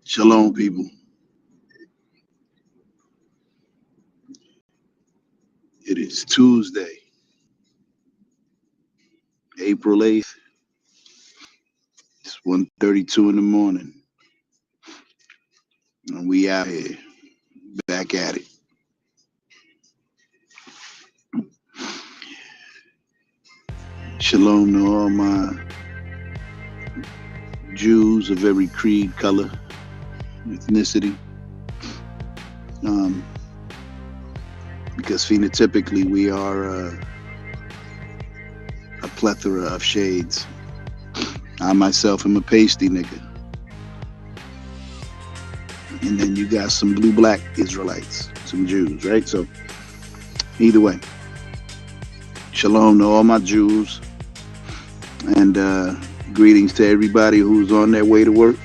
Shalom, people. It is Tuesday, April 8th. It's 1:32 in the morning. And we out here, back at it. Shalom to all my Jews of every creed, color, ethnicity. Because phenotypically we are a plethora of shades. I myself am a pasty nigga. And then you got some blue-black Israelites, some Jews, right? So either way, shalom to all my Jews, and greetings to everybody who's on their way to work.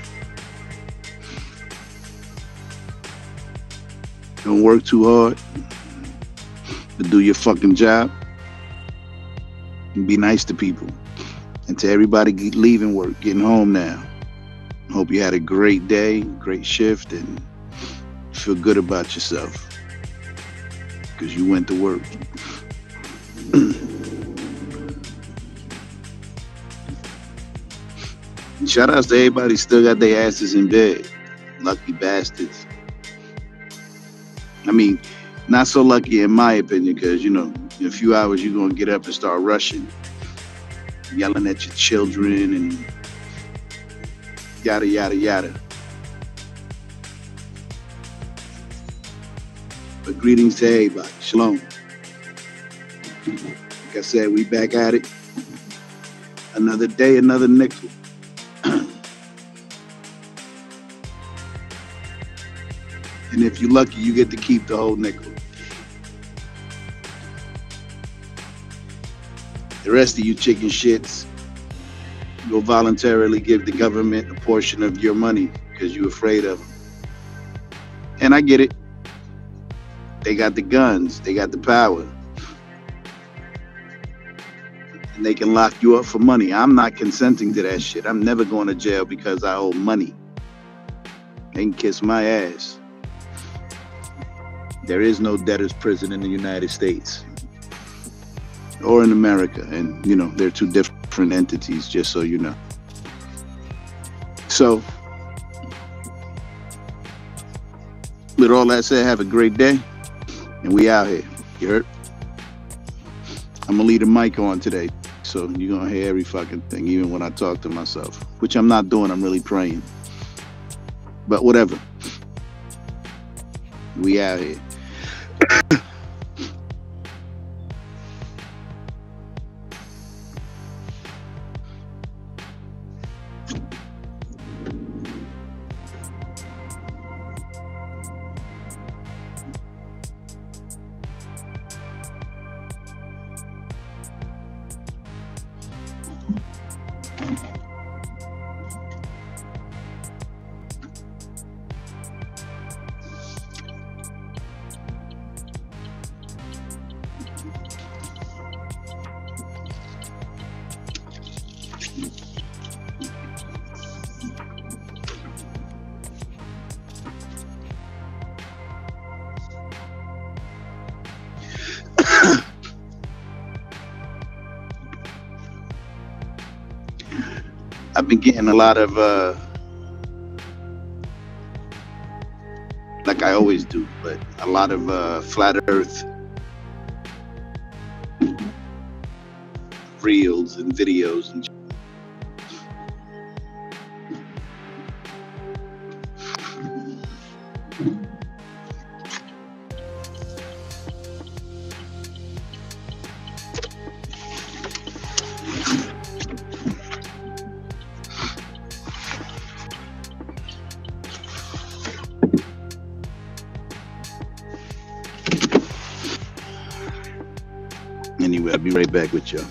Don't work too hard, but do your fucking job and be nice to people. And to everybody leaving work, getting home now, hope you had a great day, great shift, and feel good about yourself because you went to work. And shout outs to everybody still got their asses in bed. Lucky bastards. I mean, not so lucky in my opinion, because, in a few hours you're going to get up and start rushing, yelling at your children and yada, yada, yada. But greetings to everybody. Shalom. Like I said, we back at it. Another day, another nickel. And if you're lucky, you get to keep the whole nickel. The rest of you chicken shits, you'll voluntarily give the government a portion of your money because you're afraid of them. And I get it. They got the guns. They got the power. And they can lock you up for money. I'm not consenting to that shit. I'm never going to jail because I owe money. They can kiss my ass. There is no debtor's prison in the United States or in America. And, they're two different entities, just so you know. So, with all that said, have a great day. And we out here. You heard? I'm going to leave the mic on today. So you're going to hear every fucking thing, even when I talk to myself. Which I'm not doing. I'm really praying. But whatever. We out here. I've been getting a lot of, like I always do, but a lot of flat earth reels and videos and anyway, I'll be right back with y'all.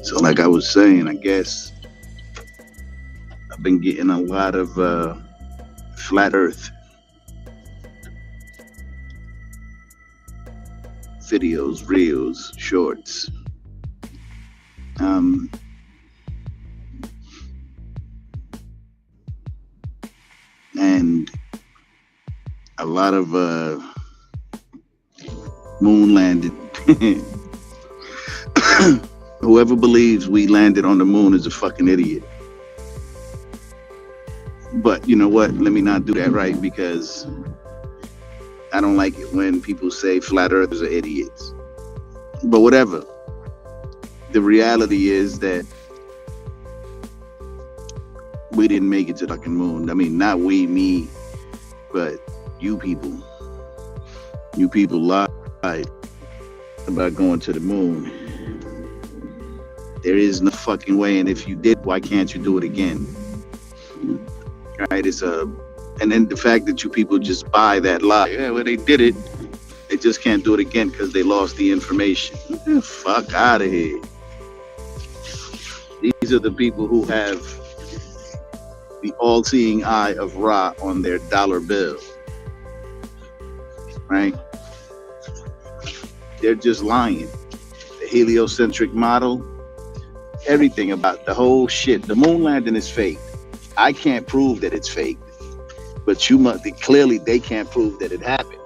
So, like I was saying, I guess I've been getting a lot of flat Earth videos, reels, shorts. Um, and a lot of moon landing. Whoever believes we landed on the moon is a fucking idiot. But you know what? Let me not do that, right? Because I don't like it when people say flat earthers are idiots. But whatever. The reality is that we didn't make it to the fucking moon. I mean, not we, me, but you people. You people lied about going to the moon. There is no fucking way, and if you did, why can't you do it again? Right? And then the fact that you people just buy that lie. Yeah, well, they did it. They just can't do it again because they lost the information. Get the fuck out of here. These are the people who have the all-seeing eye of Ra on their dollar bill. Right? They're just lying. The heliocentric model, everything about the whole shit. The moon landing is fake. I can't prove that it's fake, but clearly they can't prove that it happened,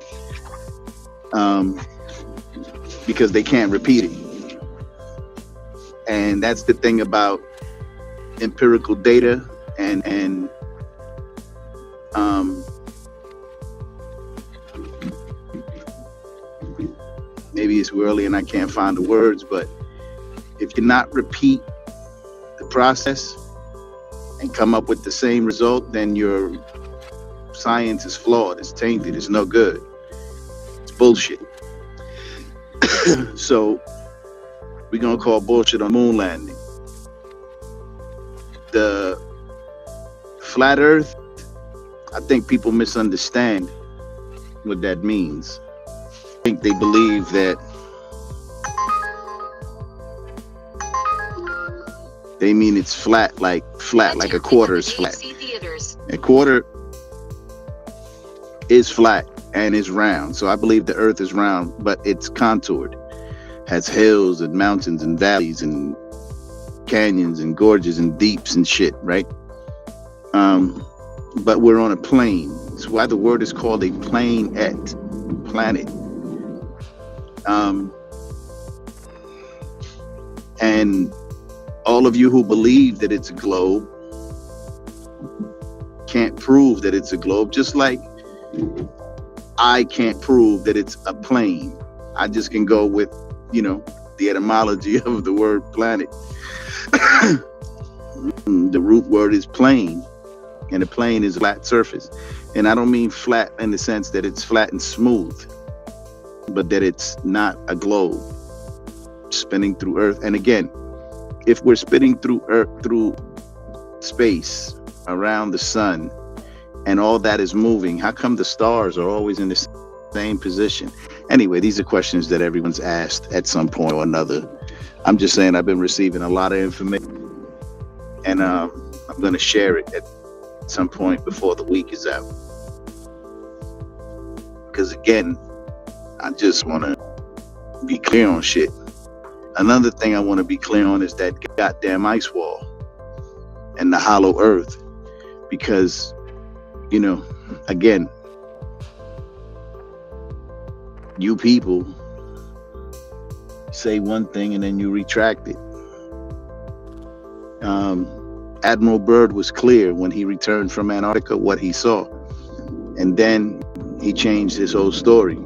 because they can't repeat it. And that's the thing about empirical data and maybe it's early and I can't find the words, but if you not repeat the process and come up with the same result, then your science is flawed, it's tainted, it's no good. It's bullshit. So we're gonna call bullshit on moon landing. The flat earth, I think people misunderstand what that means. I think they believe that they mean it's flat, like a quarter is flat. A quarter is flat and is round. So I believe the earth is round, but it's contoured. Has hills and mountains and valleys and canyons and gorges and deeps and shit, right? But we're on a plane. That's why the word is called a planet. And all of you who believe that it's a globe can't prove that it's a globe, just like I can't prove that it's a plane. I just can go with, the etymology of the word planet. The root word is plane, and a plane is a flat surface. And I don't mean flat in the sense that it's flat and smooth, but that it's not a globe spinning through Earth. And again, if we're spinning through Earth, through space around the sun, and all that is moving, how come the stars are always in the same position? Anyway, these are questions that everyone's asked at some point or another. I'm just saying I've been receiving a lot of information, and I'm going to share it at some point before the week is out. Because again, I just want to be clear on shit. Another thing I want to be clear on is that goddamn ice wall and the hollow earth, because You know, again, you people say one thing and then you retract it. Admiral Byrd was clear when he returned from Antarctica what he saw. And then he changed his whole story.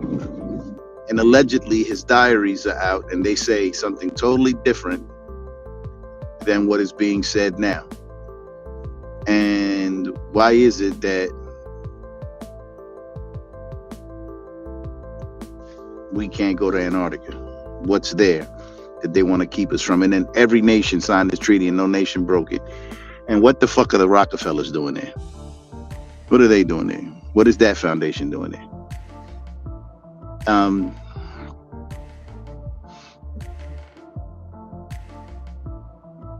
And allegedly his diaries are out and they say something totally different than what is being said now. And why is it that we can't go to Antarctica? What's there that they want to keep us from? And then every nation signed this treaty and no nation broke it. And what the fuck are the Rockefellers doing there? What are they doing there? What is that foundation doing there?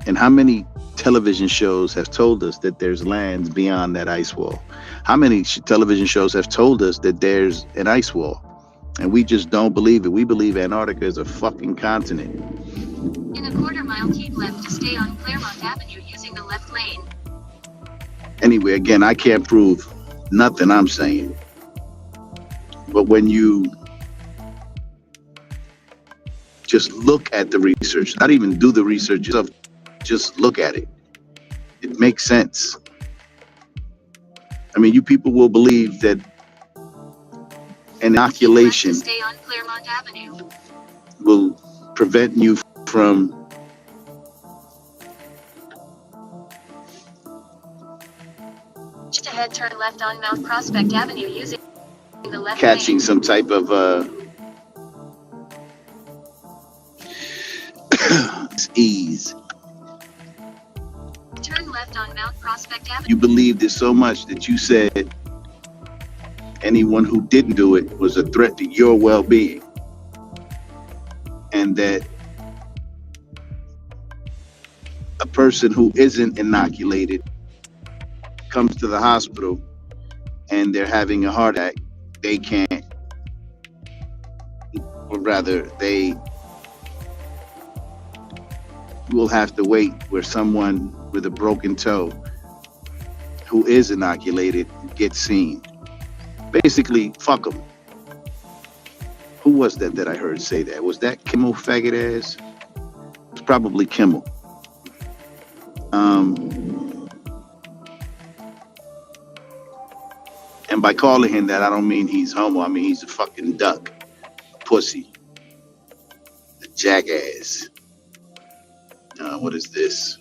And how many television shows have told us that there's lands beyond that ice wall? How many television shows have told us that there's an ice wall? And we just don't believe it. We believe Antarctica is a fucking continent. In a quarter-mile, keep left to stay on Claremont Avenue using the left lane. Anyway, again, I can't prove nothing I'm saying. But when you just look at the research, not even do the research yourself, just look at it. It makes sense. I mean, you people will believe that inoculation Stay on Claremont Avenue. will prevent you from Just ahead, turn left on Mount Prospect Avenue using the left catching lane. some type of ease. Turn left on Mount Prospect Avenue. You believed it so much that you said anyone who didn't do it was a threat to your well-being, and that a person who isn't inoculated comes to the hospital and they're having a heart attack, they can't, or rather they will have to wait where someone with a broken toe who is inoculated gets seen. Basically, fuck them. Who was that I heard say that? Was that Kimmel faggot ass? It's probably Kimmel. And by calling him that, I don't mean he's homo. I mean he's a fucking duck, a pussy, a jackass. What is this?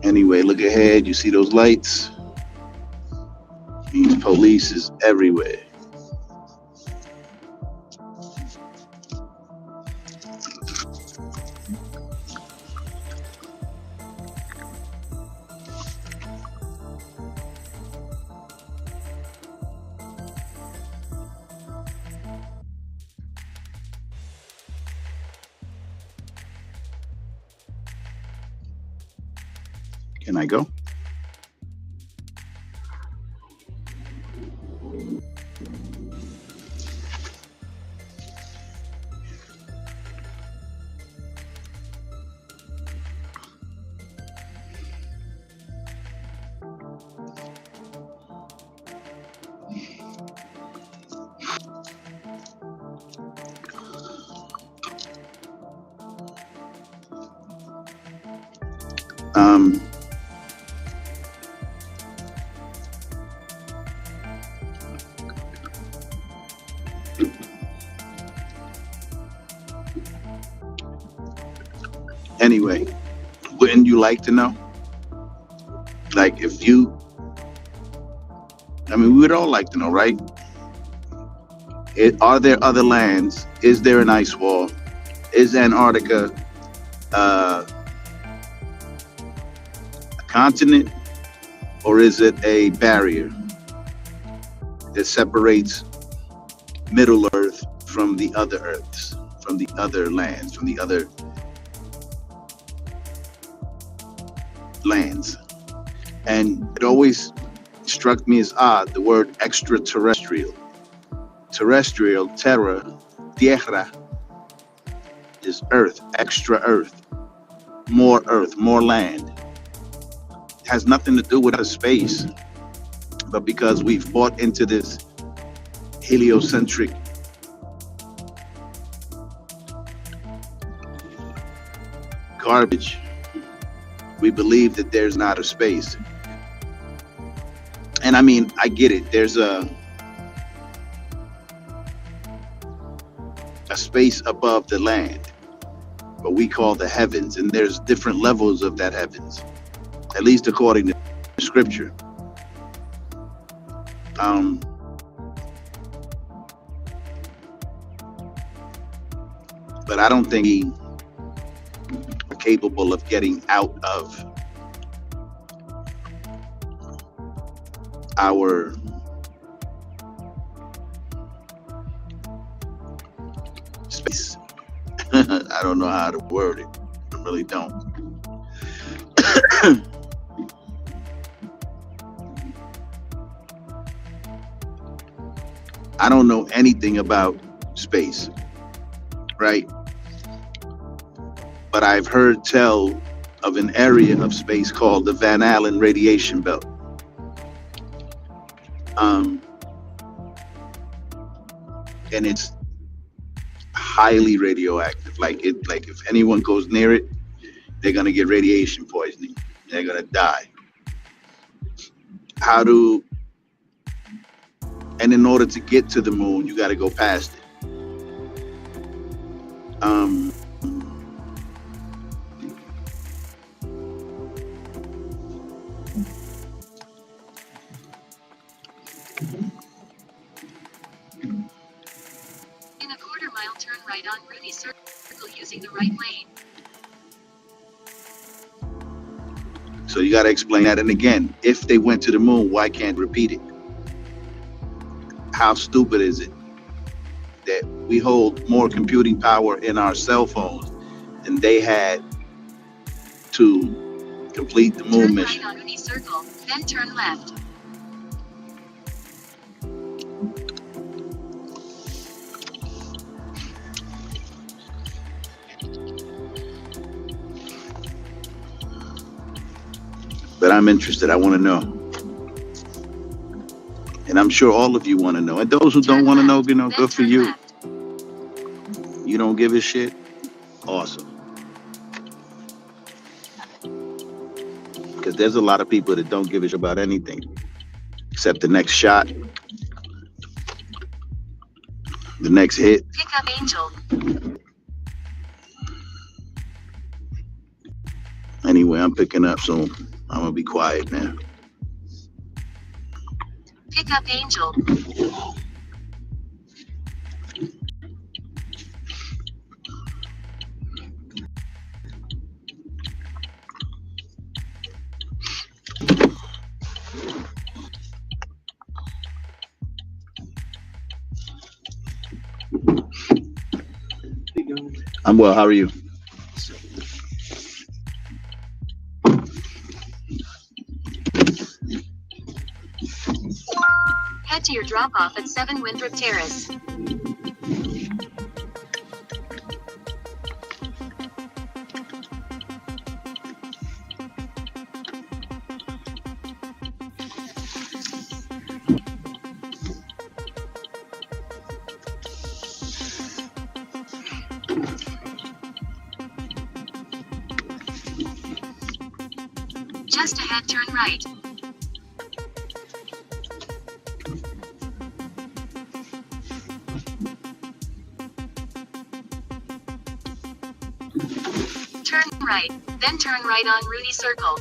Anyway, look ahead. You see those lights? These police is everywhere. Can I go? Anyway, wouldn't you like to know? Like, if you, I mean, we would all like to know, right? Are there other lands? Is there an ice wall? Is Antarctica a continent, or is it a barrier that separates Middle Earth from the other Earths, from the other lands, from the other lands? And it always struck me as odd, the word extraterrestrial. Terrestrial, terra, tierra is earth, extra earth, more land. Has nothing to do with outer space, but because we've bought into this heliocentric garbage, we believe that there's not a space. And I mean, I get it. There's a space above the land, what we call the heavens, and there's different levels of that heavens, at least according to scripture. But I don't think we are capable of getting out of our space. I don't know how to word it. I really don't. I don't know anything about space, right? But I've heard tell of an area of space called the Van Allen radiation belt. And it's highly radioactive. Like if anyone goes near it, they're gonna get radiation poisoning. They're gonna die. And in order to get to the moon, you got to go past it. In a quarter-mile, turn right on Rudy Circle using the right lane. So you got to explain that. And again, if they went to the moon, why can't repeat it? How stupid is it that we hold more computing power in our cell phones than they had to complete the moon mission? Turn right on Rudy Circle, then turn left. But I'm interested. I want to know. And I'm sure all of you want to know. And those who don't want to know, good for you. You don't give a shit? Awesome. Because there's a lot of people that don't give a shit about anything except the next shot, the next hit. Pick up Angel. Anyway, I'm picking up, so I'm gonna be quiet now. Pick up Angel. I'm well. How are you? Head to your drop-off at 7 Winthrop Terrace. Just ahead, turn right. Turn right, then turn right on Rudy Circle.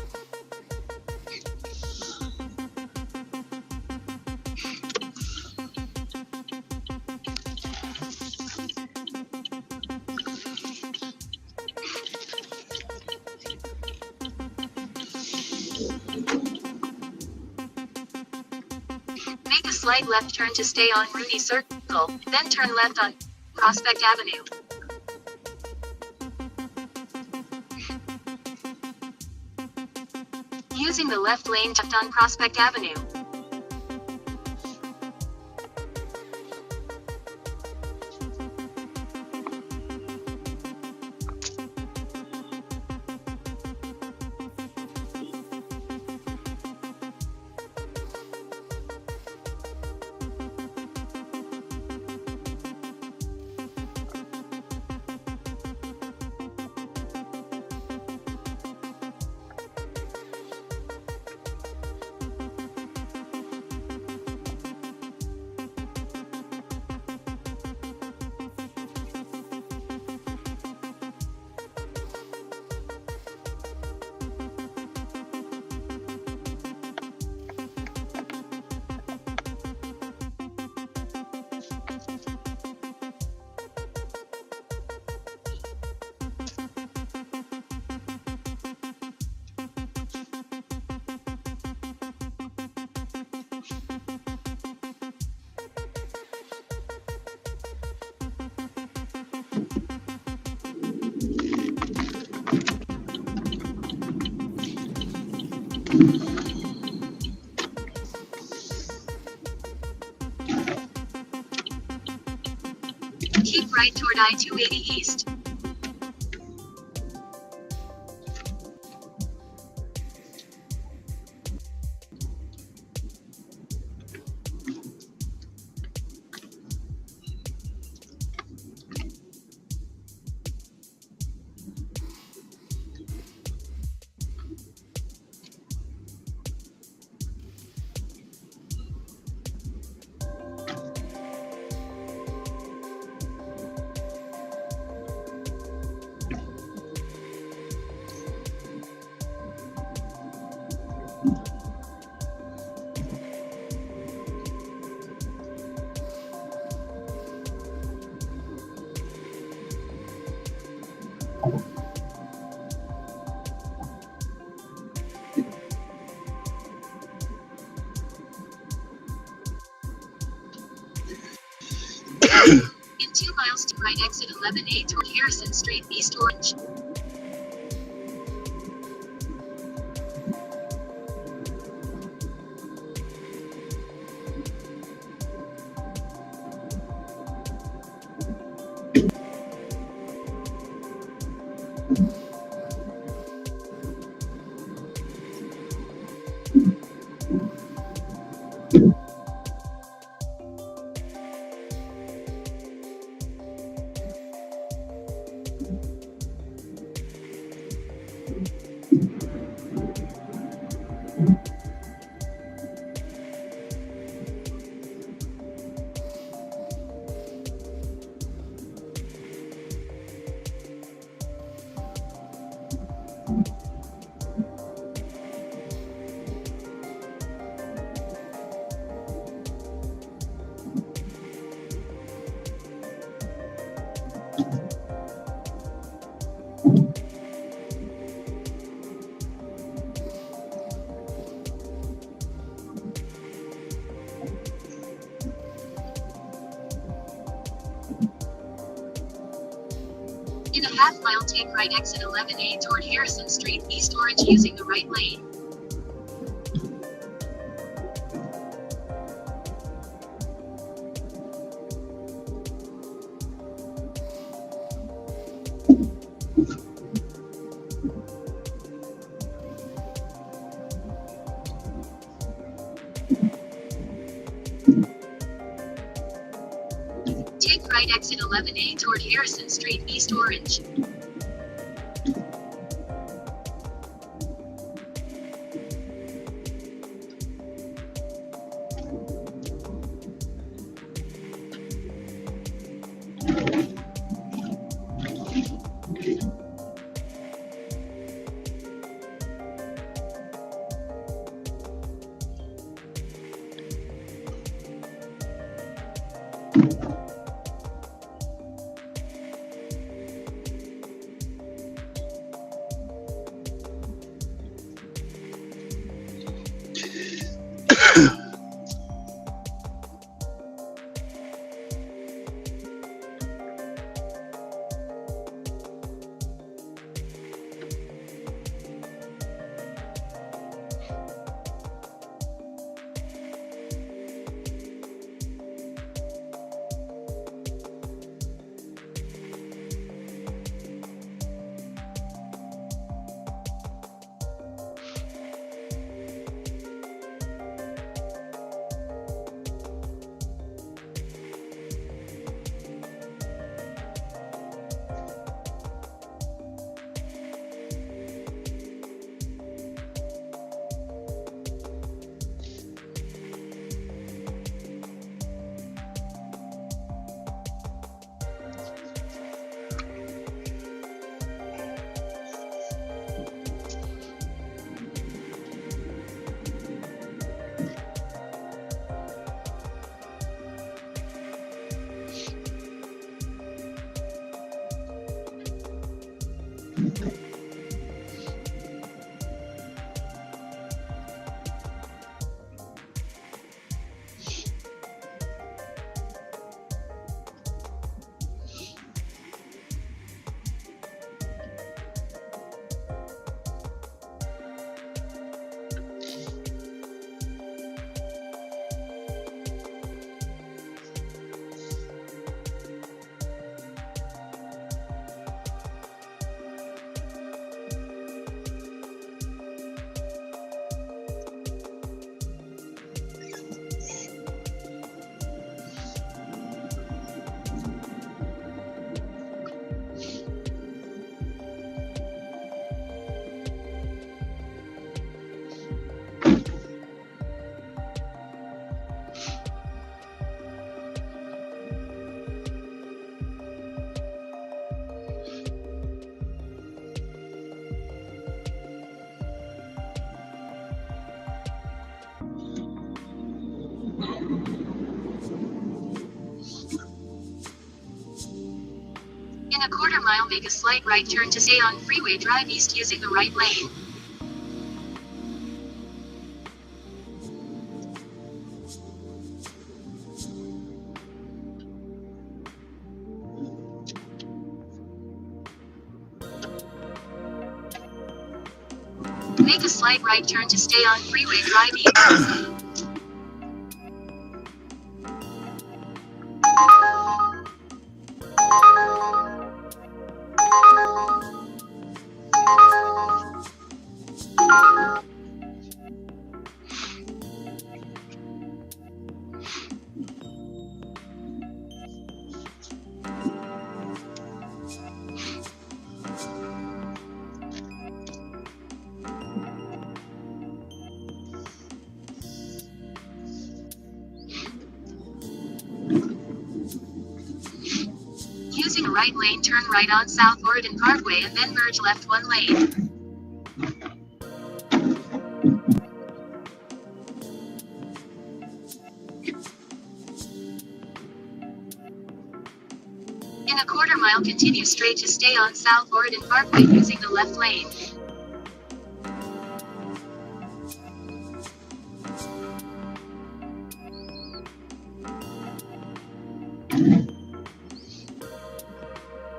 Make a slight left turn to stay on Rudy Circle, then turn left on Prospect Avenue. Using the left lane left on Prospect Avenue. Keep right toward I-280 East. In 2 miles to right, exit 11A toward Harrison Street, East Orange. In a half mile, take right, exit 11A toward Harrison Street, East Orange using the right lane. Take right, exit 11A toward Harrison Street, East Orange. In a quarter mile, make a slight right turn to stay on Freeway Drive East using the right lane. Make a slight right turn to stay on Freeway Drive East. Using a right lane, turn right on South Oregon Parkway and then merge left one lane. In a quarter mile, continue straight to stay on South Oregon Parkway using the left lane.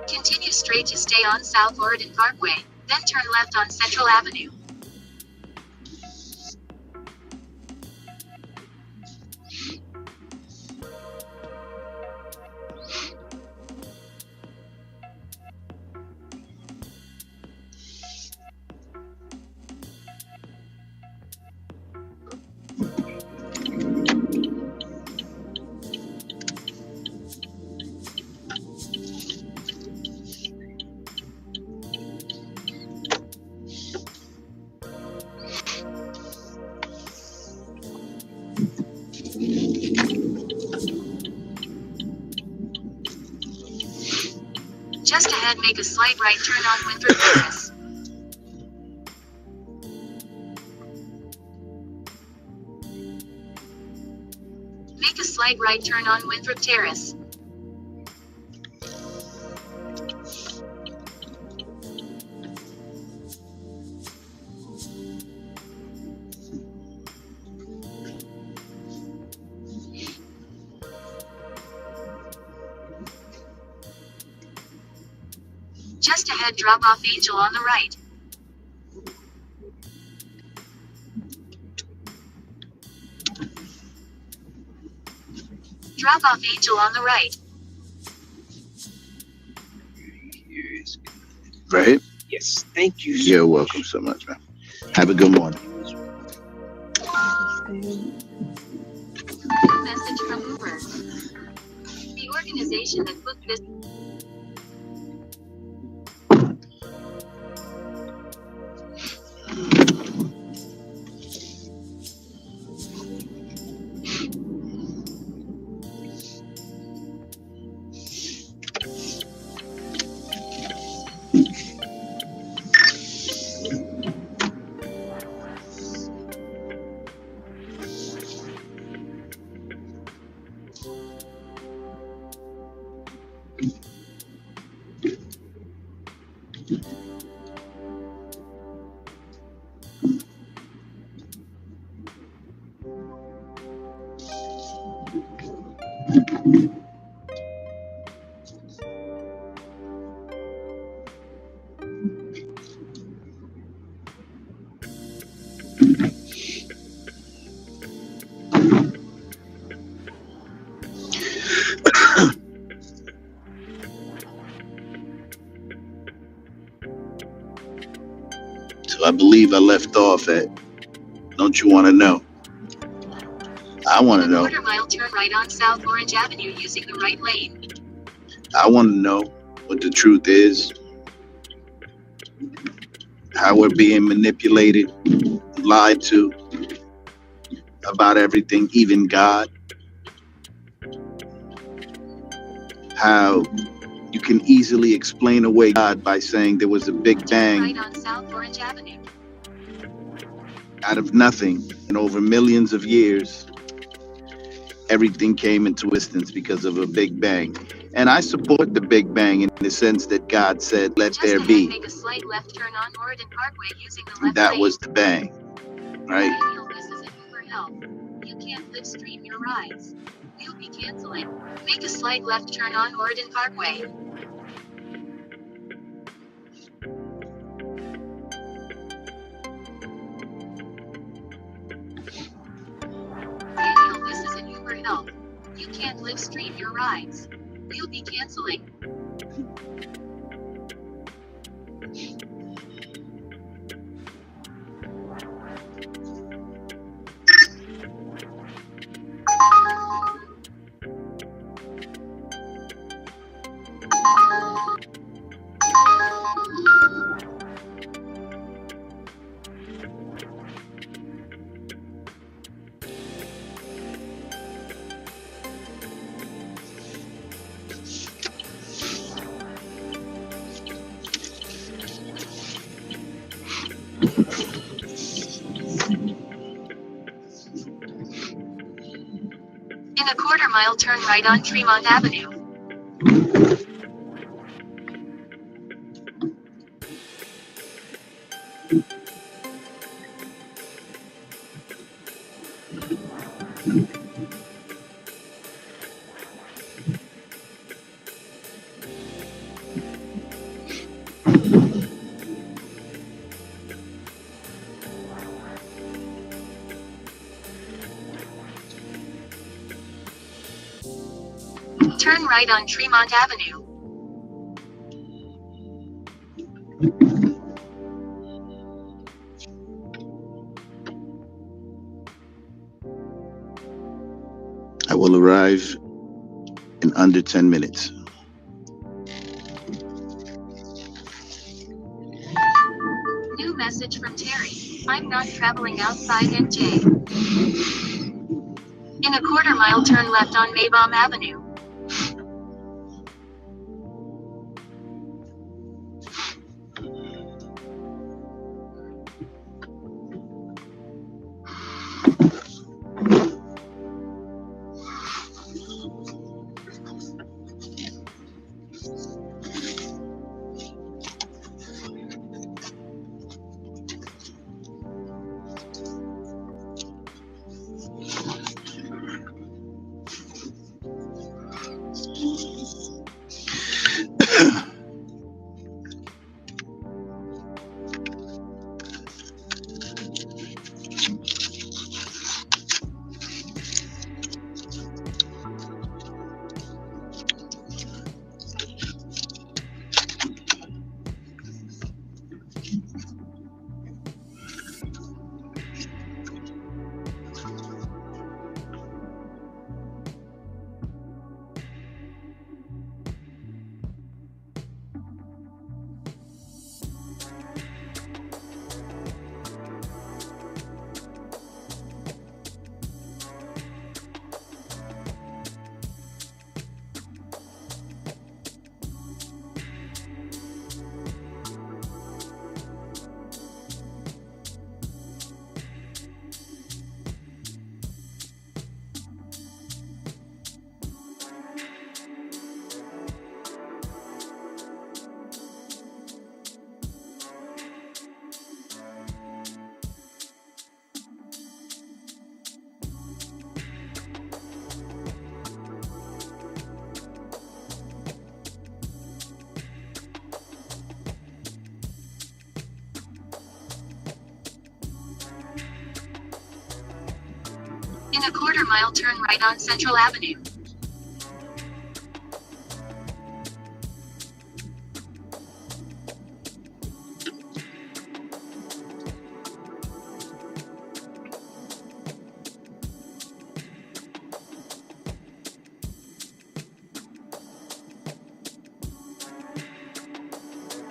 Continue straight to stay on South Oregon Parkway, then turn left on Central Avenue. Just ahead, make a slight right turn on Winthrop Terrace. Make a slight right turn on Winthrop Terrace. Just ahead, drop off Angel on the right. Drop off Angel on the right. Right? Yes, thank you. You're welcome so much, man. Have a good morning. Message from Uber. The organization that booked this. So I believe I left off at, don't you want to know? I want to know. Quarter mile, turn right on South Orange Avenue using the right lane. I want to know what the truth is, how we're being manipulated, lied to about everything, even God. How you can easily explain away God by saying there was a big Turn bang right on South Orange Avenue. out of nothing, and over millions of years, everything came into existence because of a big bang. And I support the big bang in the sense that God said, let Just there ahead, be. make a slight left turn on Oregon Parkway using the And left that lane. was the bang, right? Daniel, this is an Uber help. You can't live stream your rides. We'll be canceling. Make a slight left turn on Oregon Parkway. Daniel, this is an Uber help. You can't live stream your rides. We'll be canceling. In a quarter-mile, turn right on Tremont Avenue. Turn right on Tremont Avenue. I will arrive in under 10 minutes. New message from Terry. I'm not traveling outside NJ. In a quarter-mile, turn left on Maybaum Avenue. In a quarter-mile, turn right on Central Avenue.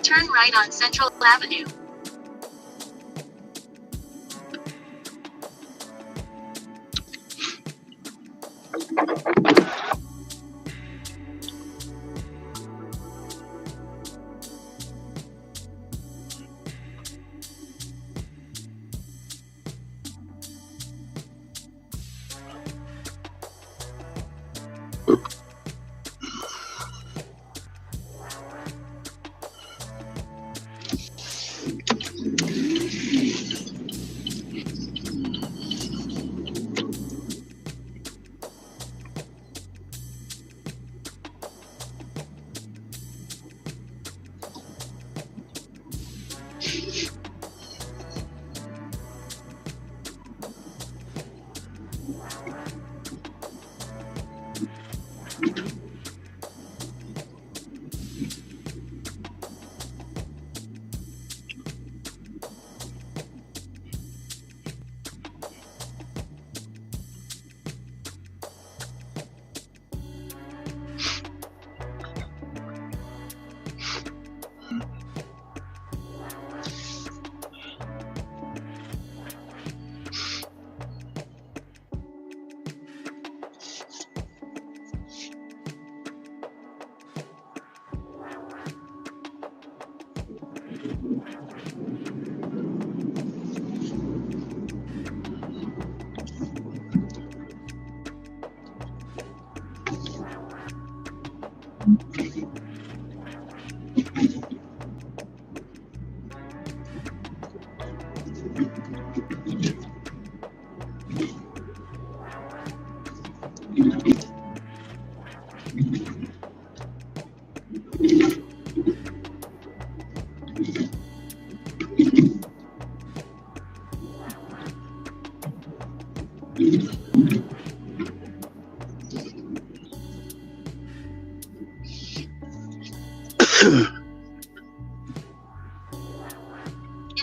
Turn right on Central Avenue. In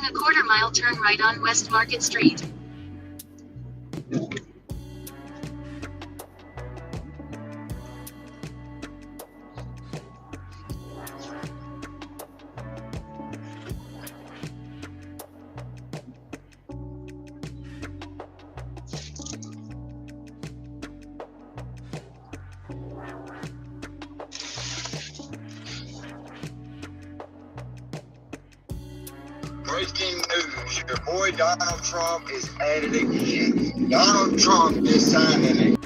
a quarter-mile, turn right on West Market Street. Breaking news, your boy Donald Trump is at it again. Donald Trump just signed an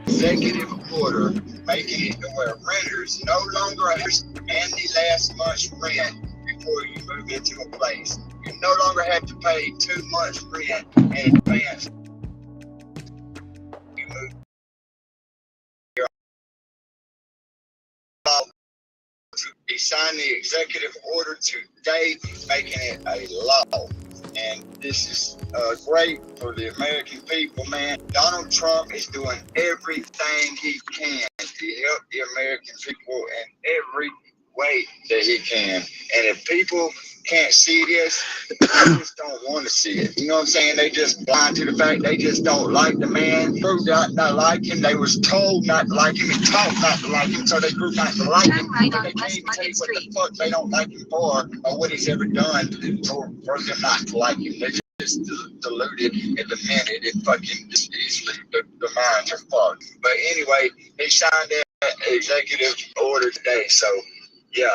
executive order making it to where renters no longer have to pay the last month's rent before you move into a place. You no longer have to pay 2 months rent in advance. You move your law. He signed the executive order today, making it a law. And this is great for the American people, man. Donald Trump is doing everything he can to help the American people in every way that he can. And if people can't see this, they just don't want to see it. You know what I'm saying? They just blind to the fact they just don't like the man. Grew not like him. They was told not to like him and taught not to like him, so they grew not to like him. Right But on they can't West even tell you Market what the Street. fuck they don't like him for or what he's ever done for them not to like him. They just deluded in the minute and fucking just easily the minds are fucked. But anyway, he signed that executive order today, so yeah.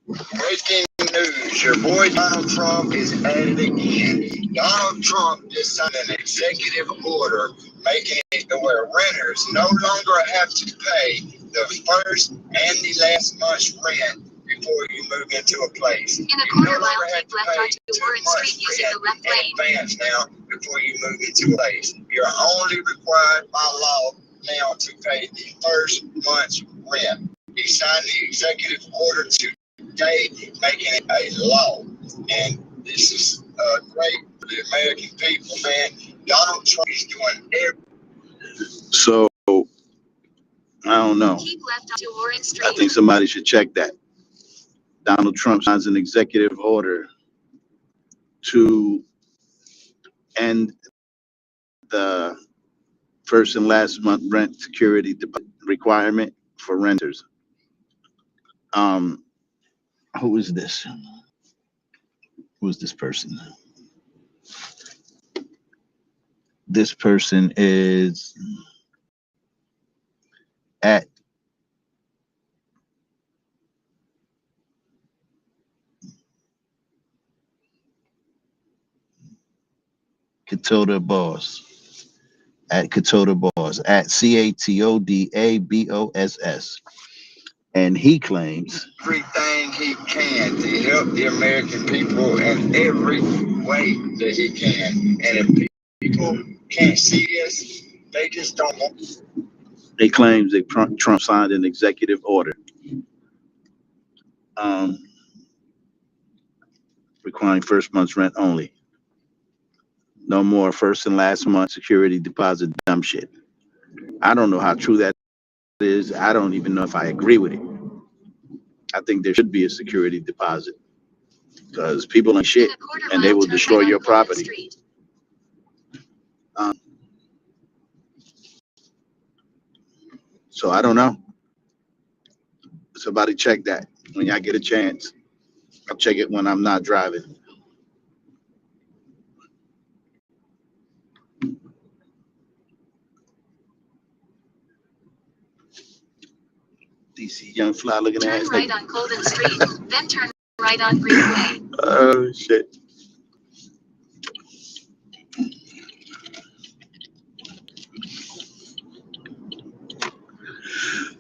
Breaking news, your boy Donald Trump is at it again. Donald Trump just signed an executive order making it to where renters no longer have to pay the first and the last month's rent before you move into a place. In a You quarter no mile, longer have keep to left pay onto 2 Warren months Street using the rent left lane. in advance now before you move into a place. You're only required by law now to pay the first month's rent. He signed the executive order today, making it a law. And this is great for the American people, man. Donald Trump is doing everything. So I don't know. Keep left onto Warren I Street. think somebody should check that. Donald Trump signs an executive order to end the first and last month rent security requirement for renters. Who is this? Who is this person? This person is at Katilda Boss. at Katoda Boss, at CATODABOSS. And he claims everything he can to help the American people in every way that he can. And if people can't see this, they just don't want. they claims that Trump signed an executive order requiring first month's rent only. No more first and last month security deposit dumb shit. I don't know how true that is. I don't even know if I agree with it. I think there should be a security deposit because people ain't shit and they will destroy your property. So I don't know. Somebody check that when y'all get a chance. I'll check it when I'm not driving. DC young fly looking Turn ass. right on Colden Street, then turn right on Greenway. Oh shit.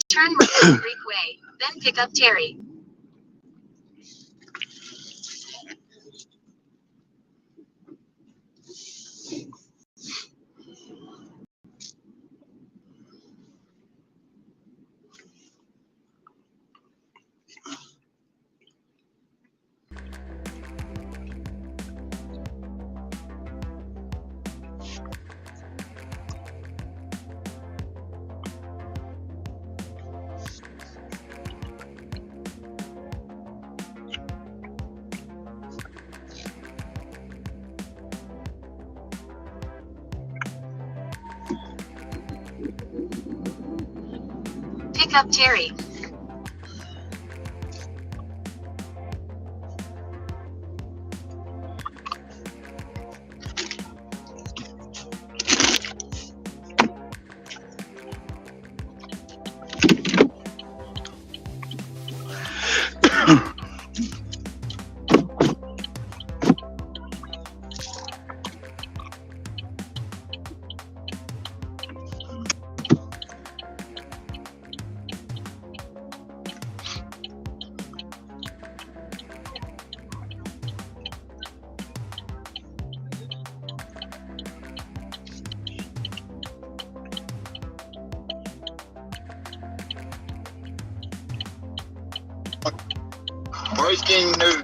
Turn right on Greenway, then pick up Terry. Pick up Terry. Breaking news.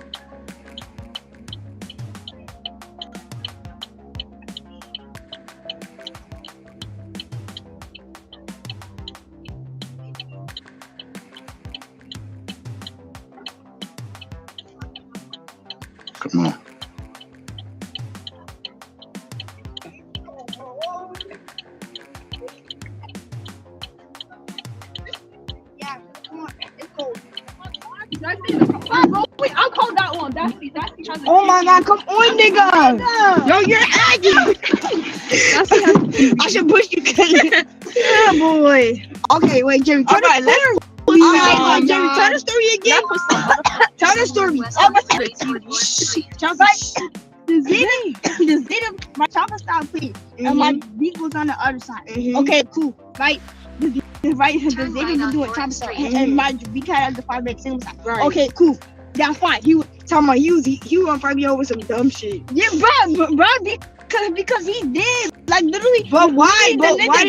Come on. Yeah, come on, it's cold. Wait, I'll call that one. That's oh my god, come on, nigga. Yo, you're aggy. I should push you. Yeah, boy. Okay, wait, Jerry. Tell Jerry, tell the story again. Tell the story. The Zeta, my chopper stopped, please. And my beat was on the other side. Okay, cool. Right. The Zeta was doing chopper stop. And my beat had the 5x single side. Right. Okay, cool. That's fine. He was talking about he was on 5 over some dumb shit. Yeah, bro, because he did. Like literally. But why? But why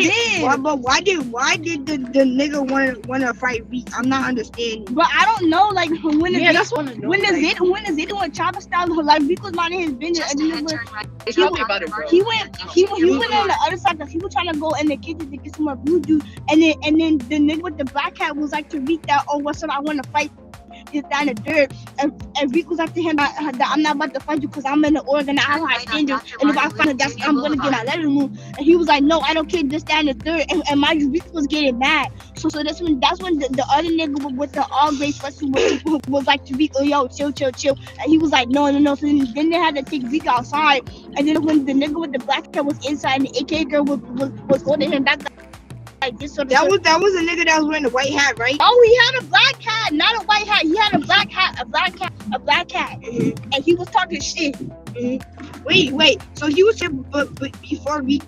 did the nigga wanna fight Reek? I'm not understanding. But I don't know. Like when the Zeta went chopper style, like Reek was minding his business. Just ahead, turn right. Tell me about it, bro. He went on the other side because he was trying to go in the kitchen to get some more blue juice, and then the nigga with the black hat was like to Reek that, oh, what's up? I want to fight. Just down the dirt, and Reek was after him that I'm not about to fight you because I'm in the Oregon, I have high standards, and if I find it, I'm gonna get my letter removed. And he was like, no, I don't care, just down the dirt, and my Reek was getting mad. So that's when the other nigga with the all gray sweatsuit was like to Reek, oh yo, chill, and he was like, no. So then they had to take Reek outside, and then when the nigga with the black hair was inside, and the AK girl was holding him back. Like this sort of that was a nigga that was wearing a white hat, right? Oh, he had a black hat, not a white hat. He had a black hat. Mm-hmm. And he was talking shit. Mm-hmm. Wait. So he was here, but before we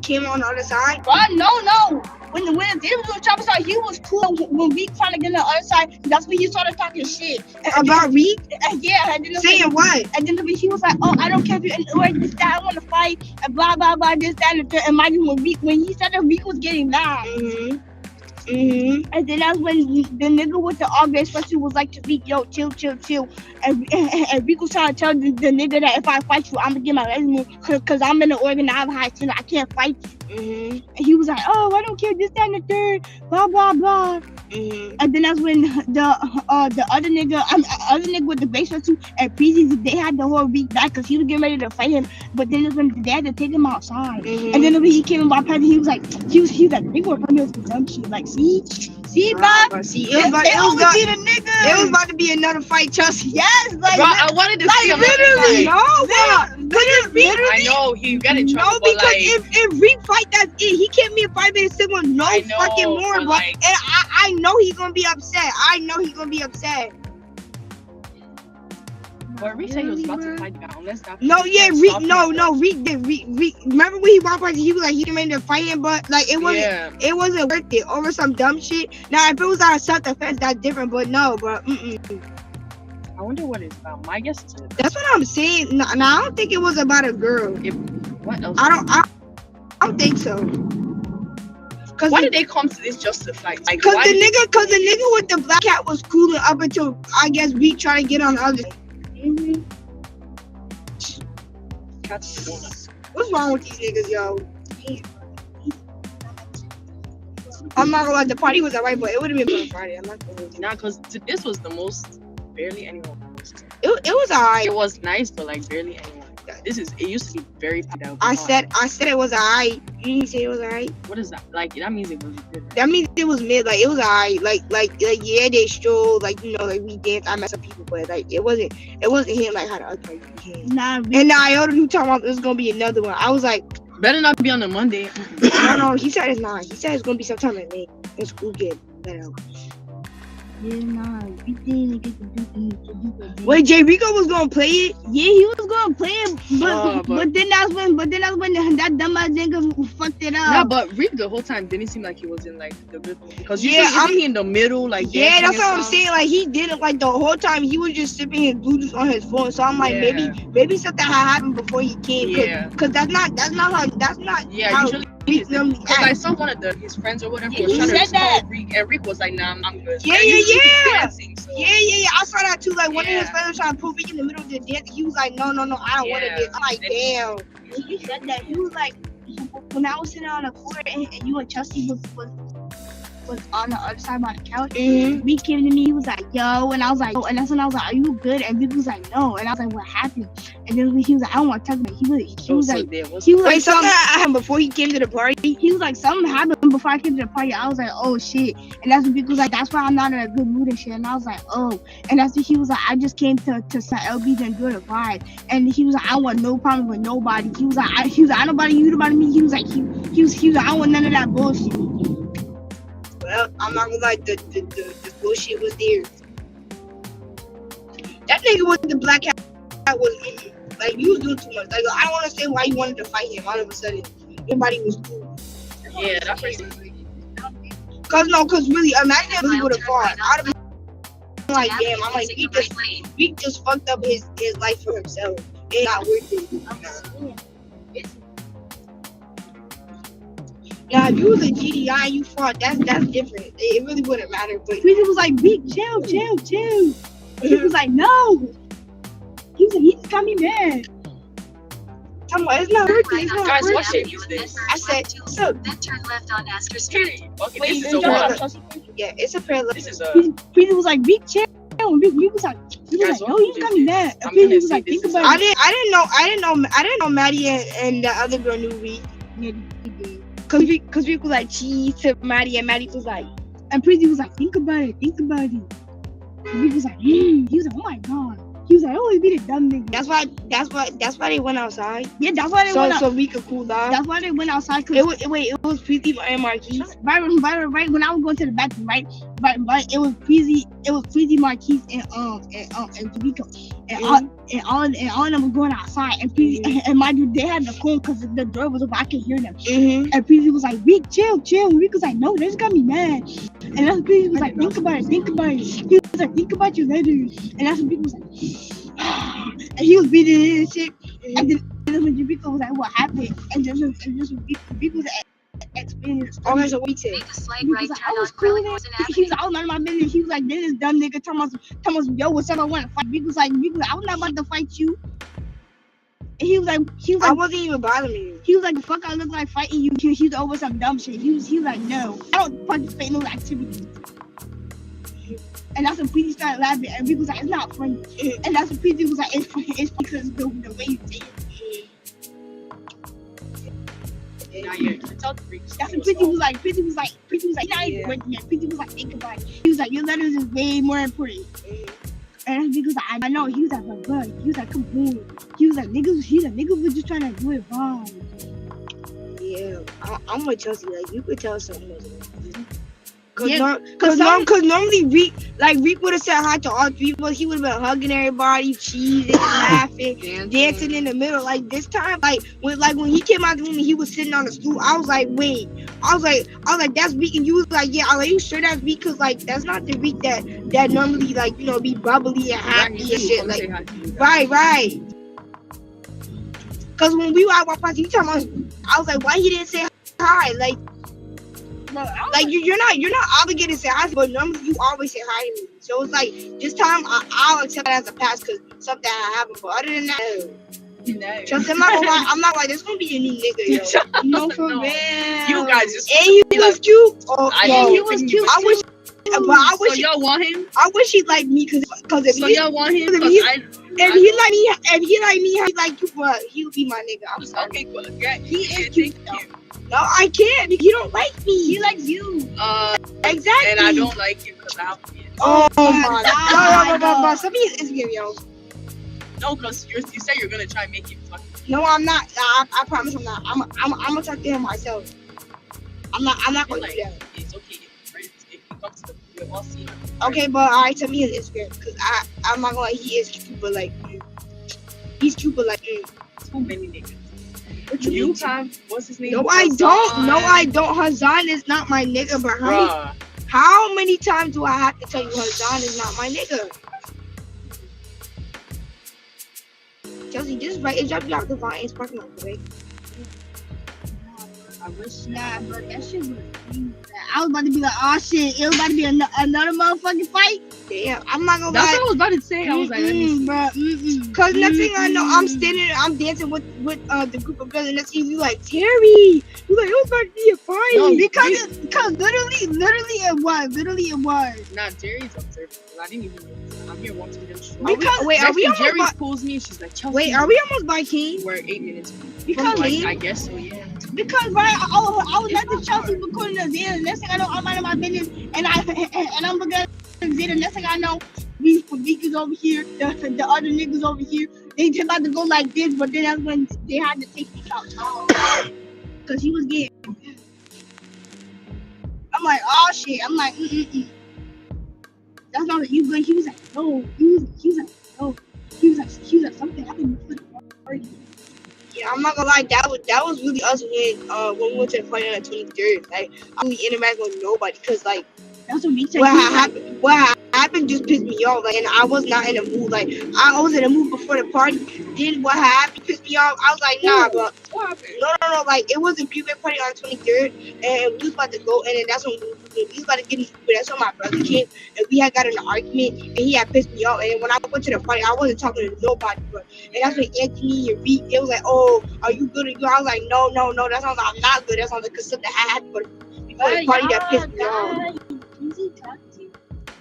came on the other side. Bro, no. When the nigga was on Chopper side, he was cool. When we trying to get on the other side, that's when he started talking shit. About Reek? Yeah, and then Saying what? And then he was like, "Oh, I don't care if you're in the way, this, that, I want to fight," and blah, blah, blah, this, that, and the third. And mind you, when he said that, Reek was getting mad. And then that's when the nigga with the all gray sweatshirt was like to Reek, "Yo, chill. And Reek was trying to tell the nigga that if I fight you, I'm gonna get my resume because I'm in the organ, I have high standard, I can't fight you. And he was like, "Oh, I don't care, this, that, and the third, blah, blah, blah." And then that's when the other nigga with the gray sweatshirt and Peasy, they had the whole Reek back because he was getting ready to fight him. But then that's when they had to take him outside. And then when he came in my presence, he was like, "They were coming with some shit." Like, see, Bob. See, it was about to be another fight, Chelsea. Yes, like, Bro, I wanted to see him literally. fight. Literally. I know he got in trouble, No, but because like, if Reek fight, that's it. He can't be a 5-minute signal no I know, fucking more, but but like- and I know he's gonna be upset. but Reek said he was about to fight down. Let's not. No, yeah, let's Reek. stop No, him. Reek did. Reek. Remember when he walked by? He was like he ready to fight him, but like it wasn't. Yeah. It wasn't worth it over some dumb shit. Now, if it was out of self-defense, that's different. But no, bro. I wonder what it's about. My guess is That's what I'm saying. No, I don't think it was about a girl. what else? I don't think so. Cause Why the, did they come to this just to fight? Like, cause why the did nigga with the black cat was cooling up until I guess we trying to get on the other. cats do that? What's wrong with these niggas, yo? I'm not gonna lie, the party was alright, but it would have been on Friday. I'm not gonna lie. Nah, because this was the most barely anyone. It was alright. It was nice, but like barely anyone. It used to be very packed out. I said it was alright. You didn't say it was alright. What is that? Like that means it was good. That means it was mid. Like it was alright. Like yeah, they strolled. Like like we danced. I met some people, but like it wasn't him like how the other party became. nah, And now I heard you talking about there's gonna be another one. I was like, Better not be on a Monday. no. He said it's not. He said it's gonna be sometime in May. It's cool, kid. yeah, nah, we didn't get to do the Wait, Jay Rico was gonna play it. Yeah, he was gonna play it, but- but then that's when that dumbass nigga fucked it Nah, up. but Reek the whole time didn't seem like he was in like the good mood because Yeah, usually isn't he in the middle like Yeah, dancing that's and what I'm stuff? saying. Like he did it like the whole time. He was just sipping his Bluetooth on his phone. So I'm like, Yeah. maybe something had happened before he came. Yeah. Cause that's not Yeah, how usually Reek normally because I act. saw one of his friends or whatever Yeah, was he trying to said that. respond Reek, and Reek was like, "Nah, I'm good." Yeah, And yeah, usually he's yeah. dancing, so- Yeah. I saw that too. Like one of his Yeah. friends was trying to put me in the middle of the dance. He was like, no, I don't want to Yeah. dance. I'm like, damn. He said that he was like, when I was sitting on the floor and you and Chelsea was on the other side by the couch. Mhm. Reek came to me, he was like, "Yo," and I was like, "Oh," and that's when I was like, "Are you good?" And Reek was like, "No," and I was like, "What happened?" And then he was like, "I don't want to talk about it." He was So like, there was- he was like, Wait, something happened before he came to the party. He was like, something happened before I came to the party. I was like, oh shit. And that's when Vic was like, that's why I'm not in a good mood and shit. And I was like, oh. And that's when he was like, I just came to set LBs and enjoy the vibe. And he was like, I don't want no problem with nobody. He was like, I don't bother you, nobody me. He was like, he was like, I don't want none of that bullshit. Well, I'm not gonna lie, the bullshit was there. That nigga with the black hat was like, you was doing too much. Like, I don't understand why you wanted to fight him all of a sudden. Everybody was cool. Yeah, that's crazy. Cause really, imagine if we would have fought. I'd have been like, damn, I'm like, he just fucked up his life for himself. It's not worth it. Now, if you was a GDI and you fought, that's different. It really wouldn't matter. But He was like, Vic, chill. He was like, no. He was like, he just got me mad. I'm like, it's not worth it. It's not Guys, worth what it. shit is this? I said, so Then turn left on Astor Street. Okay, Wait, this is you a don't what? yeah, it's a parallel. This is a. Peter was like, Vic, chill. Vic was like, no, he just got me mad. And I'm Peter gonna was say like, this think is- about it. I didn't know Maddie and the other girl knew Reek. Cause Reek was like cheese to Maddie and Maddie was like, And Prissy was like, think about it. And Vic was like, he was like, oh my god. He was like, oh, he be the dumb nigga. That's why they went outside. Yeah, that's why they went out. So we could cool down. That's why they went outside. It was Preeti and Marquise. Right when I was going to the bathroom, right, it was Preeti, Marquise, and Jamaica, and all of them was going outside, and Preeti, and mind you, they had the phone because the door was open, I could hear them, and Preeti was like, Rick, chill, Rick was like, no, they just got me mad, and that's when Preeti was like, think about it, he was like, think about your letters, and that's when Preeti was like, and he was beating it and shit, and then when Jamaica was like, what happened, and just when Jamaica was explaining the story. Okay, so we said. Make a slight He right was like, turn I on was cool. Acrylic Wasn't He was like, I was none of my business. He was like, this is dumb nigga. Thomas, yo, what's up? I want to fight. Rick was like, I was not about to fight you. And he was like, I wasn't even bothering you. He was like, the fuck I look like fighting you. He's over some dumb shit. He was like, no, I don't participate in those activities. And that's when Preeti started laughing. And Rick was like, it's not funny. And that's when Preeti was like, it's funny because the way you say it. Nah, yeah, tell the freaks. That's when Preeti was like, not even working yet. Preeti was like, think about it. He was like, your letters is way more important. And he was like, I know. He was like, but bro, he was like, come on. He was like, niggas was just trying to do it wrong. Yeah, I'm with Chelsea. Like, you could tell something was wrong. Yeah, Cause normally Reek would have said hi to all three of us. He would have been hugging everybody, cheesing, laughing, dancing in the middle. Like this time, when he came out of the room and he was sitting on the stool, I was like, wait. I was like, that's Reek, and you was like, yeah. I was like, you sure that's Reek? Cause like that's not the Reek that normally like be bubbly and happy and shit. Like right. Cause when we were at my party, I was like, why he didn't say hi? Like. No, like you're not obligated to say hi, but normally you always say hi to me. So it's like this time I'll accept that as a pass because something happened. But other than that, No. just I'm not like this gonna be a new nigga, yo. no, for No. real. You guys just. And he was cute. Oh, He was cute. I wish, but I So wish, y'all want him? I wish he liked me because if So he y'all want him? if 'Cause he- I- if he like me, he like you, but he would be my nigga. I'm sorry. Okay, cool. Yeah, he is cute. No, I can't because you don't like me. He likes you. Exactly. And I don't like you because I have kids. Oh my God. God. Send me his Instagram, yo. No, because you said you're gonna try and make him fuck. No, I'm not. I promise I'm not. I'm gonna talk to him myself. I'm not gonna Like, do that. it's okay if he comes to we'll all see him. Okay, but alright, tell me his Instagram because I'm not gonna lie, he is cute, but like he's cute, but like Too many niggas. what You have what's his name? No, I don't. No, I don't. Hazan is not my nigga, but Bruh. how many times do I have to tell you Hazan is not my nigga? Chelsea, just right. It dropped you off the Vine parking lot today. I wish. Nah, but that shit was. I was about to be like, oh shit, it was about to be another motherfucking fight. Damn, I'm not gonna That's lie. what I was about to say. I was like, let me see. Bro, Cause next thing I know, I'm dancing with the group of girls, and next thing you like Terry, you like it was about to be a fight. No, because literally it was. Nah, Jerry's observing. I didn't even know. I'm here watching them show. Because wait, are we almost Jerry by, pulls me and she's like, Chelsea. wait, are we almost by King? We're 8 minutes. Because King? I guess so, yeah. Because right, I was at the Chelsea recording the Zeta. The next thing I know, I'm out of my business, and I'm looking at the Zeta. The next thing I know, these is over here, the other niggas over here. They just about to go like this, but then that's when they had to take me out. Cause he was getting. I'm like, oh shit. I'm like, That's not what you good. He was like, no. He was like, no. He was like, something happened before the party. Yeah, I'm not gonna lie, that was really us when we went to the party on the 23rd. Like, I didn't interact with nobody because like That's what we said. what happened just pissed me off. Like, and I was not in a mood. Like, I was in a mood before the party. Then what happened pissed me off. I was like, nah, bro. What happened? No. Like, it was a pre-wed party on the 23rd, and we was about to go, and then that's when we was about to get in the Uber. That's when my brother came, and we had got in an argument, and he had pissed me off. And when I went to the party, I wasn't talking to nobody, bro. And that's when Anthony and Reed, it was like, oh, are you good? I was like, no. That sounds like I'm not good. That sounds like because something happened before the party that pissed me off.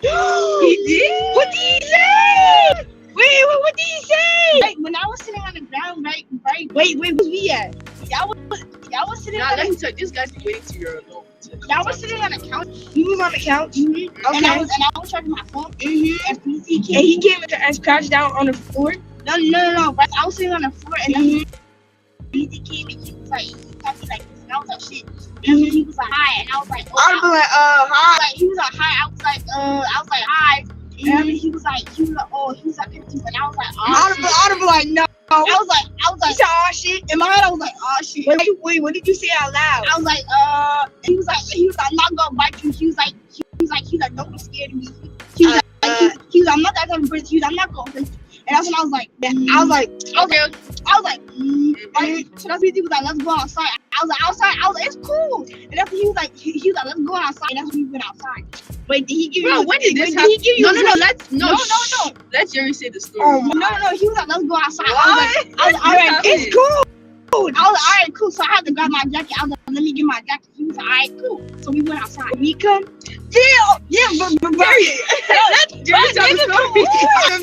He did? What did he say? Wait, what did he say? Like when I was sitting on the ground, right. Wait, where's we at? y'all was sitting Now on let the, me tell you, this guy's been waiting till you're alone. y'all was sitting on the couch. You was on the couch. And Okay. I was charging my phone. Mm-hmm. And PC And came. he came and crouched down on the floor. No. But I was sitting on the floor and then PC came and he was like, he tapped me like this. And I was like, shit. And he was like, hi. And I was like, oh, I'd be like, hi. like he was like, hi. I was like, hi. And he was like, oh, he was like, and I was like, oh. I'd be like, no. I was like, He said, oh shit. in my head, I was like, oh shit. Wait, what did you say out loud? I was like, he was like, I'm not gonna bite you. He was like, don't be scared of me. He was like, I'm not that type of person. He was like, I'm not gonna hurt you. And that's when I was like, so that's when he was like, let's go outside. I was like, outside. I was like, it's cool. And that's when he was like, let's go outside. And that's when we went outside. Wait, did he give Bro, you? when did this Did happen? he give you? No. No. Let Jerry say the story. Oh, No. He was like, let's go outside. What? I was like, all right, It's cool. I was like, all right, cool. So I had to grab my jacket. I was like, let me get my jacket. He was like, all right, cool. So we went outside. We come. Yeah, but Jerry, Jerry, tell the story.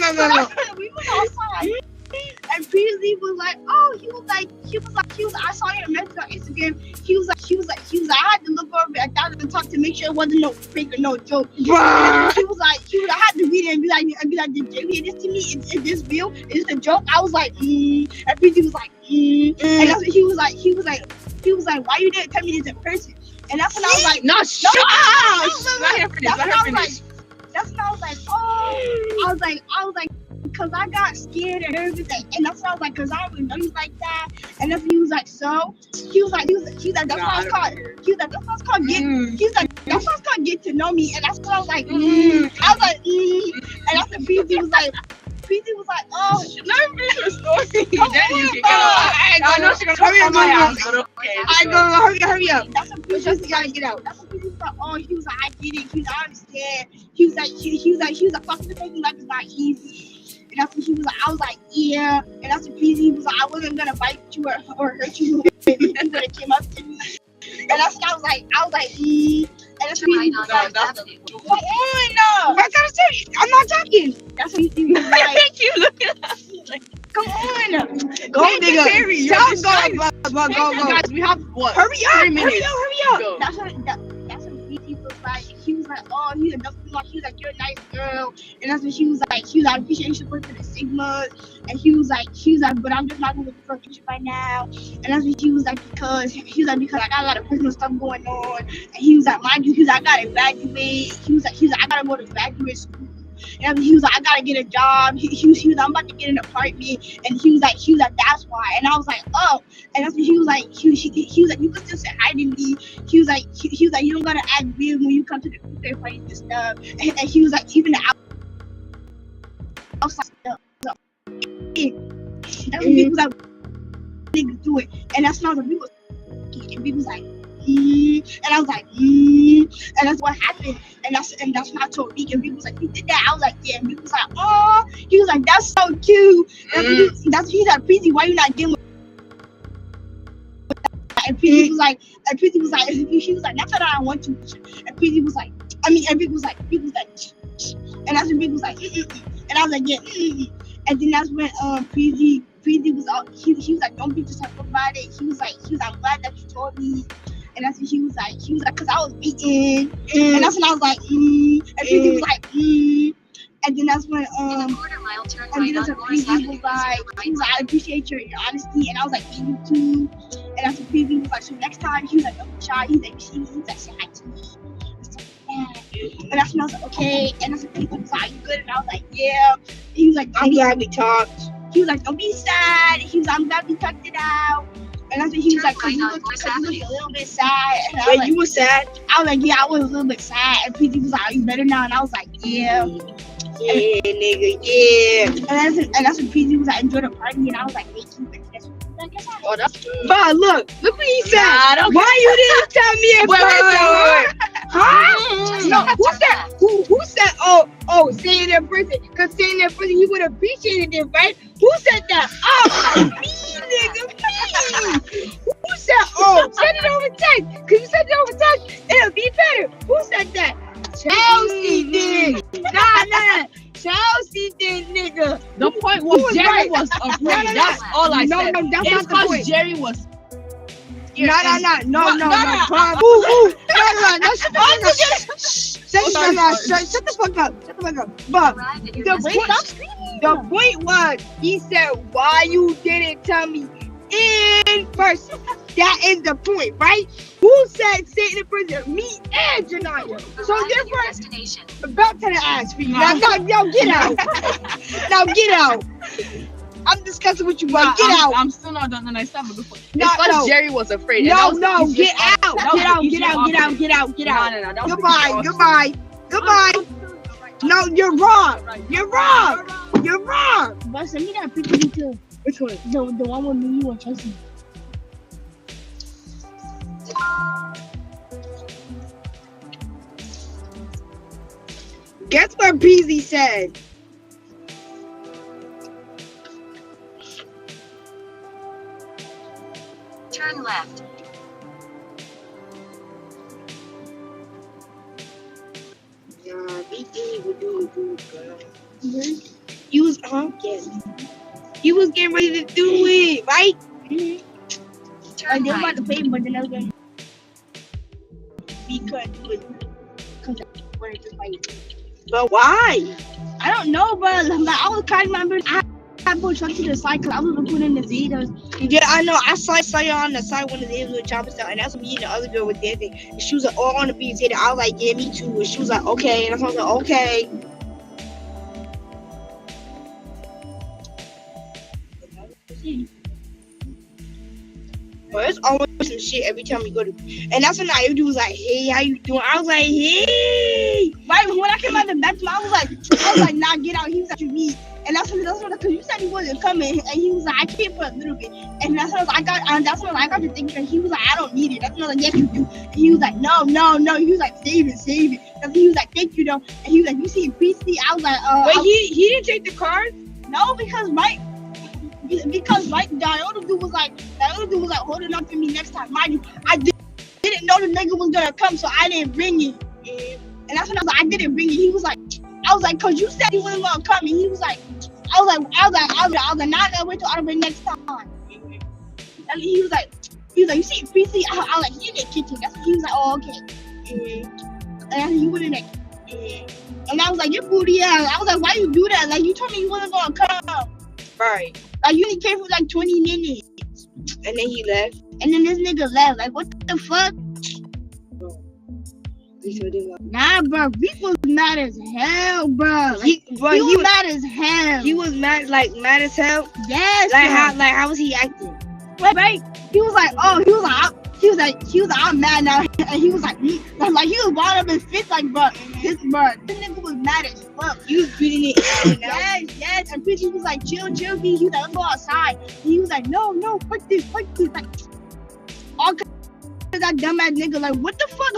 No. we went outside. And previously was like, oh, he was like, I saw your message on Instagram. He was like, I had to look over at that and talk to make sure it wasn't no fake or no joke. And he was like, I had to read it and be like, did you read this to me? Is this real? Is this a joke? I was like, And previously was like, And that's what he was like, why you didn't tell me this in person? And that's when I was like, No, shut up. Let her finish. Let her finish. that's when I was like, oh, I was like, because I got scared and everything. And that's what I was like, because I don't really know you like that. And then he was like, so? He was like, that's what I was called. He was like, that's what I was called get. He was like, that's what I was called get to know me. And that's what I was like, I was like, And that's when PZ was like, oh, Let me finish the story. Come Then you on, can bro. get out. I know she's gonna Hurry come up, to my hurry house, up. but okay. I go, hurry up. that's when PZ gotta get out. That's when PZ was like, oh, he was like, I get it. He was like, I understand. He was like, fucking making life is not easy. And that's when he was like, I was like, yeah. And that's when PZ was like, I wasn't gonna bite you or hurt you when it came up to me. And that's when I was like, And that's when Try PZ not was like, to accept it. come on, no. I gotta say, I'm not talking. That's when PZ was like, Keep looking at me like, come on. Go, nigga. Harry, you're Tell distracted. go. Guys, we have what? Hurry up. 3 minutes. Hurry up. Go. That's when PZ was like, he was like, oh, he was like, you're a nice girl. And that's when she was like, I appreciate you support for the Sigmas. And he was like, but I'm just not gonna look for a picture right now. And that's when she was like, because I got a lot of personal stuff going on. And he was like, mind you, I gotta graduate. He was like, I gotta go to graduate school. And he was like, I gotta get a job. He was like, I'm about to get an apartment. And he was like, that's why. And I was like, oh. And that's when he was like, he was like, you can still say hi to me. He was like, you don't gotta act weird when you come to the birthday parties and stuff. And he was like, even the outside stuff. That's when he was like, niggas do it. And that's when I was like, and he was like, and I was like, and that's what happened. And that's when I told Rick, and Rick was like, you did that? I was like, yeah. And Rick was like, oh. He was like, that's so cute. That's he's like, Prezi, why you not dealing with that? And Prezi was like, she was like, that's what I want to. And Prezi was like, and Rick was like, and that's when Rick was like, and I was like, yeah, And then that's when Prezi was out. He was like, don't be disrespectful about it. He was like, I'm glad that you told me. And that's when he was like, cause I was eating. And that's when I was like, And Prezi was like, And then that's when In a quarter mile, turn and right then that's on when Morris Prezi Avenue. was like, I appreciate your honesty. And I was like, you too. And that's when Prezi was like, so next time, he was like, don't be shy. He's like, say hi to me. And that's when I was like, okay. And that's when Prezi was like, you good? And I was like, yeah. He was like, I'm glad we talked. He was like, don't be sad. He was like, I'm glad we talked it out. And that's when he was like, cause you look a little bit sad. And I was Wait, like, you were sad? I was like, yeah, I was a little bit sad. And Prezi was like, are you better now? And I was like, yeah. Yeah, nigga, yeah. And that's when Prezi was like, enjoy the party. And I was like, thank you. Oh, that's good. But look what he said. Nah, Why you didn't tell me at first? Huh? No, who said? Who said? Oh, saying in prison? Cause saying in prison, he would have appreciated it, right? Who said that? Oh, me, nigga, me. Who said? Oh, send it over text. Cause you send it over text, it'll be better. Who said that? Chelsea did. Nah. Chelsea did, nigga. The point was Jerry was afraid. That's all I said. No, that's It's not the because point. Jerry was here. No. No. Bro, ooh. No. Shut the fuck up. But Arrive at your The destination. Stop screaming. the point was, he said, why you didn't tell me in person? That is the point, right? Who said sit in prison? Me and Janaya. So Arrive at your therefore, destination. about to the ass for you. Now, get out. Now get out. I'm discussing with you, but get out. I'm still not done. And I still have a good point. No, It's 'cause no. Jerry was afraid. and that was the No, easiest get option. out. That was the easiest option. Get out. No. That was the easiest Goodbye. No, you're wrong. But send me that picture too. Which one? The one with me, you and Chelsea. Guess what Beasley said? Turn left. Nah, he think he would do it, girl. He was, yes. He was getting ready to do it, right? Turn And they were right. about to pay him, but then I was going he couldn't do it. Cause we're just like, But why? I don't know, but like, I was kind of remember I put truck to the side because I was looking in the Zetas. Yeah, I know. I saw you on the side one of the days with Chopper Style, and that's when me and the other girl were dancing. And she was like, all on the beat. I was like, yeah, me too. And she was like, okay. And I was like, okay. But it's always some shit every time we go to. And that's when I was like, hey, how you doing? I was like, hey. Right when I came out the bathroom, I was like, nah, get out. He was like, you need. And that's when because you said he wasn't coming, and he was like, I came for a little bit. And that's when I got to thinking. He was like, I don't need it. That's when I was like, yes, you do. And he was like, no. He was like, save it. And he was like, thank you though. And he was like, you see PC? I was like, Wait, he didn't take the card? no, because the other dude was like holding on to me next time. Mind you, I didn't know the nigga was gonna come, so I didn't bring it. And that's when I was like, I didn't bring it. He was like, I was like, cause you said he wasn't gonna come, and he was like, I was like, nah, I gotta wait till I bring next time. And he was like, you see, PC. I was like, he in the kitchen. That's when he was like, oh, okay. And he went in there. And I was like, your booty ass. I was like, why you do that? Like, you told me you wasn't gonna come. Right. Like, you only came for like 20 minutes. And then he left. And then this nigga left. Like, what the fuck? Nah, bro. Reek was mad as hell, bro. Like, he was mad as hell. He was mad as hell. Yes. Like how was he acting? Right. He was like, I'm mad now. And he was like, like he was wild up his fist, like, this nigga was mad as fuck. He was beating it. Yes. And Pitchy was like, chill, B. He was like, let's go outside. And he was like, no, fuck this. Like, all that dumbass nigga, like, what the fuck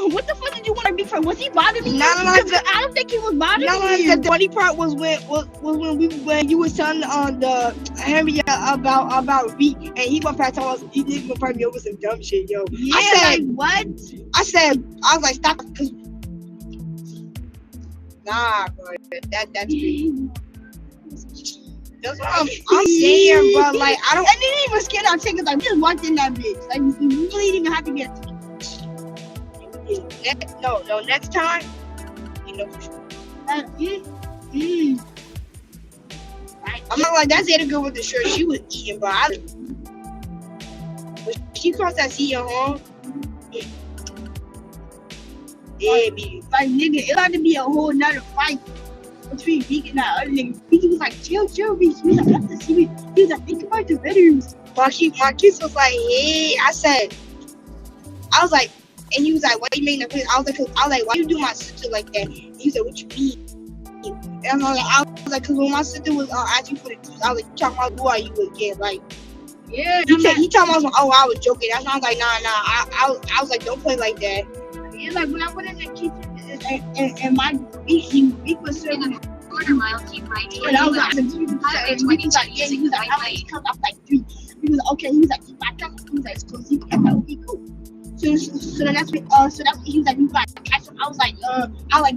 did you want to be for? Was he bothering me? No. I don't think he was bothering me. The funny part was when you was telling the Henry about Reek, and he went past us. He did go past me over some dumb shit, yo. Yeah, I said, like, what? I was like, stop, cause nah, bro, that's crazy. That's what I'm saying, bro. Like, I don't. And they didn't even scan our tickets. Like, we just walked in that bitch. Like, you really didn't even have to get a ticket. Next time, you know for sure. I'm not like that's the other girl with the shirt. She was eating, bro. But she crossed that sea at home. Yeah, baby. Like, nigga, it had to be a whole nother fight between Reek and that other nigga. Reek was like, chill, Reek. He was like, what the shit? He was like, think about the bedrooms. Marquise was like, hey, I was like, and he was like, why you making that face? I was like, why you do my sister like that? And he said, what you mean? And I was like, cause when my sister was asking for the juice, I was like, you talking about who are you again? Like, Yeah, he told me, oh, I was joking. That's why I was like, nah. I was like, don't play like that. it's like when I went in the kitchen and my Reek was serving. Quarter mile, keep right. And I was like, Highway he was like, 22 yeah, he using was the like, right how many lane. comes? I was like 3. He was like, okay. He was like, keep my cousin. He was like, it's cool. He was like, okay, cool. So then that's when he was like, you got to catch him. I was like,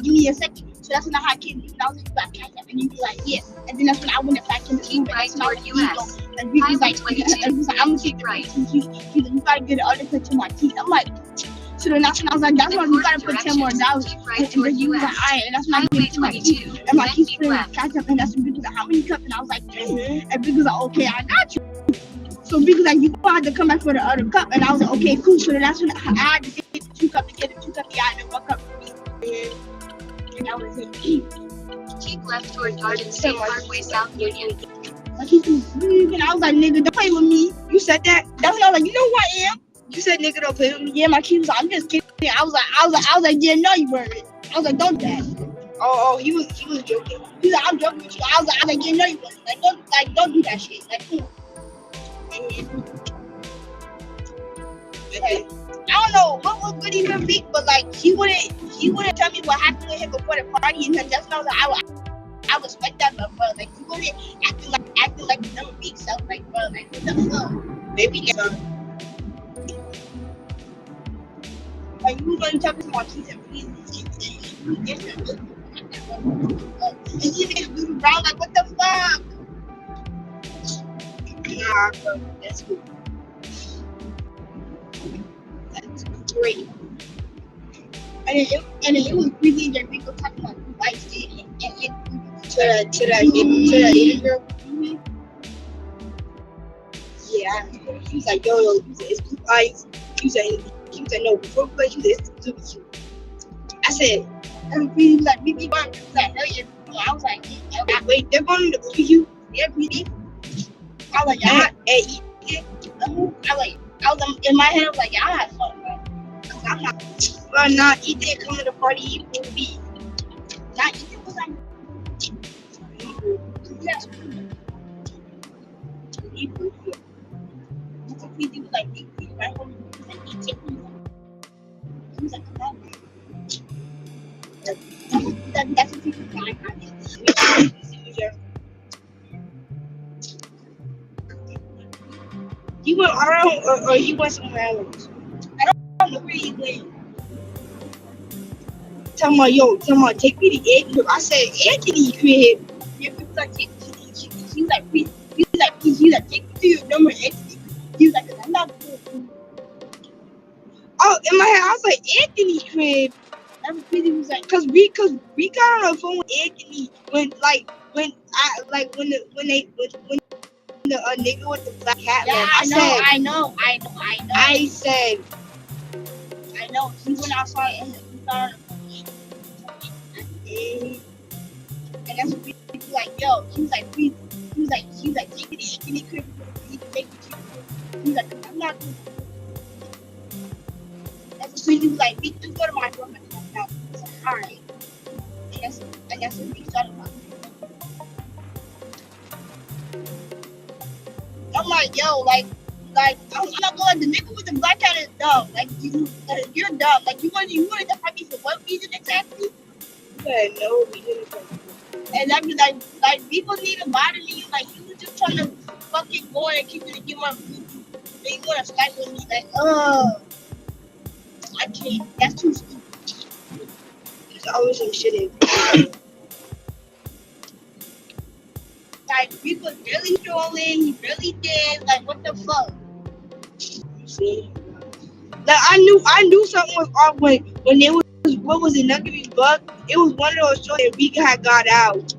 give me a second. So that's when I had kids. And I was like, "Black cat," and he was like, "Yeah." And then that's when I went back in the Keep school. right And that's when I toward was US. like, and he was like, Highway 22. and he was like, "I'm gonna take Keep the right. He's like, you gotta get an undercut to my teeth." I'm like, so then that's when I was like, "That's why you gotta put $10 more." Keep right And toward then he was like, US. "Alright," and that's when I Highway gave it to my teeth. 22. And my Then teeth keep put left. catch up, and that's when Big was like, "How many cups?" And I was like, "3." And Big was like, "Okay, I got you." So Big was like, "You gonna have to come back for the other cup," and I was like, "Okay, cool." So then that's when I had to take the 2 cup to get the 2 cup. Yeah, and then 1 cup for me. And that was it. Keep left toward Garden State Parkway, South Union. Like he was big, and I was like, "Nigga, don't play with me." You said that? That's when I was like, "You know who I am?" You said nigga don't play with me? Yeah, my kid was like, "I'm just kidding." I was like, "Yeah, no, you weren't." I was like, "Don't do that." Oh, he was joking. He's like, "I'm joking with you." I was like, "Yeah, no, you weren't." Don't do that shit. Like, come on. Okay. I don't know what was good even big, but like he wouldn't tell me what happened with him before the party, and then that's when I was like, I respect that, but bro, like he wasn't acting like the number big self, like bro, like what the fuck? Maybe next time. Like you was gonna tell me about keys and please, and he didn't do the brown, like what the fuck? Nah, bro, that's cool. That's great. And then it was crazy that we were talking about who likes it and To that Asian girl. Yeah. He was like, yo, it's blue ice. He was like, no, before we play, he was like, it's blue. I said, and he was like, "BB One," he was like, "No, yeah." I was like, "Yeah." wait, they're going to the BBQ? Yeah, BB. I was like, "Yeah." I was in my head. I was like, "Yeah, I had fun, man." I'm not. Well, nah, Ethan come to the party, he will be. Not even was like, yes. He was here. So he was like, he was right home. He was like, he was like, "Come on." That's what people like. He went around, or he went somewhere else. I don't know where he went. Tell me, take me to Ed crib. I said, Anthony crib. Yeah, people like, he was like, "Please," he was like, "Take me to your number." He was like, "'Cause I'm not good." Oh, in my head, I was like, Anthony crib. That was crazy. He was like, Cause we got on the phone with Anthony when the nigga with the black hat "Yeah, left. I know." I said, I know. He went outside and he started. And that's what people was like, "Yo," he was like, "Please," he was like, "Take it to Anthony crib. He take it to you." He was like, "I'm not good." That's what he was like, "We just go to my room and come out." He was like, "Alright." And that's what he started about. I'm like, "Yo, like I'm not going. The nigga with the black hat is dumb. Like you're dumb. Like you wanted to fight me for what reason exactly?" yeah, no, we didn't. And that be like people need to bother me. Like you was just trying to fucking go and keep it to get my food. They want to fight with me. Like, I can't. That's too stupid. There's always some shit in. Like we was really trolling. He really did. Like what the fuck? See, like I knew something was off when there was what was it, Nuggery's bug? It was one of those shows that Rika had got out.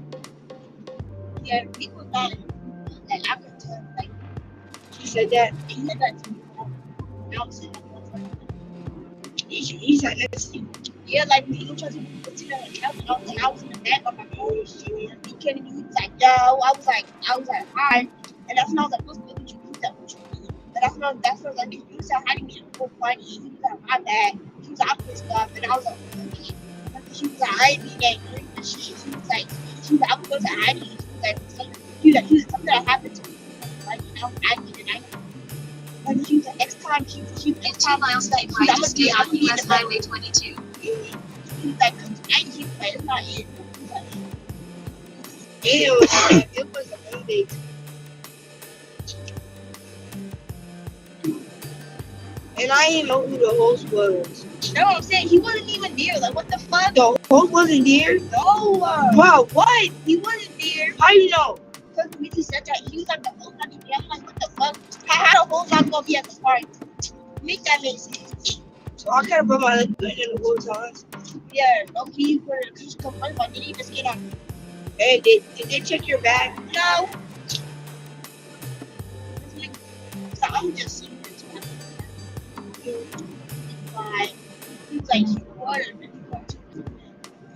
Yeah, people thought like I could tell. Like He said that. he said that to me. I was saying, He said that. yeah, like he was trying to put it on the couch, and I was in the back of my phone. He kidding me. He was like, "Yo," I was like, "Hi," and that's when I was like, "What's good with you?" He said, "What you mean?" And that's when I was like, "You said hi to me in the whole party." He was like, "My bad." He was like, "I'm pissed off," and I was like, "Okay." She was like, "I didn't get angry." She was like, "I was going to hide you." She was like, something that happened to me. Like, I was acting and I. And she was like, "Next time, she In 2 miles, keep right to stay on US Highway 22. He was like, "He was like, it's not it." He was like, It was a Monday. And I didn't know who the host was. That's what I'm saying. He wasn't even there. Like, what the fuck? The host wasn't there. No, Bro, what? he wasn't there. How you know? Because Mitty said that he was like the host not there. I'm like, what the fuck? How the host not gonna be at the party? Make that make sense. So I could have brought my gun in the whole time. Yeah, no, he put it because come on, but didn't even get on. Hey, did they check your bag? No. So I'm just seeing this one. Like, he was like, he wanted me.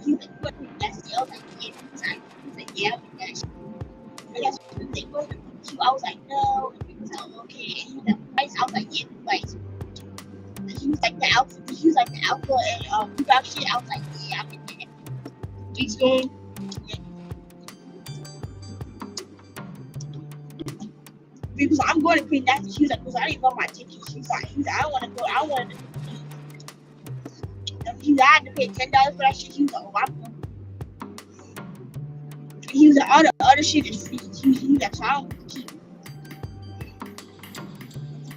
He was like, what? That's the other kid. He was like, yeah, but that's. I guess they both. I was like, no. And he was like, okay. And he was like, price. I was like, yeah, price. He was like the alpha. He was like the alpha and rebound shit. I was like, yeah, I'm in there. He's going. Because I'm going to Queen Nasty. He was like, because I didn't want my ticket. He was like, I don't want to go. I wanted to. He was, I had to pay $10 for that shit. He was like, oh, I'm going. He was like, all the other shit is free. He was like, so I don't keep.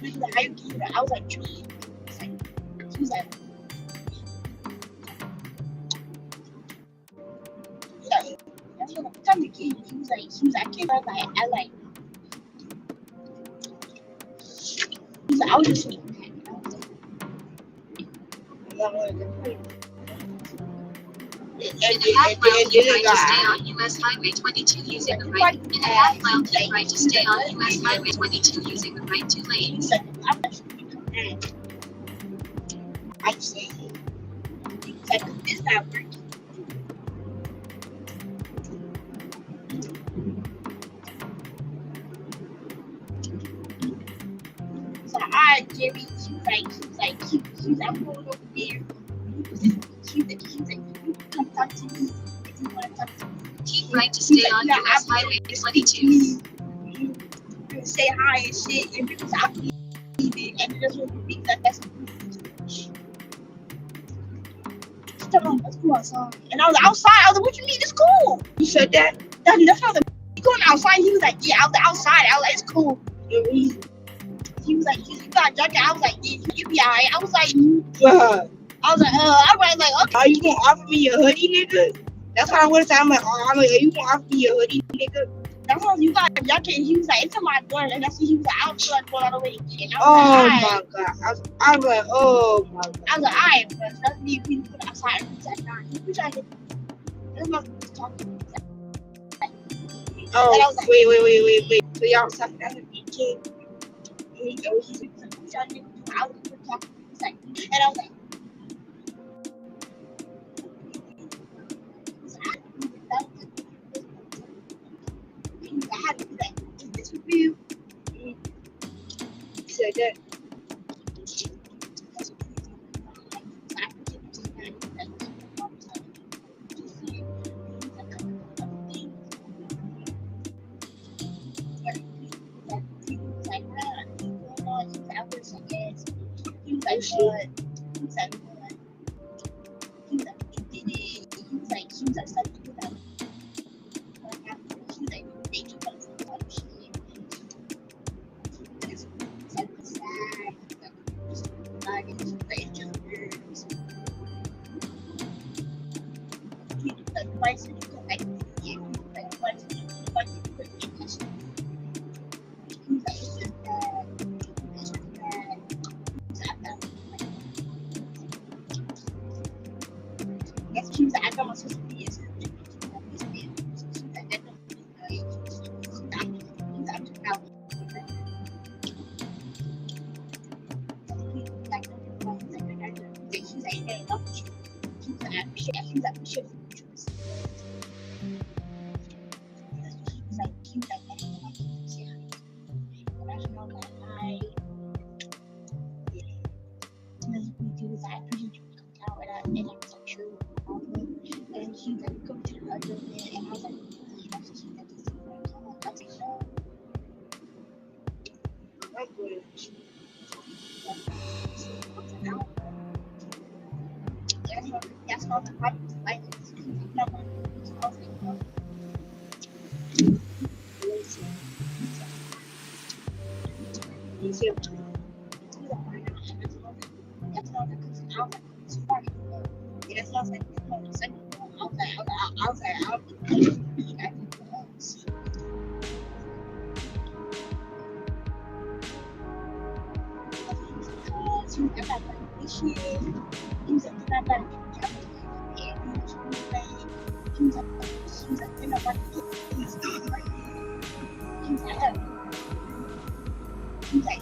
He was like, how you keep it? I was like, tree. He was like, that's what I'm telling the kid. He was like, I can't. I like. He's like, I was just saying that. In a half mile, keep right to stay on US Highway 22 using the right. In a half mile, keep right to stay on US Highway 22 using the right 2 lanes. He's like, I'm not I say, it's like, it's not working. So I, Jimmy, he's like, I'm going over there. He's like, you come talk to me if you want to talk to me. Keep right to stay on US Highway 22. You say hi and shit, and because I believe it, and that's what we think that that's let's go outside. And I was outside. I was like, what you mean? It's cool. You said that? That's what I was like, you going outside? He was like, yeah, I was outside. I was like, it's cool. He was like, you got a jacket? I was like, yeah, you be alright. I was like, all right, like, okay. Are you gonna offer me a hoodie, nigga? That's what I would say. I'm like, are you gonna offer me a hoodie, nigga? That's how you got a jacket. And he was like, it's in my door. And that's what he was like, I don't feel like going all the way to get it. Oh my god. I was like, oh my god. I was like, alright, but that's me. We put outside. He was like, nah, you trying to. That's not talking. Oh, wait. So y'all was talking about the kid. And he goes, he's like, I was talking. And I was like, I had to do that. Is this with you? He said that.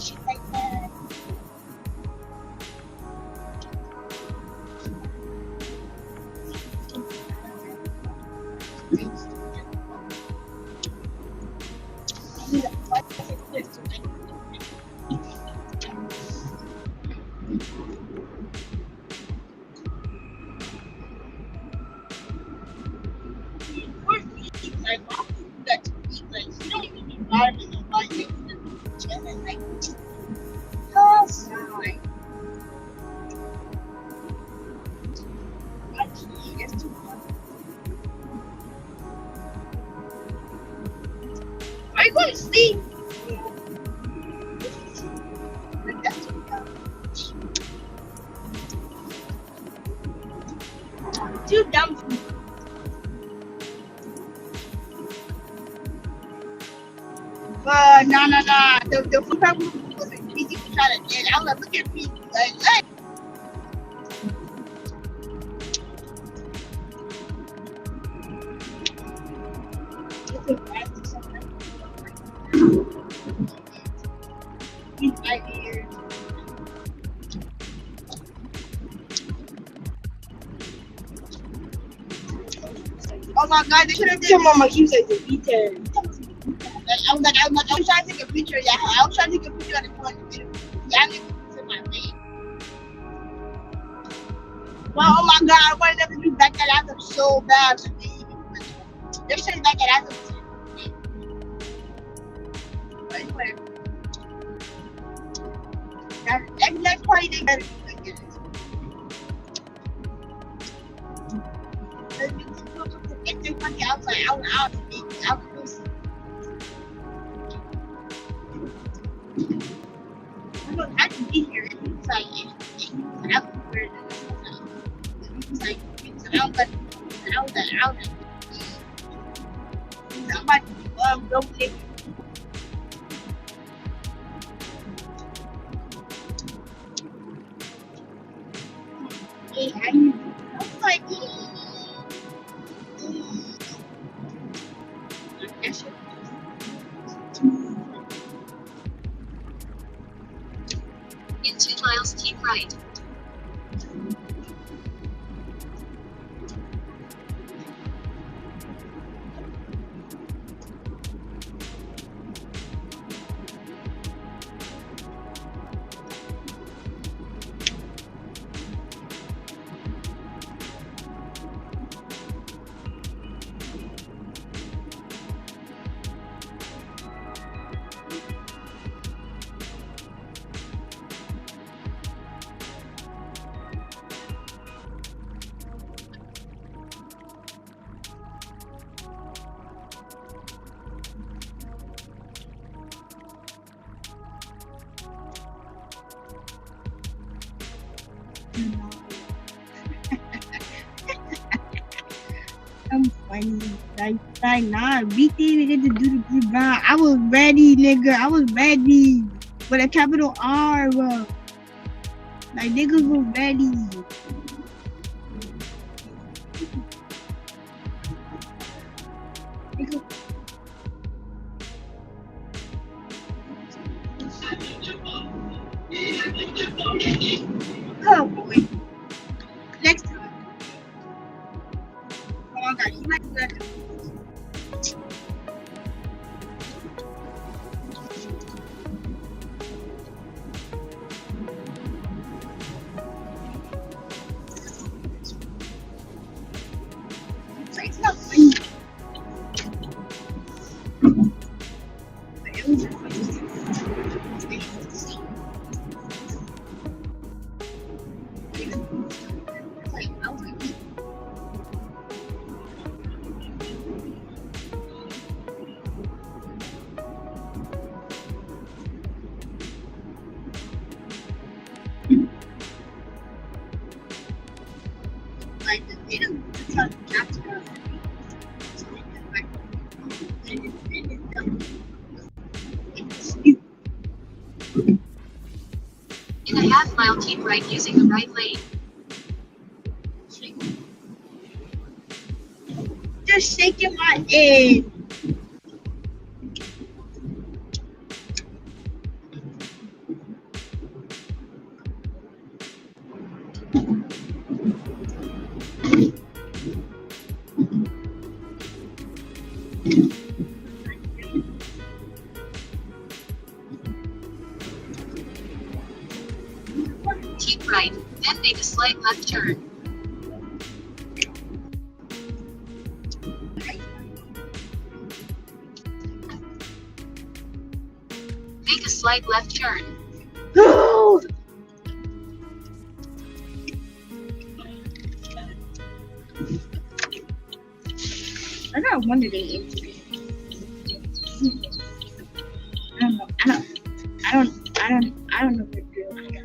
Shit like that. Are you going to sleep? Too dumb for me. Nah. The food problem was like, easy to try to get. I was like, look at me. Like, hey. He's 5 years. Oh my god, they should have did Mama, you said the detail. I was trying to take a picture. Yeah, I was trying to take a picture of the phone. Yeah, I didn't put my face. Well, oh my god, I wanted them to do back that ass up so bad. They should have back that ass up. But anyway, that next party they better do like this. If they fucking outside, out. I can be here. It's like, I was weird. It's like, out. Somebody, don't take it. I was like, In 2 miles, keep right. I'm funny. Like, nah, we didn't even get to do the group round. I was ready, nigga. I was ready. With a capital R, bro. Like, niggas was ready. Nigga. Oh, boy. Next time. Oh my god, you might do that. It's not funny. But it was just like, I was like, like the data In a half mile, keep right using the right lane. Just shaking my head. Keep right, then make a slight left turn. Make a slight left turn. No. I got one today. I don't know what to do. I got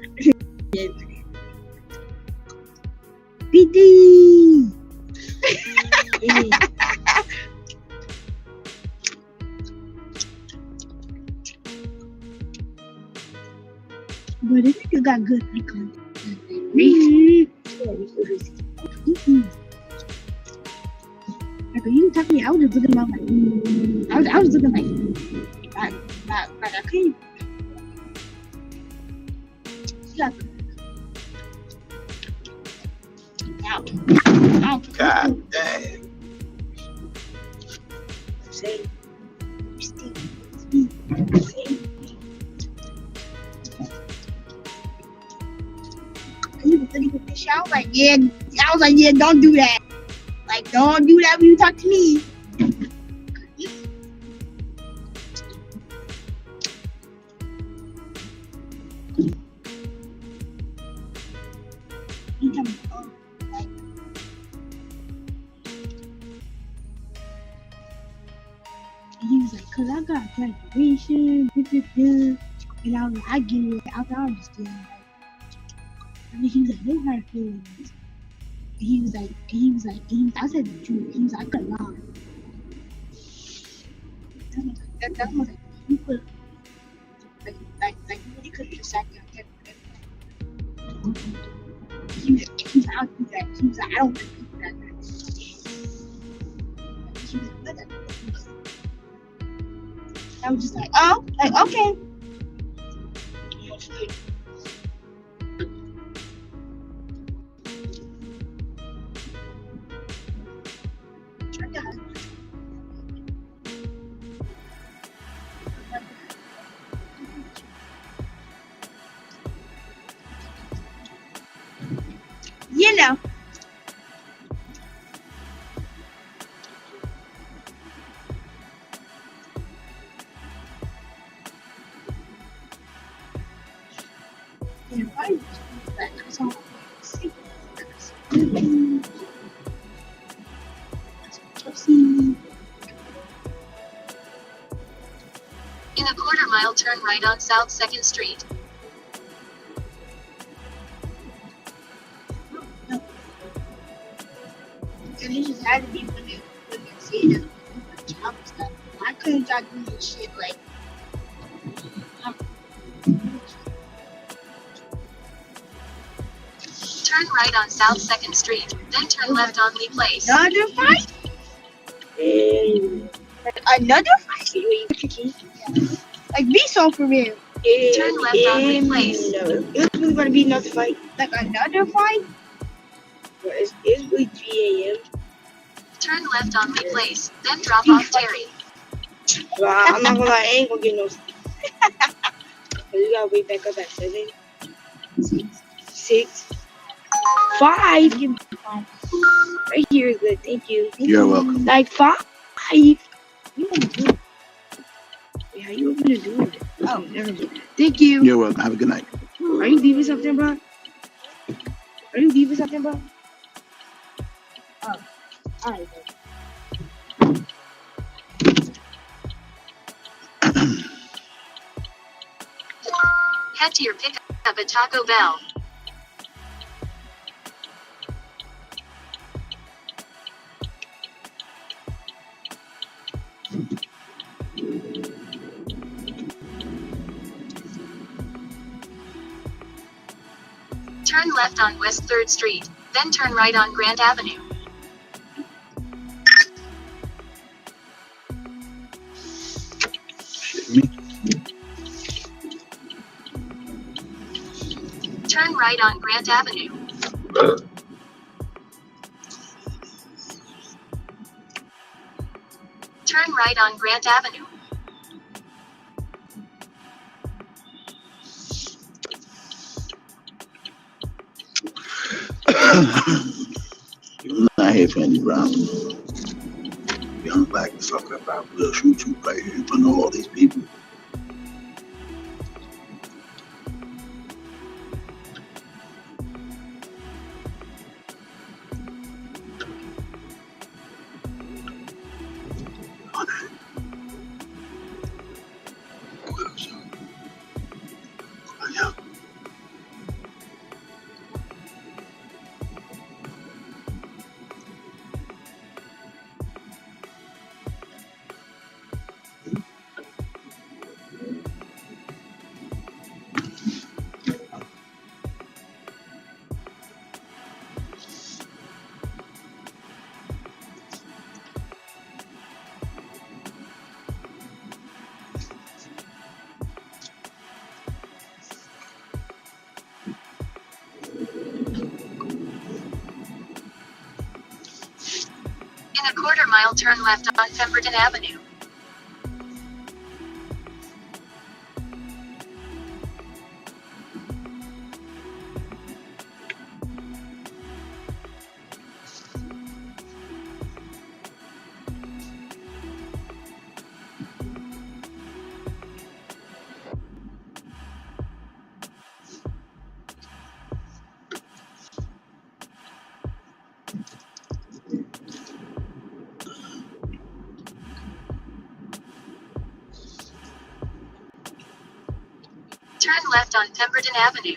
PD. But this nigga got good icon. Like when you talk to me, I was just looking around like, I was looking like I couldn't. Like, God damn. Say, I was like, yeah, don't do that. Like, don't do that when you talk to me. He told me, oh, like, and he was like, cause I got graduation, and I was like, I get it, I understand. I mean, he was like, no hard feelings. And he was like, I said the truth. He was like, I could lie. That was like, you could, like, you really could have just sat there and he was like, I'll do that. He was like, I don't think people that nice. He was like, let that. I was just like, oh, like, okay. You know. In a quarter mile, turn right on South 2nd Street. And he just had to be when they say that job stuff. I couldn't start doing this shit like. Turn right on South 2nd Street, then turn left on Lee Place. Another fight? Another fight? Like, be so for real. Turn left on Lee Place. It's really gonna be another fight. Like, another fight? It's really 3 a.m. Turn left on Lee Place, then drop off Terry. Well, I'm not gonna lie, I ain't gonna get no sleep. You gotta wake back up at 7, 6, 5. Right here is good, thank you. You're welcome. Like 5. You wanna do it? Yeah, you open the door. Oh, never mind. Thank you. You're welcome. Have a good night. Are you leaving something, bro? Are you leaving something, bro? Alright, Head to your pickup at Taco Bell. Turn left on West 3rd Street, then turn right on Grant Avenue. Turn right on Grant Avenue. Turn right on Grant Avenue. I'm not here for any drama. Young black fuck up, I will shoot you right here in front of all these people. In a quarter mile, turn left on Pemberton Avenue. Turn left on Pemberton Avenue.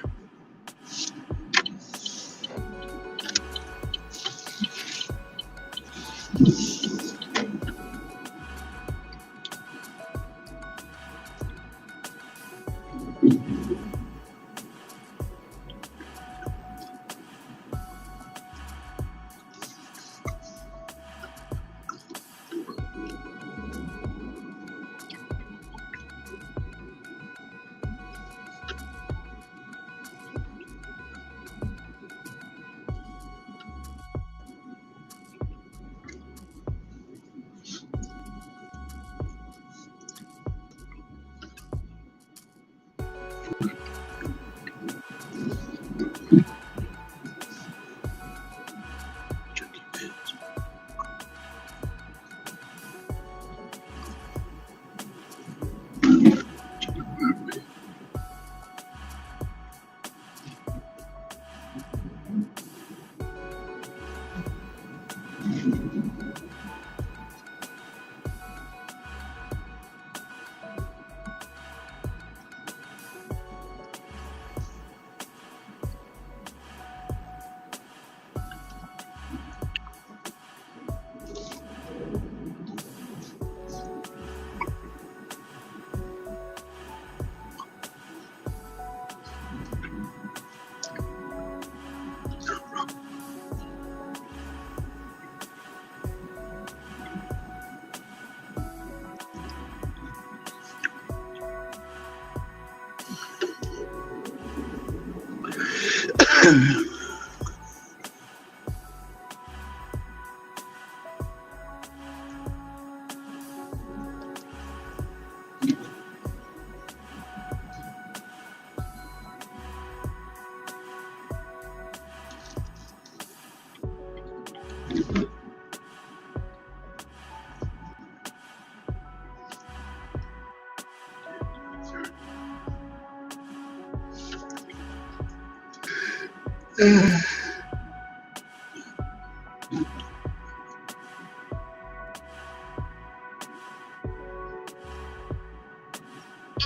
In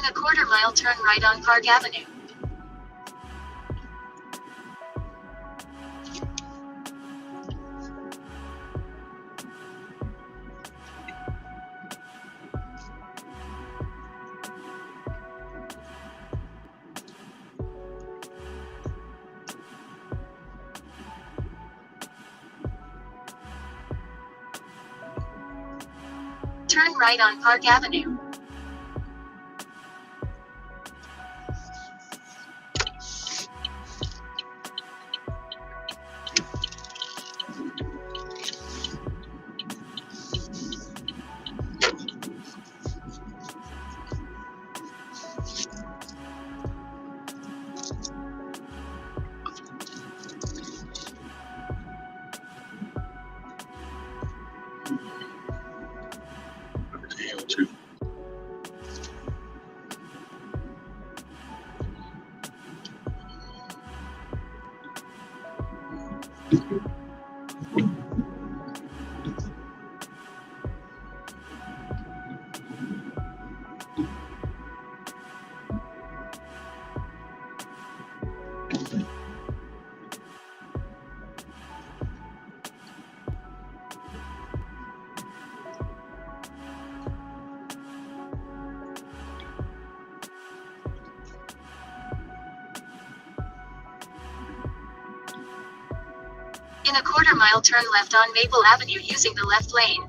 a quarter mile, turn right on Park Avenue. Turn right on Park Avenue. In a quarter mile, turn left on Maple Avenue using the left lane.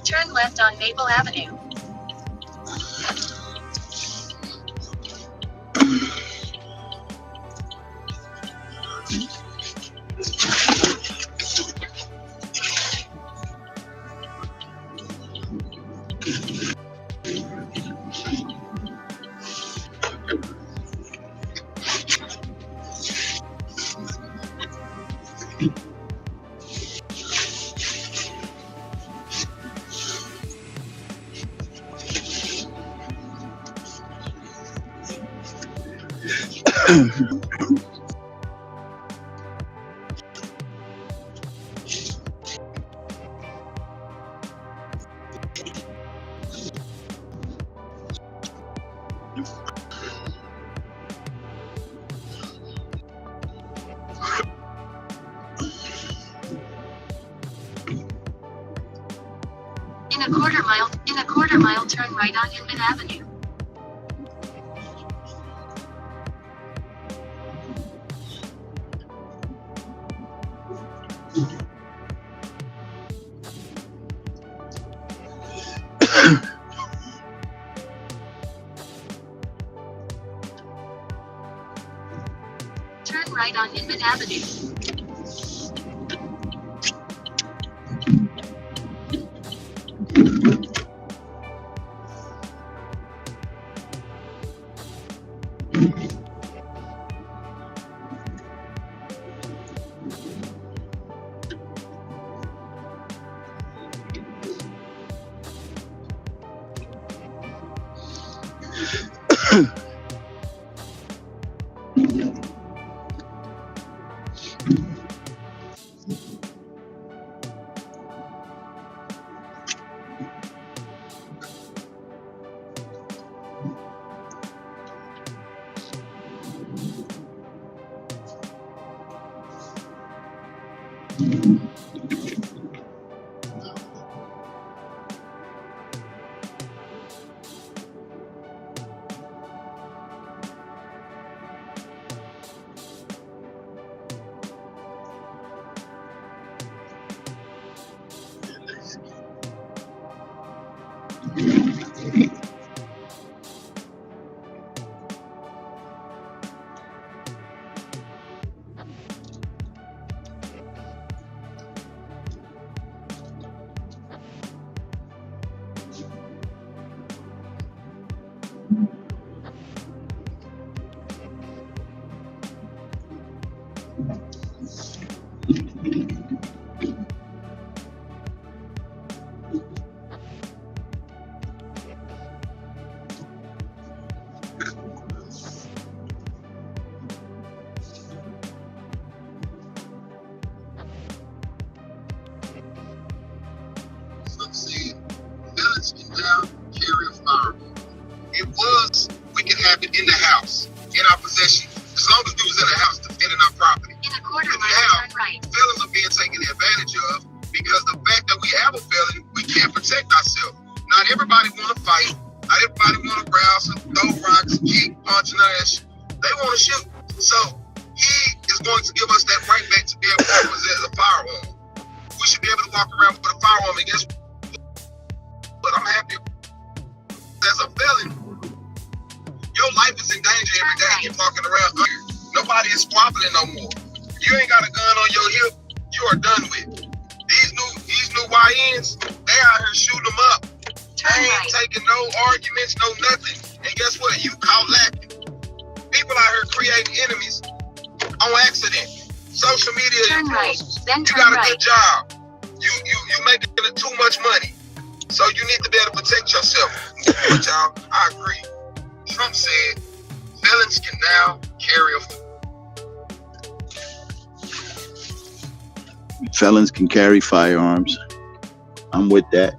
Turn left on Maple Avenue. In a quarter mile, turn right on Inman Avenue. Turn right on Inman Avenue. Some said felons can now carry a firearm. It was, we can have it in the house, in our possession, as long as we was in the house defending our property. In a quarter But mile, now, turn right. felons are being taken advantage of because the fact that we have a felon, we can't protect ourselves. Not everybody want to fight. Not everybody want to rouse and throw rocks, kick, punch, and all that shit. They want to shoot. So he is going to give us that right back to be able to possess a firearm. We should be able to walk around with a firearm and guess what? But I'm happy as a felon. Your life is in danger every day. You're walking around here. Nobody is squabbling no more. You ain't got a gun on your hip. You are done with. These new YNs, they out here shooting them up. They ain't taking no arguments, no nothing. And guess what? You caught lacking. People out here creating enemies on accident. Social media Turn right. influencers. Then You turn got a right. good job. You making too much money. So you need to be able to protect yourself. But y'all, I agree. Trump said felons can now carry a Felons can carry firearms. I'm with that.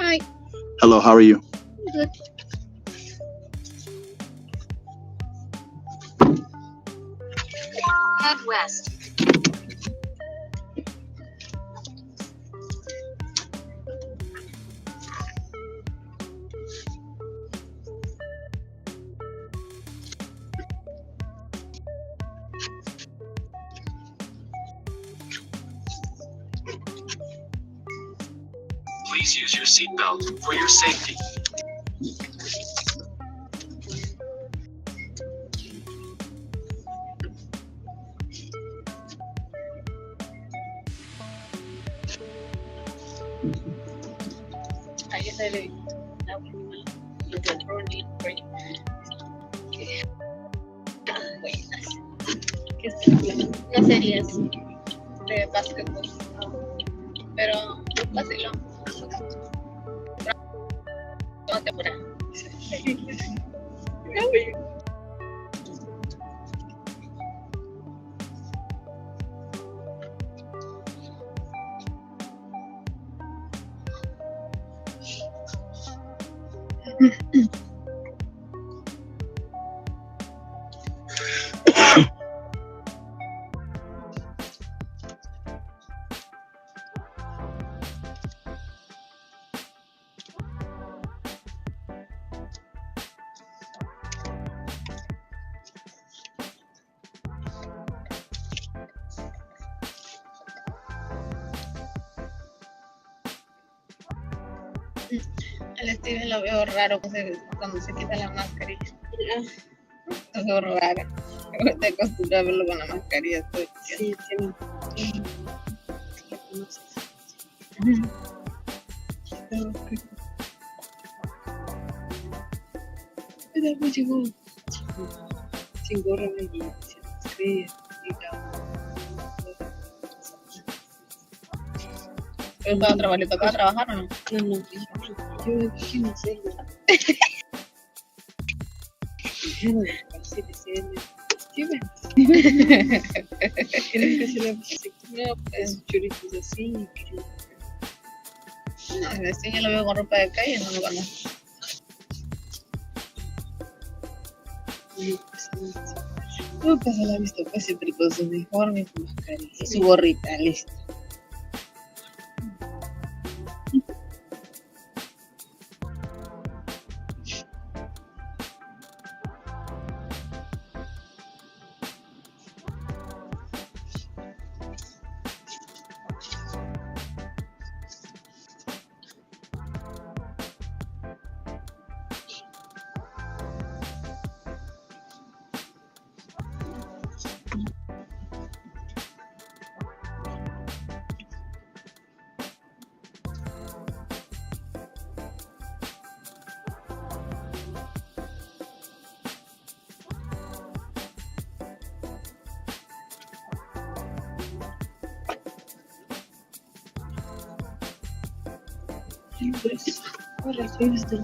Hi. Hello, how are you? Good. Head west. Please use your seatbelt for your safety. I guess I do. No series de básquetbol, pero vacilo. Toda temporada. El Steven lo veo raro cuando se quita la mascarilla. Lo veo raro. Estoy acostumbrada a verlo con la mascarilla todo el tiempo. Sí, después llegó sin gorra y se estrella y la... ¿Le tocaba trabajar o no? No, yo no sé. ¿Qué ves? Tienen que hacer la pues choritos así. No, este yo lo veo con ropa de calle, no lo conozco. Nunca se la ha visto pues siempre con su uniforme, con mascarilla, y su gorrita, listo. Hola, soy usted.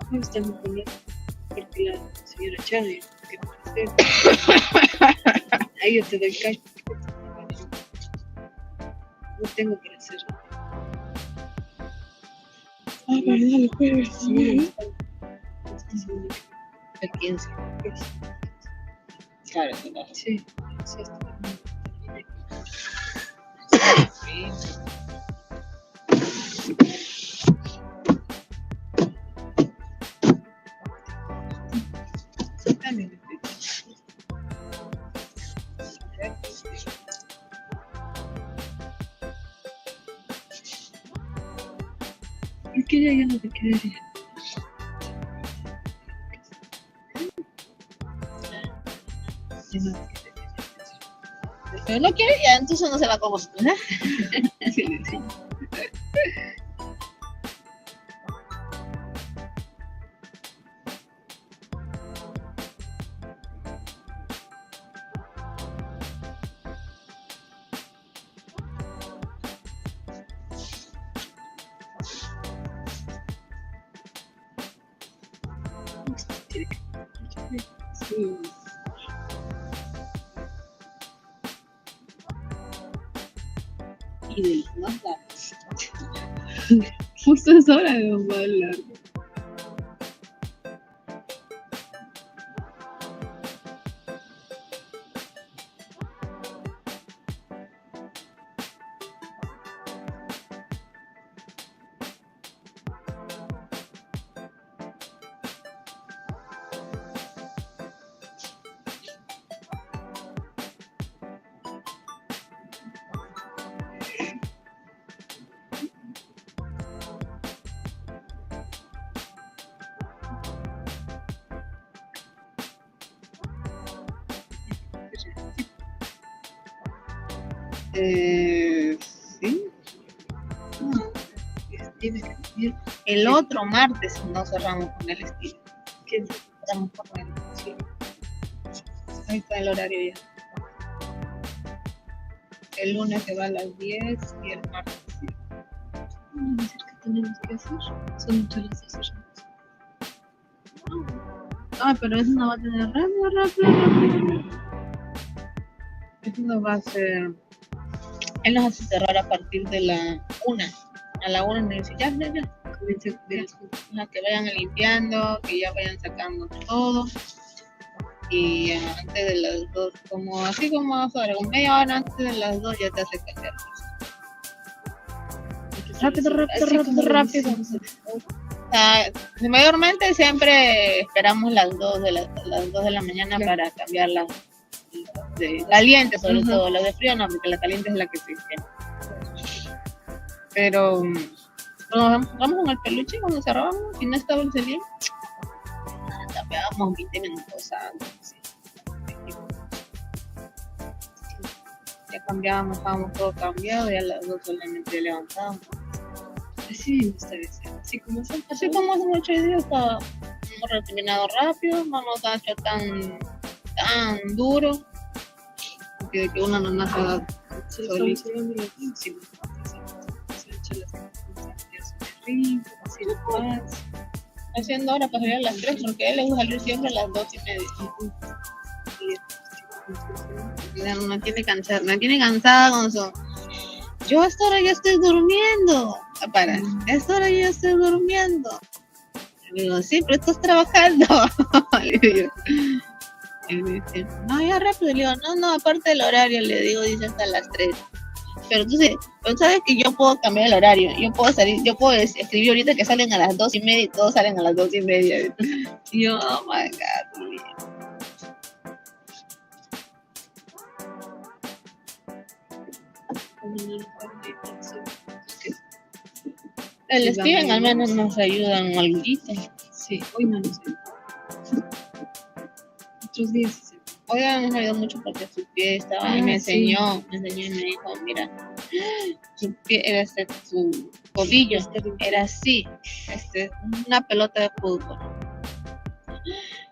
¿Cómo está mi familia? Porque la señora Chávez, que parece. Ahí yo te doy cash. No tengo para hacer. Ah, verdad, el jueves. Sí. El 15. Claro, claro. Sí. Sí, es que ya no te quedaría. Pero no quiere, ya entonces no se la como. Sí, sí. Sí. Y de los más largos. Justo es hora de los más largos. Sí. No, el otro martes no cerramos con el estilo. ¿Qué cerramos con el estilo? Ahí está el horario ya. El lunes se va a las 10 y el martes sí. ¿Qué tenemos que hacer? Son muchas las cosas. Ah, pero eso no va a tener rápido. Eso no va a ser. Él nos hace cerrar a partir de la 1. A la 1 nos dice, ya. Que vayan limpiando, que ya vayan sacando todo. Y antes de las 2, como sobre media hora antes de las 2 ya te hace cambiar. Rápido. Mayormente siempre esperamos las 2 de la mañana para cambiar las de caliente, sobre todo las de frío no, porque la caliente es la que se quema. Pero vamos con el peluche cuando cerrábamos y no estaba el celín, cambiábamos 20 minutos antes. Ya cambiábamos, estábamos todo cambiado y a las 2 solamente levantábamos. Sí, está bien. Así como hace mucho día está hemos terminado rápido, no nos ha hecho tan duro, porque de que uno no nace solito. Sí, haciendo ahora para salir a las 3, porque a él le gusta salir siempre a las 2:30. Ya me tiene cansada con su. Yo a esta hora ya estoy durmiendo. A esta hora yo estoy durmiendo. Le digo, sí, pero estás trabajando. Le digo. Y me dice, no, ya rápido. Le digo, no, aparte del horario, le digo, dice hasta las 3. Pero tú sabes que yo puedo cambiar el horario. Yo puedo escribir ahorita que salen a las 2:30 y todos salen a las 2:30. Y yo, oh my God. El Steven al menos nos ayuda en algo. Sí, hoy no lo sé. Otros días sí. Hoy nos ayudó mucho porque su pie estaba y me enseñó y me dijo, mira, su pie era su tobillo era así, una pelota de fútbol.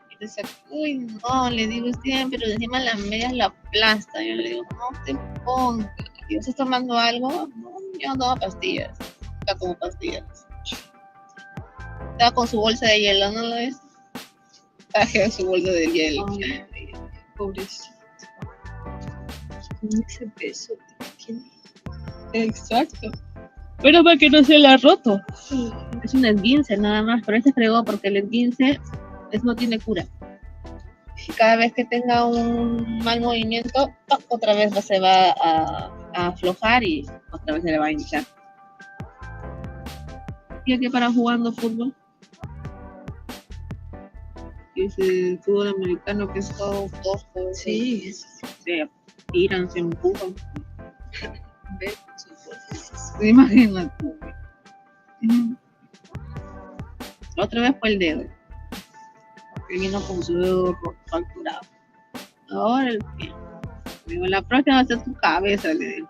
Y dice, uy, no, le digo, Steven, pero encima las medias la aplasta. Yo le digo, no te pongas. ¿Y estás tomando algo? No, yo no tomo pastillas. Está como pastillas. Estaba con su bolsa de hielo, ¿no lo ves? Traje su bolsa de hielo. Pobrecito. Con ese beso que tiene. Exacto. Pero para que no se la ha roto. Sí. Es un esguince nada más, pero se fregó porque el esguince no tiene cura. Y cada vez que tenga un mal movimiento, otra vez se va a aflojar y otra vez se le va a hinchar. Y aquí para jugando fútbol. Ese fútbol americano que es todo tosco. Sí. Se tiran, se empujan. Imagínate. La otra vez fue el dedo. Que vino con su dedo fracturado. Ahora el pie. Digo, la próxima va a ser tu cabeza, le digo.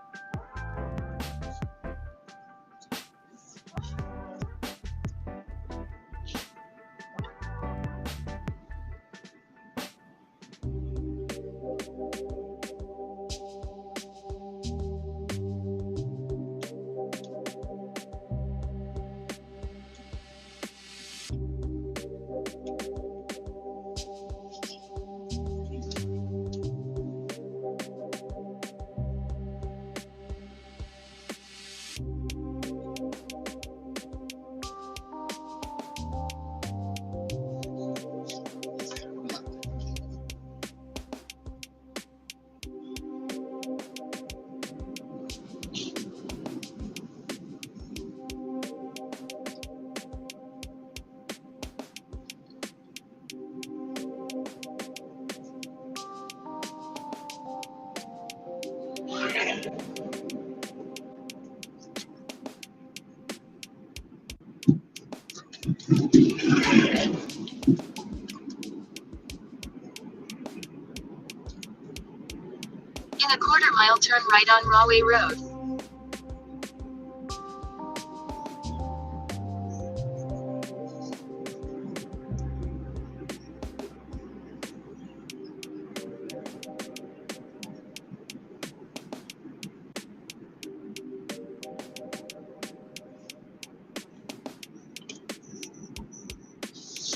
In a quarter mile, turn right on Rahway Road.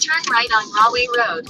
Turn right on Rahway Road.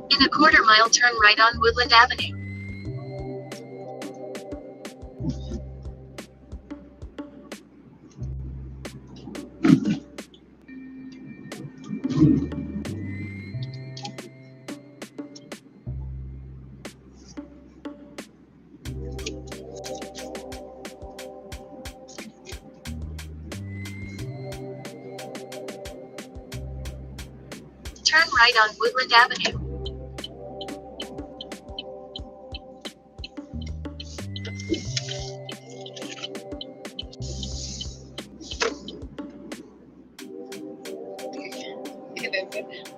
In a quarter mile, turn right on Woodland Avenue. Turn right on Woodland Avenue.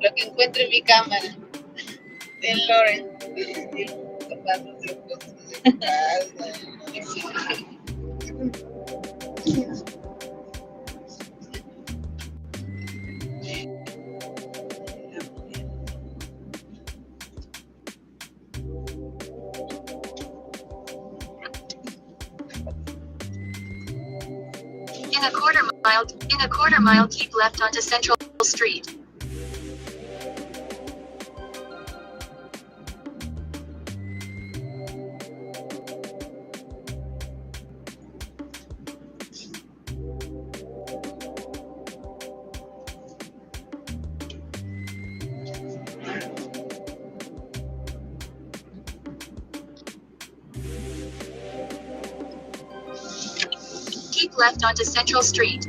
Lo que encuentro en mi cámara. De Lauren. Zapatos de cosas de casa. In a quarter mile, keep left onto Central Street. Keep left onto Central Street.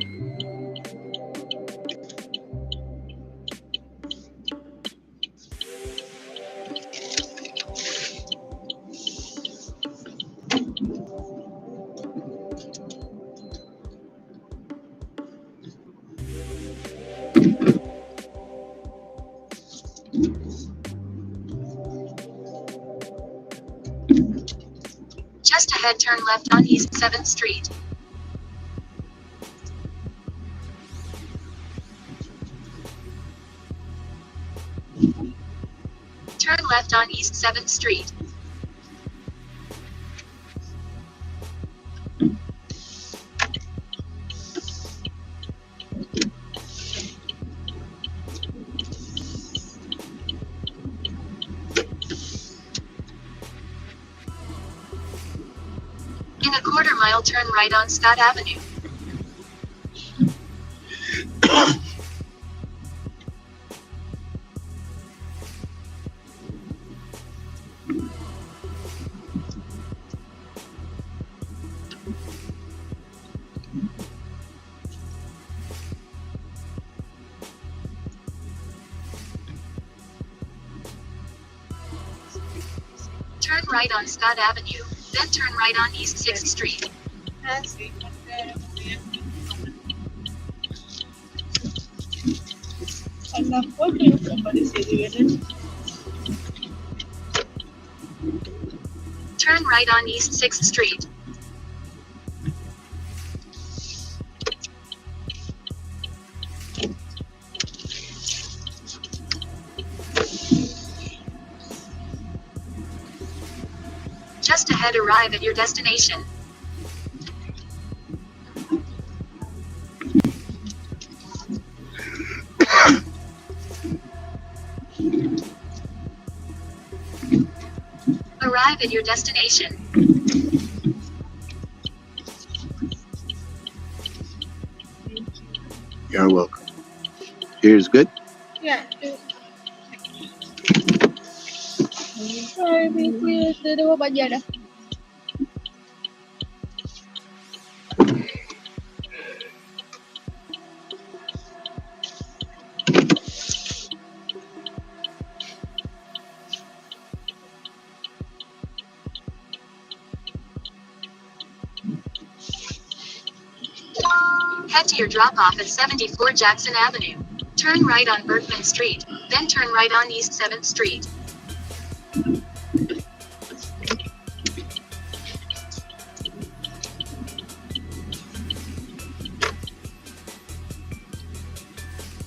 Just ahead, turn left on East 7th Street. Turn left on East 7th Street. In a quarter mile, turn right on Scott Avenue. Turn right on Scott Avenue, then turn right on East 6th Street. Ah, sí, porque a las 4 ya apareció Rivera. Turn right on East 6th Street. Just ahead, arrive at your destination. Arrive at your destination. You're welcome. Here's good. Yeah. Ay, cuídate, debo mañana. Head to your drop-off at 74 Jackson Avenue. Turn right on Berkman Street, then turn right on East 7th Street.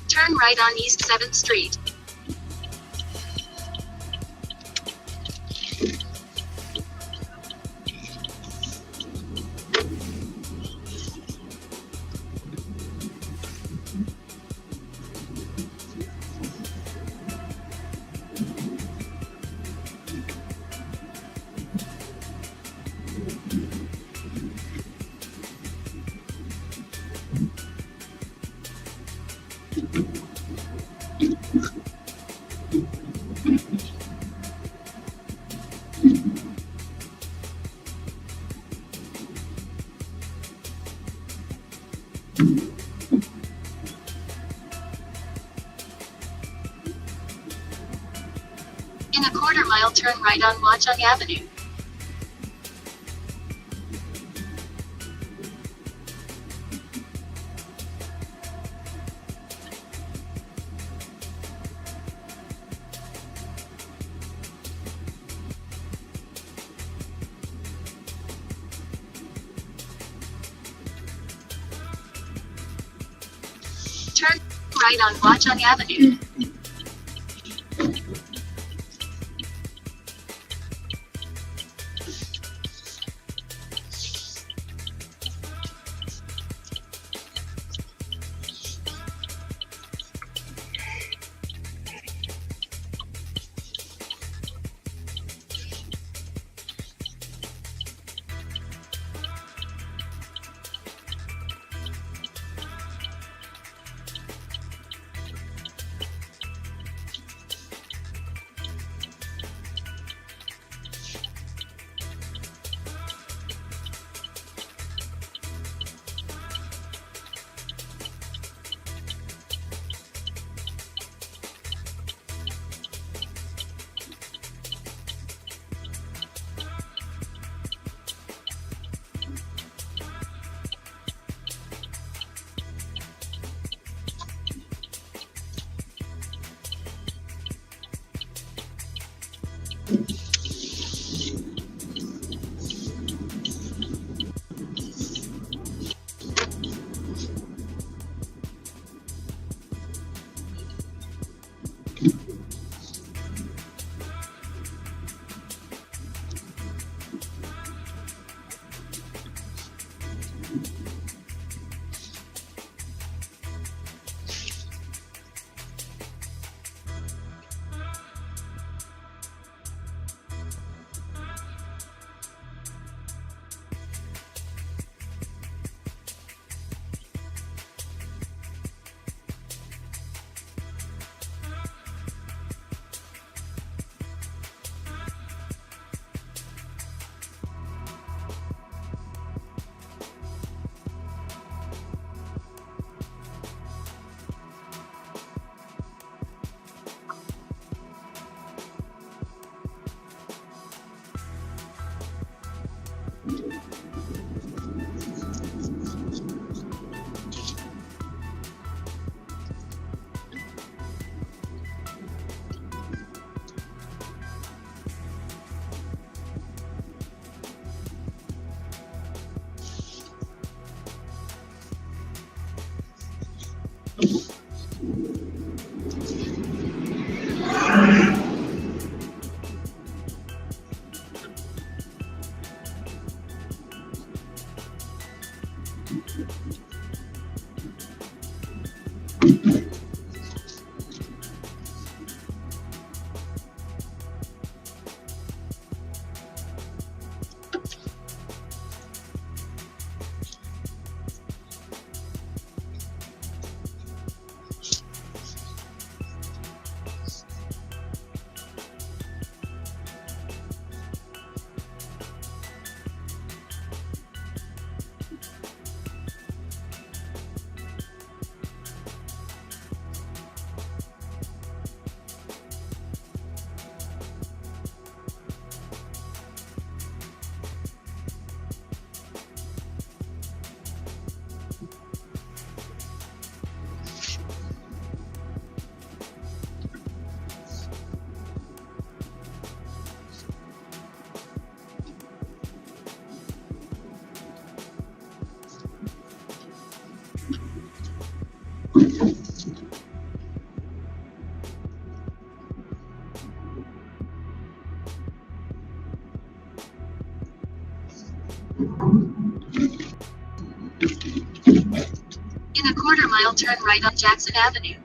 Turn right on East 7th Street. In a quarter mile, turn right on Watchung Avenue. Turn right on Watchung Avenue. In a quarter mile, turn right on Jackson Avenue.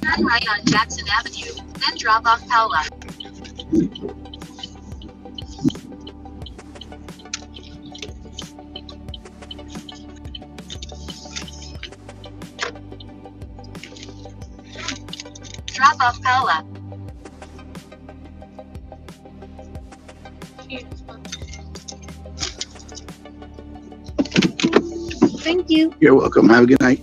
Turn right on Jackson Avenue, then drop off Paula. Drop off Paula. Thank you. You're welcome. Have a good night.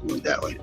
Went that way.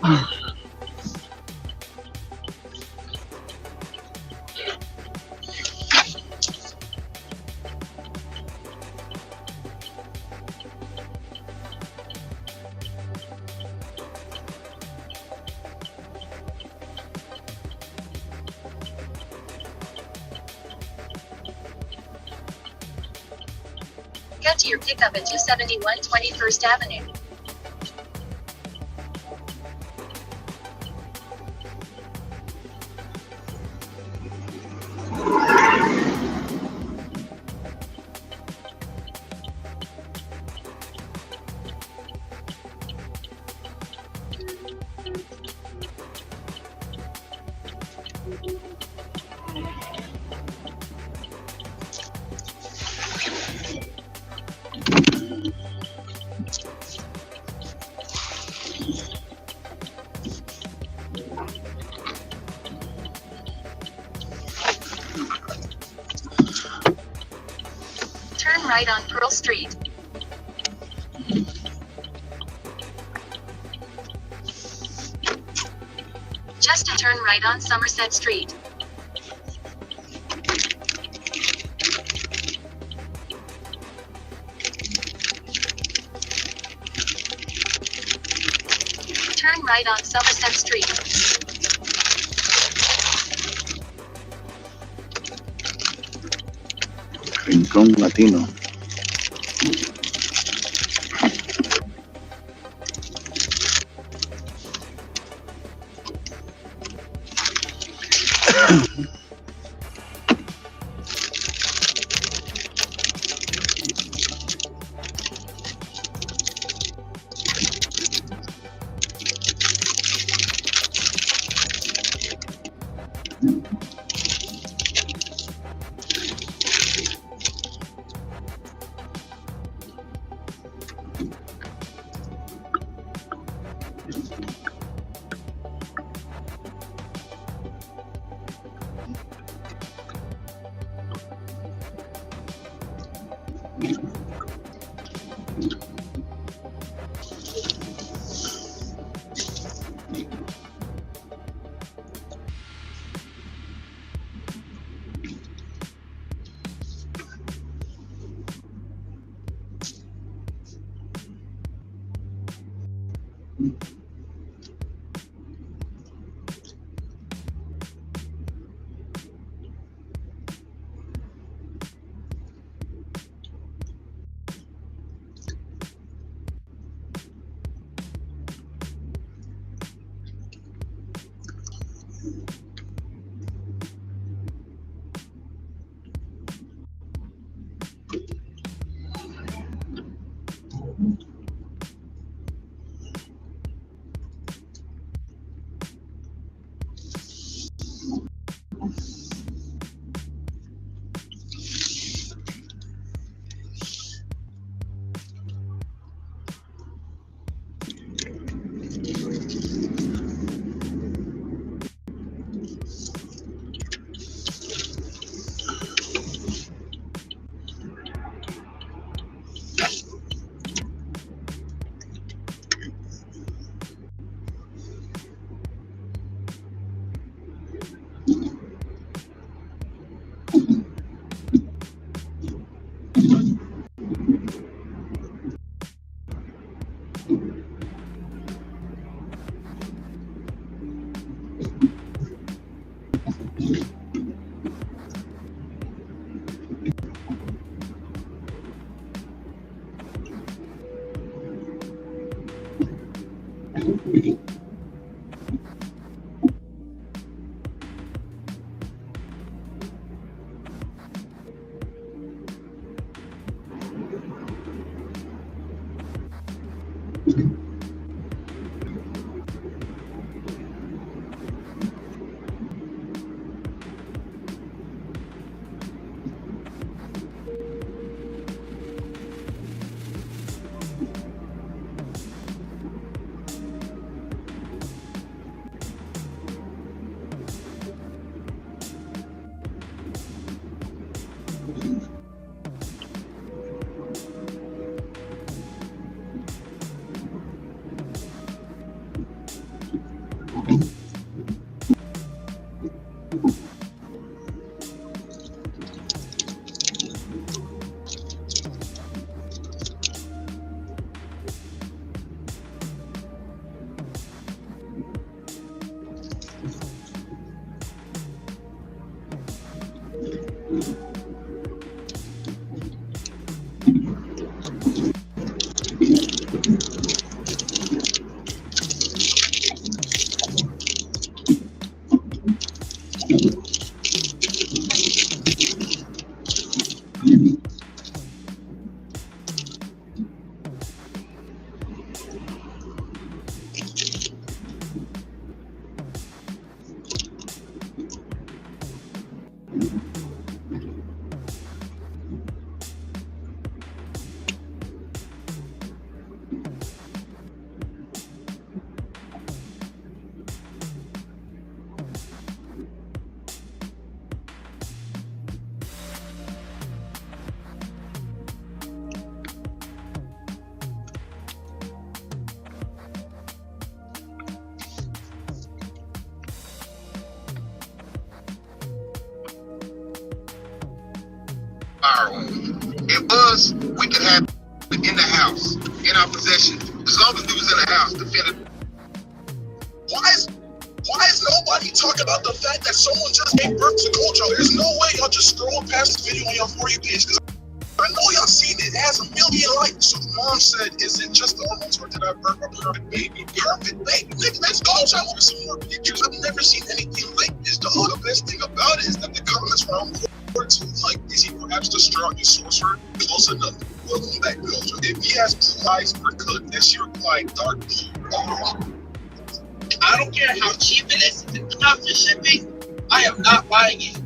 Get to your pickup at 271 21st Avenue. Turn right on Pearl Street. Just a turn right on Somerset Street. Turn right on Somerset Street. Rincón Latino. firearm. It was, we could have it in the house, in our possession, as long as it was in the house, defended. Why is nobody talking about the fact that someone just gave birth to Kojo? There's no way y'all just scrolling past the video on your For You page, because I know y'all seen it. It has 1 million likes. So the mom said, is it just the hormones or did I birth a perfect baby? Perfect baby. Nigga, let's go. I want some more pictures. I've never seen anything like this. The other best thing about it is that the comments were on board too. Like, is he perhaps the strongest sorcerer? Close enough. Welcome back, Kojo. If he has blue eyes for cook, then she replied dark blue. I don't care how cheap it is, if it's enough for shipping, I am not buying it.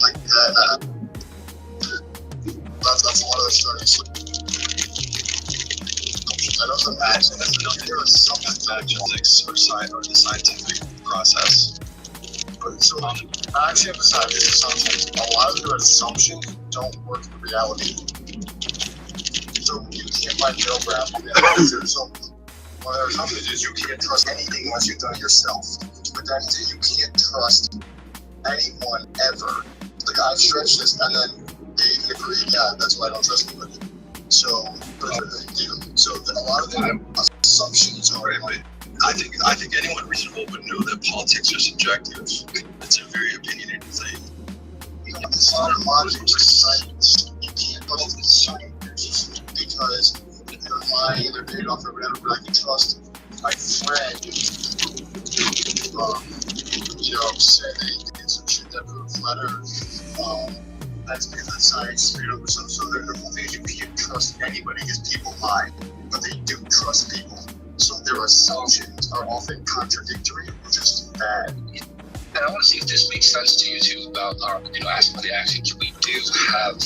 Like that, that's one of the stories. I don't imagine that there was some physics or the scientific process. So, I actually emphasize these assumptions. A lot of your assumptions don't work in reality. So, you can't find middle ground. So, one of the assumptions is you can't trust anything unless you've done it yourself. But that means that you can't trust anyone ever. Like, I've stretched this, and then they even agreed, yeah, that's why I don't trust anybody. So, a lot of the assumptions are like, I think anyone reasonable would know that politics are subjective. It's a very opinionated thing. It's not a logic, science. You can't trust the science because they're lying, they're paid off or whatever. But I can trust my friend, say they did some shit that proves letter. That's because the science, so the whole thing is you can't trust anybody because people lie, but they do trust people. So their assumptions are often contradictory or just bad. And I want to see if this makes sense to you too about asking for the actions. We do have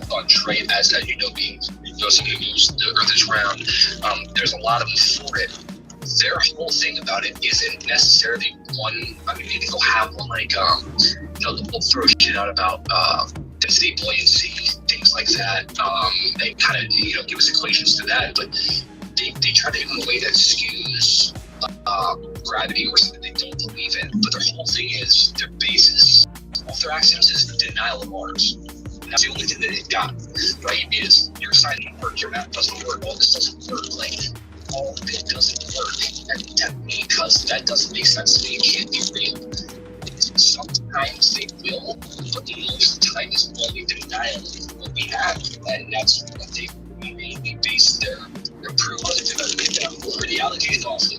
on trade as being somebody who moves the earth is round. There's a lot of them for it. Their whole thing about it isn't necessarily one. I mean, maybe they'll have one like they'll throw shit out about density, buoyancy, things like that. They kind of give us equations to that, but they try to do it in a way that skews gravity or something they don't believe in. But their whole thing is their basis. All their axioms is denial of Mars. And that's the only thing that they've got, right? Is your sign doesn't work, your math doesn't work, all this doesn't work. Like, all of it doesn't work. And because that doesn't make sense to me, it can't be real. Sometimes they will, but most of the time is only denial of what we have. And that's what they mainly base their proof on. Reality is also.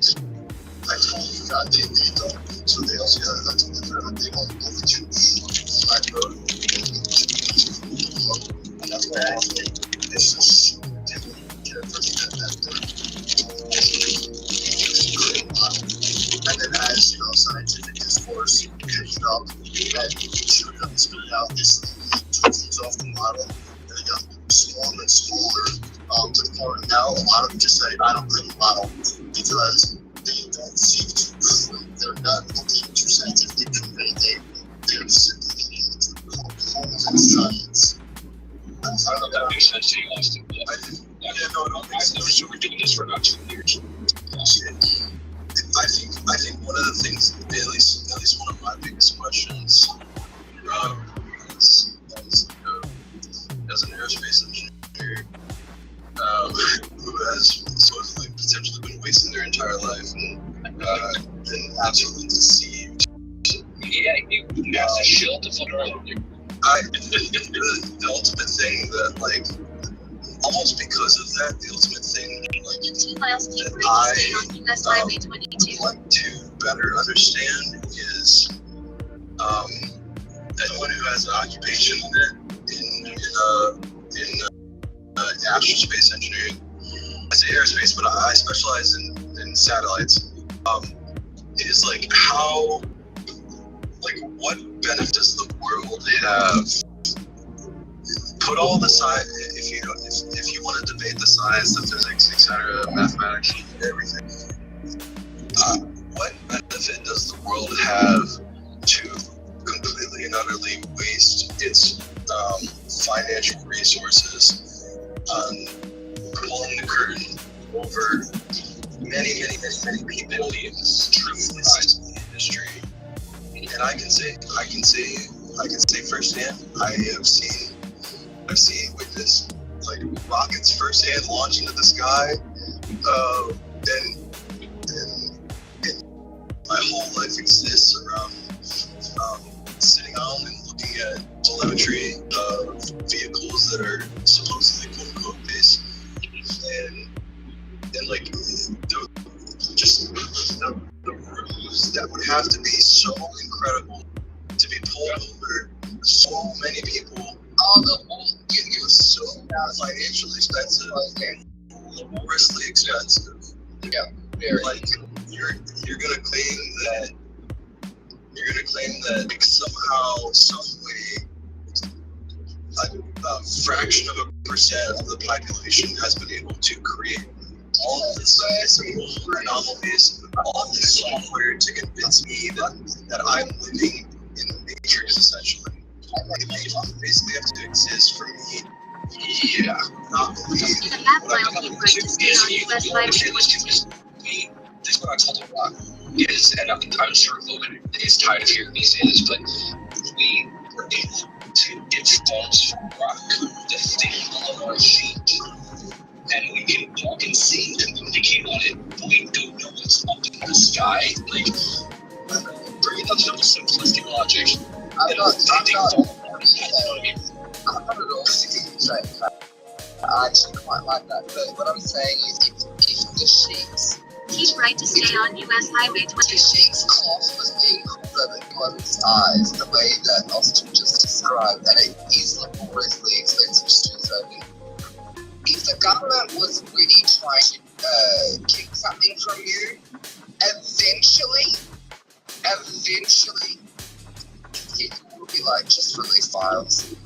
I totally forgot they don't. So they also have that to the they won't go for two. And that's why I think this is definitely and then as scientific discourse picks up that should have spit out this tools off the model and it got smaller and smaller to the point now a lot of them just say I don't believe the model because they don't seek to prove, they're not looking to scientifically prove anything, they're simply looking to poke holes in science. I don't know if that makes sense to you, Austin. We're doing this for about 2 years. I think one of the things, at least one of my biggest questions, as an aerospace engineer, who has supposedly potentially been wasting their entire life and been absolutely deceived. Yeah, you have to shield the fucking the ultimate thing that, like, almost because of that, the ultimate thing, like, 2 miles to that US Highway 22. I want to better understand is anyone who has an occupation in aerospace engineering. I say aerospace, but I specialize in satellites. Is like how, like, what benefit does the world have? Put all the science, if you want to debate the science, the physics, etc., mathematics, everything, what benefit does the world have to completely and utterly waste its financial resources on pulling the curtain over many people truthfulness in the industry, and I can say firsthand, I've seen witnessed like rockets firsthand launch into the sky, and my whole life exists around sitting home and looking at telemetry of vehicles that are supposedly quote unquote base, and like the ruse that would have to be so incredible to be pulled over so many people. It was so financially expensive and laboriously expensive. Yeah, very. Like you're gonna claim that like, somehow, some way, a fraction of a percent of the population has been able to create all of this anomalies, all of this software to convince me that I'm living in the Matrix, essentially. They basically have to exist for me. Yeah, not believe. The map will keep right to stay on US 5. This is what I told the Rock is, and I'm sure Logan is tired of hearing me say this, but we were able to get phones from Rock the thing on our sheet, and we can walk and see and communicate on it, but we don't know what's up in the sky. Like, bringing up simple simplistic logic. I'm not at all saying that. I actually quite like that, but what I'm saying is if the sheets Keep right to stay on US Highway 20. The sheep's cloth was being pulled over one's eyes the way that Austin just described, and it is laboriously expensive to do so. If the government was really trying to keep something from you, eventually, people will be like, just release files.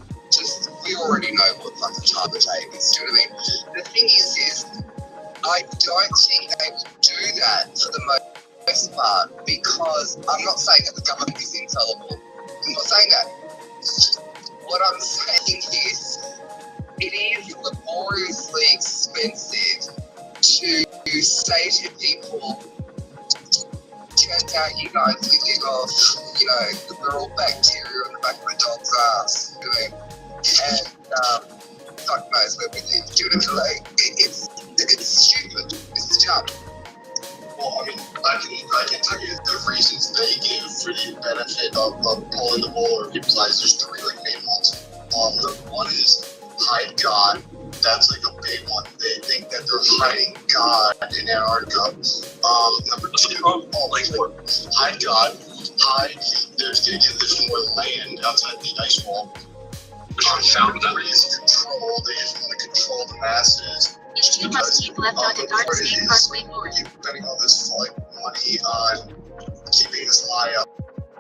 We already know what fucking time it takes, do you know what I mean? The thing is I don't think they will do that for the most part, because I'm not saying that the government is infallible. I'm not saying that. What I'm saying is it is laboriously expensive to say to people, turns out you guys living off, we're all bacteria on the back of a dog's ass, and fuck knows where we live. Do you know what I mean? It's stupid. It's dumb. Well, I mean, I can tell you the reasons they give for the benefit of pulling the wool over people's eyes. There's three main ones. The one is hide God. That's like a big one. They think that they're hiding God in Antarctica. Number two, hide God. There's more land outside the ice wall. Found that control. They just want to control the masses. You must keep left on the Dark Snake Parkway North. Keep spending all this money on keeping this lie up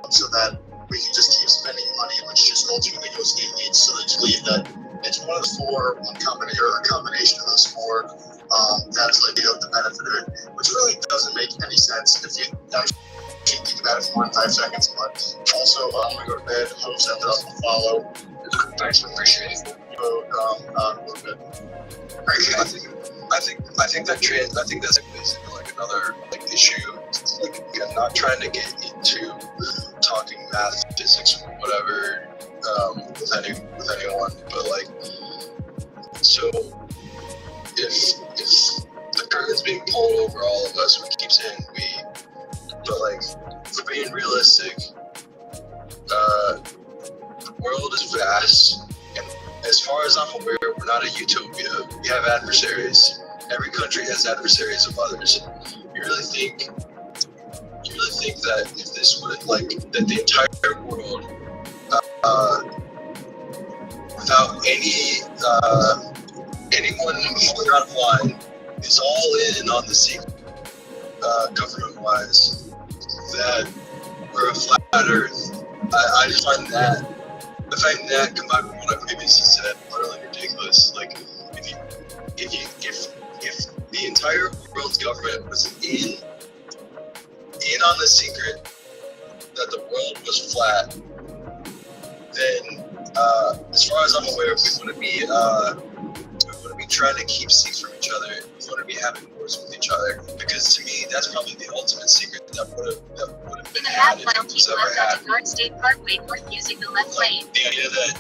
so that we can just keep spending money, which just ultimately goes gateways. So they just believe that it's one of the four, a combination of those four. That's like the benefit of it, which really doesn't make any sense if you actually think about it for 1 5 seconds. But also, when we go to bed, hope set that up and follow. Thanks, appreciate it. Go to bed. I think that's basically like another issue. Like, I'm not trying to get into talking math, physics, or whatever with anyone, but like, so if the curtain's being pulled over all of us, we keep saying but like, for being realistic, the world is vast. As far as I'm aware, we're not a utopia. We have adversaries. Every country has adversaries of others. You really think that if this would that the entire world, without anyone falling out of line, is all in on the secret, government-wise, that we're a flat Earth? I just find that. The fact that, combined with what I previously said, utterly ridiculous. Like, if the entire world's government was in on the secret that the world was flat, then, as far as I'm aware, we wouldn't be trying to keep secrets from each other. going to be having wars with each other, because to me that's probably the ultimate secret that would have been In a had half if mile, it was keep ever left had. onto Guard State Parkway north using the left Like lane. the idea that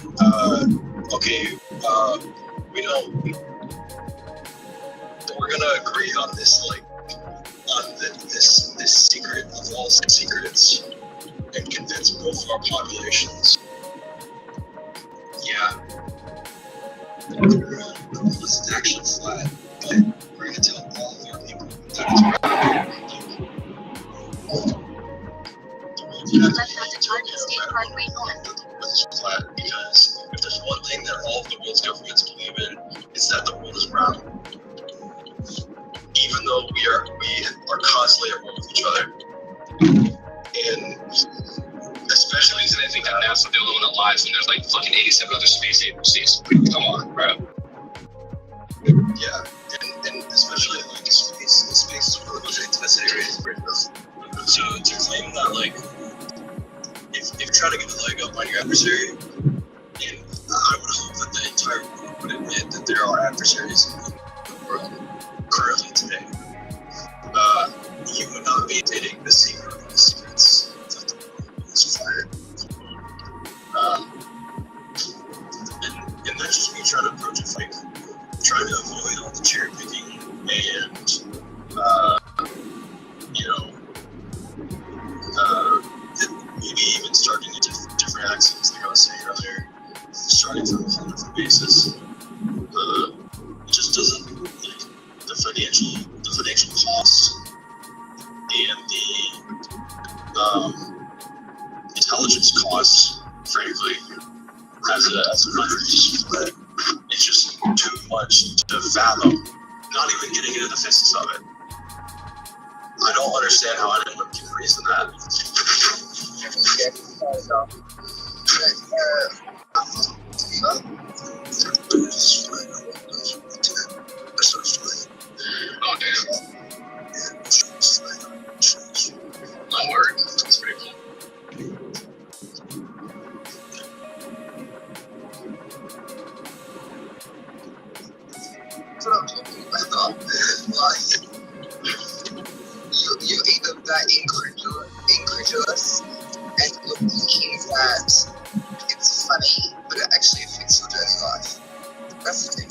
we don't, we're gonna agree on this, like on this secret of all secrets, and convince both of our populations. Yeah, the world is actually flat, but we're gonna tell all of our people that it's round. Keep left onto Guard State Parkway north. It's flat because if there's one thing that all of the world's governments believe in, it's that the world is round. Even though we are constantly at war with each other, and especially Reason I think that NASA's the only one that lies when there's like fucking 87 other space agencies. Come on, bro. yeah, and especially like space is one of the most intense areas. So to claim that like if you try to get a leg up on your adversary, and I would hope that the entire world would admit that there are adversaries in the world currently today. You would not be admitting the secret of the secrets that the world is flat. And that's just me trying to approach it like trying to avoid all the cherry picking and maybe even starting into different accents, like I was saying earlier, starting from a whole different basis. It just doesn't, like, the financial cost and the intelligence cost, frankly, as a country, it's just too much to fathom. Not even getting into the physics of it. I don't understand how anyone can reason that. Oh, damn. My word. That's pretty cool. That's what I'm talking about. Like, you're either that incredulous and you're thinking that it's funny, but it actually affects your daily life. That's the thing.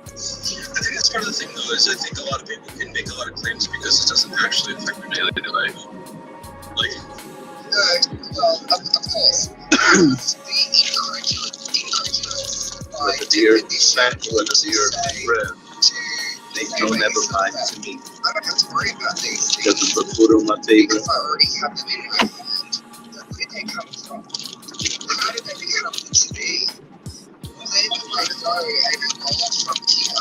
I think that's part of the thing, though, is I think a lot of people can make a lot of claims because it doesn't actually affect their daily life. Like, Well, of course. The incredulous. Like a deer stand with a deer bread. They don't ever lie to me I don't have to worry about these things because it's a food on my table. because I already have them in my hand. Where did they come from? How did they become to be? Where did they go? I know all that's from here.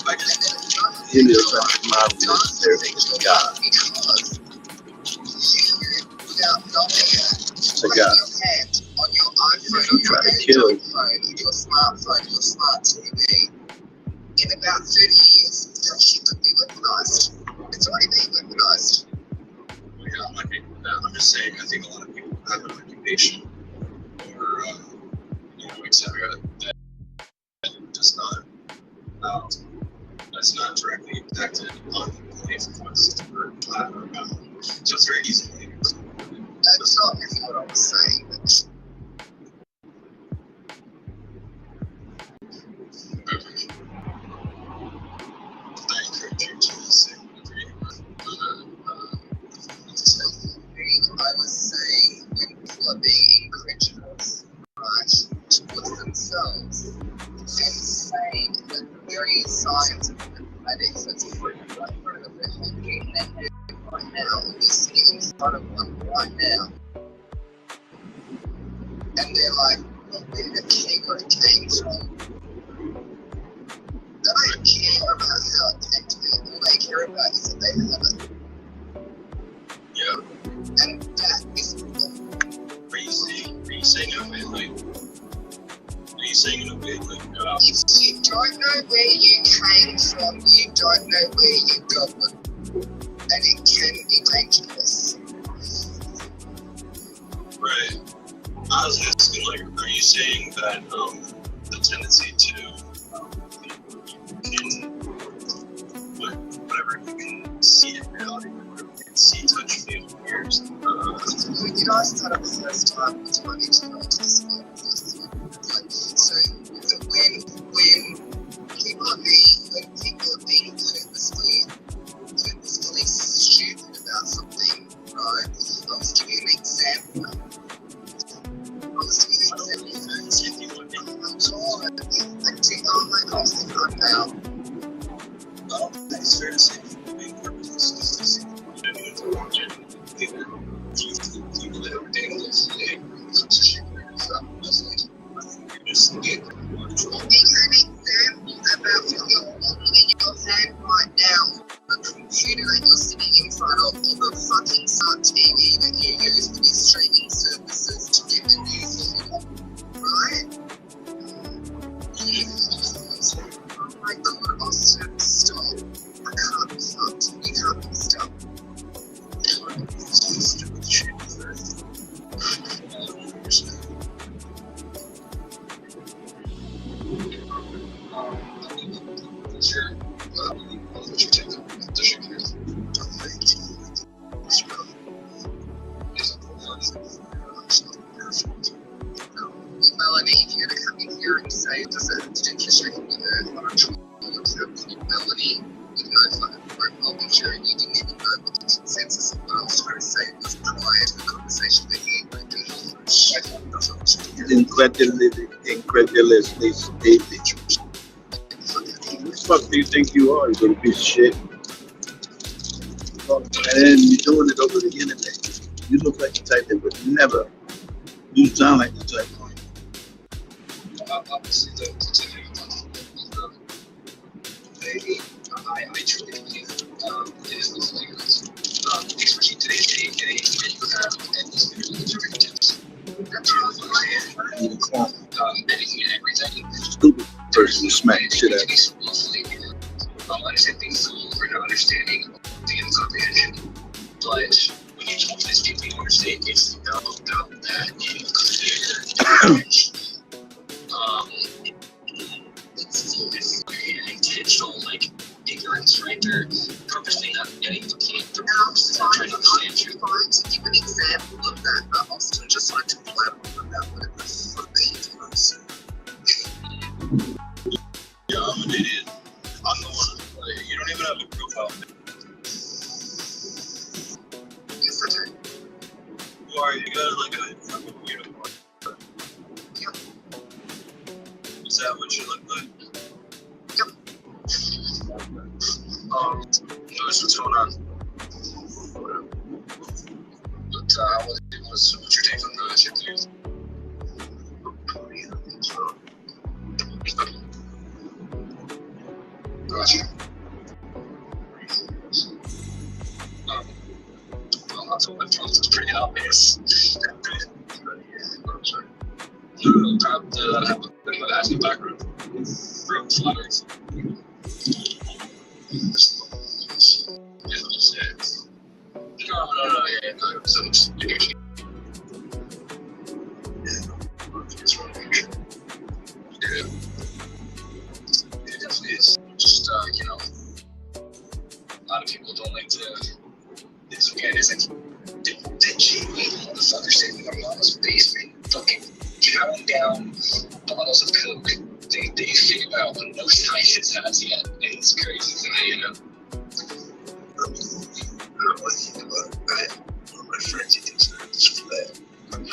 I just, You live like my everything is God. Because you, without knowing it, To put God. your hand on your iPhone, You on your try to kill. Android phone, your smartphone, your smart TV. In about 30 years, that shit could be weaponized. It's already being weaponized. yeah, I'm not making that. I'm just saying, I think a lot of people have an occupation or, etc. that does not, that's not directly impacted on the belief of what's or about. So it's very easy to make it. That's not really what I was saying. But I encourage you to say agree with what's said. I was saying when people are being incredulous, right, towards themselves, and saying that the very science and mathematics that's proven right in front of their head, getting their head right now, or they're sitting in front of one right now, and they're like, well, where did the Kingo came from? They don't care about how it came to be. All they care about is that they have it. Yeah. And that is Are you saying in a way like? Are you saying in a way like? if you don't know where you came from, you don't know where you're going. And it can be dangerous. Right. I was asking, like, are you saying that the tendency to you can see it now, you can see, touch, feel, ears. You guys thought it was the first time to go to this school. So when people are being purposely stupid about something, right? I was giving an example. It's fair to say being purposely people that are dangerous, they comes to shit just get Give an example about your hand right now. A computer that you're sitting in front of, or the fucking smart TV that you use for these streaming services to get the news on, right? Oh my god, Austin, stop. I can't be fucked. You can't be stopped. stupid shit. Sure. What's your take on the shit here? Melanie, if you're gonna come in here and say, didn't you shake the earth on a trial Melanie, with no fucking profile picture, and you didn't even know what the consensus of what I was trying to say was prior to the conversation that you were doing. Incredulously stupid. Who the fuck do you think you are, you little piece of shit? And you're doing it over the internet. You look like the type that would never. You sound like the type. Obviously, the maybe I truly believe it is the flagrant. Especially today's day and age where you have endless derivatives. That's all I am. Anything and everything. Stupid person to smack the shit out. Understand things over and understanding the comprehension. But when you talk to these people, you understand it's about that it's intentional, like ignorance, right? They're purposely not getting the point. They're purposely not trying to understand you. Fine to give an example of that, but Austin just wanted to blab on about whatever the fuck they was. Yeah, I'm an idiot. I'm the one. You don't even have a profile. Yes, I do. Who are you? You got like a fucking uniform. Yep. Is that what you look like? Yep. What's going on? But what's your take on the shit, dude? Gotcha. Well, that's what it's pretty obvious. Grab the asking background from flatters. No, yeah, no, so it's negotiation. It's wrong. Yeah. It definitely is. Just, you know, a lot of people don't like to. It's okay, it isn't. Did she wait motherfucker sitting in my mom's basement, fucking counting down bottles of Coke? They figure out what no science has yet. It's crazy to me, you know? I don't want to think about it, but one of my friends, he thinks that it's flat. And,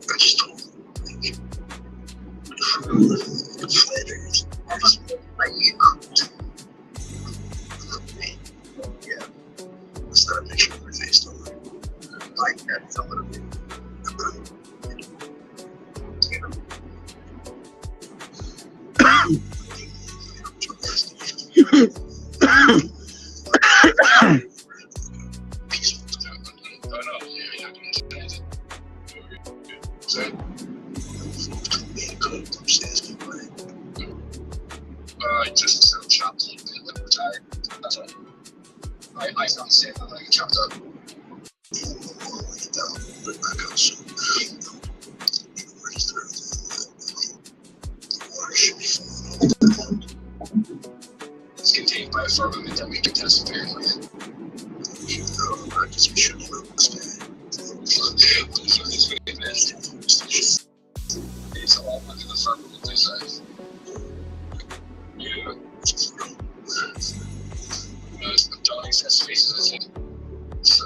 I just don't think it's flat earth. I just like it cooked. Yeah. It's not a picture of my face, don't worry. Like that, some of the you know. Just some chopped and retired. That's all. I found safe that I chopped up. firmament that we can test apparently. Even though I just be sure to know this man. It's all within the firmament, they say. Yeah. Johnny says spaces, I think. It's,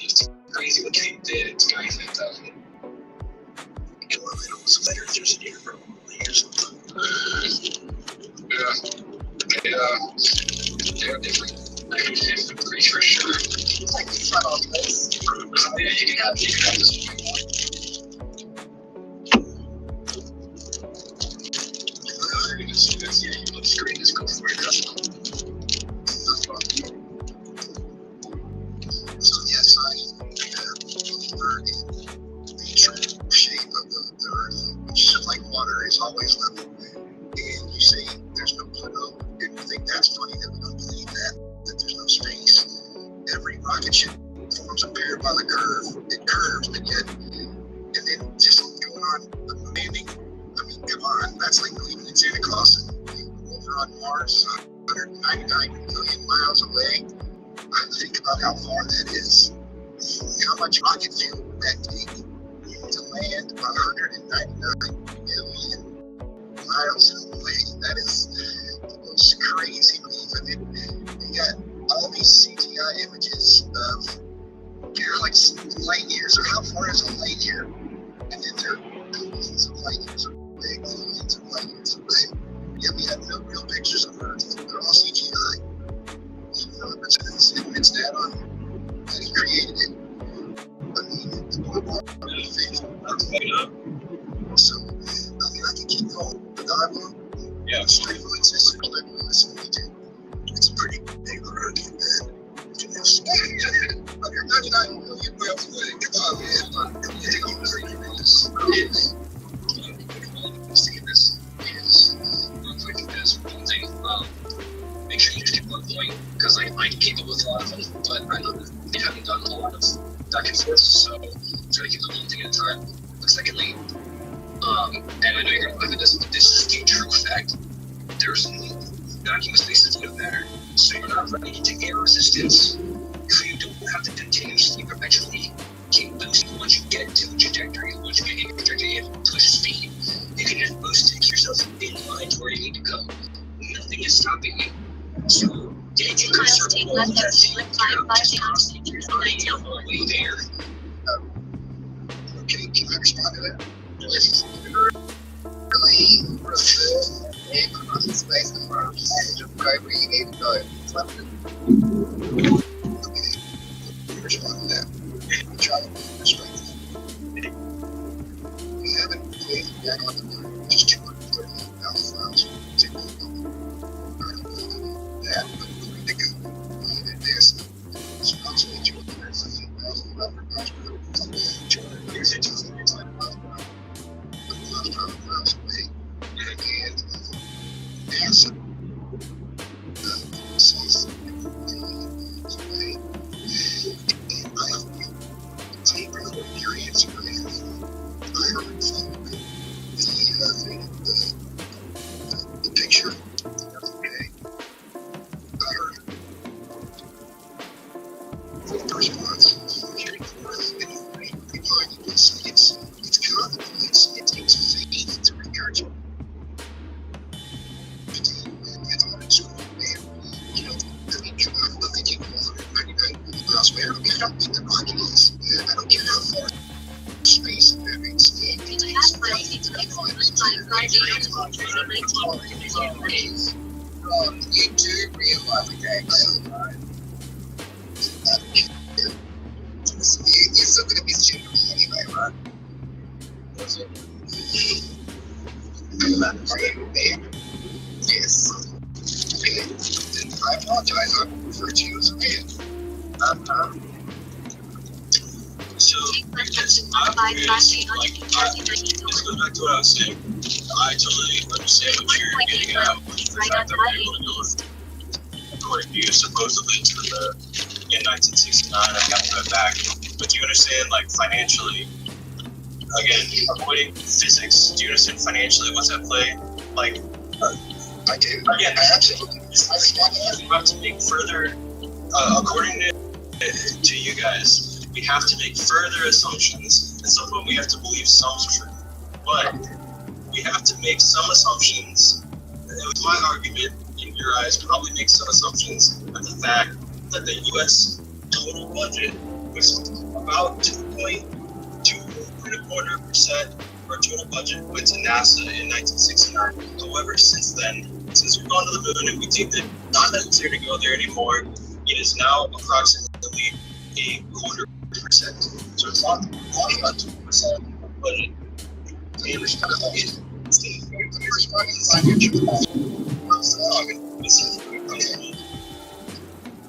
it's crazy what they did. It's crazy. Some letters there's a year from years ago. They're different. I'm pretty sure. Like the front office. Yeah, you can have this one. Yeah, you look screen is cool for your So yes, I learned the true shape of the earth, which is like water is always level. And you say there's no Pluto, and you think that's funny that we don't believe that there's no space. Every rocket ship forms a parabolic curve. It curves, and then just going on the landing. I mean, come on, that's like believing in Santa Claus. Over on Mars, 199 million miles away. I think about how far that is. How much rocket fuel would that take to land 199 million miles away? That is the most crazy belief. And then you got all these CGI images of like light years, or how far is a light year? And then they're billions of light years away, billions of light years away. Yeah, we have no real pictures of Earth. They're all CGI. Even though it's that on that he created it. I mean, the global faith. So, I mean, I can keep going, but I won't. Yeah. Straight will exist and let me listen to. It's a pretty big Earth, man. Under 99 million miles away. Come on, man. Take on the dream of this. Seeing this is one thing. Make sure you just keep on point, because I can keep up with a lot of them, but I know they haven't done a lot of back and forth, so try to keep them one thing at a time. But secondly, and I know you're going to look at this is the true fact. There's no vacuum spaces that don't matter, so you're not running into air resistance, so you don't have to continuously perpetually keep boosting. Once you get to a trajectory, once you get in a trajectory and push speed, you can just boost take yourself in line to where you need to go. Nothing is stopping you. So, yeah, you can circle all that to all the way there. Okay, can I respond to that? Yes. Really good and across the space and from just right where you need to go. Okay, let me respond to that. We try to be respectful. We haven't played back on the moon, which is 238,000 miles. That, but we're going to go. And there's approximately 250,000 miles per hour. 250,000 miles per hour. Miles away. And NASA says miles away. And I hope you take your answer. I heard from the picture. Okay. I heard the response. Hearing forth anyway. It's confident. It takes faith to regard you. It's on its own, man. You know, I mean, come on, look at you 199 miles per hour. I don't think the rocket is. I don't care how far space and everything. You do realize that you're still going to be shooting me anyway, right? Yes. Okay. I apologize. I will refer to you as a man. So, this goes back to what I was saying. I totally understand what you're getting at with the fact that we're able to go according to you, supposedly to in 1969, I got that back. But do you understand, like, financially, again, avoiding physics, do you understand financially what's at play? Like, I do. Again, I absolutely. we have to make further, according to you guys, we have to make further assumptions. At some point, we have to believe some's true. But we have to make some assumptions. It was my argument, in your eyes, probably make some assumptions at the fact that the U.S. total budget was about 2.25% of our total budget went to NASA in 1969. However, since then, since we've gone to the moon and we think that not necessary to go there anymore, it is now approximately 0.25%. So it's not about 2% budget.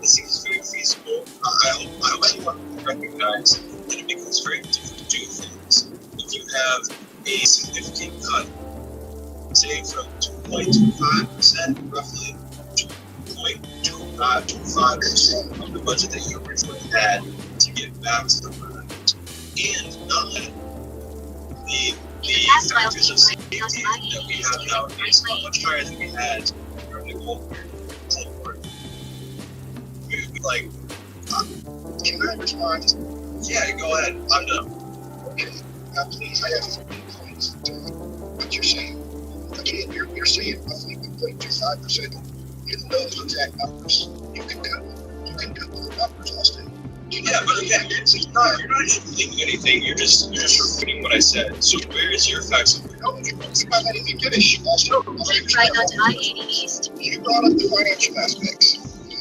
It seems very feasible. I hope anyone recognize that it becomes very difficult to do things. If you have a significant cut, say from 2.25% roughly to 0.25% of the budget that you originally had to get back to the moon, and not let the factors of safety that we have nowadays are much higher than we had during the Cold War. Like, Can I respond? yeah, go ahead. I'm done. Okay. Now, please, I have 3 points to what you're saying. Again, you're saying roughly 1.25%. You know those exact numbers. You can Google the numbers, Austin. Yeah, but again, you're not believing anything. You're just repeating what I said. So where is your facts? No, you're not letting me finish. Also, Right onto I-80 East. you brought up the financial aspects.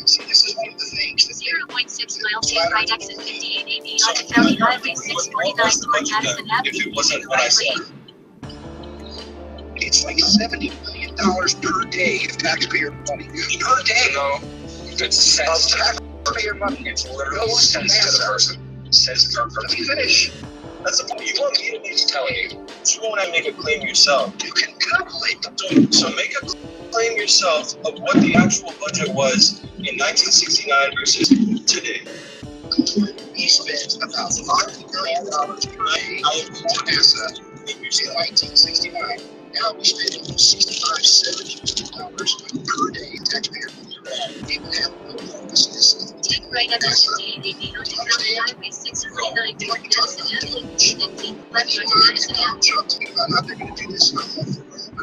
See, this is one of the things that 0.6 miles take right exit 5880 onto County Highway 649 toward Madison Avenue. If it wasn't what I said. it's like $70 million per day of taxpayer money. Per day. No, it's Of sense to taxpayer money. it's literally sense to the person. Says per Let me person. finish. That's a point. You want me to be telling you. You want to make a claim yourself. You can Google it. So make a claim yourself of what the actual budget was in 1969 versus today. We spent about $5 million per day on NASA in 1969. Now we spend $65–70 million per day in taxpayer money. We even have no offices. Take right exit 5880 onto County Highway 649 toward Madison Avenue. 15 left onto Madison Avenue. Talking about how they're going to do this, and I'm all for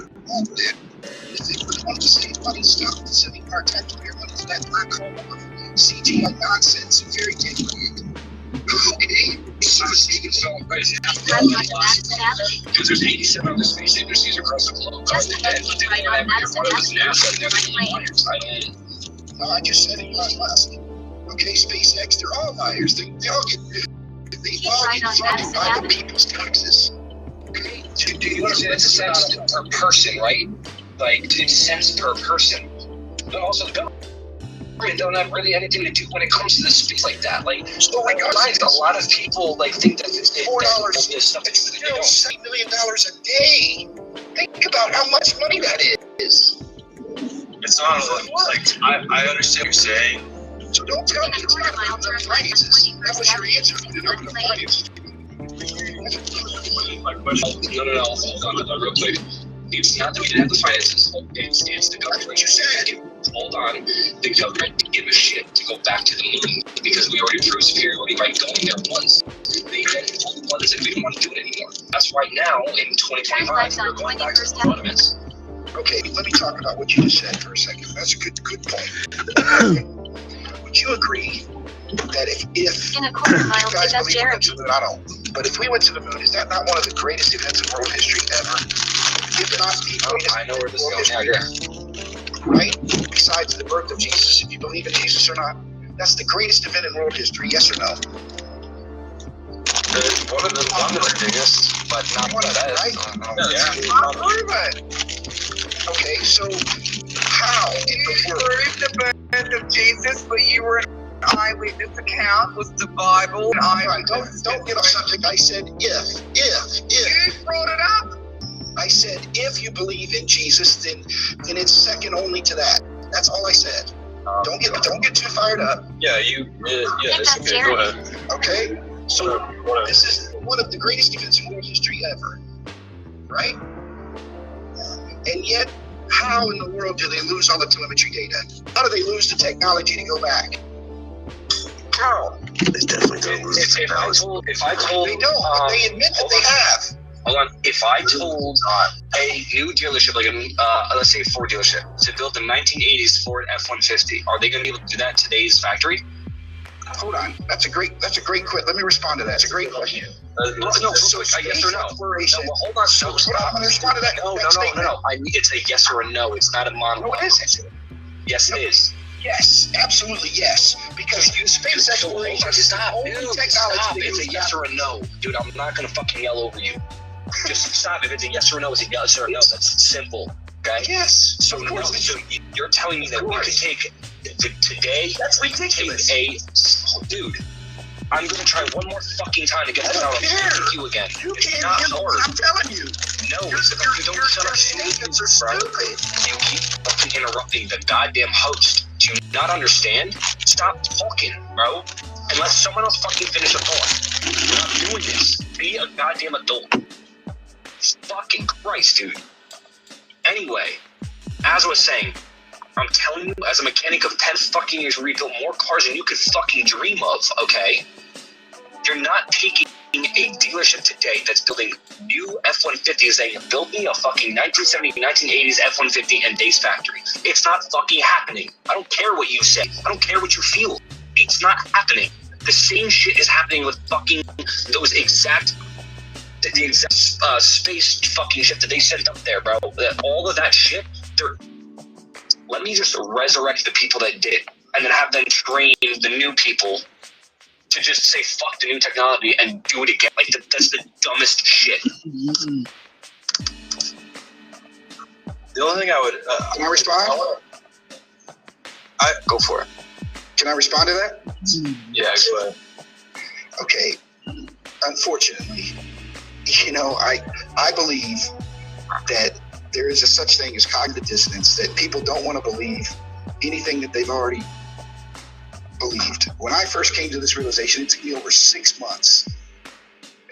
it. All of that. If they really want to save money, stop sending our taxpayer money to that black hole of CGI nonsense and fairy tale land. Okay, so it's so crazy. Right onto Madison Avenue. Because there's 87 other space agencies across the globe. Just ahead, And keep right on Madison one of those Avenue. NASA, they're Right lane. liars. No, I just said it last. Okay, SpaceX, they're all liars. They all get right on funded Madison by the Avenue. people's taxes. Okay, Do you understand? It's a sense per person, right? Like, it's cents per person. But also, the government don't have really anything to do when it comes to this space like that. Like, so like, a lot of people like think that it's $4 this stuff. It's really don't. $70 million a day. Think about how much money that is. It's not like I understand what you're saying. So don't tell me it's not enough finances. That was your answer. It's not enough finances. My question. No, hold on, real quick. It's not that we didn't have the finances. It's the government. What you said. Hold on. The government didn't give a shit to go back to the moon because we already proved superiority by going there once. They then told us that we didn't want to do it anymore. That's why now, in 2025, we're going back to the fundamentals. Okay, let me talk about what you just said for a second. That's a good point. Would you agree that if In a quarter mile, you guys take up believe we went Jeremy. to the moon, I don't, but if we went to the moon, is that not one of the greatest events in world history ever? If not the greatest I know where this world is going. history, right? Besides the birth of Jesus, if you believe in Jesus or not, that's the greatest event in world history, yes or no? One of the biggest, but not One the of them, best. right? Yeah. Not proven. Okay, so how in the world? Proved the birth of Jesus, but you were an eyewitness account was the Bible. An Right, eyewitness. don't get off subject. I said if. You brought it up. I said if you believe in Jesus, then it's second only to that. That's all I said. Don't get too fired up. Yeah, it's okay. Go ahead. Okay? So this is one of the greatest events in world history ever. Right? And yet, How in the world do they lose all the telemetry data? How do they lose the technology to go back? How? They definitely don't lose the technology. If I told, they don't. But they admit that they have. Hold on. If I told a new dealership, like let's say a Ford dealership, to build the 1980s Ford F-150, are they going to be able to do that in today's factory? Hold on. That's a great question. Let me respond to that. It's a great question. No, so a yes or no. No, well, hold on. So I'm going to respond to that. No. I mean, it's a yes or a no. It's not a monologue. No, it isn't. Yes, it is. Yes, absolutely yes. Because space exploration is the only technology. Stop. It's a yes or a no. Dude, I'm not going to fucking yell over you. Just stop. If it's a yes or no, it's a yes or a no. That's simple. Okay? Yes. So you're telling me that we could take today. That's ridiculous. Dude, I'm gonna try one more fucking time to get this out of you again. It's not hard. I'm telling you. No, it's about you don't shut up. Statements are stupid. You keep fucking interrupting the goddamn host. Do you not understand? Stop talking, bro. Unless someone else fucking finish a thought. You're not doing this. Be a goddamn adult. Fucking Christ, dude. Anyway, as I was saying, I'm telling you, as a mechanic of 10 fucking years, we built more cars than you could fucking dream of, okay? You're not taking a dealership today that's building new F-150s saying, build me a fucking 1970s, 1980s F-150 and base factory. It's not fucking happening. I don't care what you say. I don't care what you feel. It's not happening. The same shit is happening with fucking those exact space fucking shit that they sent up there, bro. All of that shit, let me just resurrect the people that did and then have them train the new people to just say fuck the new technology and do it again. Like, that's the dumbest shit. The only thing I would... Can I respond? Go for it. Can I respond to that? Yeah, go ahead. Okay. Unfortunately, I believe that there is a such thing as cognitive dissonance, that people don't want to believe anything that they've already believed. When I first came to this realization, it took me over 6 months.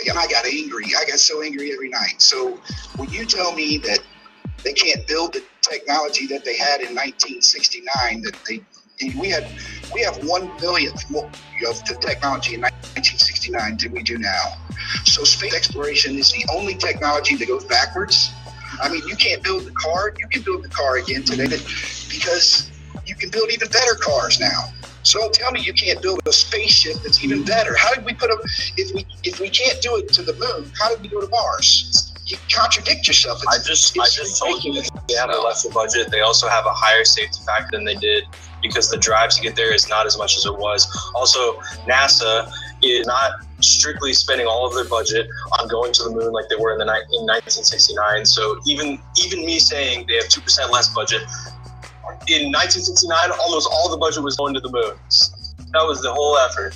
And I got angry. I got so angry every night. So when you tell me that they can't build the technology that they had in 1969, that we have 1/millionth more of the technology in 1969 than we do now. So space exploration is the only technology that goes backwards. I mean, you can't build the car. You can build the car again today because you can build even better cars now. So don't tell me you can't build a spaceship that's even better. How did we put if we can't do it to the moon, how did we go to Mars? You contradict yourself. I just told you that they have a lesser budget. They also have a higher safety factor than they did because the drive to get there is not as much as it was. Also, NASA is not strictly spending all of their budget on going to the moon like they were in 1969. So even me saying they have 2% less budget, in 1969, almost all the budget was going to the moon. That was the whole effort.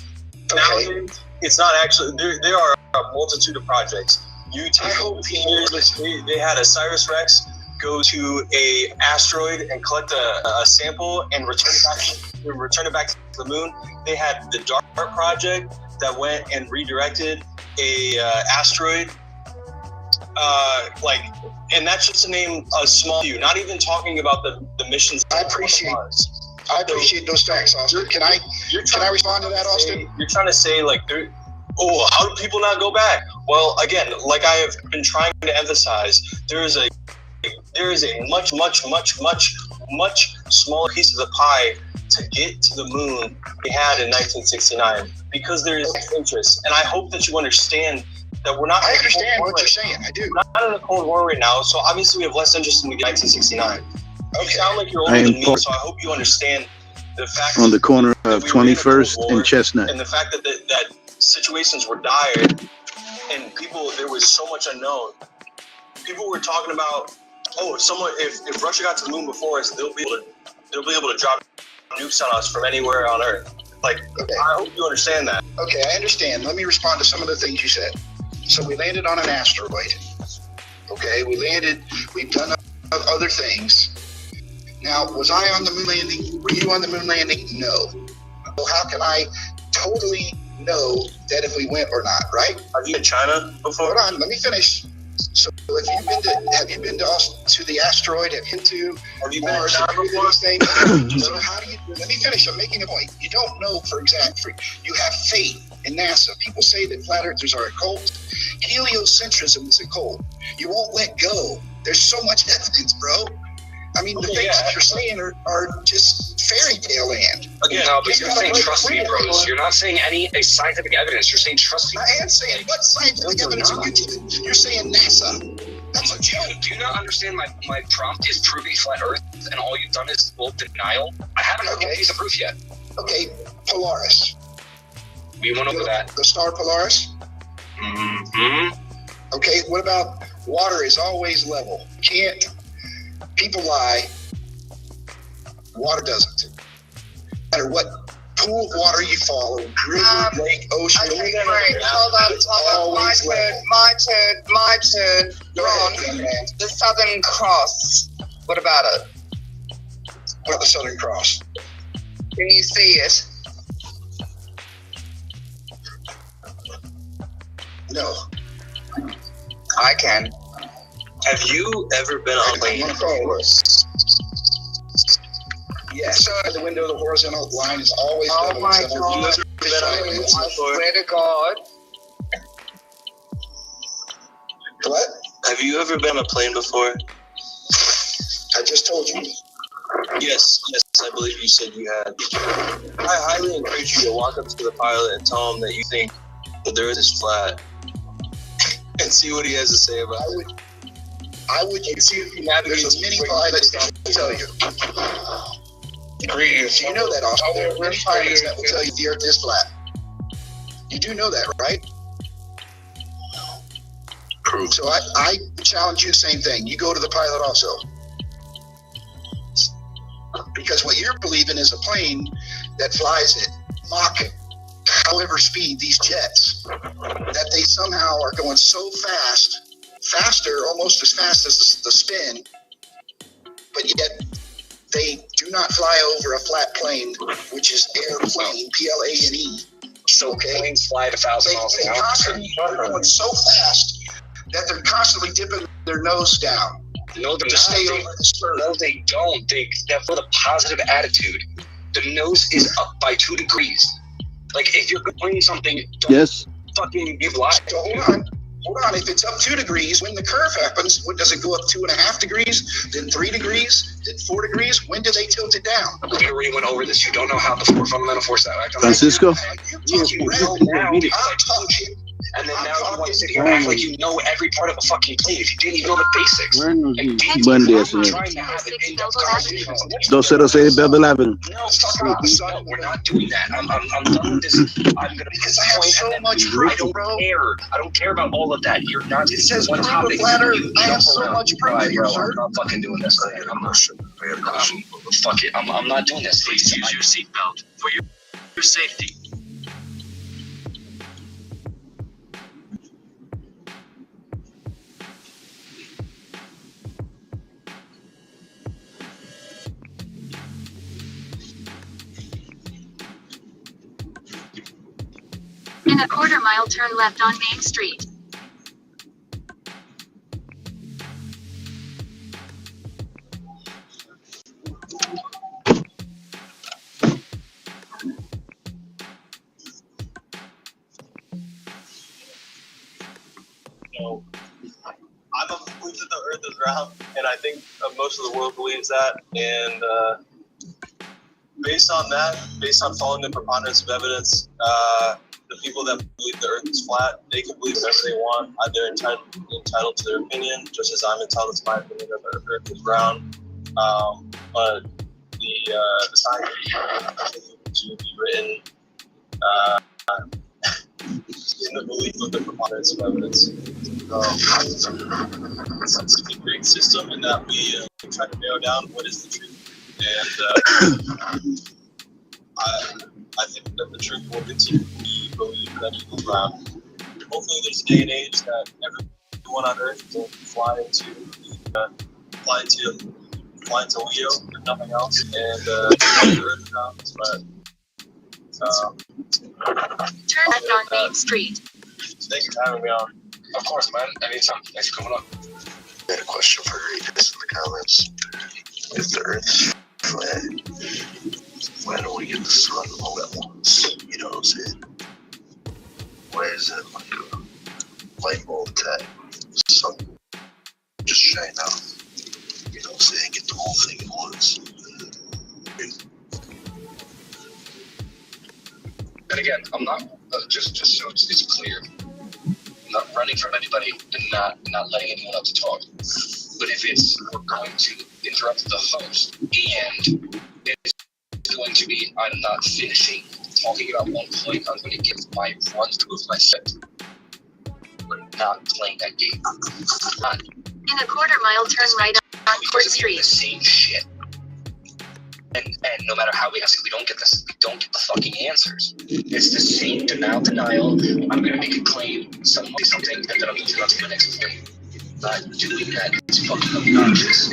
Okay. Nowadays, it's not actually, there are a multitude of projects. They had OSIRIS-REx go to a asteroid and collect a sample and return it back to the moon. They had the DART project that went and redirected a asteroid. And that's just to name a small few. Not even talking about the missions. I appreciate those facts, Austin. Can I respond to that, Austin? You're trying to say how do people not go back? Well, again, like I have been trying to emphasize, there is a much smaller piece of the pie to get to the moon we had in 1969 because there is interest. And I hope that you understand that we're not. I understand what you're saying. I do. We're not in a Cold War right now, so obviously we have less interest in 1969. Okay. You sound like you're older than me, so I hope you understand the fact on the corner of 21st and Chestnut, and the fact that situations were dire, and there was so much unknown. People were talking about, if Russia got to the moon before us, they'll be able to drop nukes on us from anywhere on Earth. I hope you understand that. Okay, I understand. Let me respond to some of the things you said. So we landed on an asteroid. Okay, we've done other things. Now, was I on the moon landing? Were you on the moon landing? No. So how can I totally know that if we went or not, right? Have you been in China before? Hold on, let me finish. So Have you been to the asteroid? Have you been to Mars? Have you been These things? So how do you? Let me finish. I'm making a point. You don't know for exact. You have faith in NASA. People say that flat earthers are a cult. Heliocentrism is a cult. You won't let go. There's so much evidence, bro. I mean, the things that you're saying are just fairy tale land. Again, no, but you're saying trust me, bros. You're not saying any scientific evidence. You're saying trust me. I am saying what scientific evidence are you giving? You're saying NASA. That's a joke. Do you not understand my prompt is proving flat Earth, and all you've done is full denial? I haven't heard one piece of proof yet. Okay, Polaris. We went over that. The star Polaris? Mm-hmm. Okay, what about water is always level? People lie. Water doesn't. No matter what pool of water you follow, river, lake, ocean, okay, great. Hold on. My turn. Ron, the Southern Cross. What about it? What about the Southern Cross? Can you see it? No. I can. Have you ever been on a plane? Yes. So the window, the horizontal line is always. Oh my God! I swear to God. What? Have you ever been on a plane before? I just told you. Yes, I believe you said you had. I highly encourage you to walk up to the pilot and tell him that you think that the Earth is flat, and see what he has to say about it. I would see if you navigate as many pilots that will tell you. Greetings. You know that, Austin. There are many pilots that will tell you the Earth is flat. You do know that, right? True. So I challenge you the same thing. You go to the pilot also. Because what you're believing is a plane that flies at Mach however speed, these jets, that they somehow are going so fast, faster, almost as fast as the spin, but yet they do not fly over a flat plane, which is airplane, Plane. So planes fly at 1,000 miles an hour. They're going so fast that they're constantly dipping their nose down. No, they're to not. stay over the spur. No, they don't. They have a positive attitude. The nose is up by 2 degrees. Like, if you're complaining something, don't fucking give lies. So hold on. If it's up 2 degrees, when the curve happens, what does it go up 2.5 degrees, then 3 degrees, then 4 degrees? When do they tilt it down? We already went over this. You don't know how the 4 fundamental forces act on Francisco? You know now because I told you. And then now you want to sit here and act like you know every part of a fucking plane if you didn't even know the basics. Buen día, señor. 206 No, fuck off. No, we're not doing that. I'm done with this. I'm gonna because I have so much proof, bro. I don't care about all of that. You're not. It says one topic. I have so much proof. I'm not fucking doing this. I'm not sure. Fuck it. I'm not doing this. Please use your seatbelt for your safety. In a quarter-mile, turn left on Main Street. So, I'm a believer that the Earth is round, and I think most of the world believes that. And based on that, based on following the preponderance of evidence, the people that believe the Earth is flat, they can believe whatever they want. They're entitled to their opinion, just as I'm entitled to my opinion that the Earth is round. But the science to be written in the belief of the preponderance of evidence. It's a great system in that we try to narrow down what is the truth, and I think that the truth will continue to be believed that it is round. Hopefully, there's a day and age that everyone on Earth will fly into Leo if nothing else, and the Earth round. But turn left on Main Street. Thank you for having me on. Of course, man. Anytime. Thanks for coming up. I had a question for Regis in the comments. If the Earth flat, why don't we get the sun all at once? You know what I'm saying? Why is it like a light bulb type? Sun just shine out. You know what I'm saying? Get the whole thing at once. And again, I'm not just so it's clear. I'm not running from anybody and not letting anyone else talk. But if we're going to interrupt the host and it's going to be I'm not finishing talking about one point, I'm going to give my run through of my set. We're not playing that game. Not. In a quarter-mile, turn right on Court Street. The same shit. And no matter how we ask it, we don't get the fucking answers. It's the same denial. I'm gonna make a claim, someone say something, and then I'm gonna move on to the next claim. Not doing that. It's fucking obnoxious.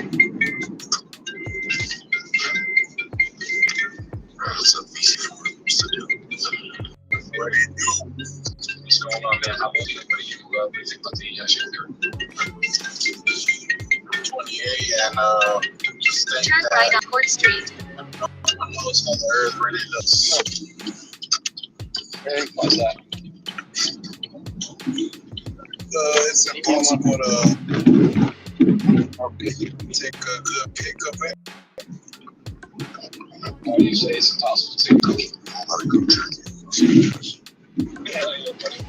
It's so easy for them to do. What do you do? What's going on, man? How old are you? What do you think about the shit there? 28 and Turn right on Court Street. I know it's on the Earth ready to. What's that? It's impossible to take a good pick of it. Why do you say it's impossible to take a cookie? I'm gonna go check it. Yeah, buddy.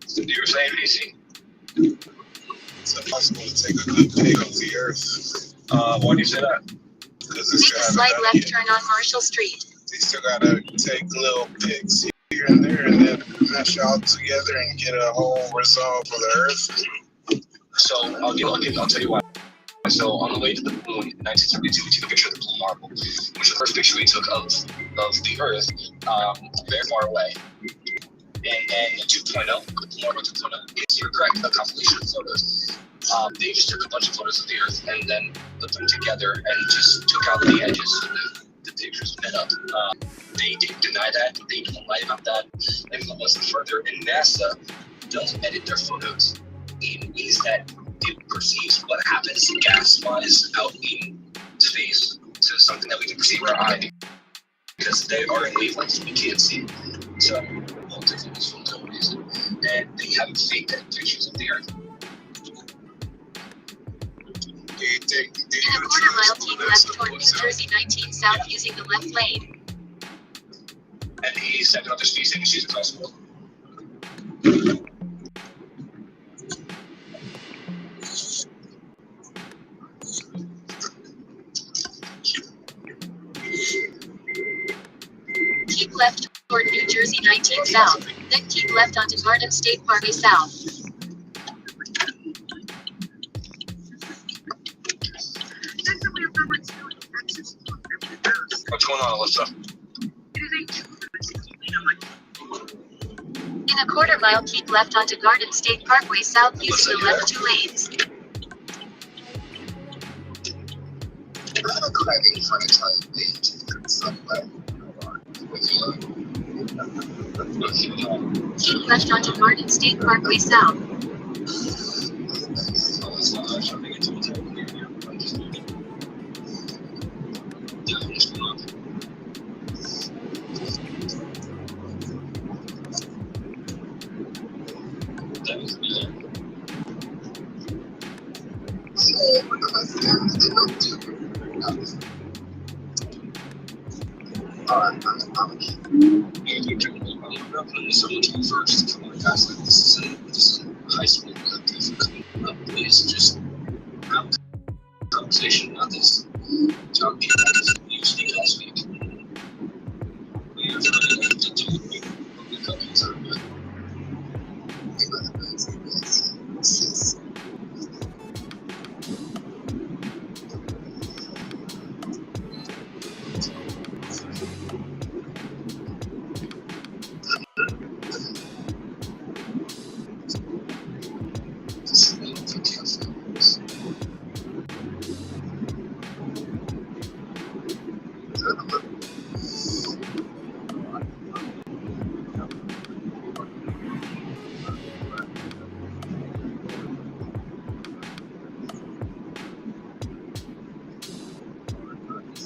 So you were saying, AC? It's impossible to take a good pick of the Earth. Why do you say that? Because Make a slight left turn on Marshall Street. They still gotta take little picks here and there and then mash all together and get a whole result for the Earth. So I'll tell you why. So on the way to the moon in 1972, we took a picture of the blue marble, which is the first picture we took of the Earth very far away. And the 2.0, the blue marble 2.0, is you're correct, a compilation of photos. They just took a bunch of photos of the Earth and then put them together and just took out the edges so the pictures met up. They didn't deny that. They didn't lie about that. And it wasn't further. And NASA doesn't edit their photos in ways that it perceives what happens gas-wise out in space to something that we can perceive with our eye because they are in wavelengths we can't see. So we'll take photos for no reason. And they haven't faked any pictures of the Earth. In a quarter-mile, keep left toward New Jersey 19 South using the left lane. And 87 other space agencies across the world. Keep left toward New Jersey 19 South, then keep left onto Garden State Parkway South. What's going on, Alyssa? In a quarter-mile, keep left onto Garden State Parkway South using the left 2 lanes. I'm a craving for an Italian date somewhere. Keep left onto Garden State Parkway South. Someone to first come on the guys like this is high school coming up. Please just have a conversation about this. Talk people you speak last week. We are trying to do what we come into it.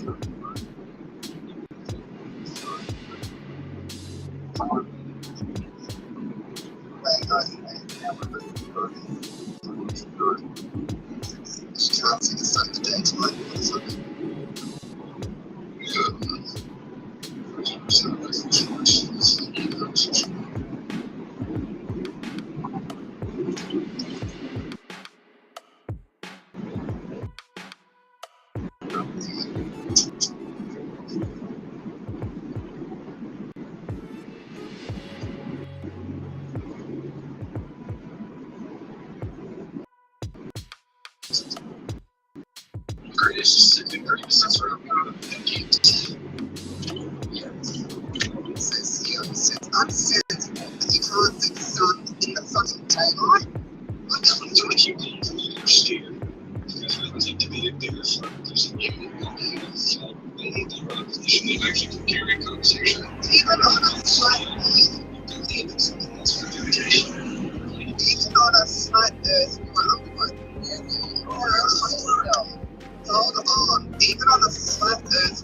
Can't see the sun in the daytime. It's just sitting there, it's just sort of I'm sensible, but you can't see the sun in the fucking daylight. So if you need to understand, because we need to be a bigger firm, there's a new so they need to run a position that actually can carry a conversation. Even on a flat even on a flat earth, hold on, even on a flat earth,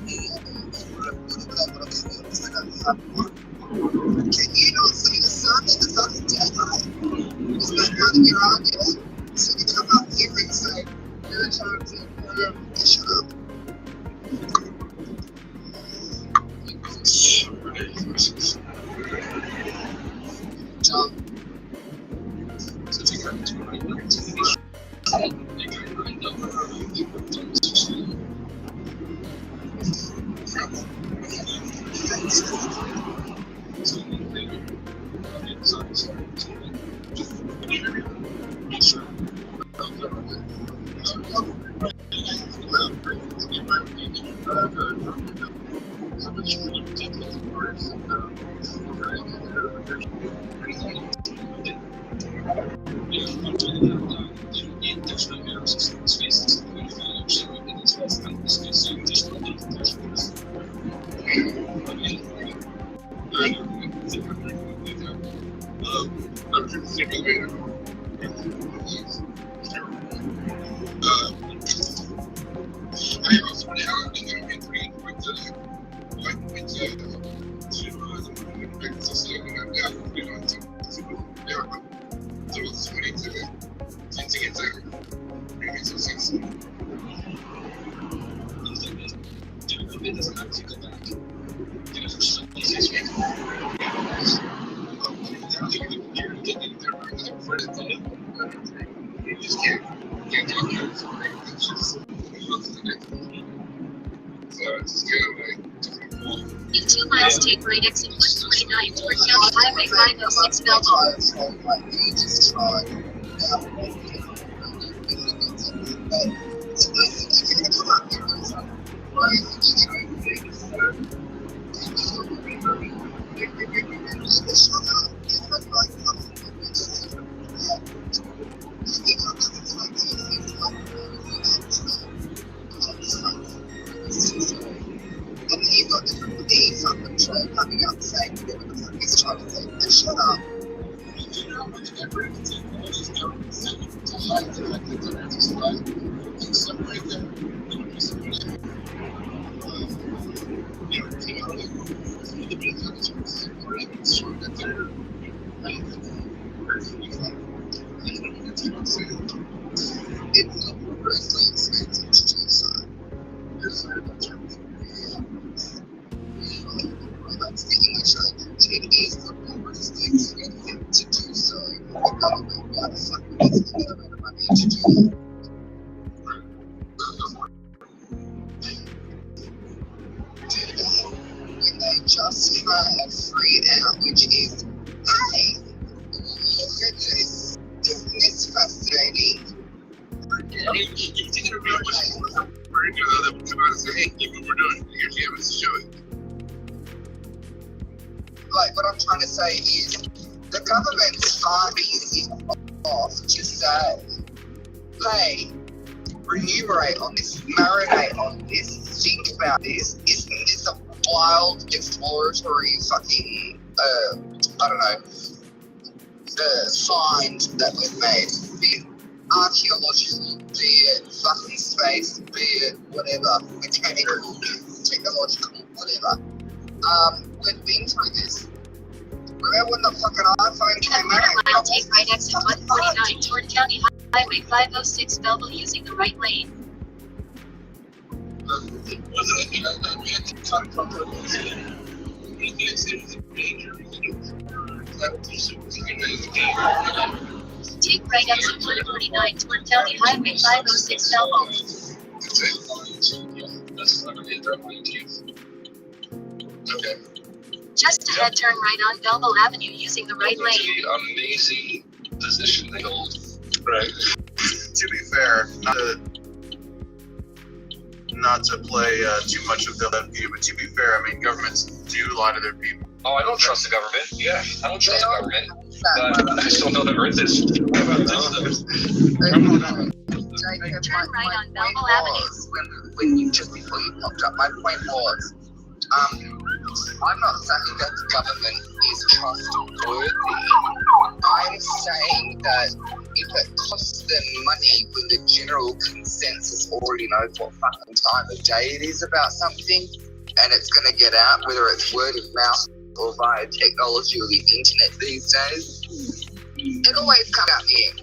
can you not see the sun in the fucking daylight? Is that part of your argument? So you come up here and say, you're a time to shut up. John. So if you come to right now, In 2 miles, take right exit 129 toward County Highway 506 And then you've got different beats on the train coming up saying, whatever the fuck he's trying to say, now shut up. You know how much effort it takes all these governments to hide the fact that they're anti-Semitic and separate them from the Semitic. You know, take out the beats on the train or even sure that they're personally like, you know, that's what I'm saying. It's not correctly expensive to genocide. There's a bunch of that's the English language. It is the poorest expensive to do so. The government, why the fuck would they spend that amount of money to do that? When they just have freedom, which is, hey, look at this. Isn't this fascinating? That would come out and say, hey, look what we're doing. Here's the evidence to show it. Like, what I'm trying to say is, the government's far easier off to say, hey, remunerate on this, marinate on this, think about this. Isn't this a wild, exploratory fucking, I don't know, find that we've made? archaeological, be it fucking space, be it whatever, mechanical, technological, whatever. We've been through this. Remember when the fucking iPhone In a came quarter mile, out? take right exit 149 toward County Highway 506 Belleville using the right lane. Take right exit 149 toward County Highway 506 Belleville. Okay. Just ahead, turn right on Belleville Avenue using the right lane. The amazing position they hold. Right. To be fair, not to play too much of the left view, but to be fair, I mean, governments do lie to their people. Oh, I don't trust the government. Yeah, I don't trust the government. But I just don't know the Earth is. Turn right on Belleville Avenue. When you just before you popped up, my point was, I'm not saying that the government is trustworthy. I'm saying that if it costs them money when the general consensus already knows what fucking time of day it is about something, and it's going to get out, whether it's word of mouth or via technology or the internet these days, it always comes out the end.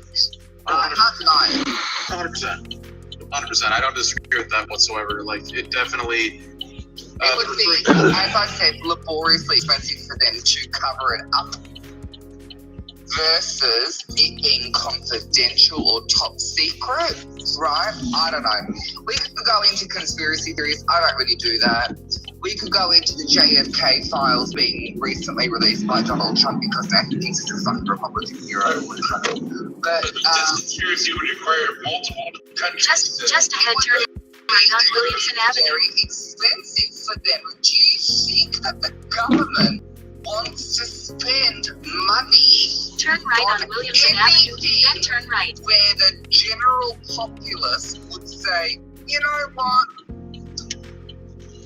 I'm not lying. 100%. 100%. I don't disagree with that whatsoever. Like, it definitely. It would be, as I said, laboriously expensive for them to cover it up versus it being confidential or top secret, right? I don't know. We could go into conspiracy theories. I don't really do that. We could go into the JFK files being recently released by Donald Trump because now he thinks it's a fucking Republican hero. But this conspiracy would require multiple countries. Just ahead, turn right on Williamson Avenue. Very expensive for them. Do you think that the government wants to spend money? Turn right on Williamson Avenue, then turn right. Where the general populace would say, you know what?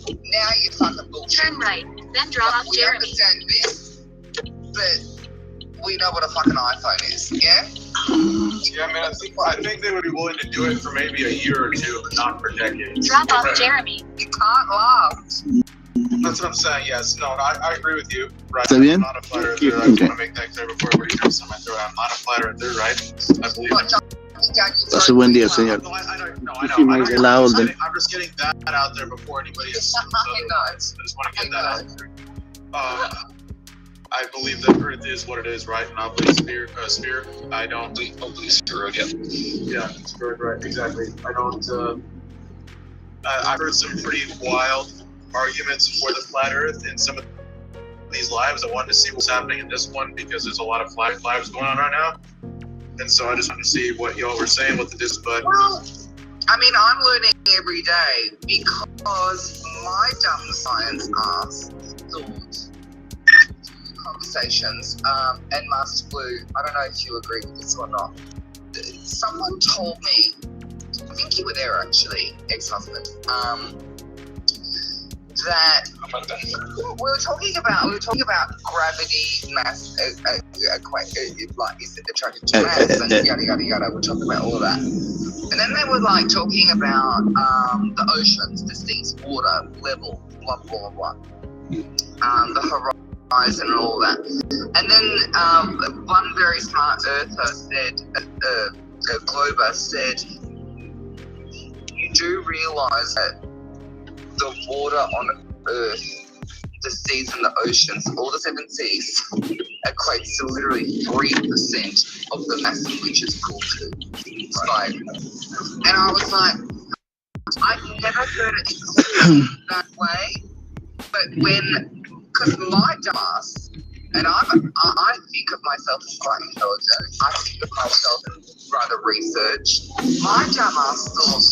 Now you're fucking bullshit. Turn right, then draw off We Jeremy. understand this, but we know what a fucking iPhone is, yeah? Yeah, I mean, I think they would be willing to do it for maybe a year or two, but not for decades. Drop off Jeremy. You can't laugh. That's what I'm saying. Yes, no, I agree with you. Right? ¿Está bien? I'm not a flat earther. I just want to make that clear before everybody jumps on my throat. I'm not a flat earther, right? I believe. Pase buen día, señor. No, I know. La orden. I'm just getting that out there before anybody assumes otherwise. I just want to get that out there. I believe that Earth is what it is, right? Not believe sphere. I don't believe sphere. Yeah, sphere. Right. Exactly. I don't. I've heard some pretty wild arguments for the flat Earth in some of these lives. I wanted to see what's happening in this one because there's a lot of flat lives going on right now, and so I just wanted to see what y'all were saying with the but. Well, I mean, I'm learning every day because my dumb science ass thought conversations and Master Blue, I don't know if you agree with this or not. Someone told me, I think you were there actually, ex-husband, that we were talking about gravity, mass, like is it attracted to mass and yada yada yada. We're talking about all of that, and then they were like talking about the oceans, the seas, water level, blah blah blah, the horizon and all that. And then one very smart earther said, Glober said, you do realise that the water on Earth, the seas and the oceans, all the 7 seas, equates to literally 3% of the mass in which it's called to. Right? And I was like, I've never heard it that way, but because my dumbass, and I think of myself as quite intelligent, I think of myself as rather researched. My dumbass thought,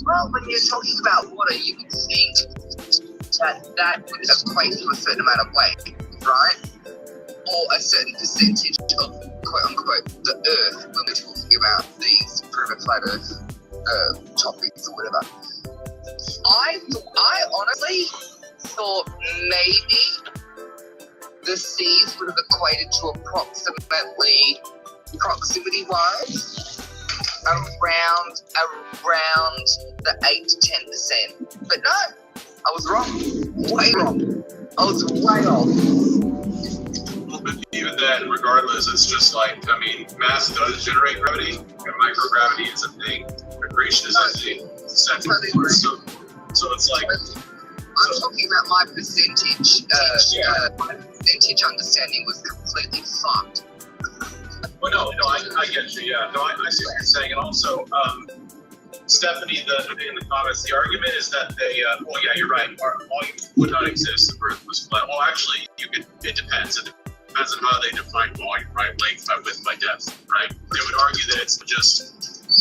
well, when you're talking about water, you would think that would equate to a certain amount of weight, right? Or a certain percentage of quote-unquote the Earth when we're talking about these proven flat Earth topics or whatever. I honestly thought maybe the seas would have equated to approximately, proximity-wise, around the 8 to 10%. But no, I was wrong. Way wrong. I was way off. Well, but even then, regardless, it's just like, I mean, mass does generate gravity, and microgravity is a thing. Vibration is a thing. So it's like. I'm talking about my percentage. My percentage understanding was completely fucked. Well, no, I get you. Yeah, no, I see what you're saying, and also, Stephanie, in the comments, the argument is that they. Well, yeah, you're right. Volume would not exist if Earth was flat. Well, actually, it depends. It depends on how they define volume, right? Length by width by depth, right? They would argue that it's just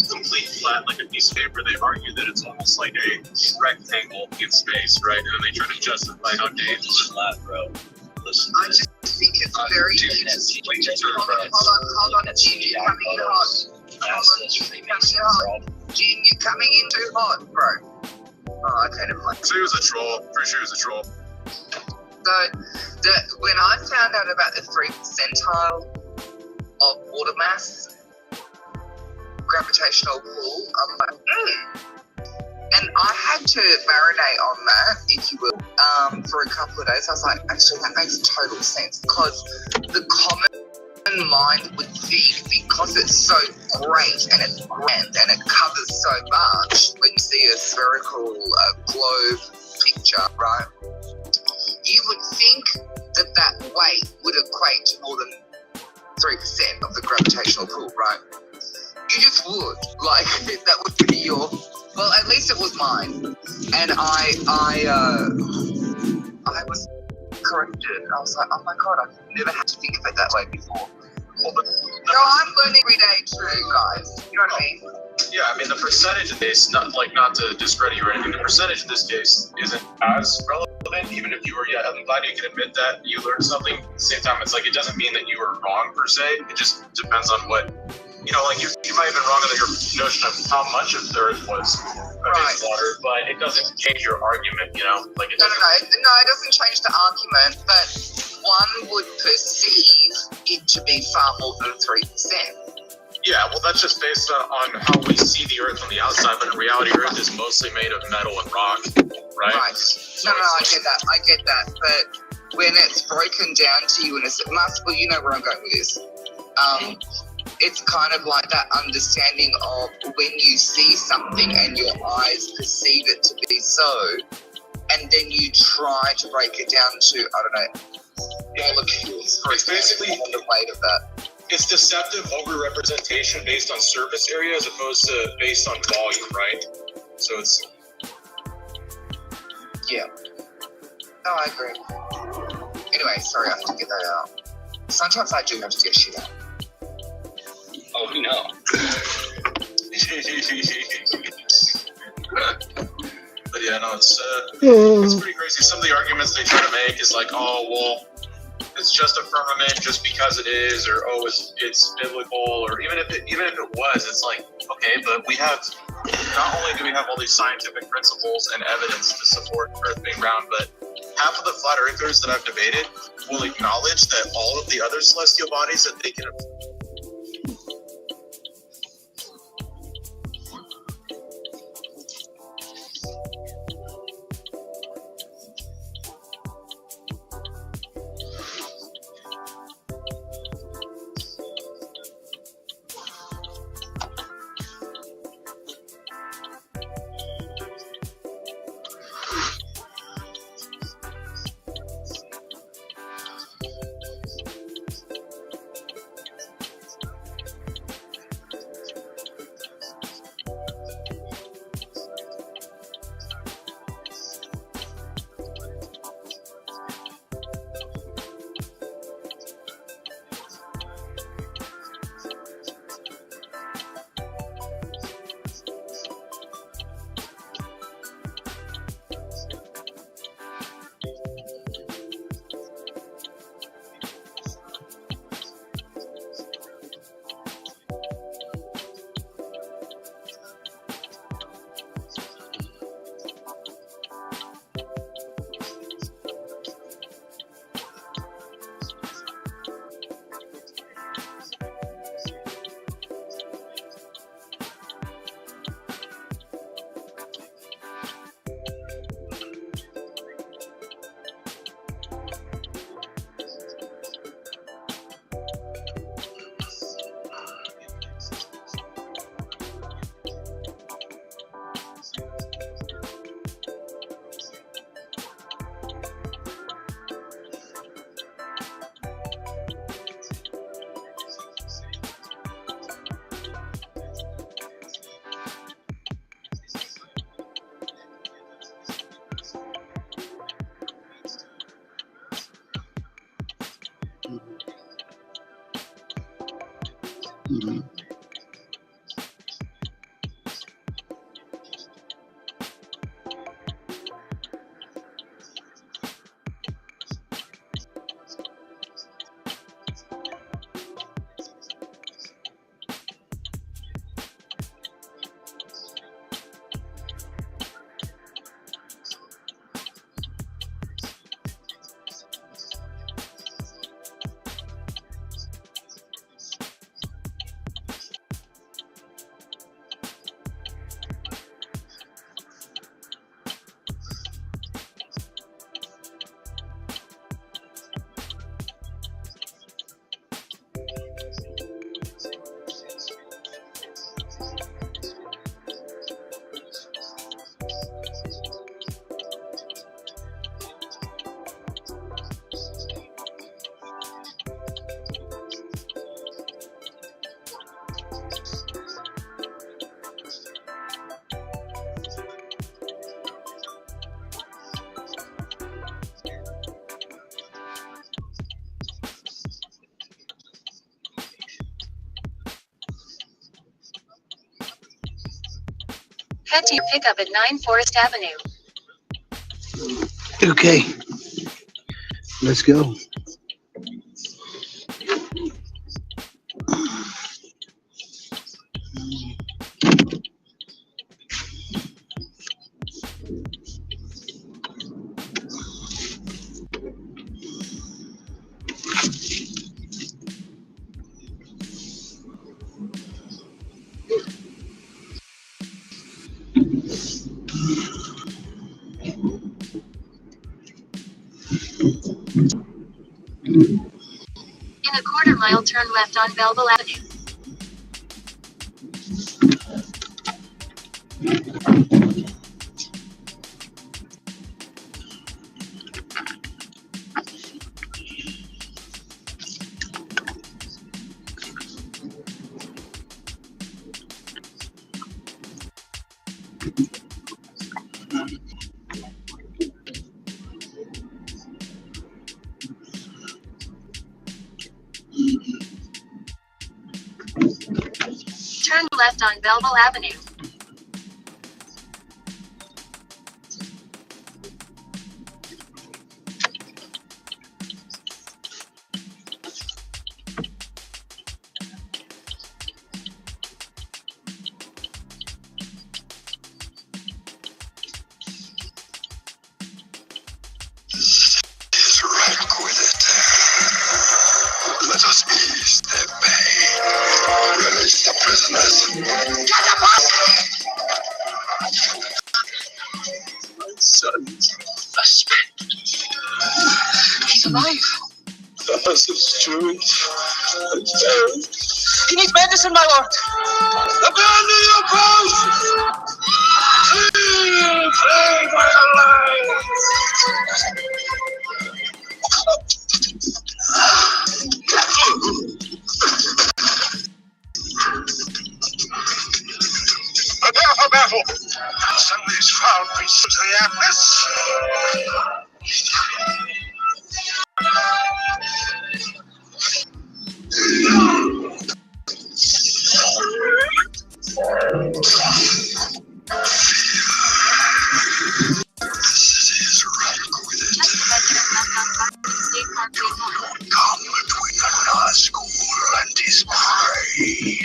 complete flat, like a piece of paper. They argue that it's almost like a rectangle in space, right? And then they try to justify how Dave is flat, bro. Listen, I just think it's very interesting. Hold on, Jim, you're coming in hot. Jim, you're coming in too hot, bro. Oh, okay, never mind. Pretty sure he was a troll. Pretty sure he was a troll. So, when I found out about the 3 percentile of water mass, gravitational pull, I'm like, And I had to marinate on that, if you will, for a couple of days. I was like, actually, that makes total sense, because the common mind would think, because it's so great and it's grand and it covers so much, when you see a spherical globe picture, right, you would think that weight would equate to more than 3% of the gravitational pull, right? You just would. Like, that would be your... Well, at least it was mine. And I was corrected. I was like, oh my god, I've never had to think of it that way before. So I'm learning every day too, guys. You know what I mean? Yeah, I mean, the percentage in this, not to discredit you or anything, the percentage in this case isn't as relevant, even if you were, yeah, I'm glad you can admit that you learned something. At the same time, it's like, it doesn't mean that you were wrong per se. It just depends on what, you know, like you might have been wrong on your notion of how much of the Earth was water, but it doesn't change your argument, you know? Like it doesn't. No, it doesn't change the argument, but one would perceive it to be far more than 3%. Yeah, well, that's just based on how we see the Earth on the outside, but in reality, Earth is mostly made of metal and rock, right? Right. So I get that. But when it's broken down to you in a well, you know where I'm going with this. It's kind of like that understanding of when you see something and your eyes perceive it to be so, and then you try to break it down to, I don't know, molecules. It's basically the weight of that. It's deceptive over-representation based on surface area as opposed to based on volume, right? So it's... Yeah. No, I agree. Anyway, sorry, I have to get that out. Sometimes I do have to get shit out. Oh, we know. But yeah, no, it's pretty crazy. Some of the arguments they try to make is like, oh, well, it's just a firmament just because it is, or oh, it's biblical, or even if it was, it's like, okay, but we have, not only do we have all these scientific principles and evidence to support Earth being round, but half of the flat earthers that I've debated will acknowledge that all of the other celestial bodies that they can Mhm. Head to your pickup at 9 Forest Avenue. Okay, let's go. In a quarter mile, turn left on Belleville Avenue. Turn left on Belleville Avenue. Is rock with it. Let us ease their pain. Release the prisoners. Get the bus! My son's suspect. He's alive. The husband's truth. He needs medicine, my lord. Abandon your post! Pray for your life! Prepare for battle! Somebody's found recently at this. Come between the Nazgul and his prey.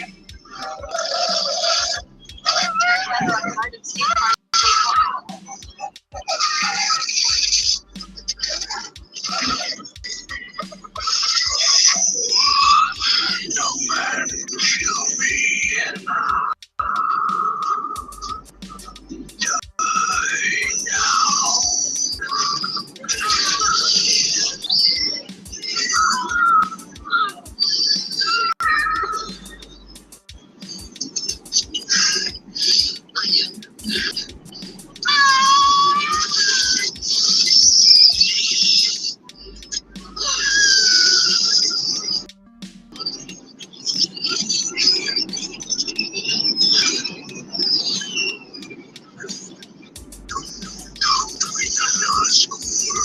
No man can kill me. Die now.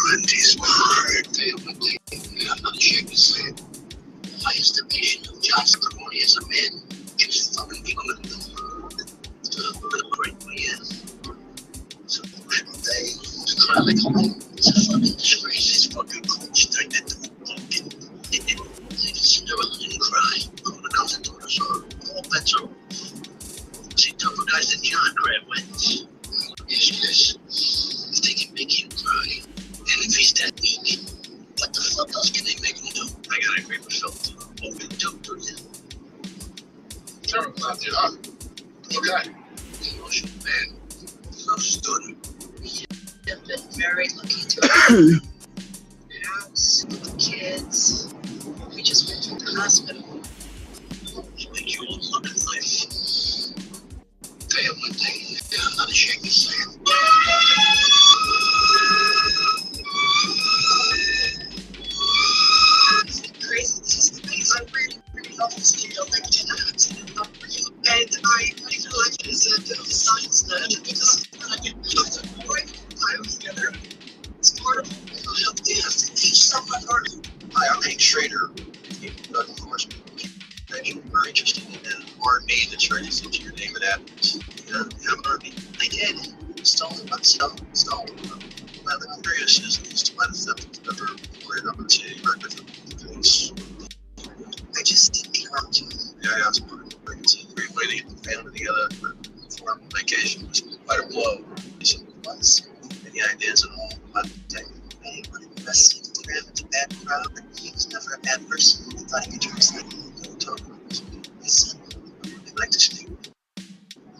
And his birthday of the day, I'm not sure to say. My estimation of John's California it's a man. It's fucking people in the great way, yeah. So they cry like home. It's a fucking disgrace. It's fucking coach. They did the fucking. They just never let him cry. When it comes to daughters, all bets are. See, tougher guys than John Crab wins. Yes, yes. If they can make him cry, and if he's that weak, what the fuck else can they make him do? I gotta agree with Phil. Open dope to him. Sure, not the other. Okay. Emotional man. Understood. Have been very lucky to house, kids. We just went to the hospital. You make your own look at life. Tell you one thing, I'm not ashamed to say it. Crazy. This is the things I really love this kid. I like to act. And I feel like it is a science nerd because when I get closer to the point, I was together. It's part of help. They have to teach someone or Hi, I'm Hank Schrader. Of course, you're very interested in that. RV, the trade is into your name at Athens. Yeah, I'm RV. They did. Stolen. Well, the curious is to my theft never cleared up and see record of things. I just didn't come to. Yeah, it's part of the it's a great way to get the family together for vacation. It was quite a blow. Any ideas at all about the thing? Anybody invested in him with a bad crowd, but he was never a bad person. He thought he could do something. Don't talk about his son. I'd like to speak.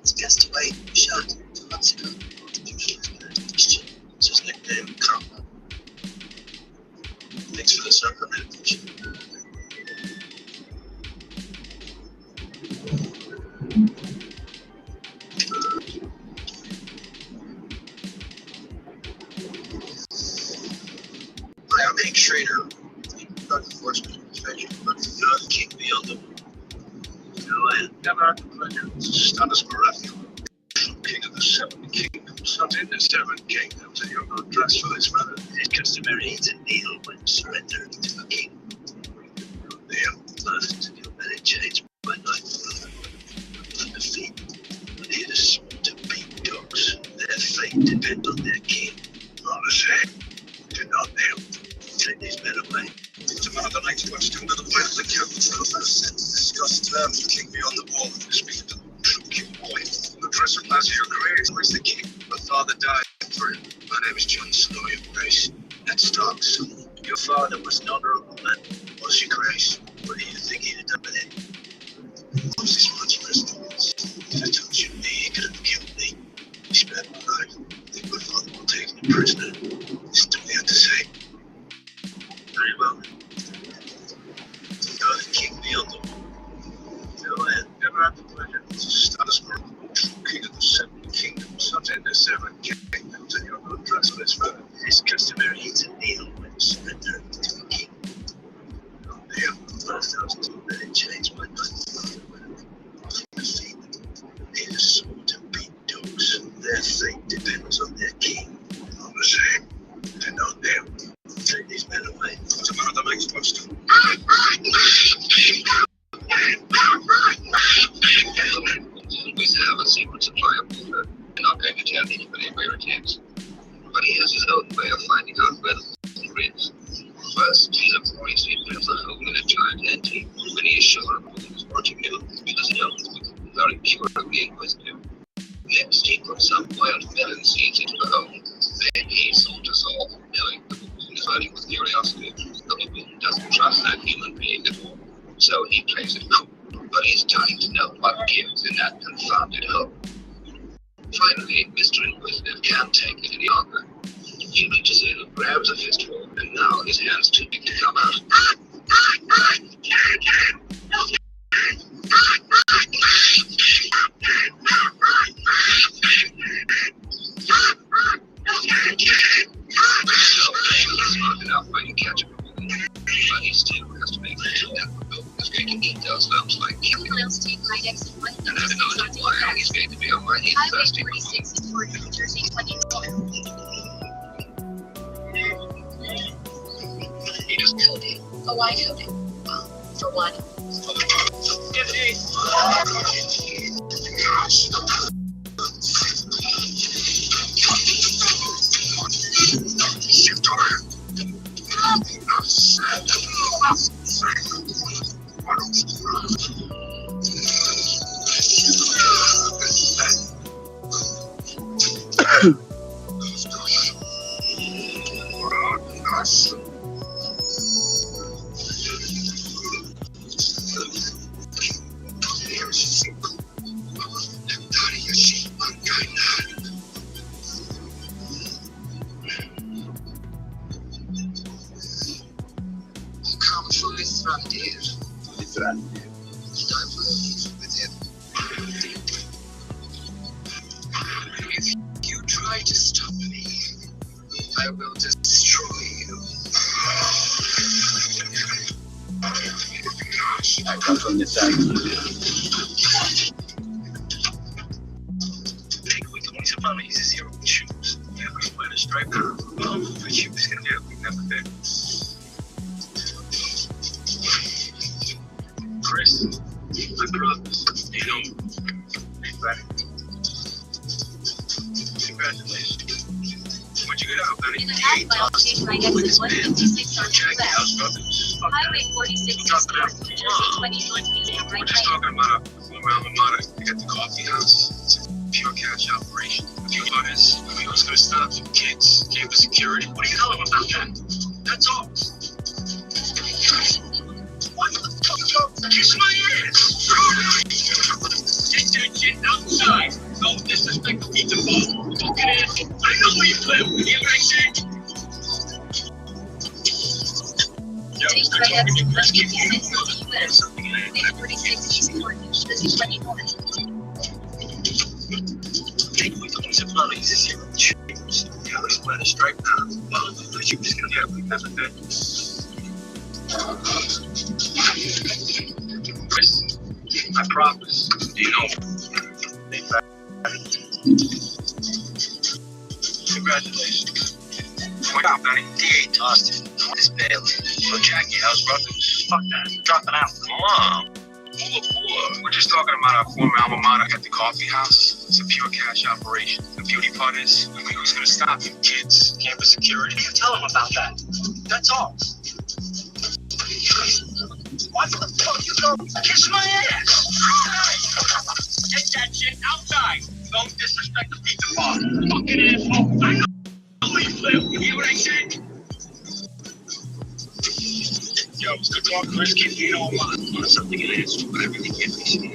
He's passed away. Shot 2 months ago. It's his nickname, Combo. Thanks for the supplementation. Hi, I'm Hank Schrader. Drug enforcement inspection. You're the king beyond them. I never had the pleasure to status Marathi, king of the 7 kingdoms. Not in the 7 kingdoms, and you're not dressed for this matter. It's customary to kneel when surrendered to a king. Damn. First, your many change my life. Undefeated. But it is to beat dogs. Their fate depends on their king. All the same. Do not kneel. Take these men away. Tomorrow the night watch to the fight of the captain for the first sentence. Discuss terms the king beyond the wall. Speak to the true king boy. The dresser class of your career. Where's the king? My father died for him. My name is John Snow, your grace. That's Starks. Your father was an honorable man. Was your grace? What do you think he'd have done with it? What's this much resistance? If I told you me, he could have killed me. He spared my life. I think my father will take me prisoner. Still we have to say. Very well. You're the king beyond them. I never had the pleasure to status king of the 7 kingdoms. Not in the 7 kingdoms, and you're not dressed for this matter. It's customary to kneel when surrendered to a king. Oh, damn. First, I was told that it changed my life. Defeated. They are sold to beat dogs. Their fate depends on their king. All the same. Do not kneel. Take these men away. Tomorrow the night's watch to. Always have a secret supply of water. I'm not going to tell anybody where it is. But he has his own way of finding out where the water is. First, he looks for his drills a hole in a giant antique. When he is sure of who is watching him, because he knows very purely inquisitive. Next, he puts some wild melon seeds into the hole. Then he soldiers off, knowing the baboon is running with curiosity. The baboon doesn't trust that human being at all. So he plays it cool. But he's dying to know what gives in that confounded hole. Finally, Mr. Inquisitive can't take it any longer. He reaches in, grabs a fistful, and now his hand's too big to come out. So, he's smart enough when you catch him. But he still has to make sure that baboon is going to eat those lumps like killing. And having known why he's going to be a mighty thirsty baboon. He just killed him. Oh, I killed him. Well, for one. Come from Mithrandir. Mithrandir. And I will live with him. If you try to stop me, I will destroy you. I come from Mithrandir. Take away 27 easy zero shoes. Yeah, we play the strike now. The shoe is gonna be ugly, never been. Chris, my brothers, you know, big back. Congratulations. Where'd you get out, Benny? In the asphalt station, I exit 156 on Jack, West. house brothers. Fuck Highway that. 46 We're talking about, New Jersey 20 northeast, we're right just lane. talking about a former alma mater. You got the coffee house. It's a pure cash operation. A few butters. I mean, who's gonna stop some kids? Campus security. What do you tell them about that? That's all. What the fuck? Kiss my ass! Get that shit outside. Don't disrespect the pizza boss. Fucking asshole. I know where you live. You hear what I said? Yo, Take good right talking to exit you. Chris, keep 156 going. on West. Something like Highway 46 east north, New Jersey 20 north. Take away 27 easy zero shoes. Yeah, let's play the strike now. Well, the shoe is gonna be ugly, never been. Chris, I promise. You know, big back. Congratulations. What up, Benny? D.A. tossed it. This Bailey. So Jackie, how's brother? Fuck that. Dropping out. Come on. We're just talking about our former alma mater at the coffee house. It's a pure cash operation. The beauty part is, I mean, who's gonna stop you? Kids, campus security. You tell them about that. That's all. What the fuck you go? Kiss my ass! Get that shit outside! Don't disrespect the pizza bar. Fucking asshole! I know where you live. You hear what I said? Yo, it's good talk, Chris. Keep you on line. Something in answer, but everything gets me.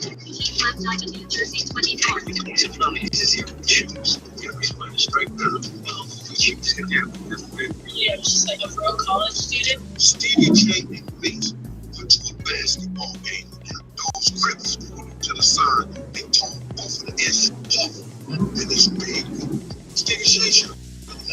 Take left onto New Jersey 20 north. It's a funny, this is here. Shoes. You know, he's playing a strike now. Well, the shoes is gonna be ugly. Yeah, she's like a pro college student. Stevie J and Mace went to a basketball game. Those crips went to the side. They told both of the S off. And it's big. Stevie J should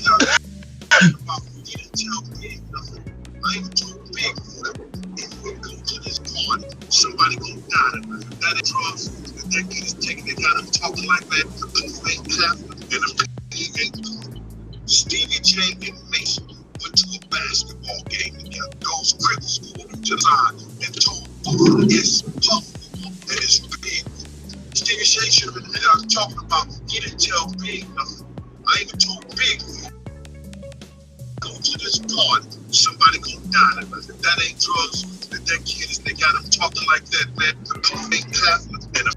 about you didn't tell me nothing. I ain't too big for them. If we go to this party, somebody gonna die. That is drugs. If that kid is taking, they got him talking like that. The fake Catholic and a Stevie J and Mason went to a basketball game together. Those crips pulled him to the side and told both it's puff and it's big. Stevie J should have been talking about he didn't tell Big nothing. I even told Big go to this party, somebody gonna die. If that ain't drugs, if that kid is, they got him talking like that, man. The fake Catholic and a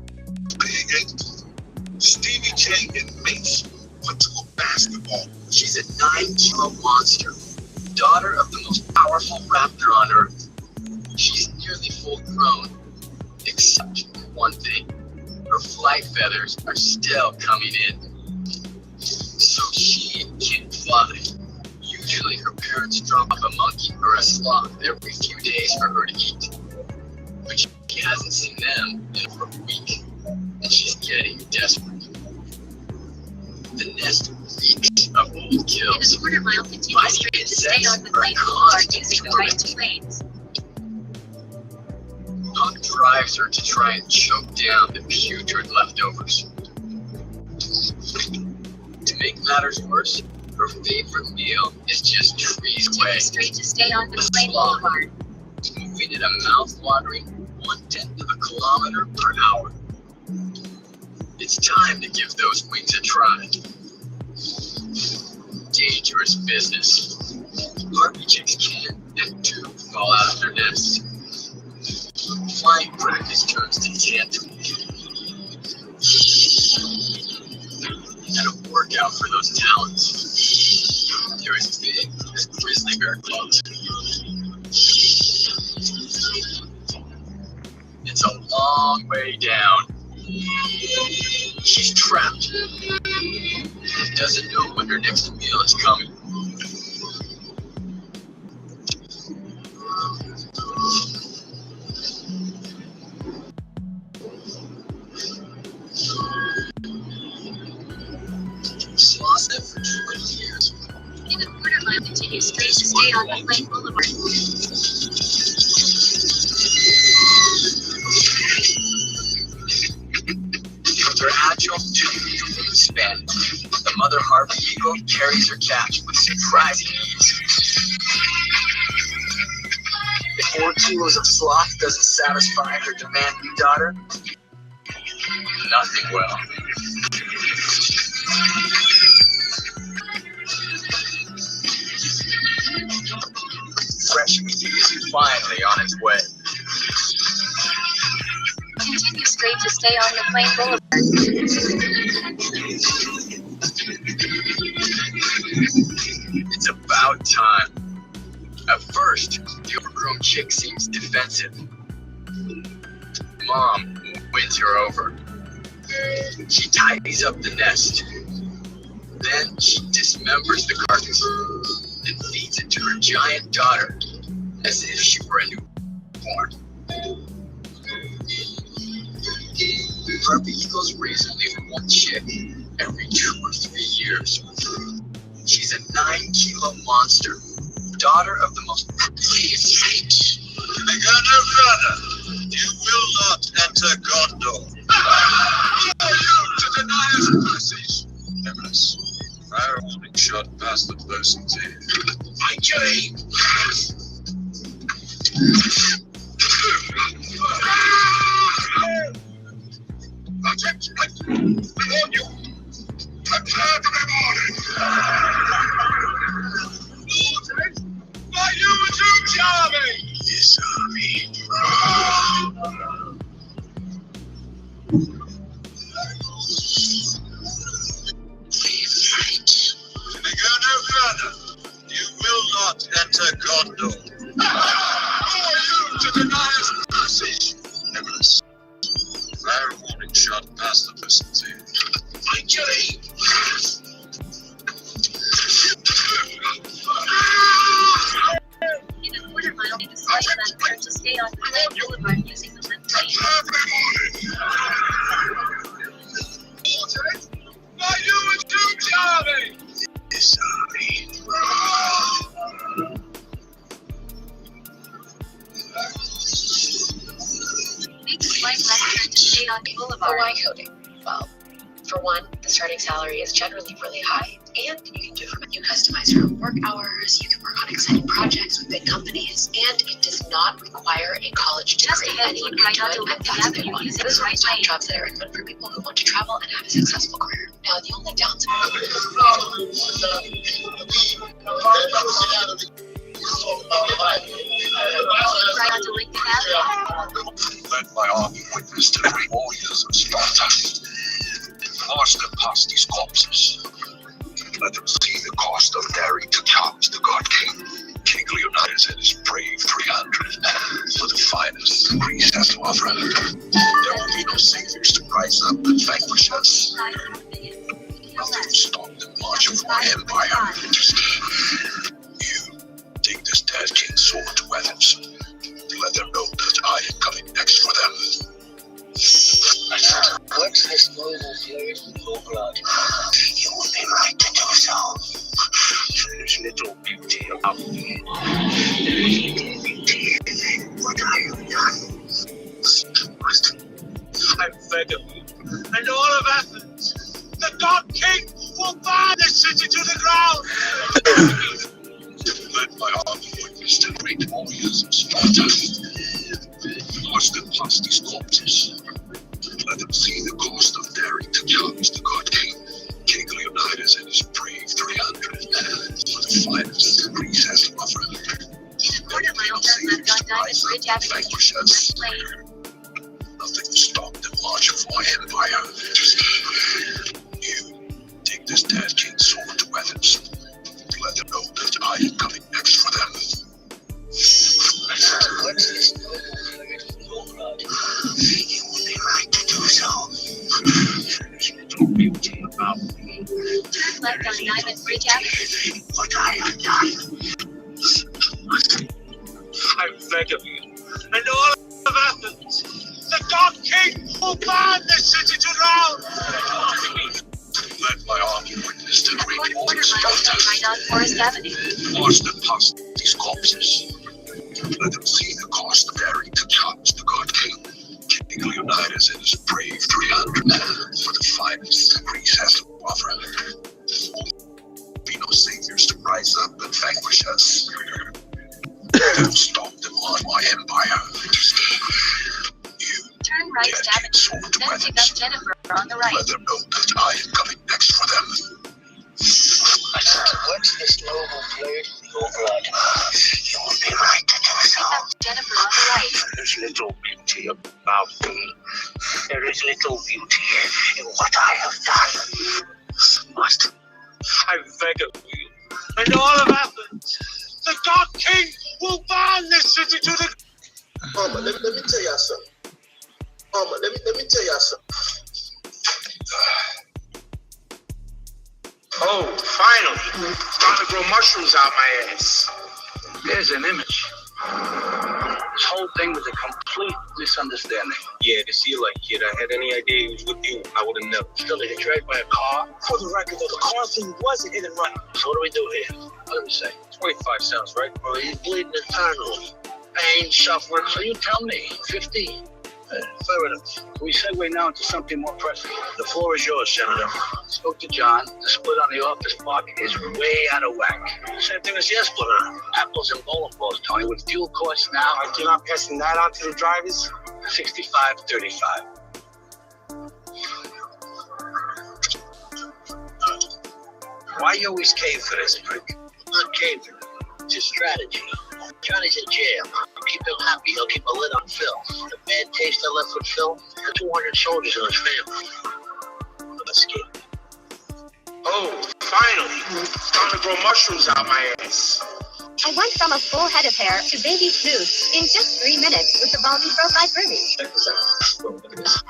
big ain't. Stevie J and Mace went to a basketball. She's a 9-kilo monster, daughter of the most powerful raptor on Earth. She's nearly full grown, except one thing. Her flight feathers are still coming in. So she can't fly. Usually her parents drop a monkey or a sloth every few days for her to eat. But she hasn't seen them in over a week, and she's getting desperate. The nest reeks of old In a kills. quarter mile, continue straight to stay on McLean Boulevard using the right 2 lanes. Huck drives her to try and choke down the putrid leftovers. To make matters worse, her favorite meal is just trees away. Continue straight to stay on A McLean sloth. Boulevard. Moving at a mouth-watering 1/10 of a kilometer per hour. It's time to give those wings a try. Dangerous business. Harpy chicks can and do fall out of their nests. Flying practice turns to tandem. And a workout for those talents. They're as big as grizzly bear clubs. It's a long way down. She's trapped. Doesn't know when her next meal is coming. She's lost it for 20 years. In a quarter mile, continue straight to stay on Plain Boulevard. With her agile 2-foot span, the mother harpy eagle carries her catch with surprising ease. If 4 kilos of sloth doesn't satisfy her demanding daughter, nothing will. Fresh meat is finally on its way. Continue straight to stay on the Plain Boulevard. It's about time. At first, the overgrown chick seems defensive. Mom wins her over. She tidies up the nest. Then she dismembers the carcass and feeds it to her giant daughter as if she were a newborn. Harpy eagles raise only one chick every 2 or 3 years. She's a 9-kilo monster, daughter of the most pleased height. I go no further. You will not enter Gondor. Are you to deny us passage? Nevertheless, fire warning shot past the person's ear. My Jane! I warn you! Prepare to be morning! Are you too charming? Yes, Army. I go no further. You will not enter Gondor. Who are you to deny us passage? Nevertheless, fire warning shot past the person's ear. My Jane! In a quarter mile, make a slight left turn to stay on Plain Boulevard using the left lane. Are you too charming? Yes, Army. Make a slight left turn to stay on Boulevard. Hawaii coding. Well, for one, the starting salary is generally really high, and you can do you customize your own work hours, you can work on exciting projects with big companies, and it does not require a college degree. Anyone can do it, and that's a big one. Those are top jobs that are open for people who want to travel and have a successful career. Now, the only downside. Led by army witness to the great warriors of Sparta. March them past these corpses. Let them see the cost of daring to challenge the God King. King Leonidas and his brave 300 for the finest Greece has to offer. There will be no saviors to rise up and vanquish us. Nothing will stop the march of our empire. You take this dead king's sword to Athens. Let them know that I am coming next for them. What's this noble furious full blood? You will be right to do so. There's little beauty about me. What have you done? I beg of you, and all of Athens, the God King will burn this city to the ground! Led by army witness to great warriors of Sparta. Bridge Avenue. vanquishes. Nothing will stop the march of my empire. You take this dead king's sword to Athens. Let them know that I am coming next for them. You will be right to do so. There's little beauty about me. Turn left on Diamond Bridge Avenue. What I have done. I beg of you, and all of Athens, the Dark King will burn this city to ground! Let my army witness the great Corner war left Sparta. on Forest Avenue. March them past these corpses. Let them see the cost bearing to challenge the God King. King Leonidas and his brave 300 men for the finest Greece has to offer. Be no saviors to rise up and vanquish us. Don't stop them on my empire. Turn right Avenue. Then pick up Jennifer on the right. Let them know that I am coming next for them. What's this noble blade of your blood? You will be right to do so. Pick up Jennifer on the right. There's little beauty about me. There is little beauty in what I have done. Must I beg of you, and all of Athens, the Dark King will burn this city to the... Mama, let me tell y'all something. Mama, let me tell y'all something. Oh, finally! Starting to grow mushrooms out my ass. There's an image. This whole thing was a complete misunderstanding. Yeah, to see you like kid, I had any idea he was with you, I would have never. Still, they get dragged by a car. For the record, though, the car thing wasn't hit and run. So what do we do here? What do we say? 25 sounds right. Well, he's bleeding internally. Pain, suffering. So you tell me. 50. Affirmative. We segue now into something more pressing. The floor is yours, Senator. Spoke to John. The split on the office block is way out of whack. Same thing as yesterday. Apples and bowling balls, Tony. With fuel costs now, You're not passing that on to the drivers? 65-35. Why you always cave for this, prick? I'm not caving. It's a strategy. Johnny's in jail. Keep him happy, he'll keep a lid on Phil. The bad taste I left with Phil, the 200 soldiers in his family. Let's get it. Oh, finally! Starting to grow mushrooms out my ass. I went from a full head of hair to baby smooth in just 3 minutes with the Baldy Pro 530. Check this out. Look at this.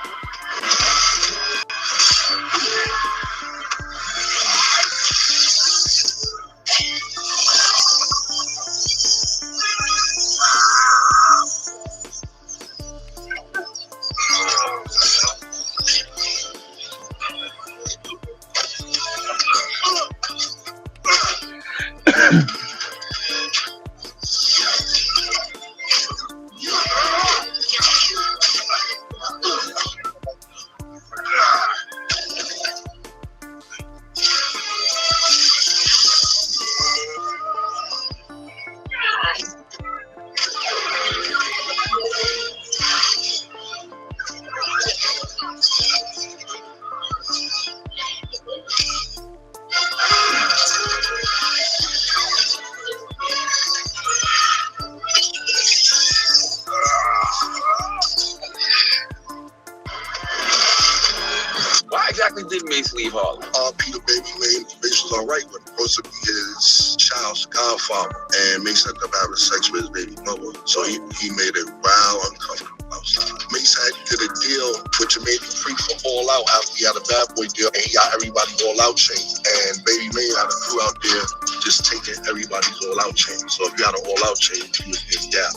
Did Mace leave Harlem? Peter Baby Lane. Mace was all right with him. Supposed to be his child's godfather, and Mace ended up having sex with his baby mother. So he made it wild uncomfortable outside. Mace did a deal with Jermaine Free for All Out after he had a Bad Boy deal, and he got everybody All Out chain. And Baby Lane had a crew out there just taking everybody's All Out chain. So if you had an All Out chain, he was his gal.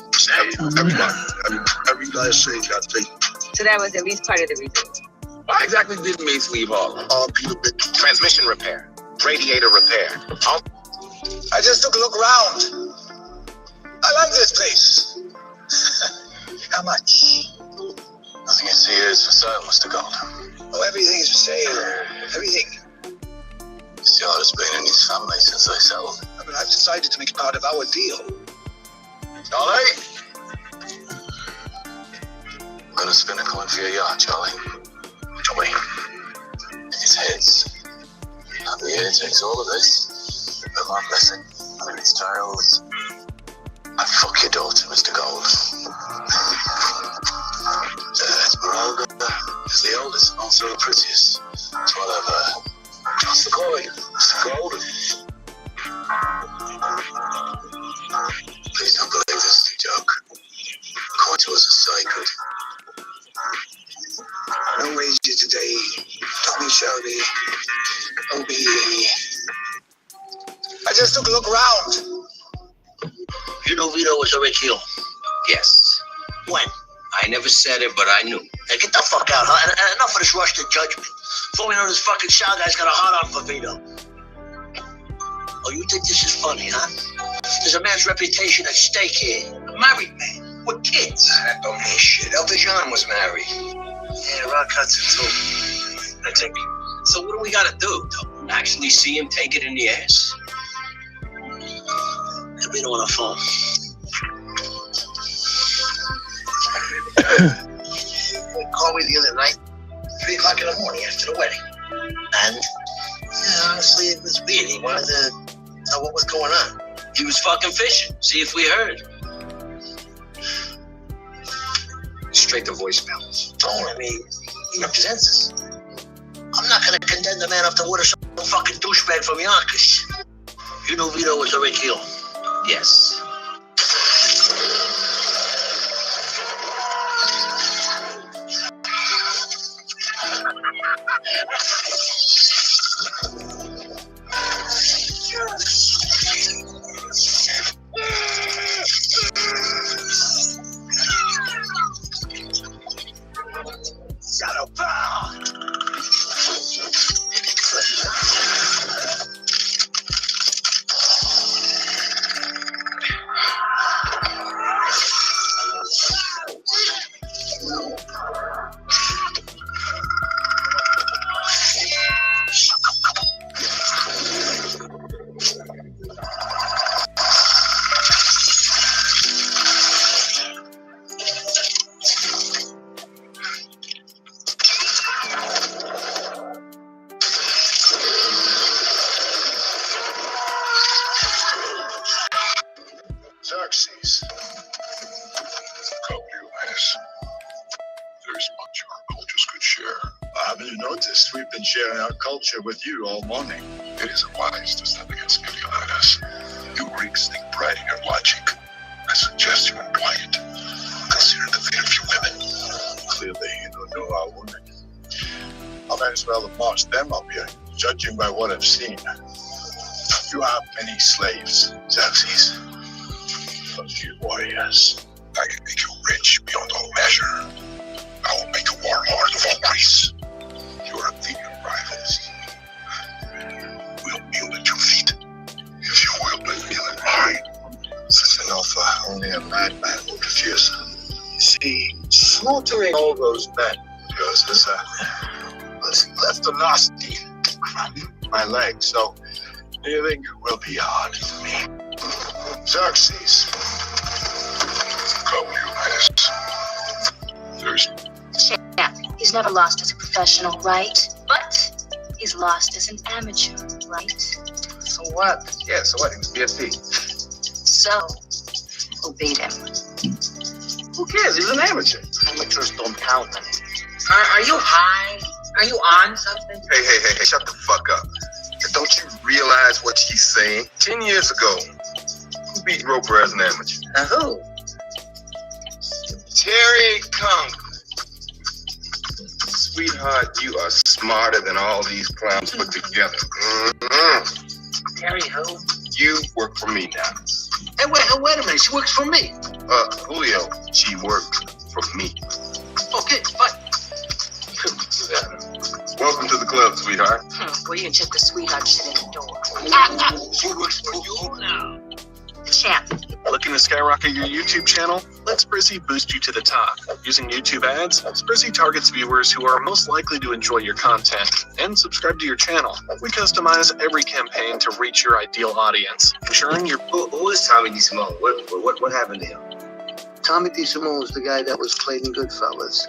Every last chain got taken. So that was at least part of the reason. Why exactly did Mace leave Harlem? Transmission repair. Radiator repair. I just took a look around. I like this place. How much? Nothing you see here is for sale, Mr. Gold. Oh, everything's for sale. Everything. It's the oldest been in his family since they settled. I mean, I've decided to make it part of our deal. Charlie? I'm gonna spin a coin for your yacht, Charlie. Joey. It's his. And the air takes all of this. With my blessing. I mean, it's Charles. I fuck your daughter, Mr. Gold. Esmeralda is the oldest and also the prettiest. That's what I've what's the call you, Mr. Gold? Please don't believe this is a joke. Coin to us is sacred. Don't raise you today. Don't be shouty. Don't be. I just took a look around. You know Vito was already killed? Yes. When? I never said it, but I knew. Hey, get the fuck out, huh? And enough of this rush to judgment. Before we know this fucking Shaw guy's got a hard on for Vito. Oh, you think this is funny, huh? There's a man's reputation at stake here. A married man with kids. That don't mean shit. Elton John was married. Yeah, Rock Hudson too. I think. So what do we gotta do? Actually see him take it in the ass? Get Vito on the phone. He called me the other night, 3 o'clock in the morning after the wedding. And, yeah, honestly, it was weird. He wanted to know what was going on. He was fucking fishing. See if we heard. Straight to voicemail. Oh, I mean, he represents us. I'm not gonna condemn the man off the water some fucking douchebag from Yonkers. You know Vito was already killed? Yes. Shadow Power! Xerxes. Come, you ass. There's much our cultures could share. Haven't you noticed we've been sharing our culture with you all morning? It isn't wise to stand against me, Leonidas. You Greeks think praying and logic. I suggest you employ it. Consider the fate of your women. Clearly, you don't know our women. I might as well have marched them up here, judging by what I've seen. You have many slaves, Xerxes. A few warriors. I can make you rich beyond all measure. I will make a warlord of all Greece. Your Athenian rivals will kneel at your feet. If you will but kneel at mine. Such an offer only a madman will refuse. See, slaughtering all those men yours has left a nasty crack in my leg, so kneeling will be hard for me. Xerxes. Come, you ass. There's. Yeah, he's never lost as a professional, right? But he's lost as an amateur, right? So what? Yeah, so what? He was BFP. So, who beat him? Who cares? He was an amateur. Amateurs don't count on it. Are you high? Are you on something? Hey, shut the fuck up. Don't you realize what she's saying? 10 years ago, who beat Roper as an amateur? Who? Terry Conk. Sweetheart, you are smarter than all these clowns put together. Mm-hmm. Terry who? You work for me now. Hey, wait a minute. She works for me. Julio, she worked for me. Okay, fine. Welcome to the club, sweetheart. Well, you can check the sweetheart shit in the door. She works for you now. Champ. Looking to skyrocket your YouTube channel? Let Sprizzy boost you to the top. Using YouTube ads, Sprizzy targets viewers who are most likely to enjoy your content and subscribe to your channel. We customize every campaign to reach your ideal audience, ensuring your... Who is Tommy DeSimone? What happened to him? Tommy DeSimone was the guy that was played in Goodfellas.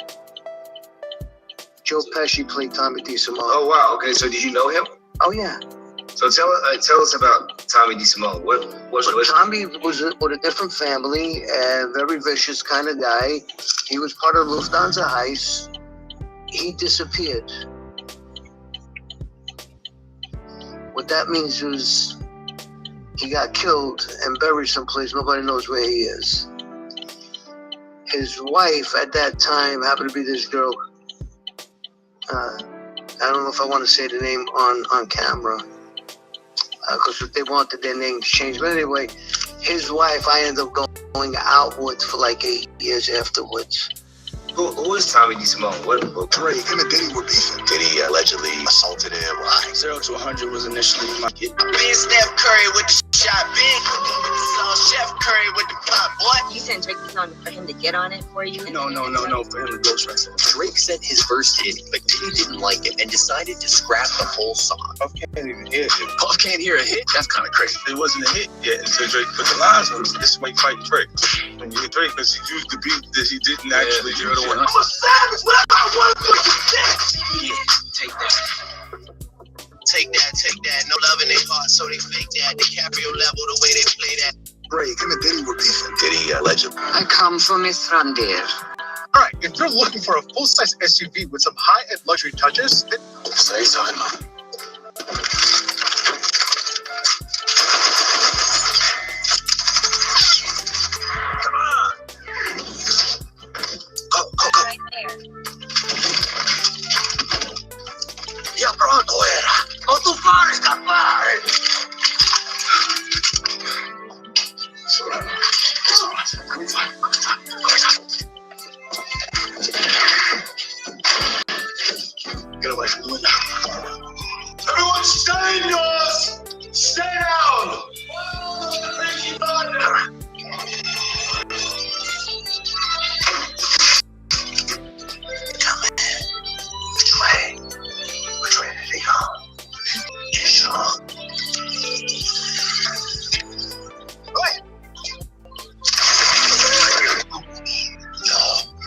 Joe Pesci played Tommy DeSimone. Oh, wow. Okay, so did you know him? Oh, yeah. So tell us about Tommy DeSimone. What Tommy was with a different family, a very vicious kind of guy. He was part of Lufthansa heist. He disappeared. What that means is he got killed and buried someplace. Nobody knows where he is. His wife at that time happened to be this girl. I don't know if I want to say the name on camera because they wanted their names changed. But anyway, his wife, I ended up going out with for like 8 years afterwards. Who is Tommy DeSimone? What Drake, him and Diddy were beefing. Diddy allegedly assaulted him. 0 to 100 was initially my kid. Me and Steph Curry with the shot, big. So Chef Curry with the pop, boy. You sent Drake on for him to get on it for you? No, for him to ghostwrite. Drake said his verse hit, but Diddy didn't like it and decided to scrap the whole song. Puff can't even hear it. Puff can't hear a hit? That's kind of crazy. It wasn't a hit yet until Drake put the lines on it. This is why he fight Drake. And you hear Drake because he used the beat that he didn't actually hear the one. I'm a savage, whatever I want to put you down. Yeah, take that. Take that. No love in their heart, so they fake that. DiCaprio level, the way they play that. Drake, him and Diddy were beefing. Diddy allegedly. I come from Mithrandir. All right, if you're looking for a full-size SUV with some high-end luxury touches, then Say something. Come on. Go. Right there. Ya pronto era. No tu fare scappare. Get away from the window. Everyone stay indoors. Stay down. Which way did he go? Yes, sir.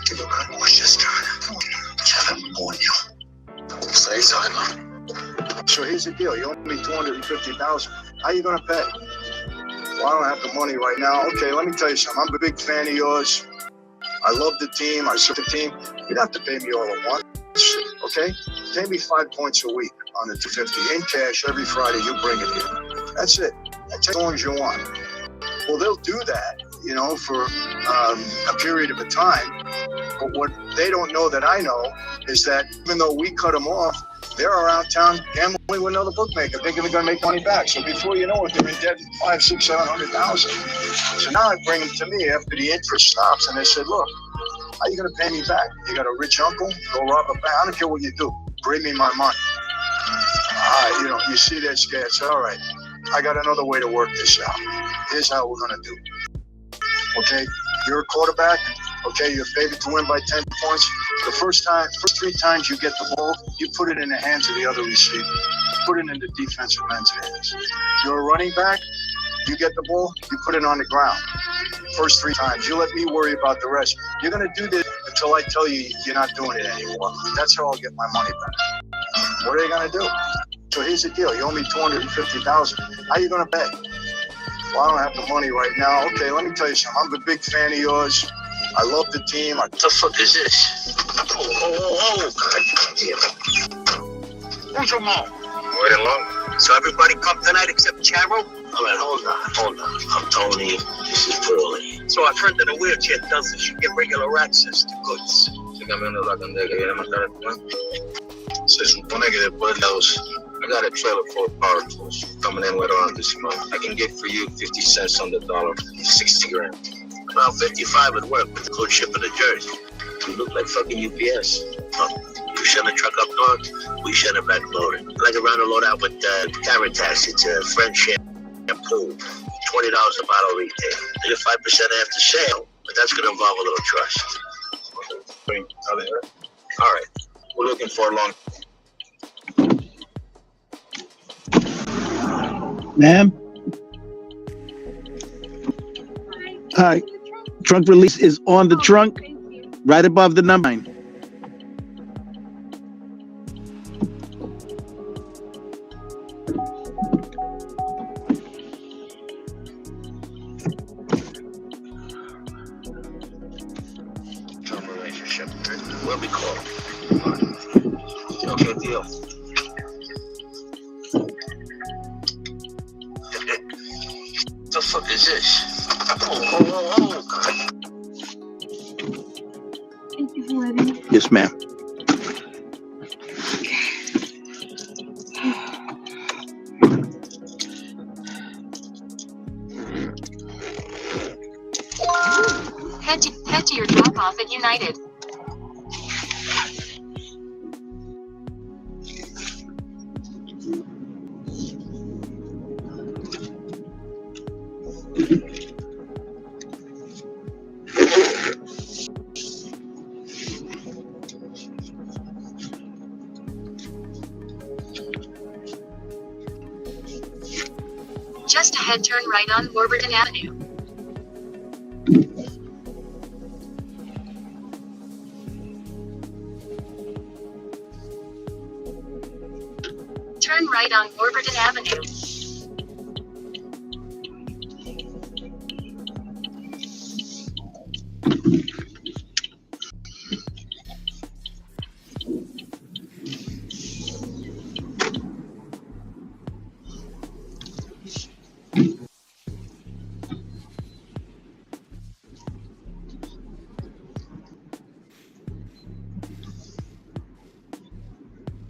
Give him a watch this time. Tell him warn you. Say something. so here's the deal. You owe me $250,000. How you gonna pay? Well, I don't have the money right now. Okay, let me tell you something. I'm a big fan of yours. I love the team. I support the team. You don't have to pay me all at once. Okay? Pay me 5 points a week on the 250 in cash every Friday. You bring it here. That's it. That's as long as you want. Well, they'll do that, you know, for a period of a time. But what they don't know that I know is that even though we cut them off, they're around town gambling with another bookmaker, thinking they're going to make money back. So before you know it, they're in debt $500,000, $600,000, $700,000. So now I bring them to me after the interest stops, and they said, "Look, how are you going to pay me back? You got a rich uncle? Go rob a bank. I don't care what you do. Bring me my money." You know, you see that scared. So, all right, I got another way to work this out. Here's how we're going to do it. Okay, you're a quarterback. Okay, you're favored to win by 10 points. The first 3 times you get the ball, you put it in the hands of the other receiver. Put it in the defensive end's hands. You're a running back. You get the ball, you put it on the ground. First 3 times. You let me worry about the rest. You're going to do this until I tell you you're not doing it anymore. That's how I'll get my money back. What are you going to do? So here's the deal. You owe me $250,000. How are you going to pay? Well, I don't have the money right now. Okay, let me tell you something. I'm a big fan of yours. I love the team. What the fuck is this? Who's your mom? Wait along. So everybody come tonight except Charo? All right, hold on. I'm Tony. This is Pearlie. So I've heard that a wheelchair does this. You get regular access to goods. Se supone que después I got a trailer full of power tools coming in later on this month. I can get for you 50 cents on the dollar, 60 grand. About 55 would work with the code shipping to Jersey. You look like fucking UPS. You shut the truck up north, we shut it back loaded. Like around the load out with carrot tax. It's a French shampoo. $20 a bottle retail. I get 5% after sale, but that's going to involve a little trust. All right. We're looking for a long... Ma'am? Hi. Trunk release is on the trunk, right above the number 9. deal. The fuck is this? Thank you for waiting. Yes, ma'am. Head to your drop off at United. Just ahead, turn right on Warburton Avenue. Turn right on Warburton Avenue.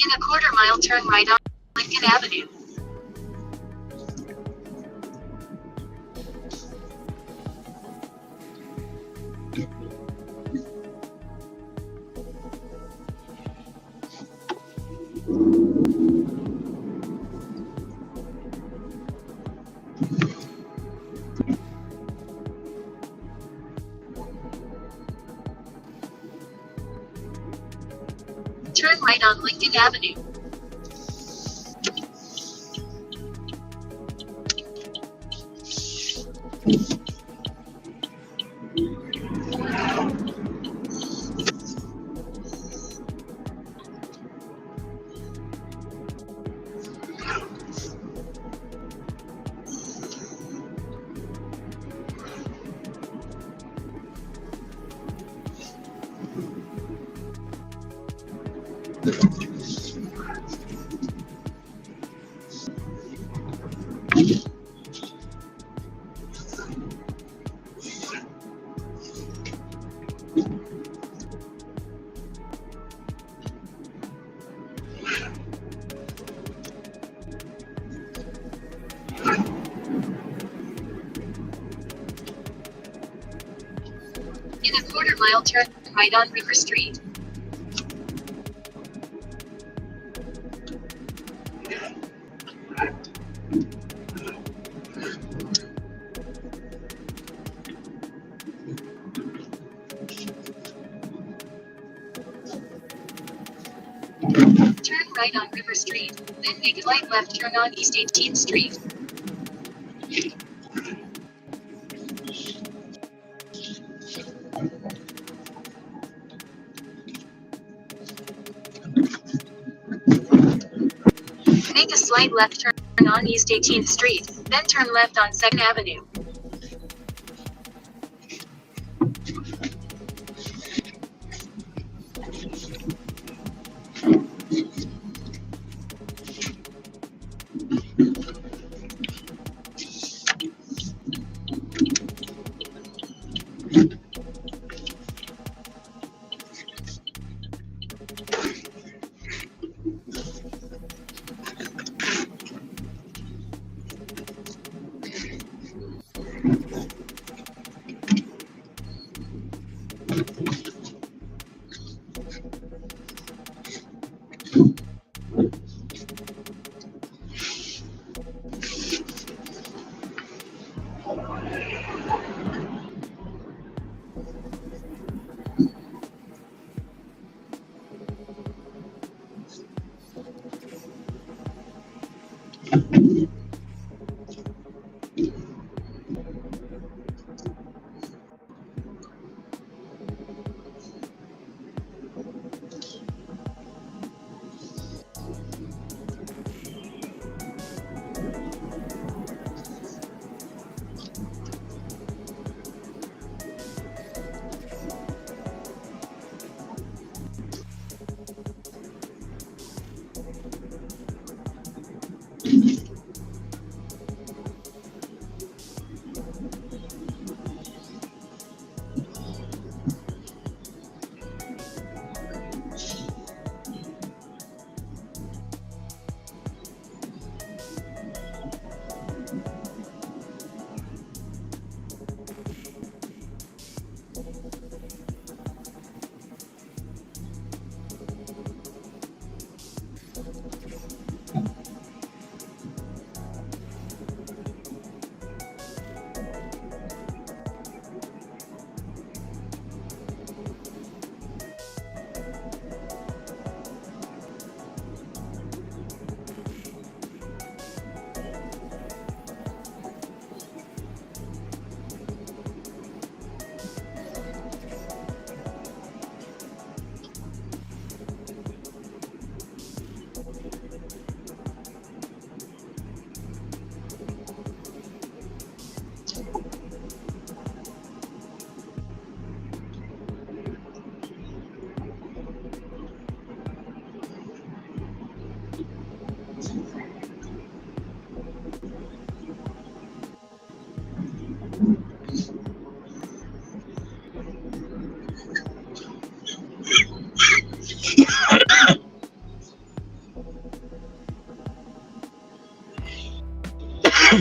In a quarter mile, turn right on Lincoln Avenue. Turn right on Lincoln Avenue. In a quarter mile, turn right on River Street. Turn right on River Street, then make a right left turn on East 18th Street. Make a slight left turn on East 18th Street, then turn left on 2nd Avenue. In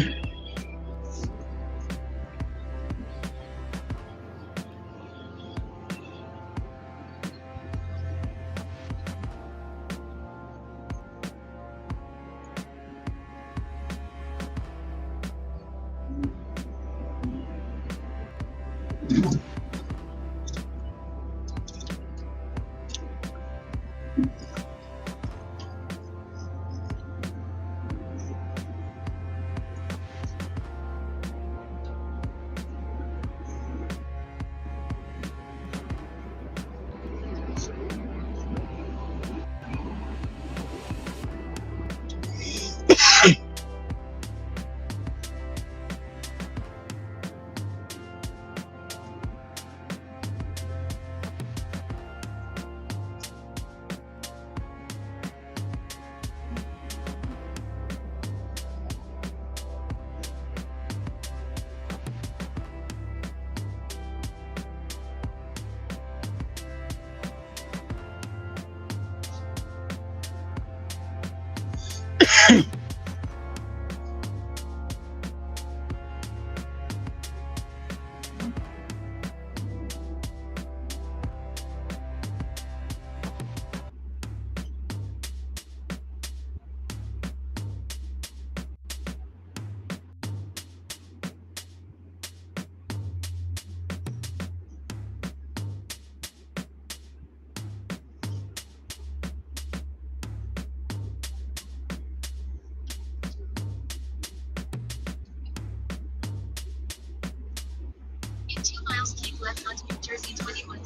2 miles, keep left onto New Jersey 21.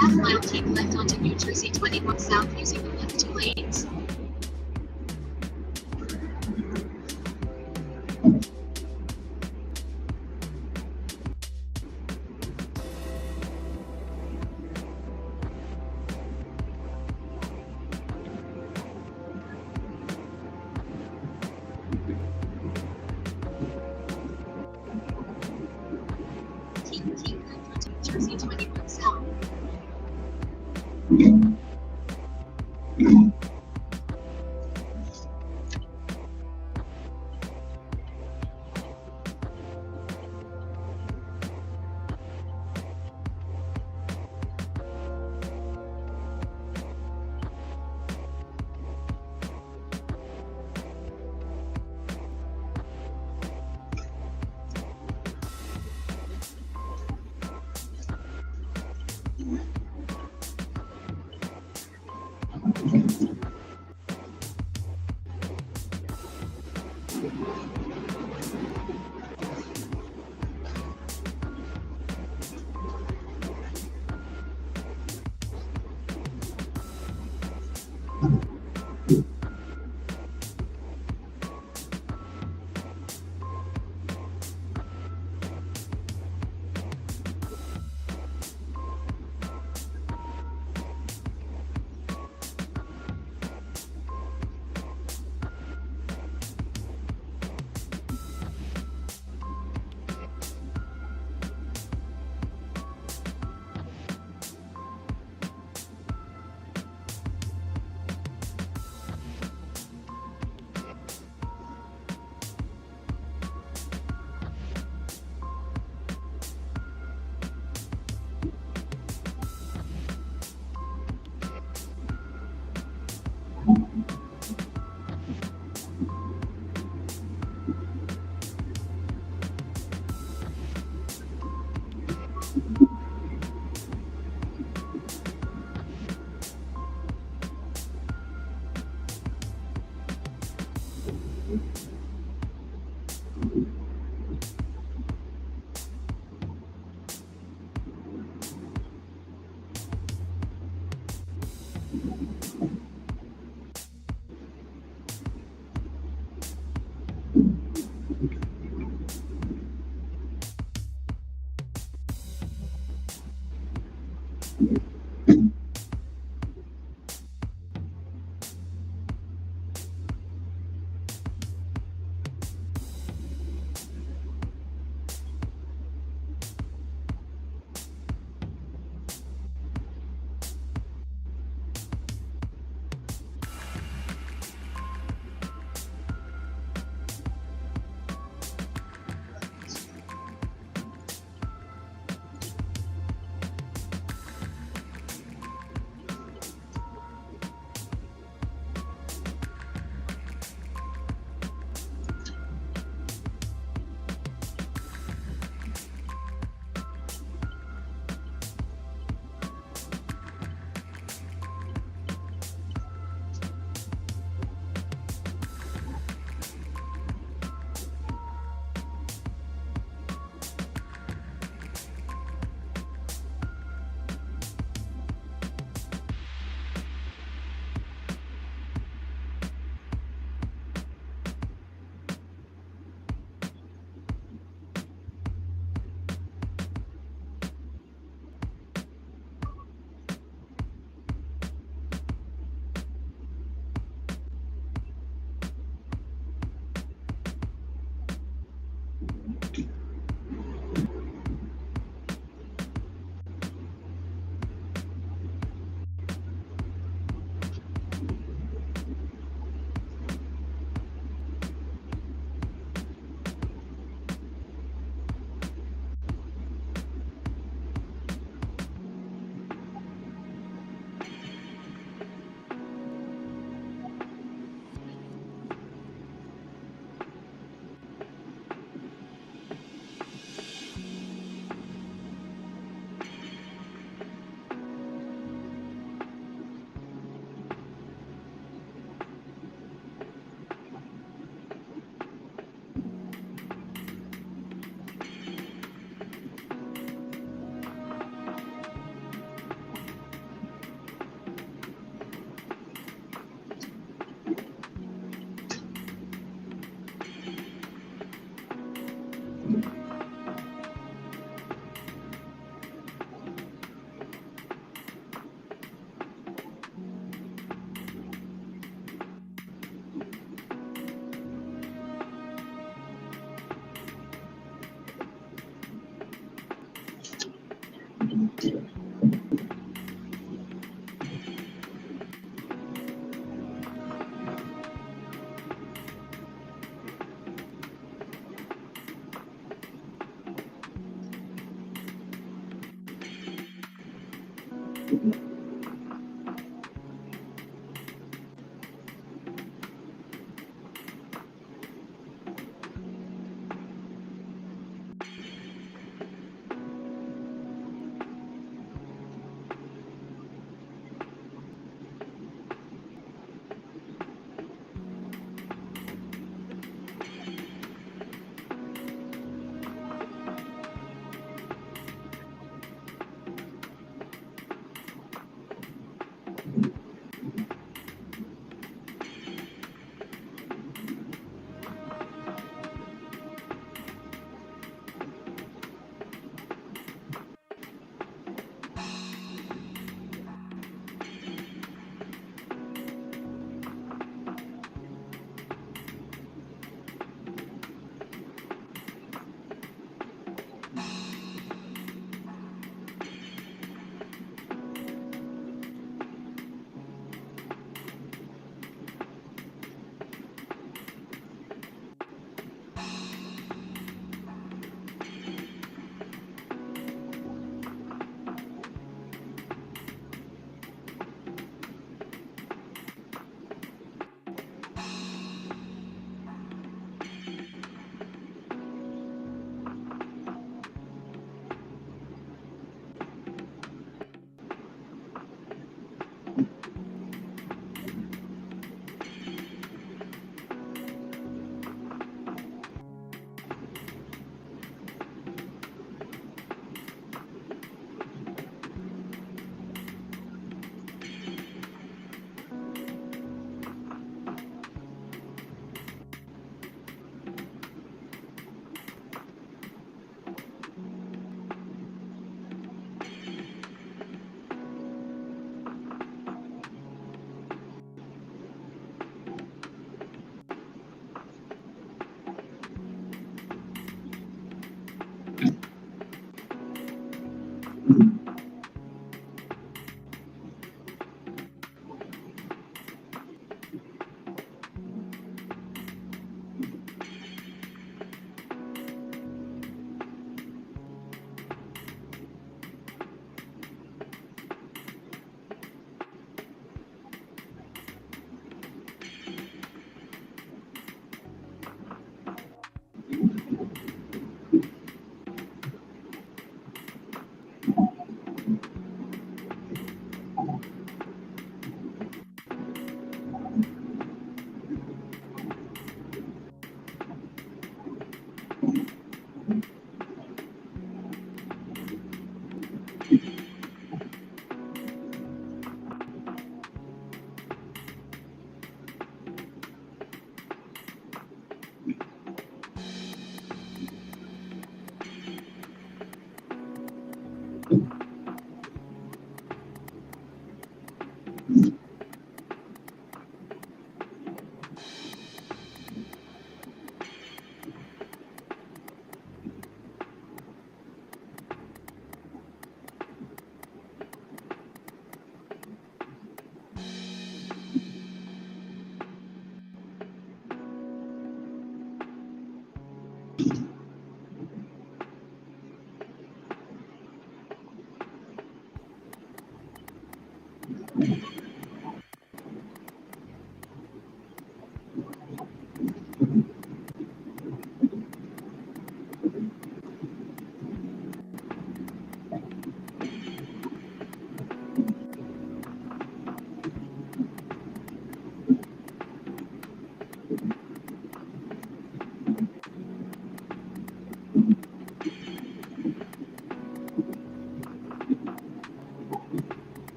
Half-mile, keep left onto New Jersey 21 South using the left 2 lanes. Keep left onto New Jersey 21 South.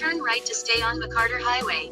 Turn right to stay on McCarter Highway.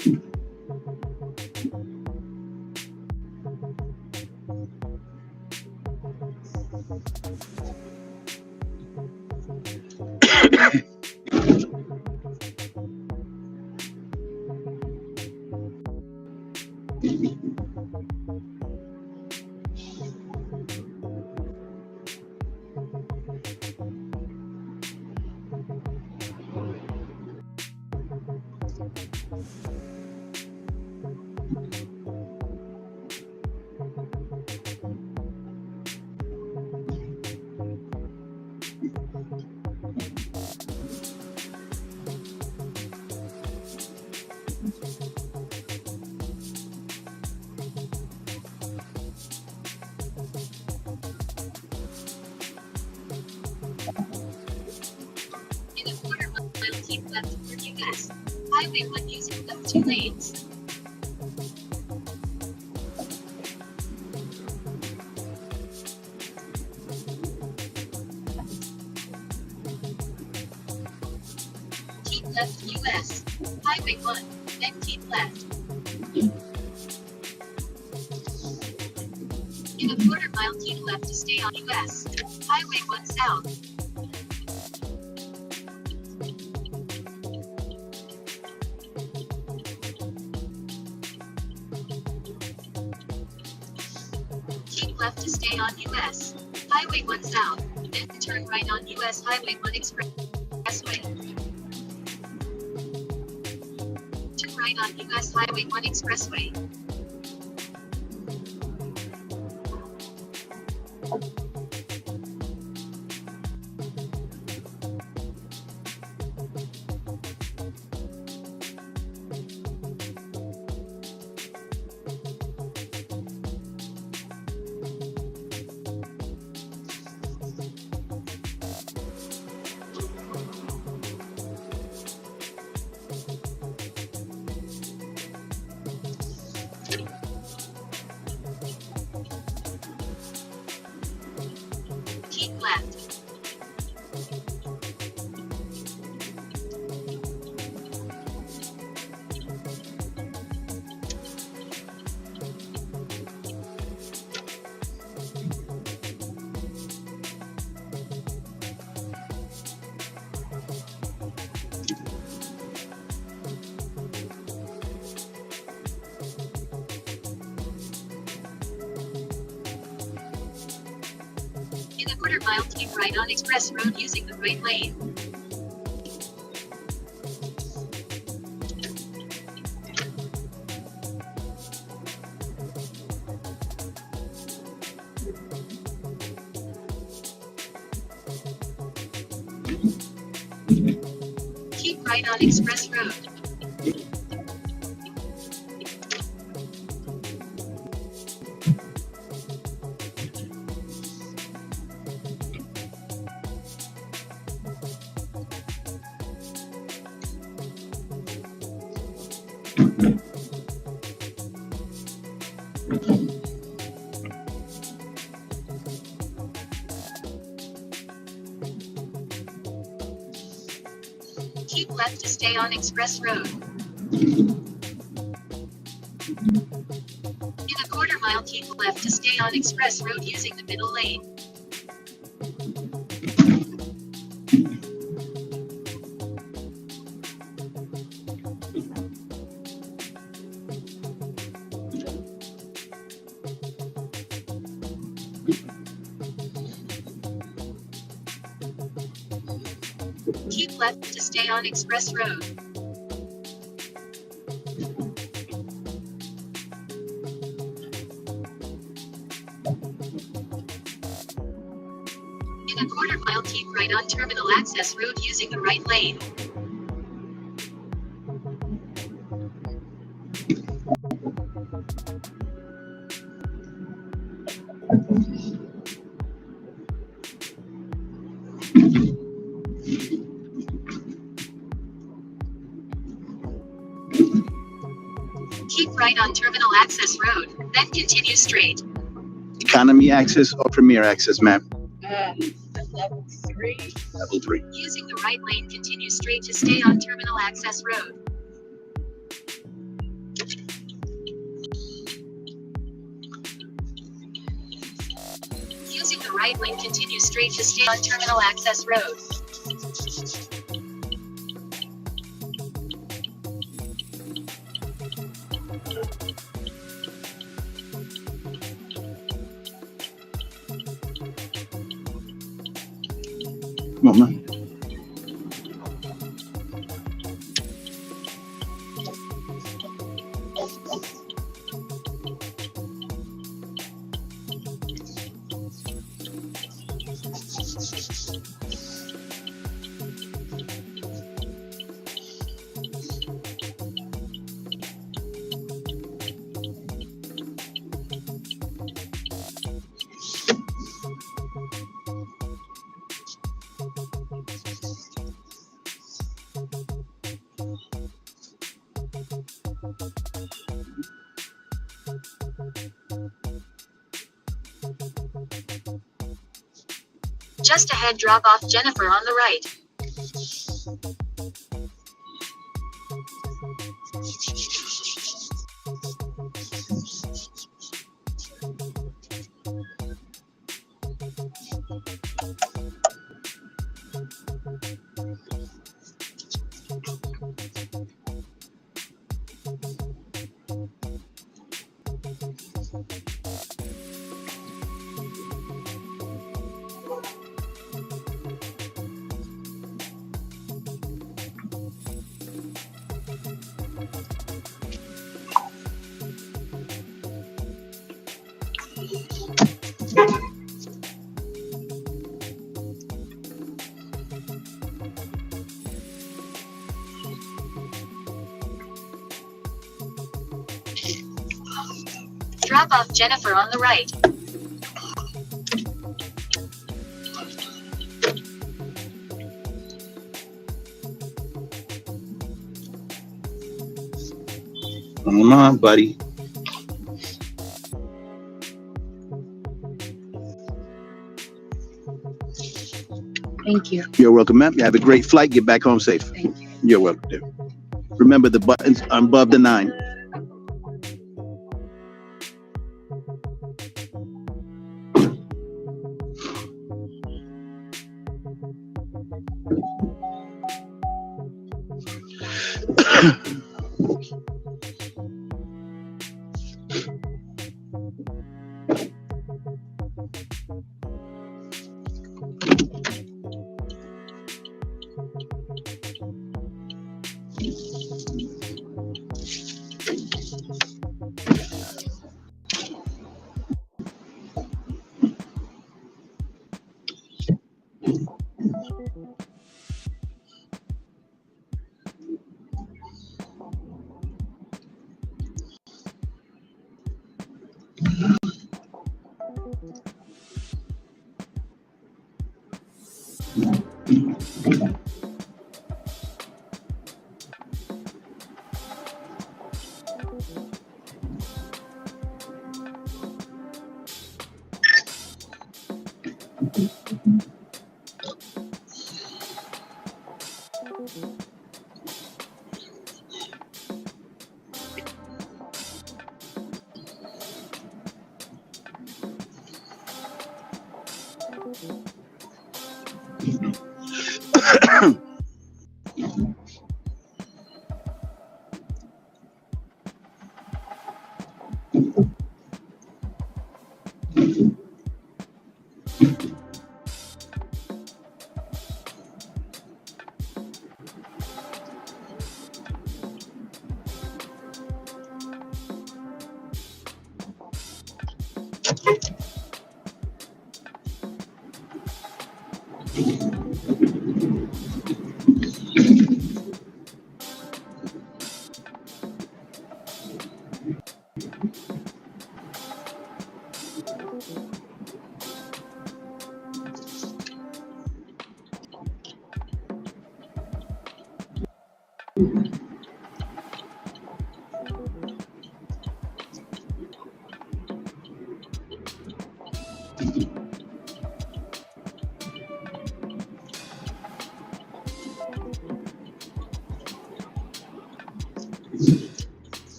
In a quarter mile, keep left for US. Highway 1 using left 2 lanes. Keep left US. Highway 1, then keep left. In a quarter mile, keep left to stay on US. Highway 1 south. Keep left to stay on US. Highway 1 south. Then turn right on US Highway 1 Expressway. Turn right on US Highway 1 Expressway. Keep left. In a quarter mile, keep right on Express Road using the right lane. Keep right on Express Road. Keep left to stay on Express Road. In a quarter mile, keep left to stay on Express Road using the middle lane. Keep left to stay on Express Road. In a quarter mile, keep right on Terminal Access Road using the right lane. Keep right on Terminal Access Road, then continue straight. Economy access or premier access, ma'am? Level 3. Level 3. Using the right lane, continue straight to stay on Terminal Access Road. right and continue straight to stay on Terminal Access Road. Come on, man. Just ahead, drop off Jennifer on the right. Drop off Jennifer on the right. Come on, buddy. Thank you. You're welcome, ma'am. You have a great flight. Get back home safe. Thank you. You're welcome, dear. Remember the buttons above the 9.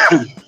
Guts.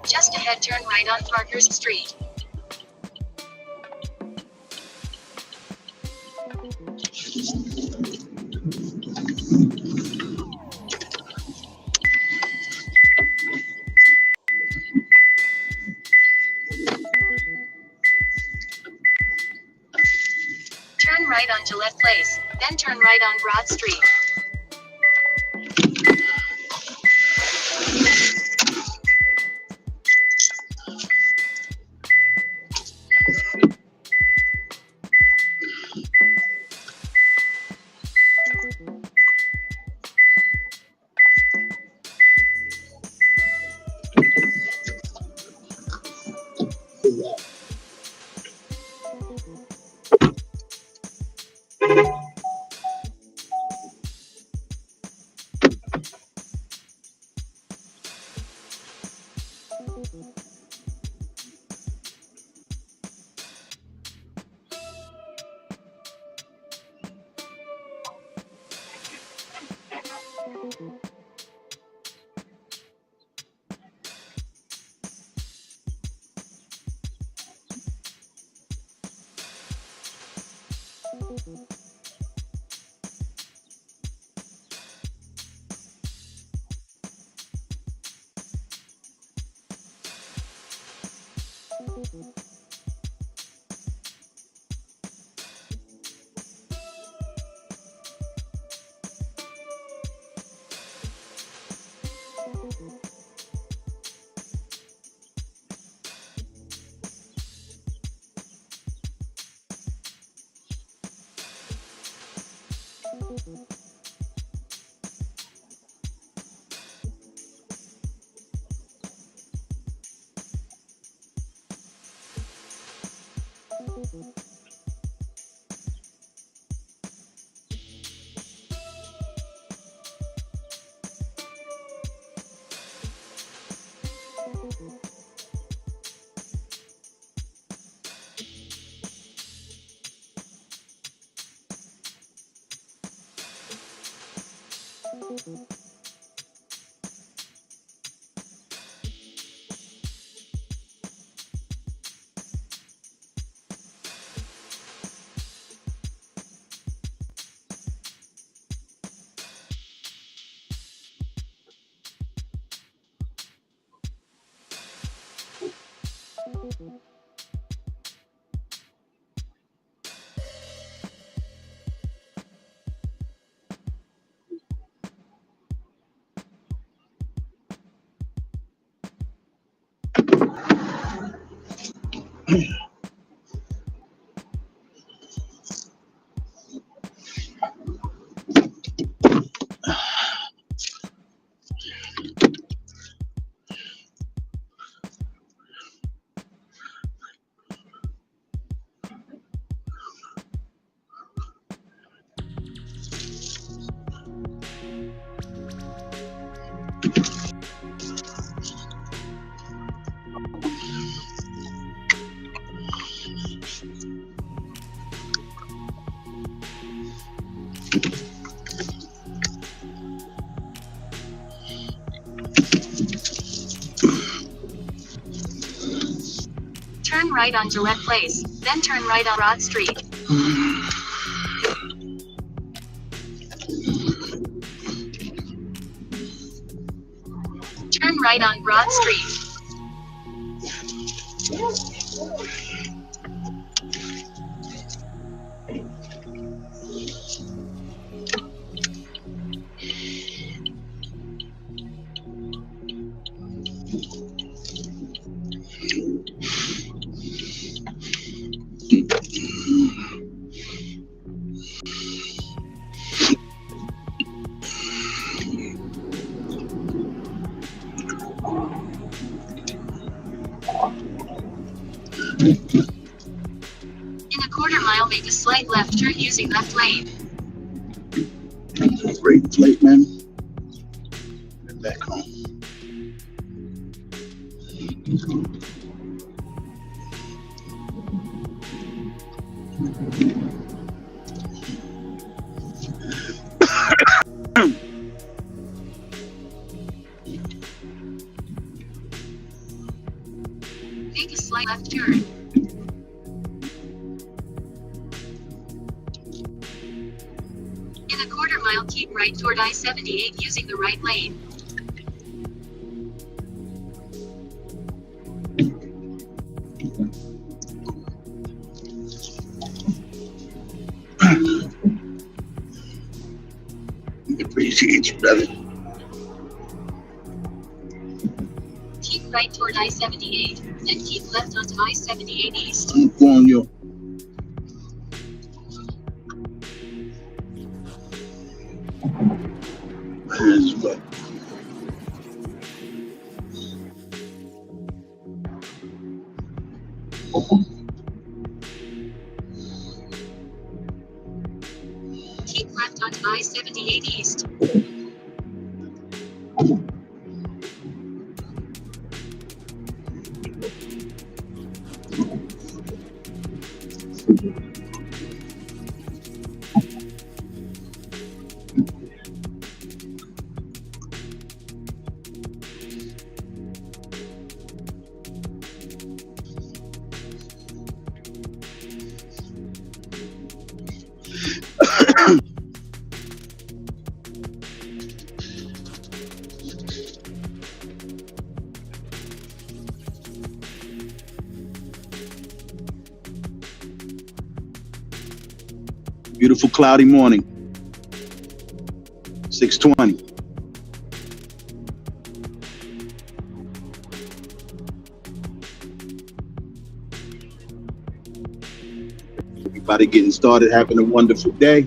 Just ahead, turn right on Parker's Street. Turn right on Gillette Place, then turn right on Broad Street. Turn right on Gillette Place, then turn right on Broad Street. Turn right on Broad Street. In a quarter mile, make a slight left turn using left lane. Great flight, man. Get back home. Make a slight left turn. In a quarter mile, keep right toward I-78 using the right lane. Appreciate you, brother. Keep right toward I-78, then keep left onto I-78 East. I'm going you. Here's what. Keep left onto I-78 East. Beautiful cloudy morning. 6:20. Everybody getting started, having a wonderful day.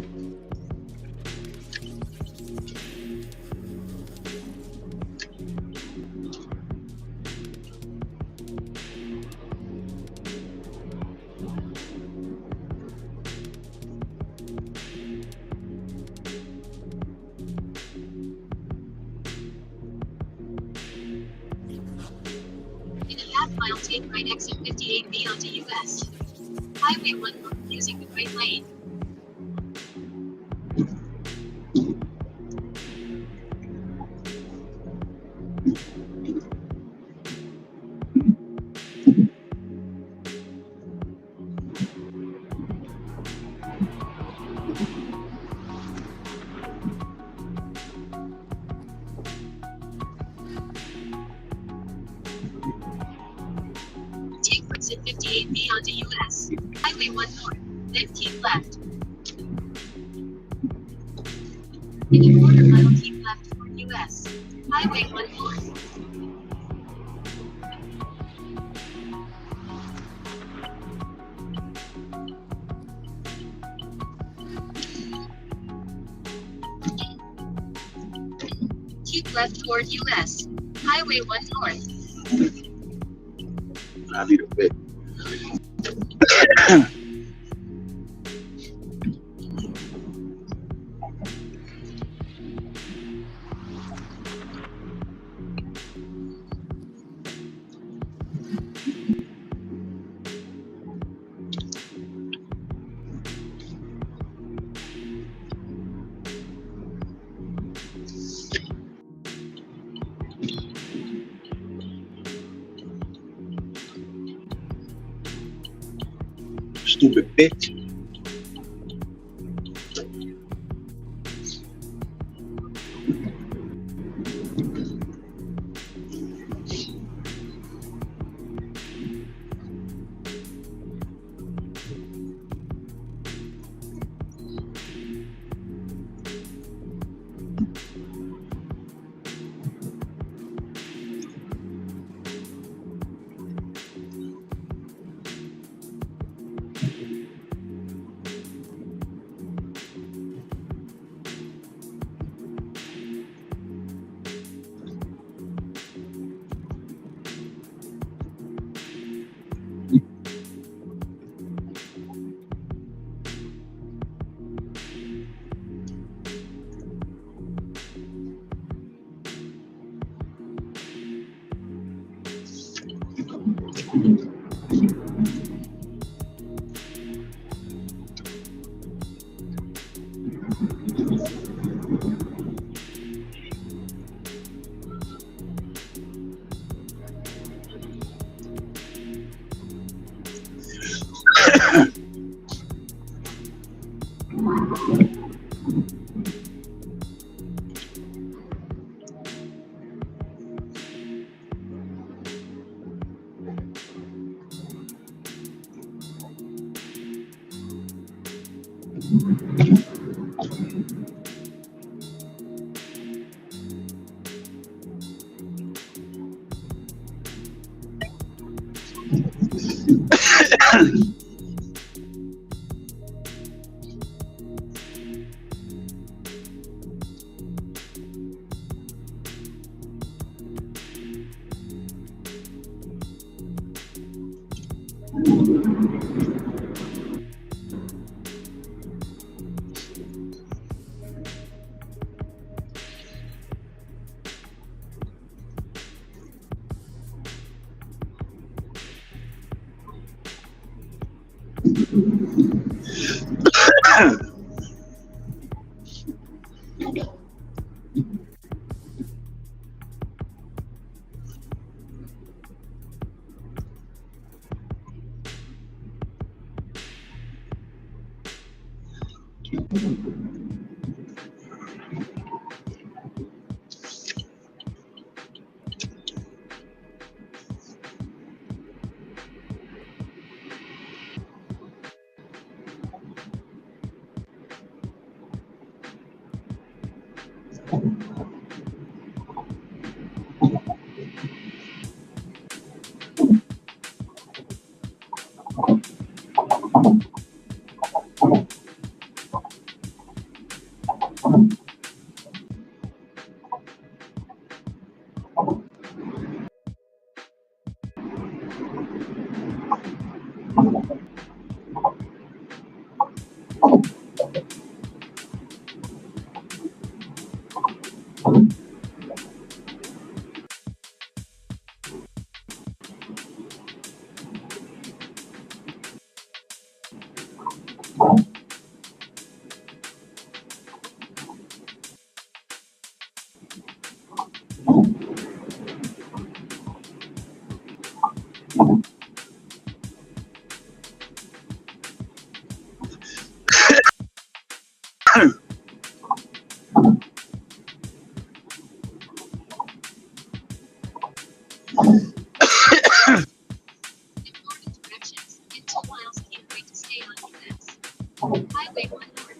In a half mile, take right exit 58B onto US. Highway 1 using the right lane. Take exit 58B onto US. Highway 1 north, then keep left. In a quarter mile, keep left for US. Highway 1 north. Keep left toward US. Highway 1 North. I need a bit. Stupid bitch. Directions. In 2 miles, keep right to stay on US. Highway 1 North.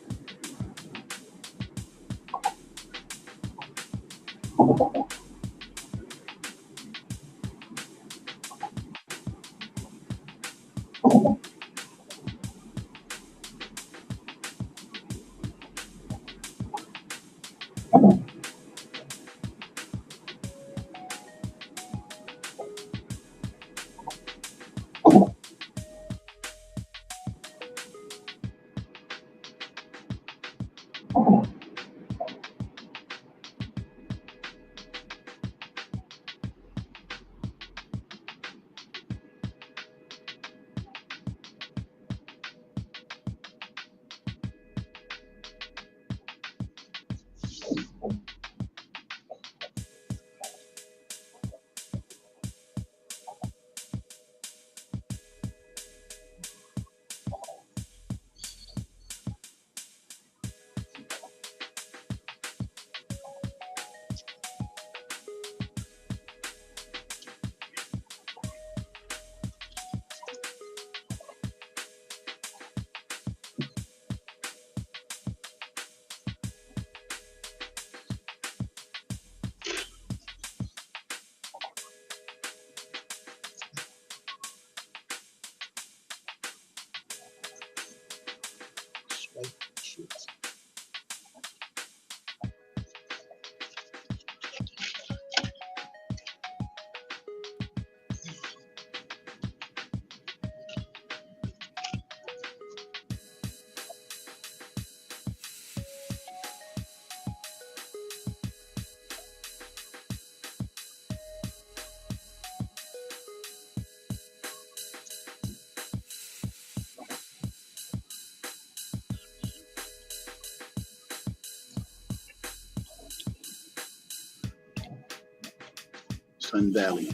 Sun Valley.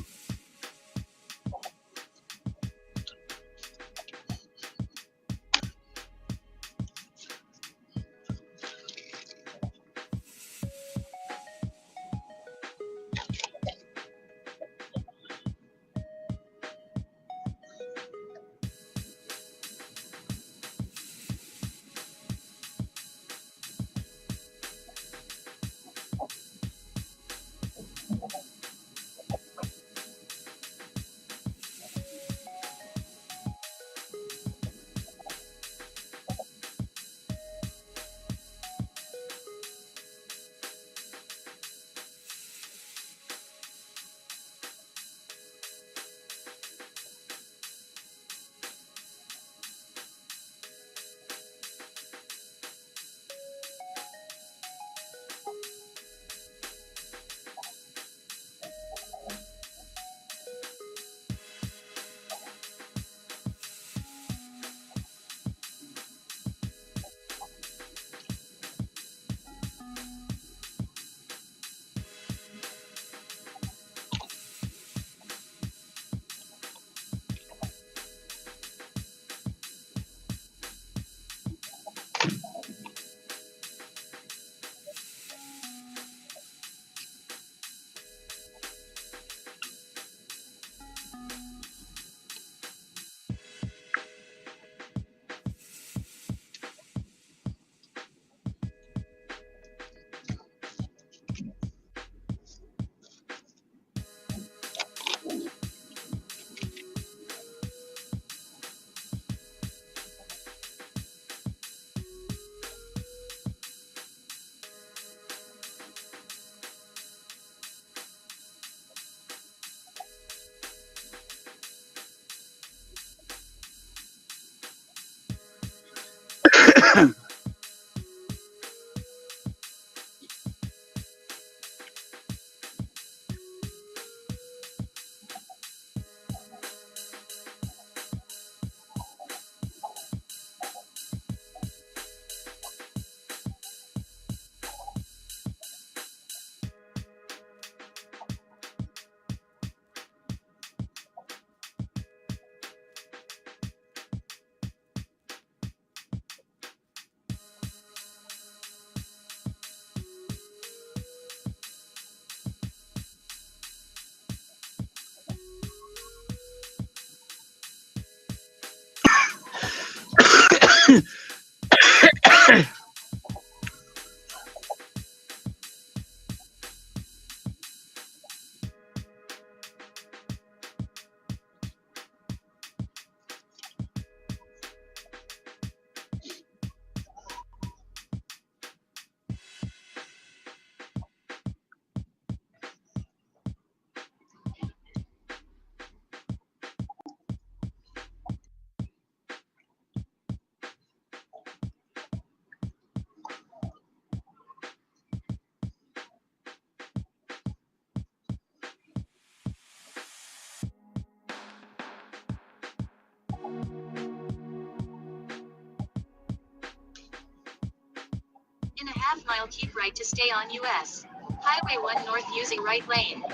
In a half-mile, keep right to stay on US Highway 1 North using right lane.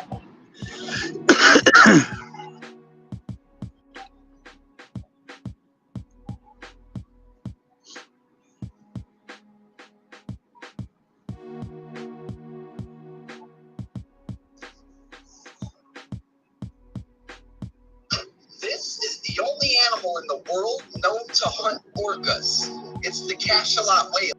This is the only animal in the world known to hunt orcas. It's the cachalot whale,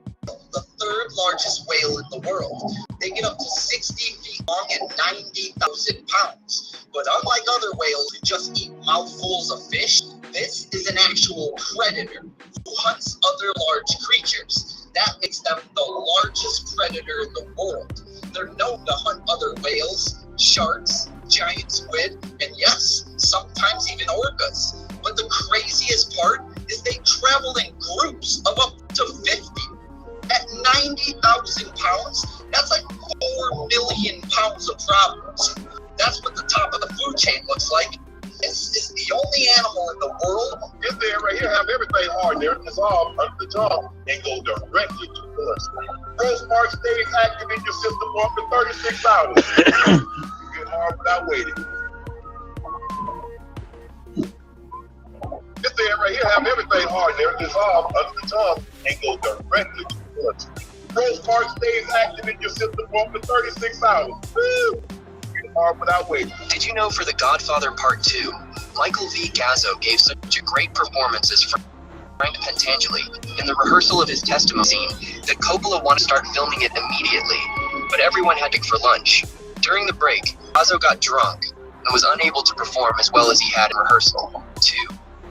the third largest whale in the world. They get up to 60 feet long and 90,000 pounds. But unlike other whales who just eat mouthfuls of fish, this is an actual predator who hunts other large creatures. That makes them the largest predator in the world. They're known to hunt other whales, sharks, giant squid, and yes, sometimes even orcas. But the craziest part is they travel in groups of up to 50. At 90,000 pounds, that's like 4 million pounds of problems. That's what the top of the food chain looks like. This is the only animal in the world. Get there right here, have everything hard there, dissolve under the jaw, and go directly to blood. Gross mark stays active in your system for up to 36 hours. You get hard without waiting. This thing right here have everything hard there, dissolve under the tongue and go directly to the blood. Growth part stays active in your system for up to 36 hours. Woo! Hard without waiting. Did you know for The Godfather Part 2, Michael V. Gazzo gave such a great performance as Frank Pentangeli in the rehearsal of his testimony scene that Coppola wanted to start filming it immediately, but everyone had to go for lunch. During the break, Gazzo got drunk and was unable to perform as well as he had in rehearsal. 2.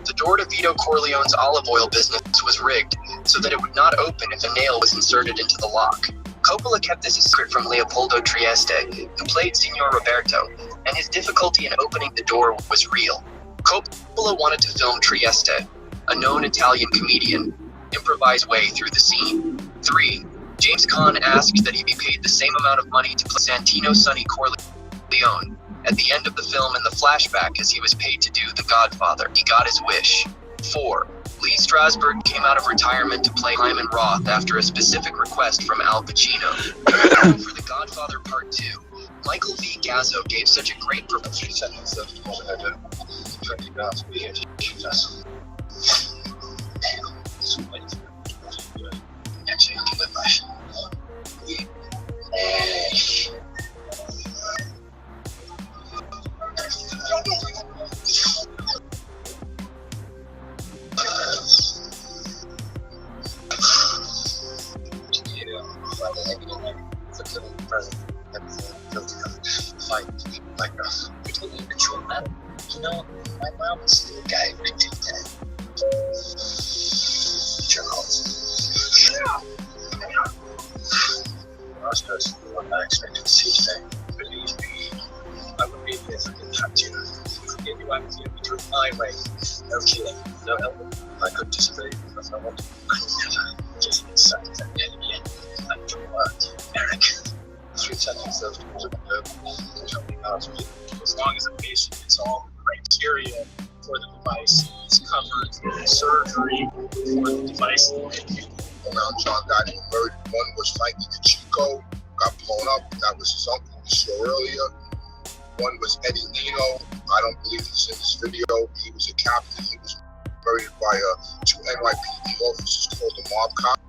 The door to Vito Corleone's olive oil business was rigged so that it would not open if a nail was inserted into the lock. Coppola kept this a secret from Leopoldo Trieste, who played Signor Roberto, and his difficulty in opening the door was real. Coppola wanted to film Trieste, a known Italian comedian, improvise way through the scene. 3. James Caan asked that he be paid the same amount of money to play Santino Sonny Corleone. At the end of the film in the flashback as he was paid to do The Godfather, he got his wish. 4. Lee Strasberg came out of retirement to play Hyman Roth after a specific request from Al Pacino. For The Godfather Part 2, Michael V. Gazzo gave such a great performance. 3 seconds of You know, my mom was still a guy who could do that. Charles. I was supposed to be one I expected to see today. Believe me, I would be here if I didn't have to. Forget you out here between my way. No killing, no help. I could disagree if I wanted. I never just inside that enemy. And your word, Eric. 3 seconds of as long as the patient hits all the criteria for the device, it's covered for surgery for the device. John got murdered. One was Frankie DeChico, got blown up. That was his uncle we saw earlier. One was Eddie Nino. I don't believe he's in this video. He was a captain. He was murdered by 2 NYPD officers called the Mob Cop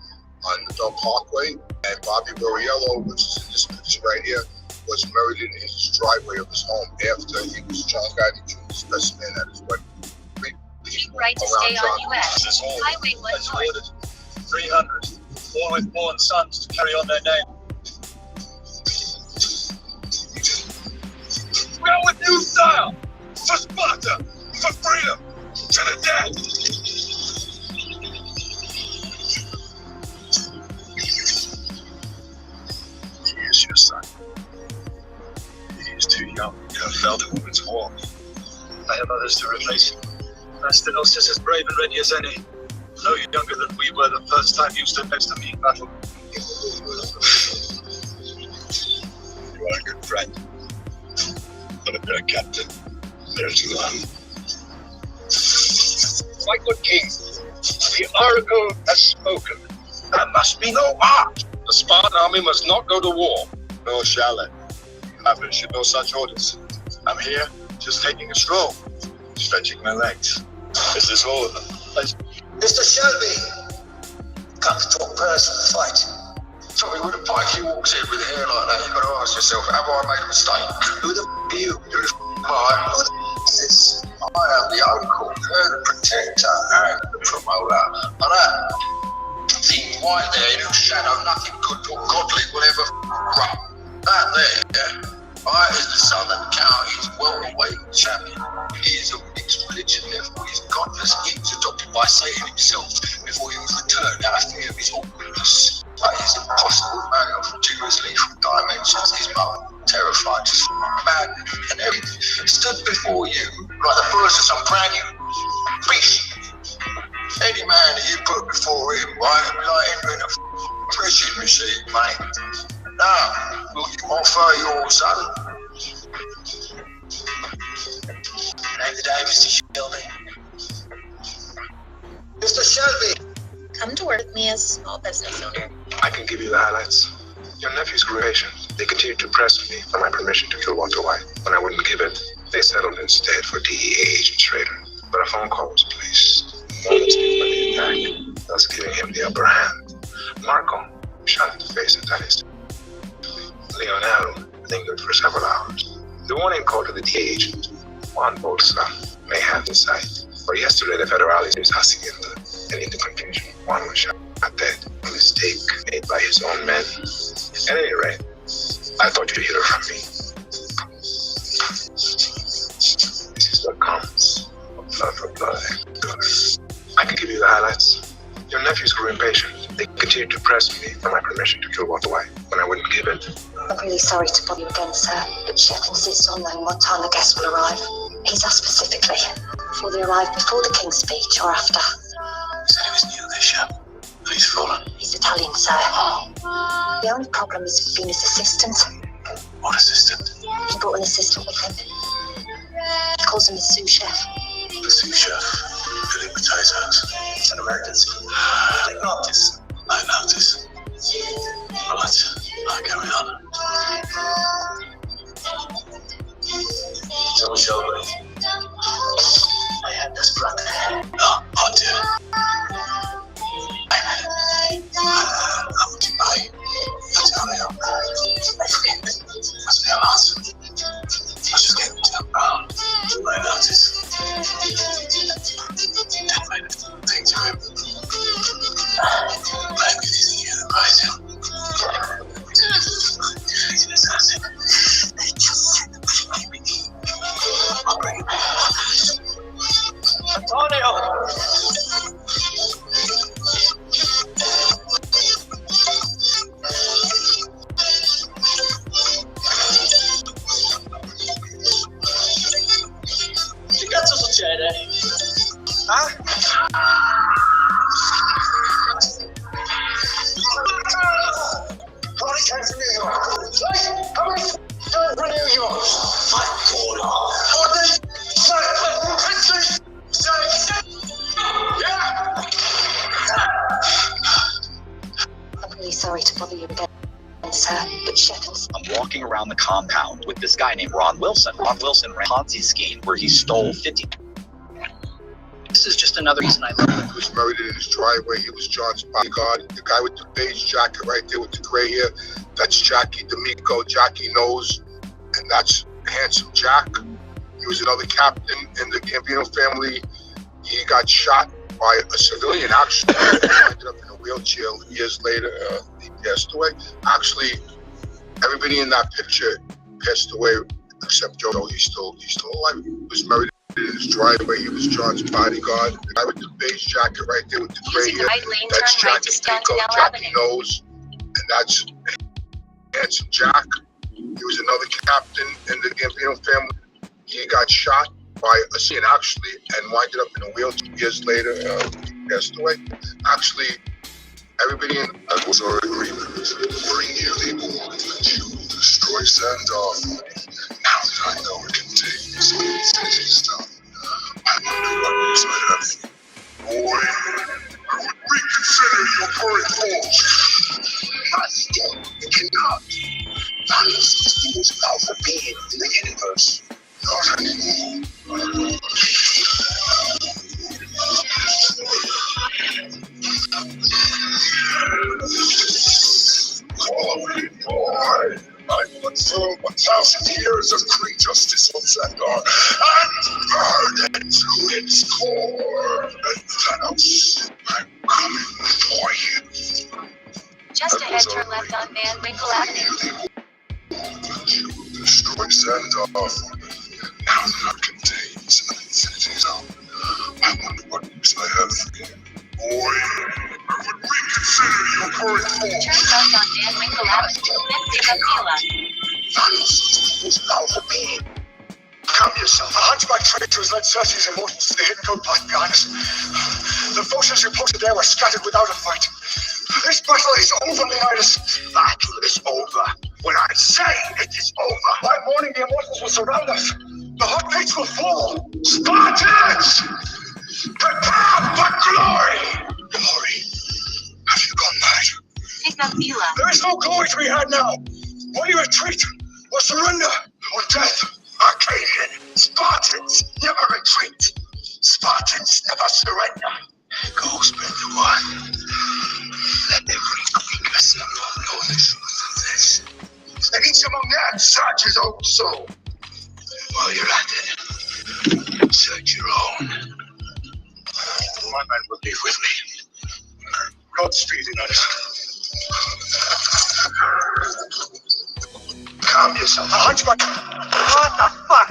on the Dub Parkway. And Bobby Borriello, which is in this picture right here, was murdered in his driveway of his home after he was John Gotti Jr.'s best man at his wedding. Keep right to stay on US. Highway 1 North. 300, 4 with born sons to carry on their name. We're with new style, for Sparta, for freedom, to the death. He is your son. He is too young to have felt a woman's warmth. I have others to replace him. Mastinos is as brave and ready as any. No younger than we were the first time you stood next to me in battle. You are a good friend. But a better captain. There's none. My good king, the oracle has spoken. There must be no art. The Spartan army must not go to war. Nor shall it. Captain should know such orders. I'm here, just taking a stroll. Stretching my legs. Is this all of them? Mr. Shelby, come to talk personal fight. Tommy, with a pike, he walks in with a hair like that. You've got to ask yourself, have I made a mistake? Who the f are you? Who the f am I? Who the f is this? I am the uncle, the protector, and the promoter. And that thing right there, in whose shadow nothing good or godly will ever run. That there, I is the son of the county's welterweight champion. He is of mixed religion, therefore he is godless. He was adopted by Satan himself before he was returned out of fear of his awkwardness. But it is impossible to marry off Jewish lethal dimensions. His mother, terrified, mad, and everything, stood before you like the first of some brand new beast. Any man that you put before him, right, would be like entering a threshing machine, mate. Now, will you offer your son? Name the day, Mr. Shelby. Mr. Shelby! Come to work with me as a small business owner. I can give you the highlights. Your nephew's creation. They continued to press me for my permission to kill Walter White. When I wouldn't give it, they settled instead for DEA agent Schrader. But a phone call was placed, warranted for the attack, thus giving him the upper hand. Marco shot in the face at that instant. Leonel lingered for several hours. The warning call to the DEA agent, Juan Bolsa, may have the sight. For yesterday, the Federales was hacienda, and in the confusion, Juan was shot dead. A mistake made by his own men. At any rate, I thought you'd hear from me. This is what comes of blood for blood, daughter. I can give you the highlights. Your nephews grew impatient. They continued to press me for my permission to kill Walter White. When I wouldn't give it, I'm really sorry to bother you again, sir, but Chef insists on knowing what time the guests will arrive. He's asked specifically. Will they arrive before the King's speech or after? He said he was new there, Chef. He's fallen. He's Italian, sir. The only problem is being his assistant. What assistant? He brought an assistant with him. He calls him the sous chef. The sous chef. Peeling potatoes. It's an emergency. I notice. Right, carry on. So show me. I had this brother. Oh, dear. I would buy Italian. I forget. Must be a lot. I just get them down. I notice. That might take time. I'm using you the price. He's an assassin. They just said the I'll bring him. Antonio! Che cazzo succede? How many times from New York? How many times from New York? My God. I'm really sorry to bother you again, sir, but Chef I'm walking around the compound with this guy named Ron Wilson. Ron Wilson ran a Ponzi scheme where he stole 50. This is just another reason I love him. He was murdered in his driveway. He was John's bodyguard. The guy with the beige jacket right there with the gray hair, that's Jackie D'Amico. Jackie knows, and that's Handsome Jack. He was another captain in the Gambino family. He got shot by a civilian, actually. He ended up in a wheelchair years later. He passed away. Actually, everybody in that picture passed away except Joe. He's still alive. He was murdered in his driveway. He was John's bodyguard. The guy with the beige jacket right there with the gray hair, that's Jackie D'Amico. Jackie knows, and that's Handsome Jack. He was another captain in the Gambino family. He got shot by a scene actually and winded up in a wheelchair years later. He passed away. Actually, everybody in that was our agreement. Bring you the war that you will destroy Sandor. Now that I know it contains unfinished stuff, I wonder what moves I have. Boy, I would reconsider your current course. Master, you cannot. Values these things without the being in the universe. Not anymore. Quality boy. I would throw 1,000 years of Kree justice on Xandar and burn it to its core. And Thanos, I'm coming for you. Just ahead, turn left on Van Winkle Avenue. You will destroy Xandar. Now that contains an infinity zone. I wonder what use I have for you. Boy, I would reconsider your current form. Turn left on Van Winkle Avenue, then pick up Hela. Thanos is powerful being. Calm yourself. A hunchback traitors led Cersei's emotions to the hidden code path behind us. The forces you posted there were scattered without a fight. This battle is over, Leonidas. Battle is over. When I say it is over. By morning, the immortals will surround us. The hot gates will fall. Spartans! Prepare for glory! Glory? Have you gone mad? Pick up Hela. There is no glory to be had now. Will you retreat or surrender or death? Arcadian Spartans never retreat. Spartans never surrender. Go spend the one. Let every Greek assemble know the truth of this. And each among them search his own soul. While you're at it, search your own. My men will leave with me. Godspeed, calm yourself. Hunchback. What the fuck?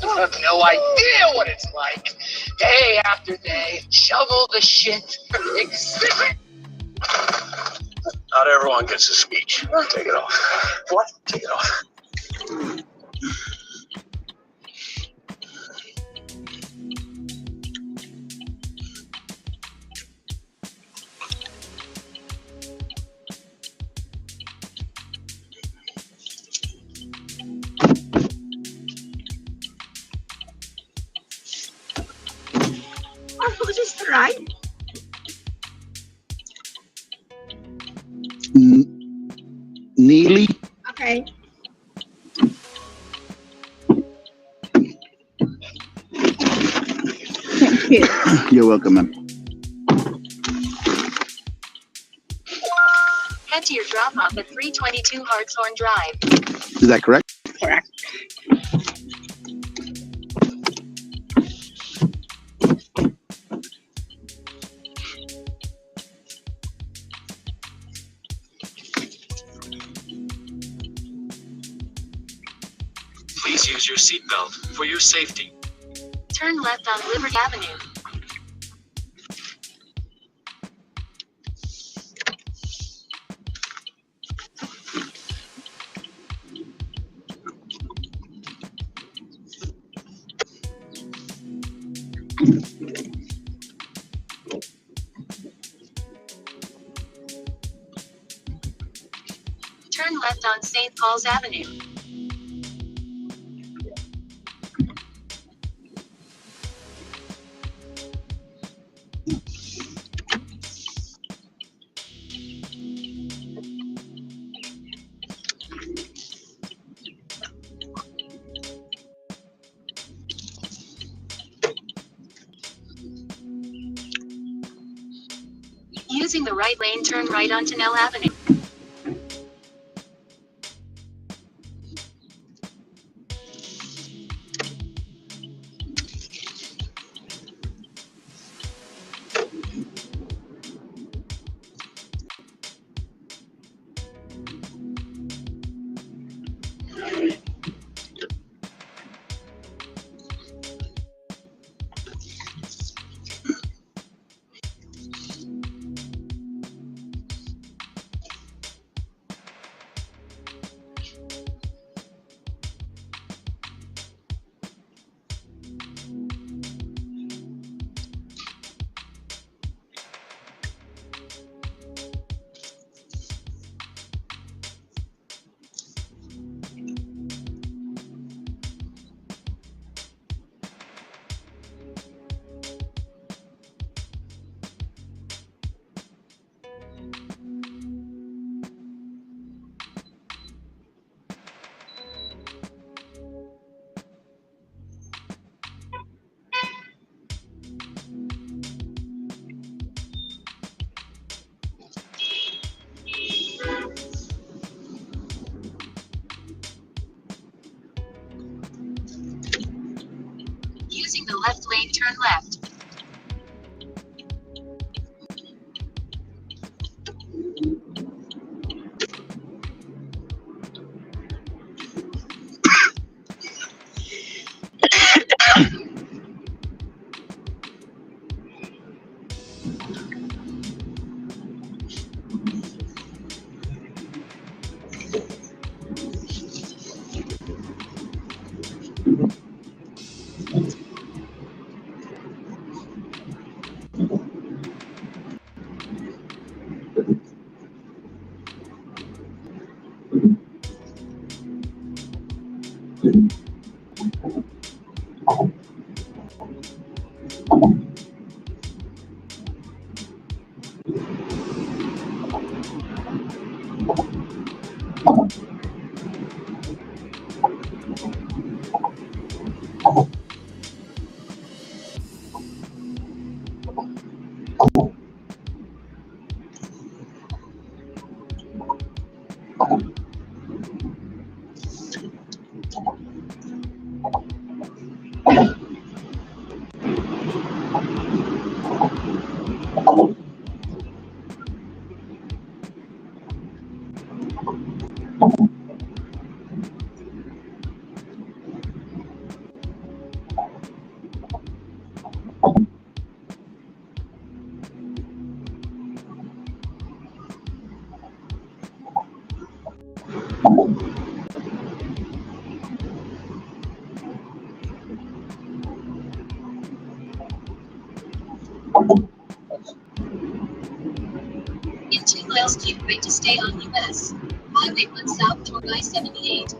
You have no idea what it's like. Day after day, shovel the shit, exhibit. Not everyone gets a speech. Take it off. What? Take it off. Who's this, right? Neely? Okay. You're welcome, ma'am. Head to your drop-off at 322 Hartshorn Drive. Is that correct? Correct. Please use your seatbelt for your safety. Turn left on Liberty Avenue. Turn left on St. Paul's Avenue. Using the right lane, turn right onto Nell Avenue. Using the left lane, turn left. In 2 miles, keep right to stay on US Highway 1 south toward I-78.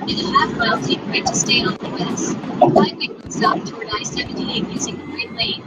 In a half mile, keep right to stay on US Highway 1 south toward I-78 using the right lane.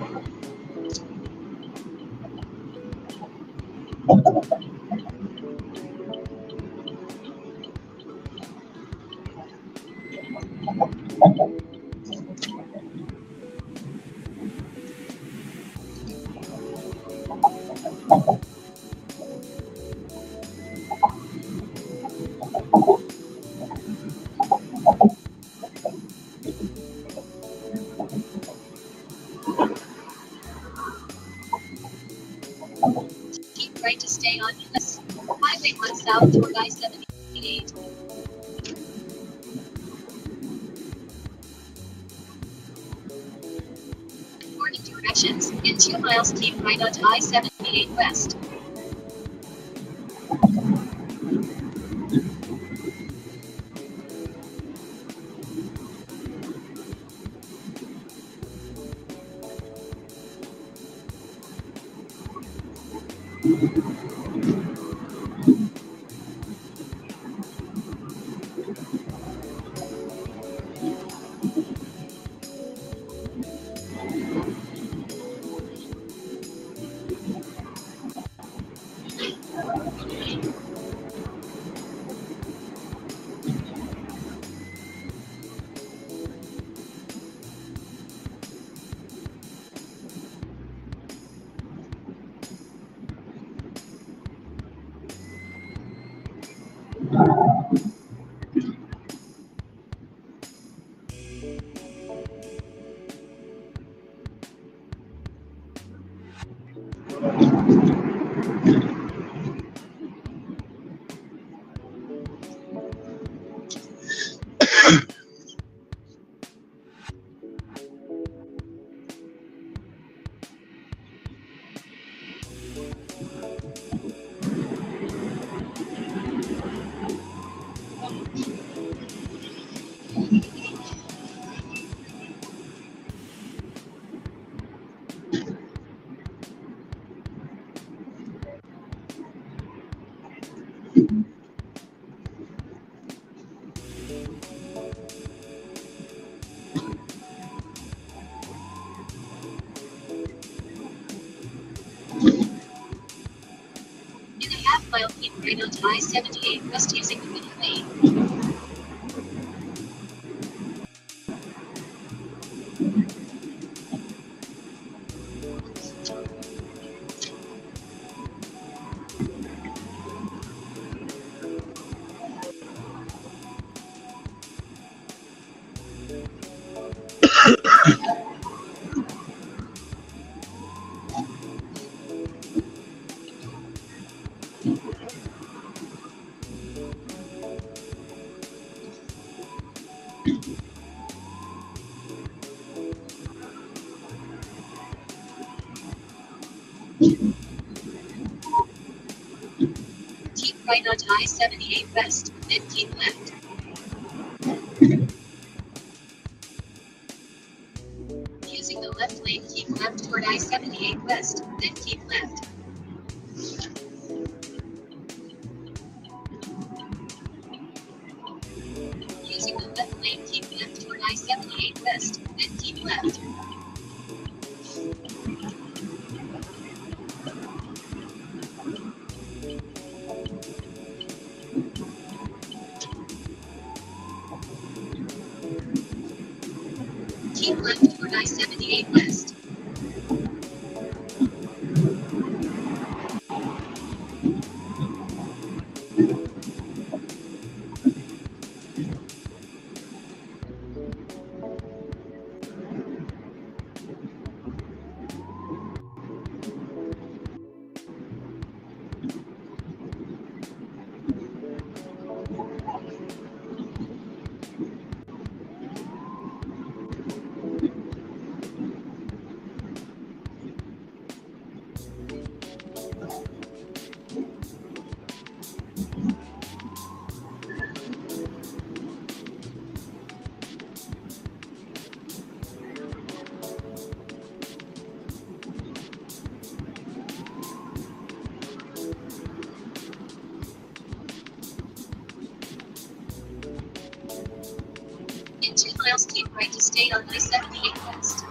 Keep right to stay on US Highway 1 south toward I-78. According to directions, in 2 miles, keep right onto I-78 west. In a half mile, keep right onto I-78 west using the middle lane. right onto I-78 West, then keep left. Using the left lane, keep left toward I-78 West, then keep left. Using the left lane, keep left toward I-78 West, then keep left. Keep left toward I-78 West. In 2 miles, keep right to stay on I-78 West.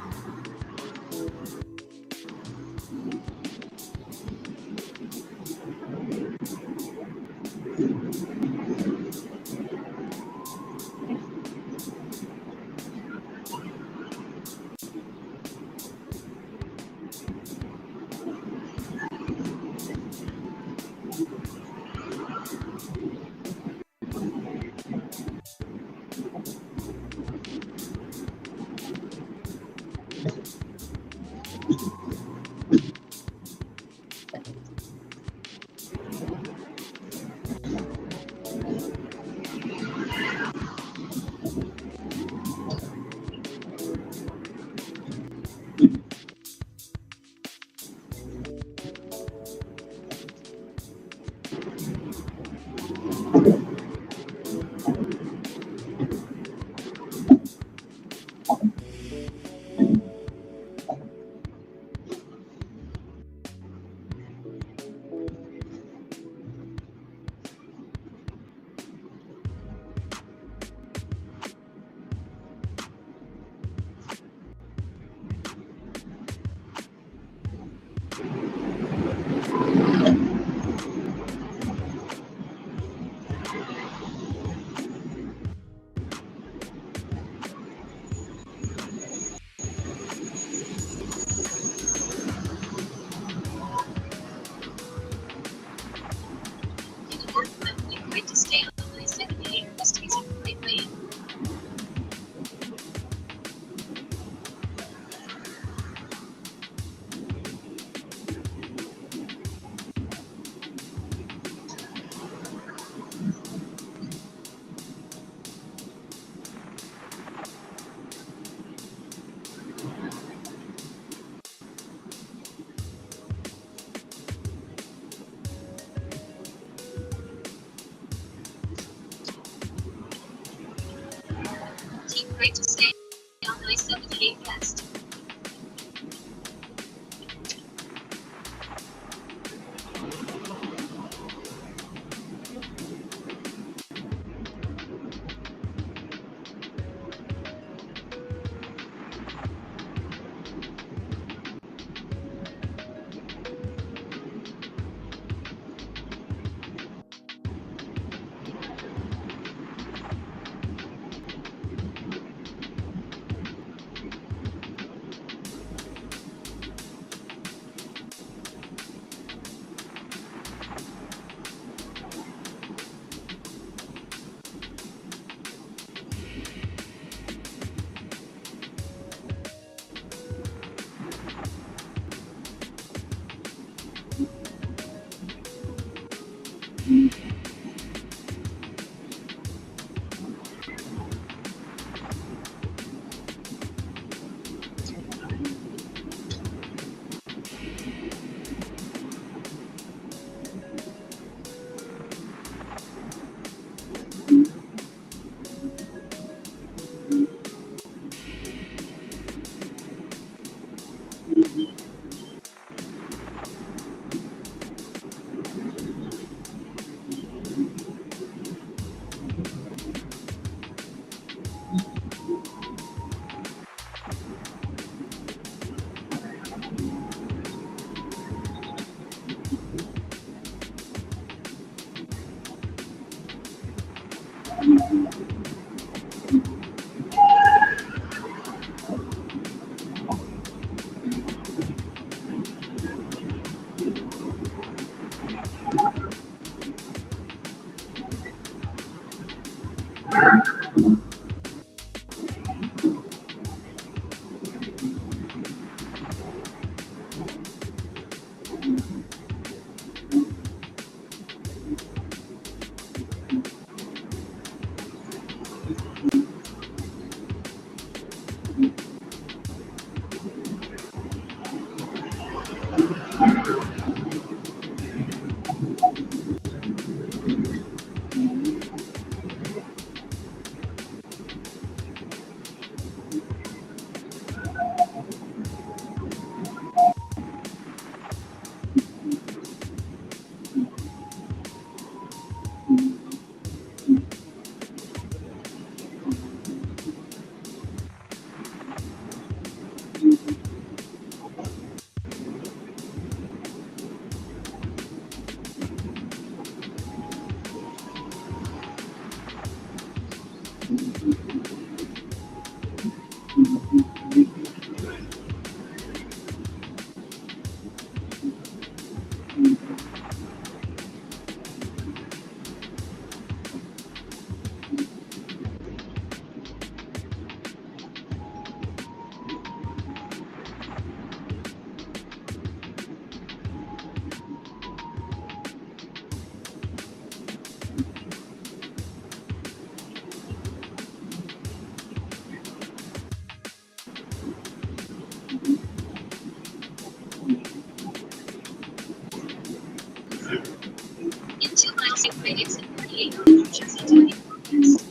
In 2 miles, take right exit 48 on New Jersey 24 West.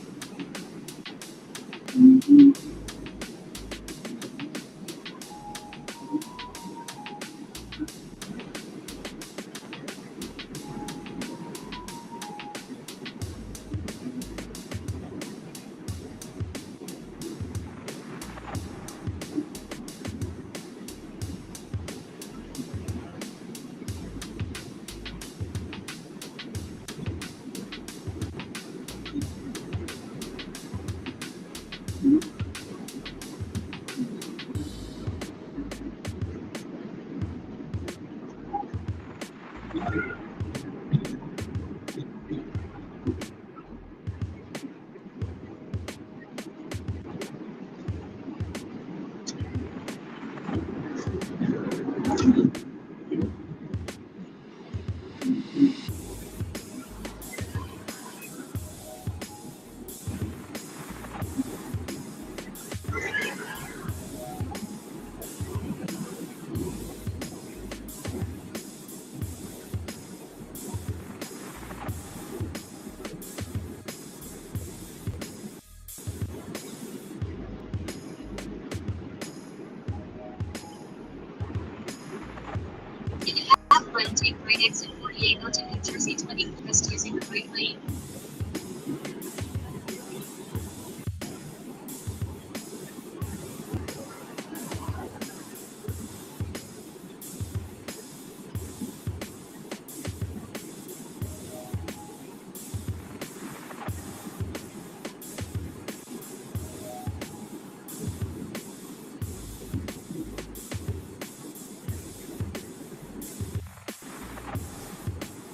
In a half mile, take right exit 48 onto New Jersey 24 West using the right lane.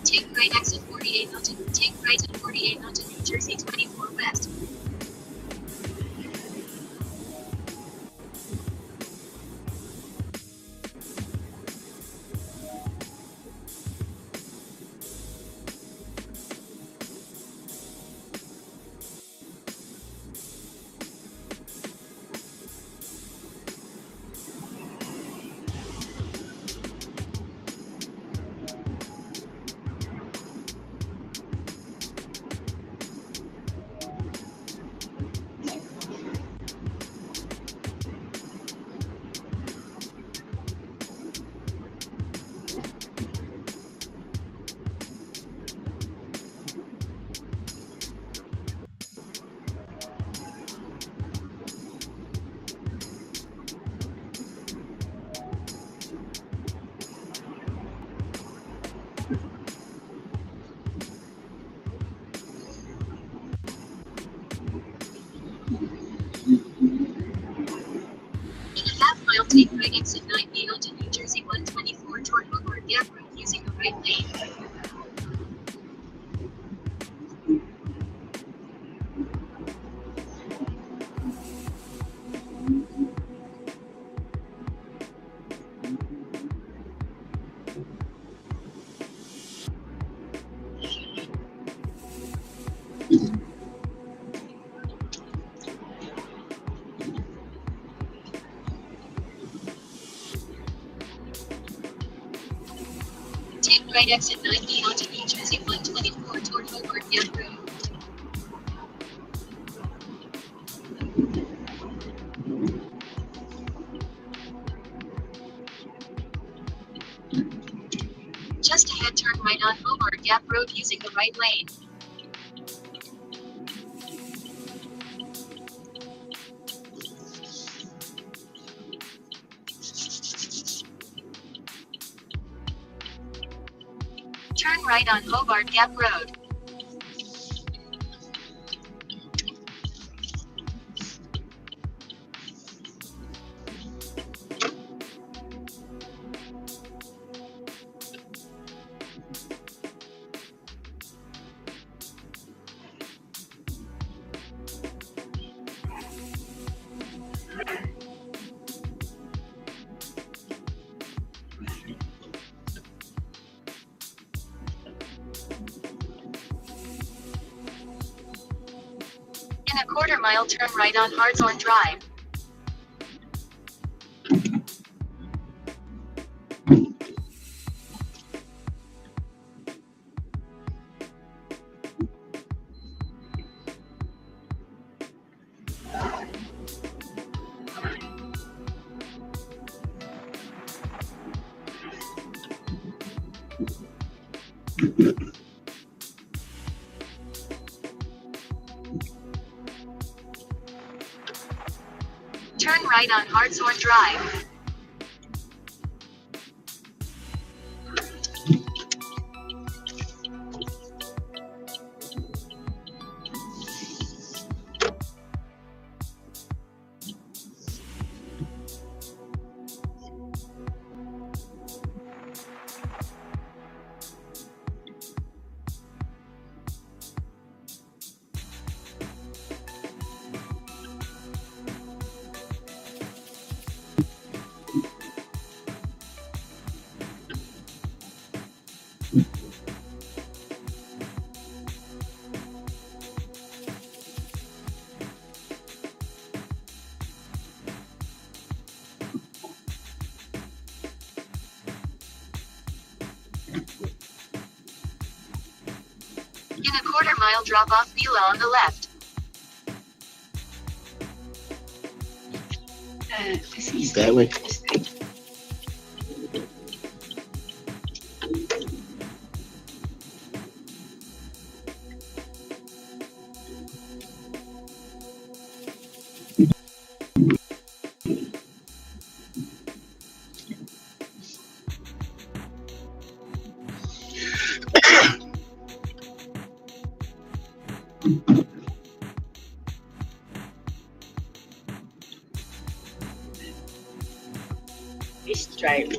Take right exit 48 onto New Jersey 24 West. Mile, take right exit 98 onto New Jersey 124 toward Woodward Gap Road using the right lane. Take right exit 90 onto Beach using 124 toward Hobart Gap Road. Just ahead, turn right on Hobart Gap Road using the right lane. Turn right on Hobart Gap Road. In a quarter mile, turn right on Hartshorn Drive. Turn right on Hartshorn Drive. In a quarter mile, drop off Beulah on the left. That way. This drive.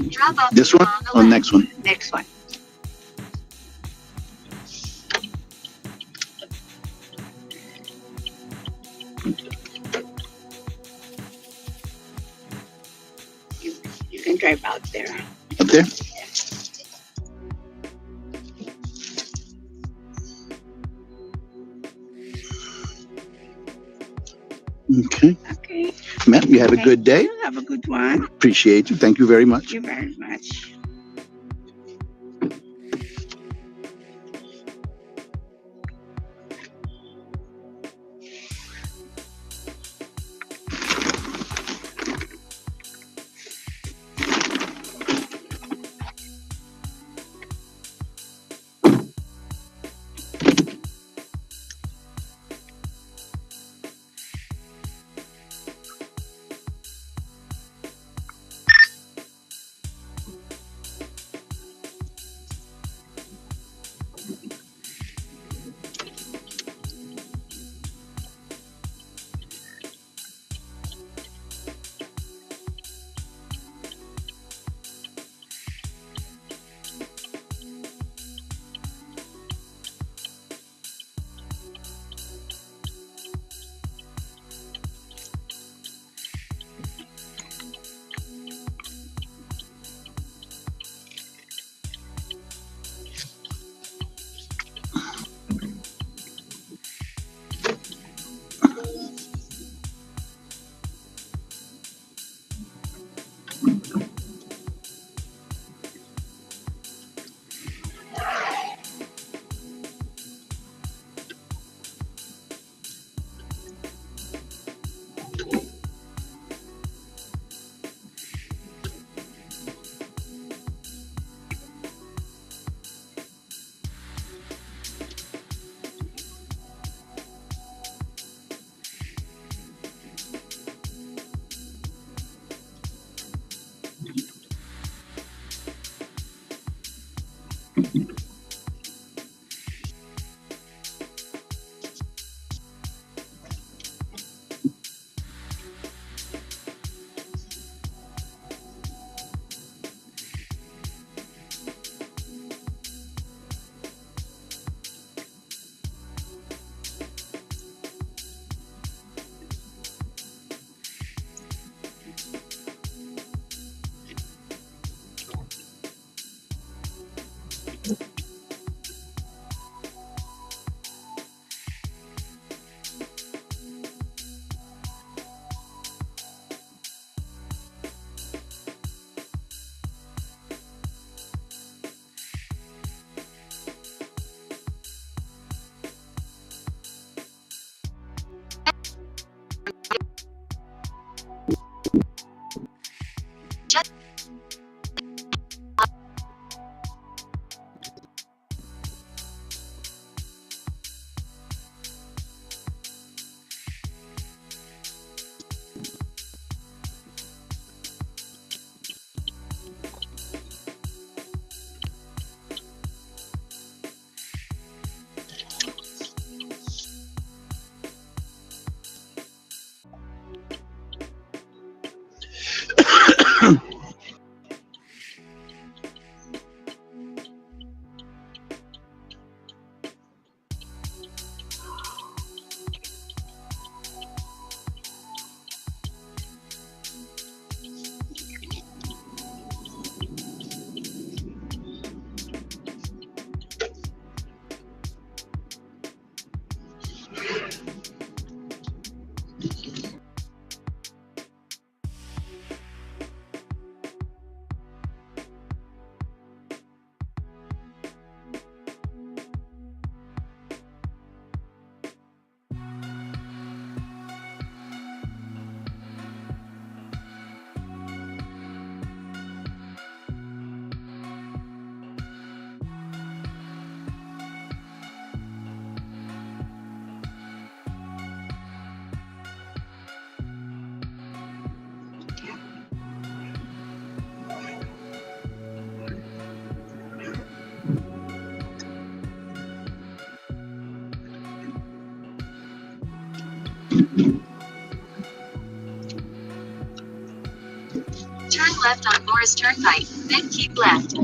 Drop off This Beulah one on the or left. next one? Next one. You can drive out there. Up there? Okay. Okay. Ma'am, you have a good day. Have a good one. Appreciate you. Thank you very much. Thank you very much. Turn left on Morris Turnpike, then keep left.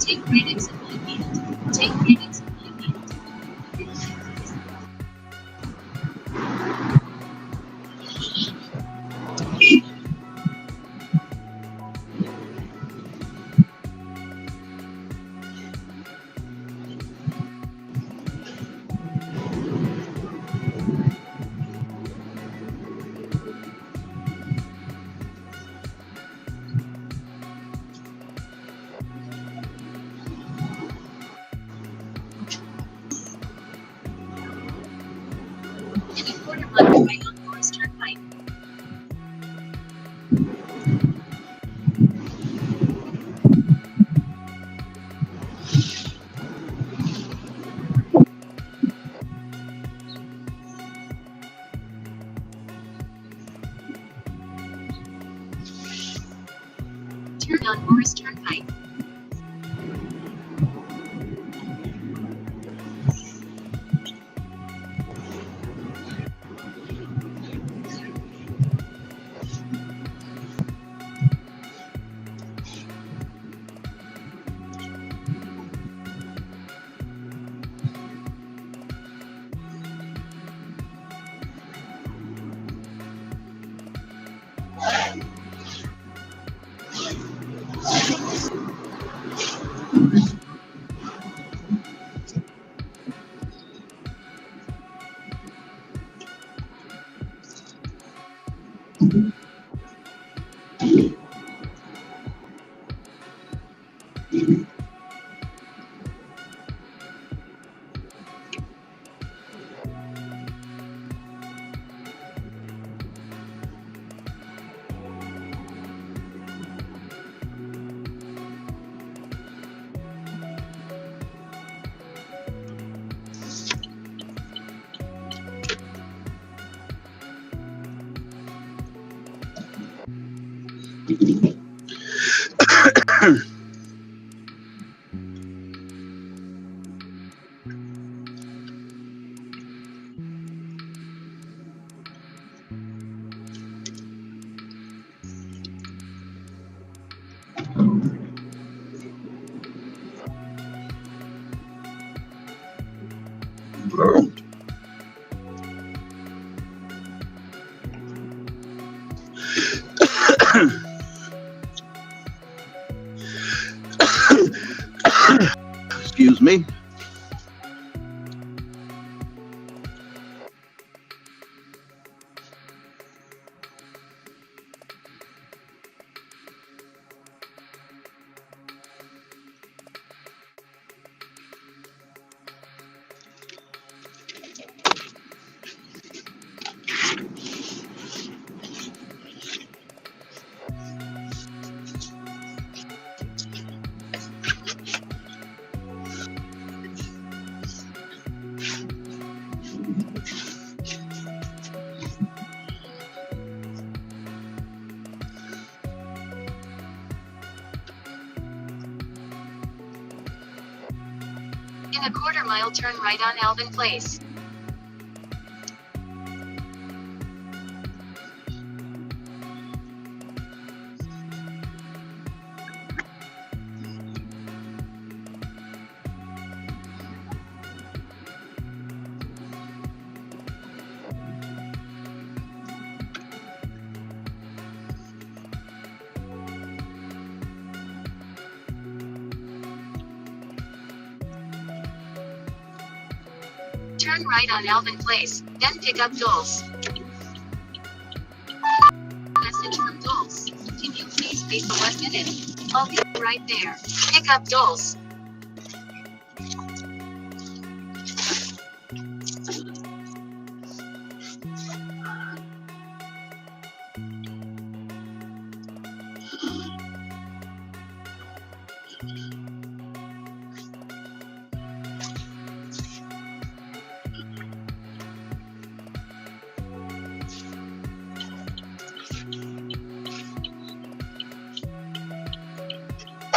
Take right exit 98. Take right exit 98. In a quarter mile right on Morris Turnpike. turn on Morris Turnpike. Excuse me. In a quarter-mile, turn right on Alvin Place. Turn right on Alvin Place, then pick up Dulce. Message from Dulce. Can you please face the West End? I'll be right there. Pick up Dulce.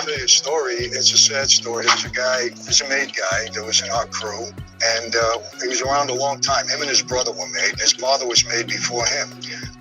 A story. It's a sad story. There's a maid guy that was in our crew, and he was around a long time. Him and his brother were maid. His father was maid before him.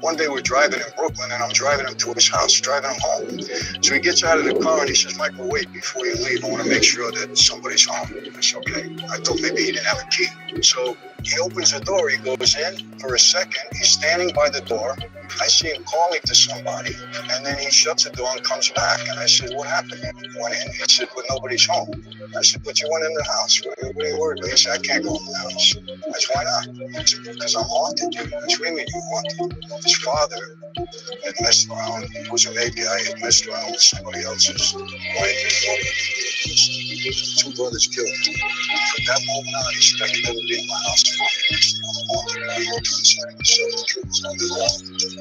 One day we're driving in Brooklyn, and I'm driving him to his house, driving him home. So he gets out of the car and he says, "Michael, wait, before you leave, I want to make sure that somebody's home." I said, "Okay." I thought maybe he didn't have a key. So he opens the door, he goes in for a second, he's standing by the door. I see him calling to somebody, and then he shuts the door and comes back. And I said, "What happened?" He went in. He said, "Well, nobody's home." I said, "But you went in the house. What are you worried about?" He said, "I can't go in the house." I said, "Why not?" I said, "Because I'm haunted." I said, "What do you mean you're haunted?" His father had messed around. He was a maid guy. He had messed around with somebody else's wife. Two brothers killed. From that moment on, he said, "I can never be in my house."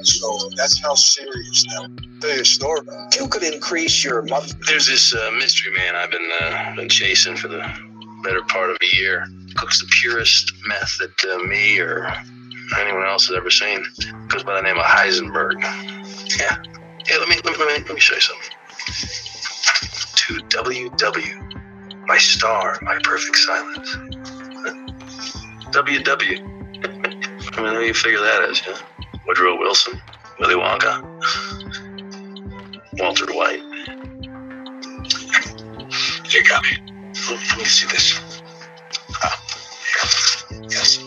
So that's how serious that. Tell you a story. You could increase your month. There's this mystery man I've been chasing for the better part of a year. Cooks the purest meth that me or anyone else has ever seen. Goes by the name of Heisenberg. Yeah. Hey, let me show you something. To WW, my star, my perfect silence. WW. I mean, how do you figure that is, yeah? Woodrow Wilson, Willy Wonka, Walter White. You got me. Let me see this. Ah, here. Yes.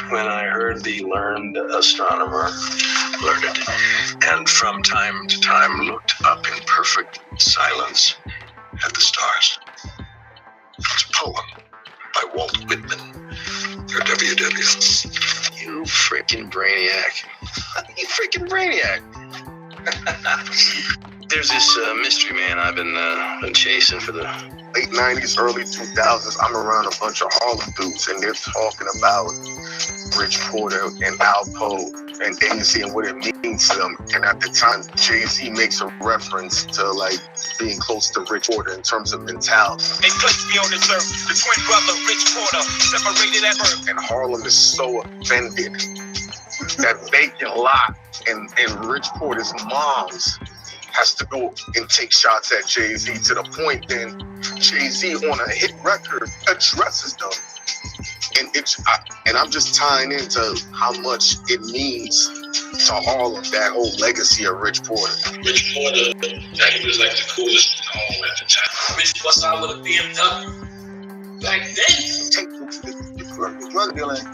When I heard the learned astronomer blurted, and from time to time looked up in perfect silence at the stars. It's a poem by Walt Whitman. Or WW. You freaking brainiac. You freaking brainiac. There's this mystery man I've been chasing for the late 90s, early 2000s. I'm around a bunch of Harlem dudes, and they're talking about Rich Porter and Alpo and AZ and what it means to them. And at the time, Jay-Z makes a reference to like being close to Rich Porter in terms of mentality. They placed me on this earth, the twin brother Rich Porter, separated at birth. And Harlem is so offended that vacant lot and Rich Porter's mom's has to go and take shots at Jay-Z, to the point then Jay-Z on a hit record addresses them. And I'm just tying into how much it means to Harlem, that whole legacy of Rich Porter. Rich Porter, that was like the coolest home at the time. Rich bust out with a BMW. Back then, take the drug dealing.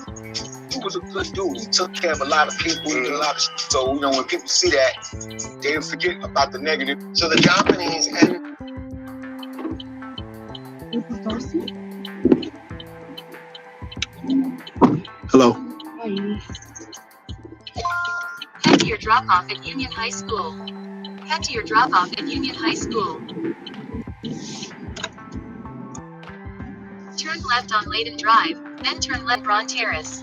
He was a good dude. He took care of a lot of people. He did a lot of shit. So, you know, when people see that, they forget about the negative. So the Japanese and Hello. Head to your drop-off at Union High School. Head to your drop-off at Union High School. Turn left on Layden Drive, then turn left Braun Terrace.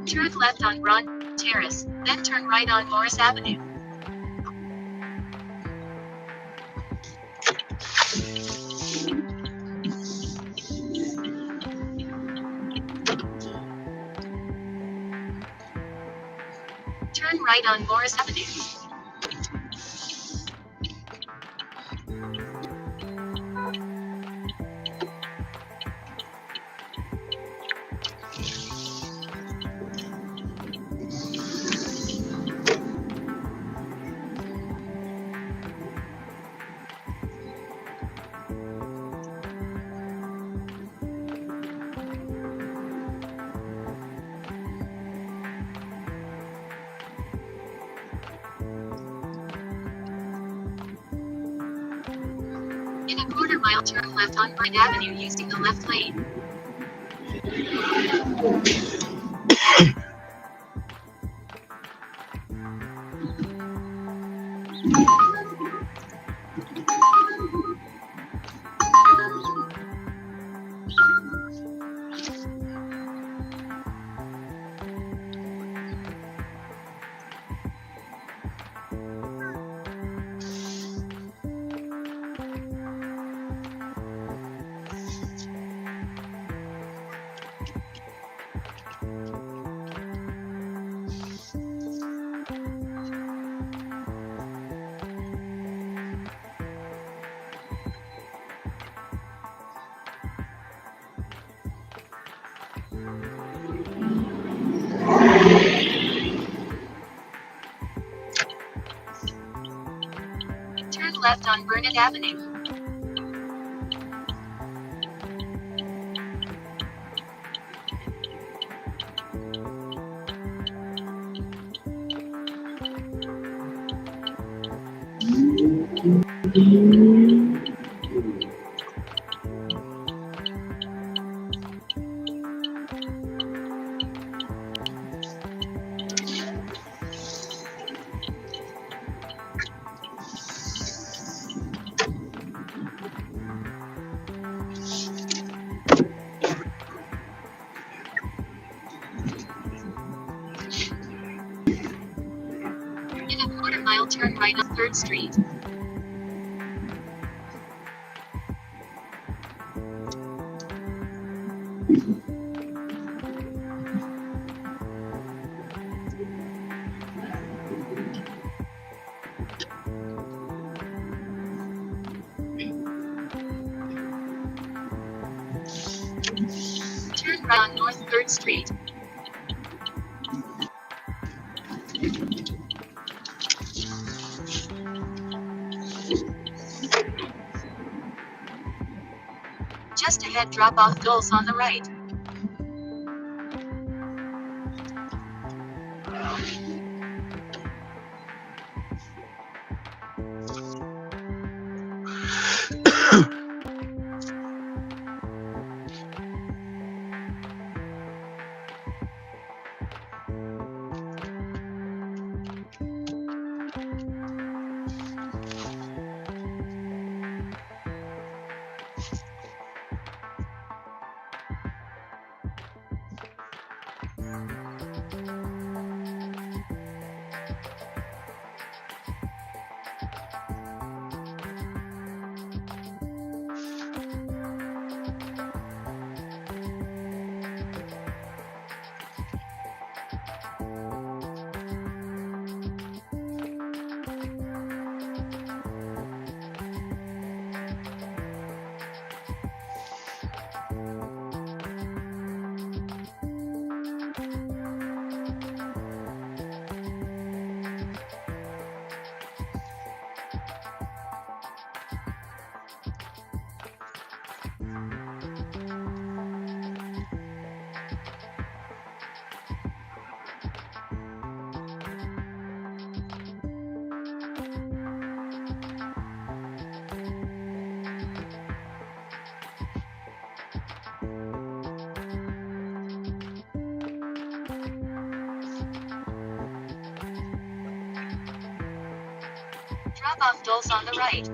Turn left on Braun Terrace, then turn right on Morris Avenue. Turn right on Morris Avenue. In a quarter mile, turn left on Pine Avenue using the left lane. Turn left on Burnett Avenue. In a quarter mile, turn right on 3rd Street. right on North 3rd Street. Just ahead, drop off Dulce on the right. Drop off Dulce on the right.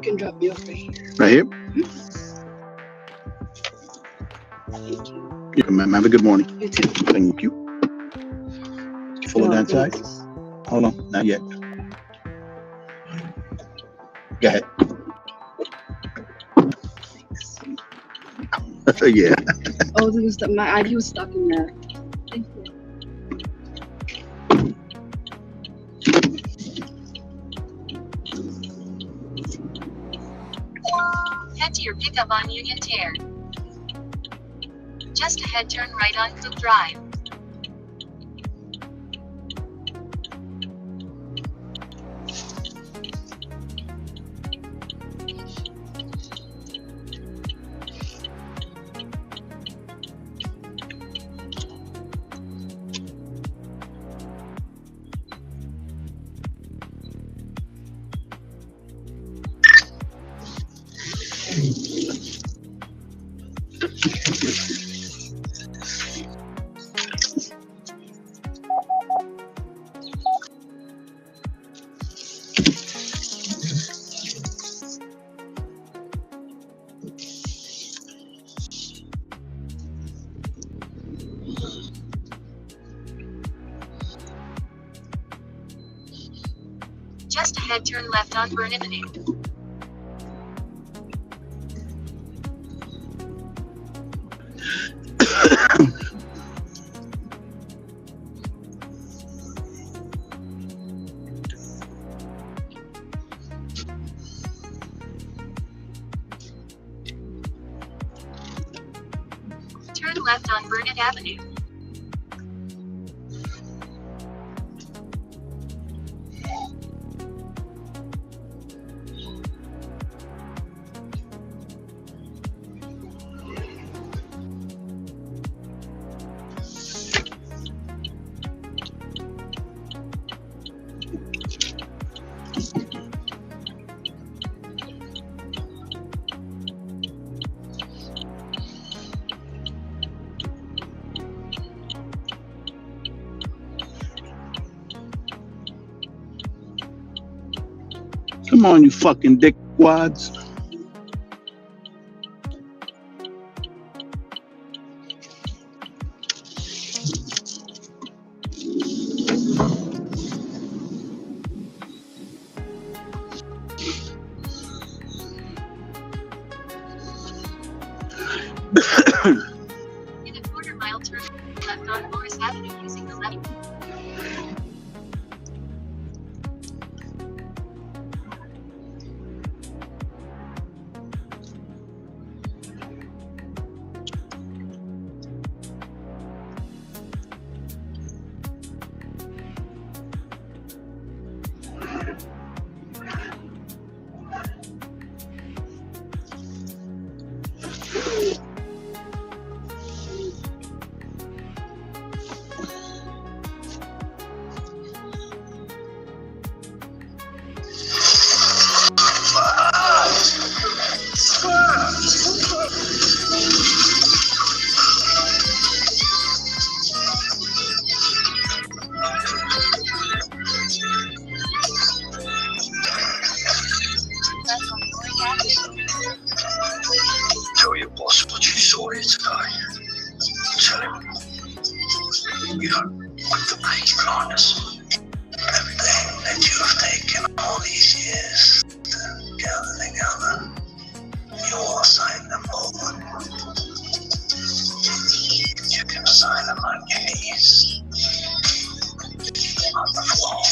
You can drop me off right here. Right here? Thank you. Yeah, ma'am. Have a good morning. You too. Thank you. Full of Oh, that side? thanks. Hold on. Not yet. Go ahead. Yeah. Oh, it was my ID was stuck in there. Thank you. Head to your pickup on Union Tear. Just ahead, turn right on Cook Drive. Just ahead, turn left on Burn Avenue. Turn left on Burnett Avenue. Come on, you fucking dickwads. In a quarter-mile turn left on Morris Avenue using the left. Tell your boss what you saw here today. Tell him, you know, with the big kindness, everything that you have taken all these years to gather together, you will assign them over. You can assign them on your knees, on the floor.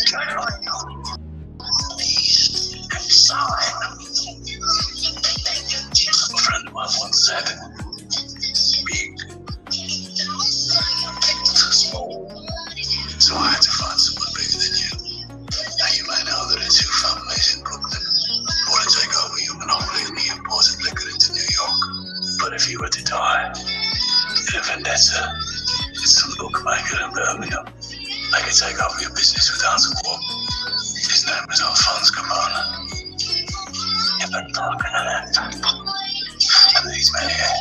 Get on your knees and sign. A friend of mine once said, big, too small, so I had to find someone bigger than you. Now you may know that the two families in Brooklyn want to take over your monopoly of the imported liquor into New York. But if you were to die in a vendetta, it's the bookmaker in Birmingham. They could take over your business without support. His name is Alphonse Capone. You've been talking to that type. And these men here,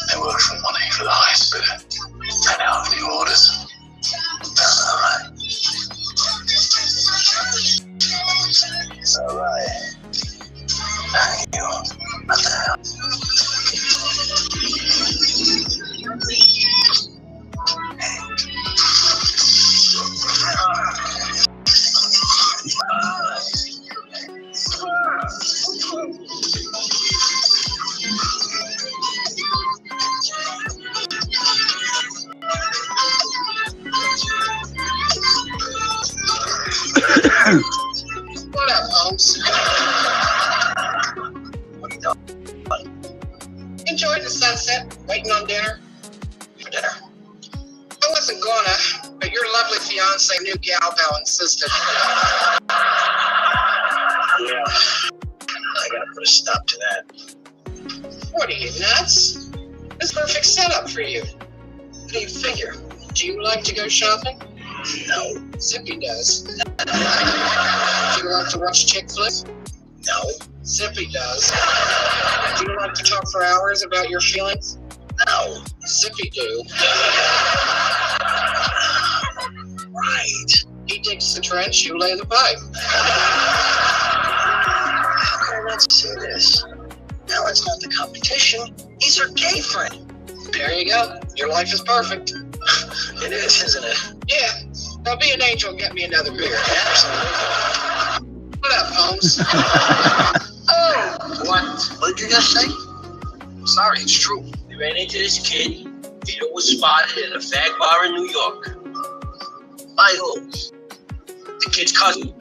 they work for money for the highest bidder. They now have new orders. That's alright. It's alright. Thank you. What the hell? What up, Holmes? What are you doing? Enjoying the sunset, waiting on dinner. For dinner? I wasn't gonna, but your lovely fiance, new Galbo, insisted. Yeah. I gotta put a stop to that. What are you, nuts? This is a perfect setup for you. What do you figure? Do you like to go shopping? No. Zippy does. Do you like to watch chick flicks? No. Zippy does. Do you like to talk for hours about your feelings? No. Zippy do. Right. He digs the trench, you lay the pipe. How can I not see this? Now it's not the competition. He's her gay friend. There you go. Your life is perfect. It is, isn't it? Yeah. Now be an angel and get me another beer. Absolutely. What up, Holmes? Oh! What did you just say? Sorry, it's true. We ran into this kid. Vito was spotted at a fag bar in New York. By who? The kid's cousin.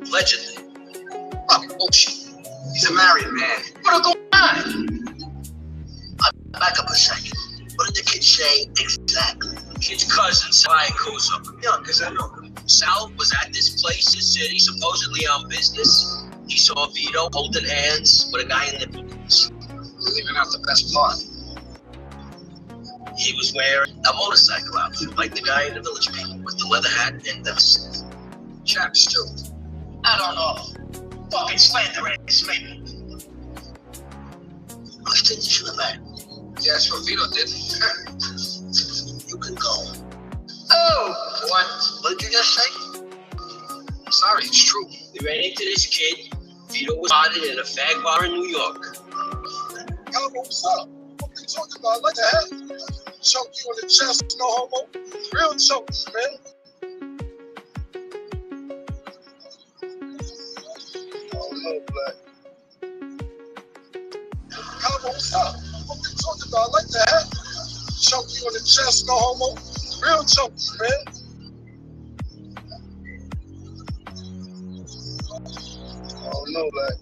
Allegedly. Fucking bullshit. He's a married man. What going on? Back up a second. What did the kid say exactly? Kid's cousin, Sly Kozo. Yeah, because I know him. Sal was at this place in the city, supposedly on business. He saw Vito holding hands with a guy in the boots. Leaving out the best part. He was wearing a motorcycle outfit, like the guy in the Village People, with the leather hat and the Chaps, too. I don't know. Fucking slanderous, maybe. Whose did you shoot at? Yeah, that's what Vito did. You can go. Oh! What did you just say? Sorry, it's true. We ran into this kid. Vito was spotted at a fag bar in New York. Yo, what's up? What are you talking about? Like to have choke you in the chest, no homo. Real chokes, man. know, Black. Cabo, what's up? What you talking about? I like the hat. Chunky on the chest, no homo. Real chunky, man. I don't know, Black.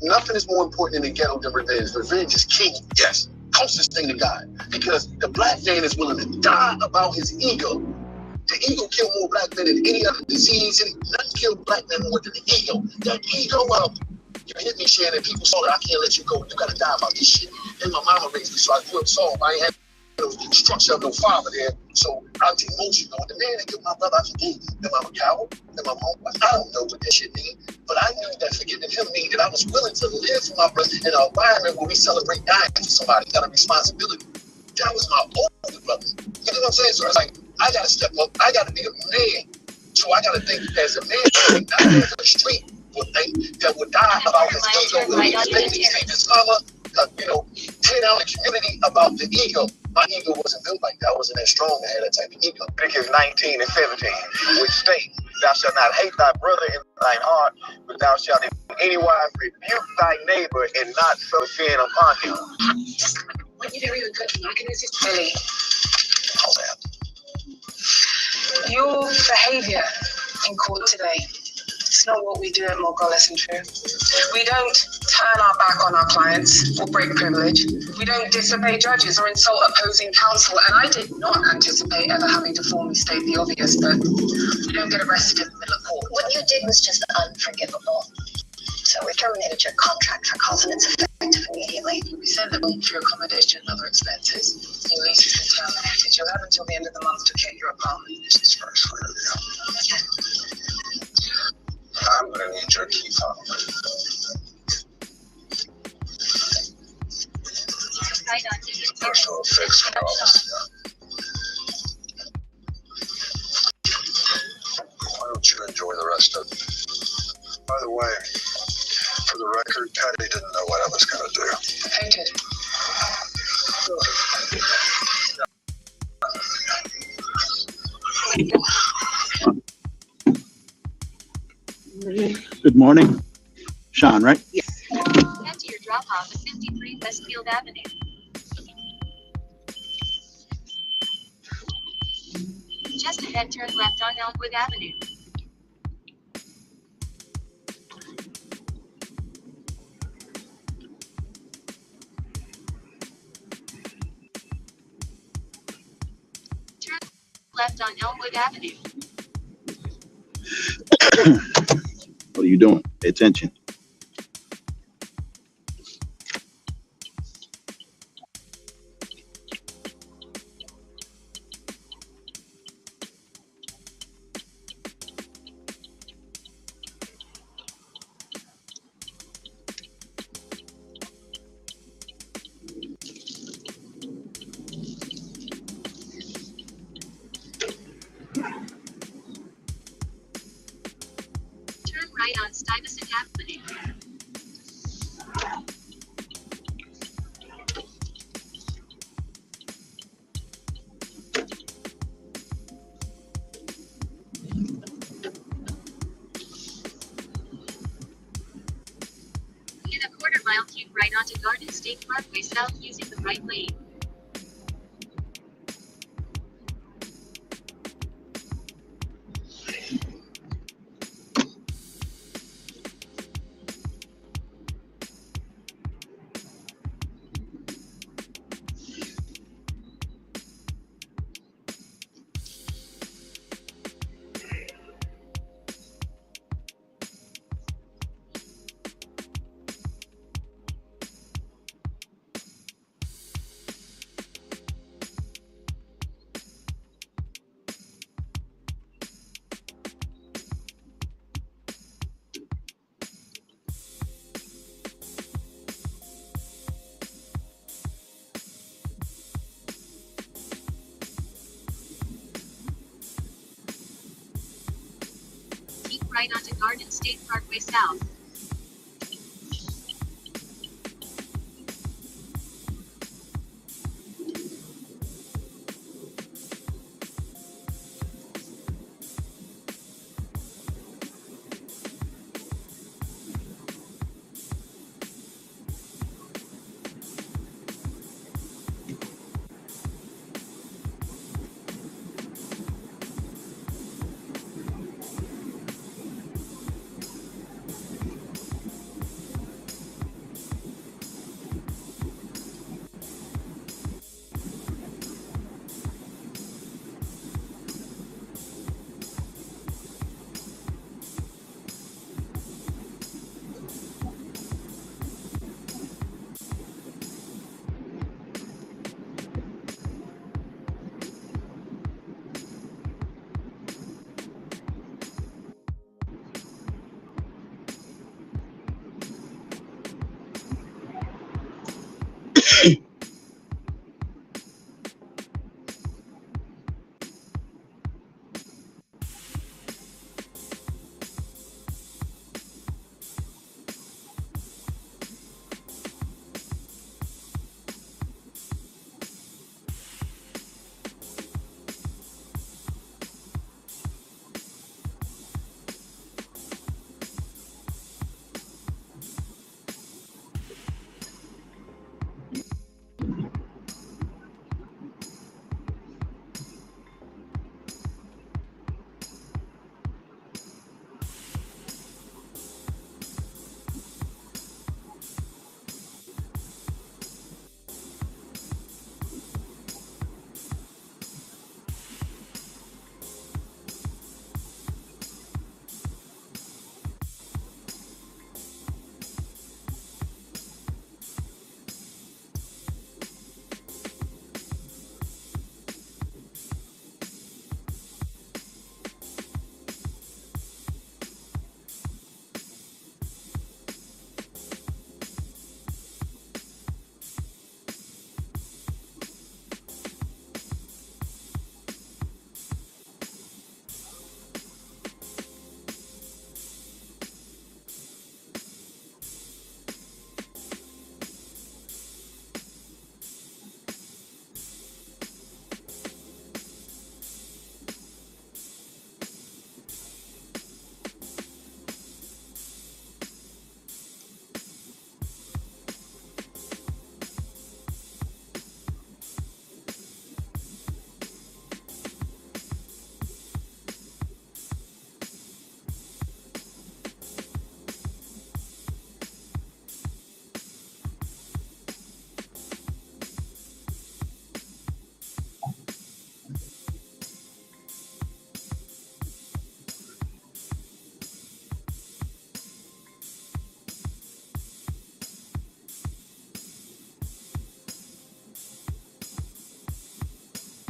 Nothing is more important in the ghetto than revenge. Revenge is king. Yes. Closest thing to God. Because the black man is willing to die about his ego. The ego killed more black men than any other disease, and nothing killed black men more than the ego. That ego, you hit me, Shannon. People saw that I can't let you go. You gotta die about this shit. And my mama raised me, so I grew up soft. I ain't had no structure of no father there, so I was emotional. The man that killed my brother, I forgave. Am I a coward? Am I wrong? I don't know what that shit means, but I knew that forgiving him means that I was willing to live for my brother in an environment where we celebrate dying for somebody. Got a responsibility. That was my older brother. You know what I'm saying? So it's like, I gotta step up. I gotta be a man. So I gotta think as a man, not as a street would think that would die about his ego. His mama, tear down the community about the ego. My ego wasn't built like that. I wasn't that strong. I had that type of ego. Leviticus 19 and 17, which states, thou shalt not hate thy brother in thine heart, but thou shalt in any wise rebuke thy neighbor and not so sin upon him. When you're very good mechanism, Billy. How's that? Your behavior in court today, it's not what we do at Morgullis and True. We don't turn our back on our clients or break privilege. We don't disobey judges or insult opposing counsel. And I did not anticipate ever having to formally state the obvious, but you don't get arrested in the middle of court. What you did was just unforgivable. So we terminated your contract for cause and it's effective immediately. We said that for your accommodation and other expenses, your lease has been terminated. You'll have until the end of the month to get your apartment. This is first. I'm gonna need your key fob. Personal fix problems. Why don't you enjoy the rest of it? By the way, for the record, Patty didn't know what I was gonna do. Painted. Good morning. Sean, right? Yes. Head to your drop off at 53 Westfield Avenue. Just ahead, turn left on Elmwood Avenue. Turn left on Elmwood Avenue. What are you doing? Pay attention. Right on Stuyvesant Avenue. In a quarter mile, keep right onto Garden State Parkway South using the right lane. Right onto Garden State Parkway South.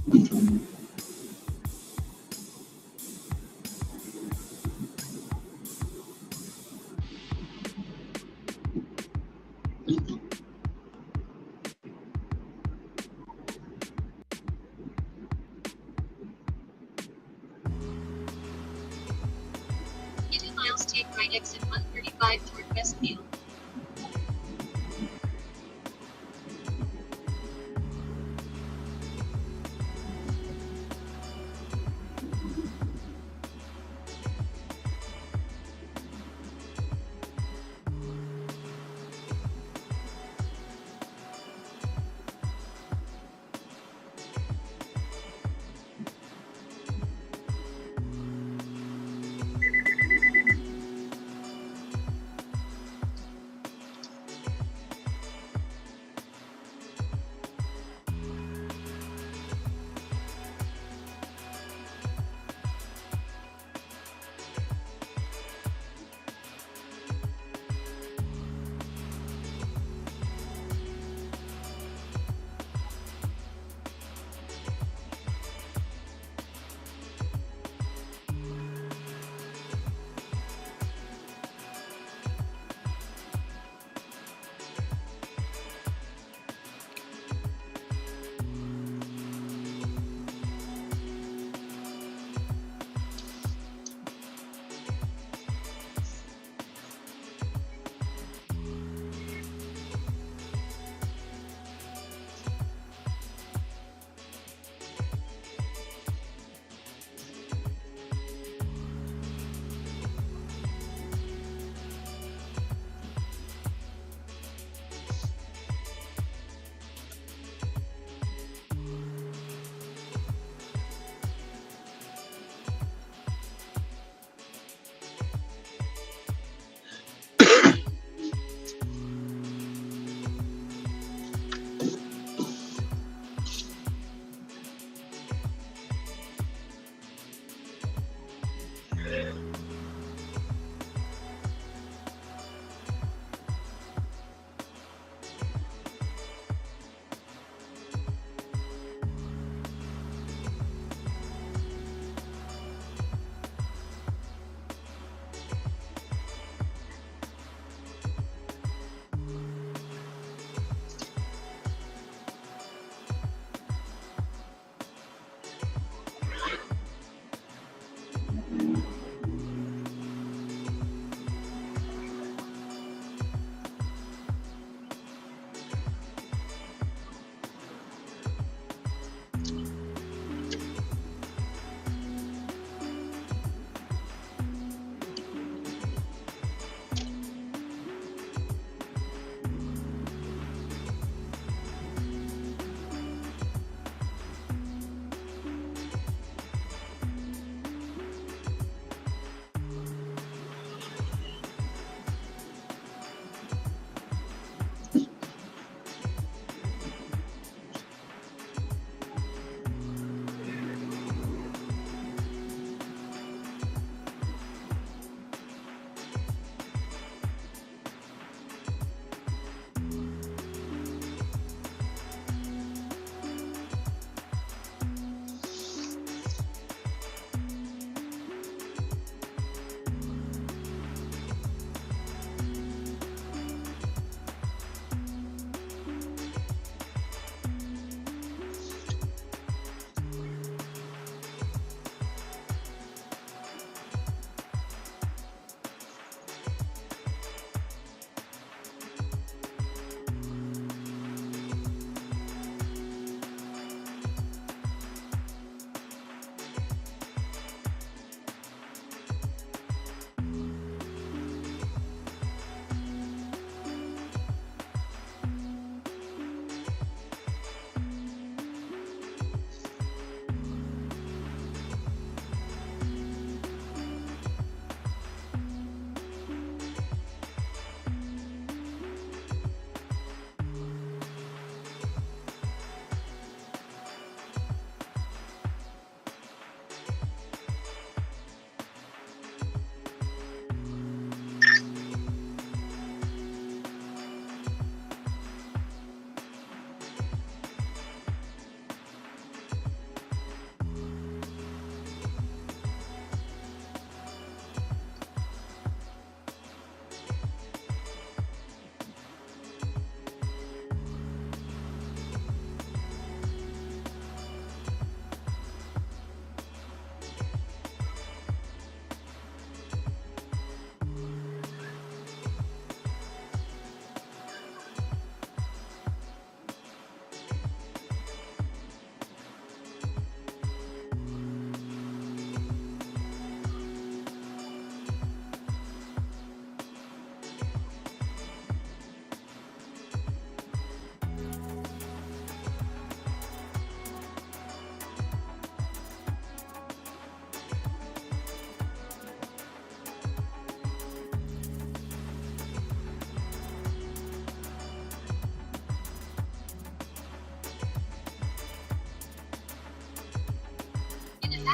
In 2 miles, take right exit 135 toward Westfield.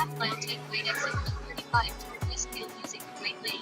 half-mile take right exit 135 toward Westfield using the right lane.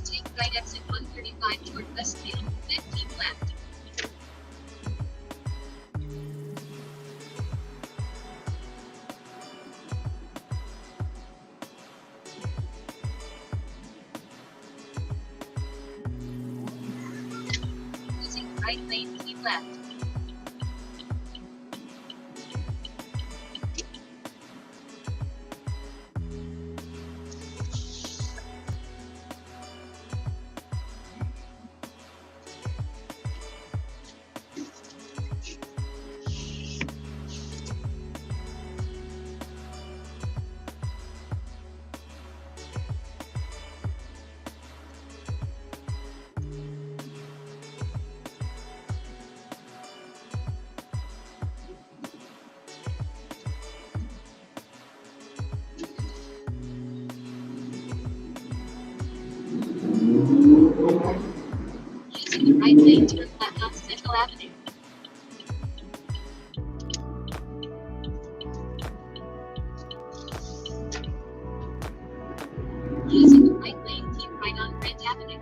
Take right exit 135 toward Westfield, then keep left. Using the right lane, keep left. Using the right lane, turn left on Central Avenue. Using the right lane, keep right on Grant Avenue.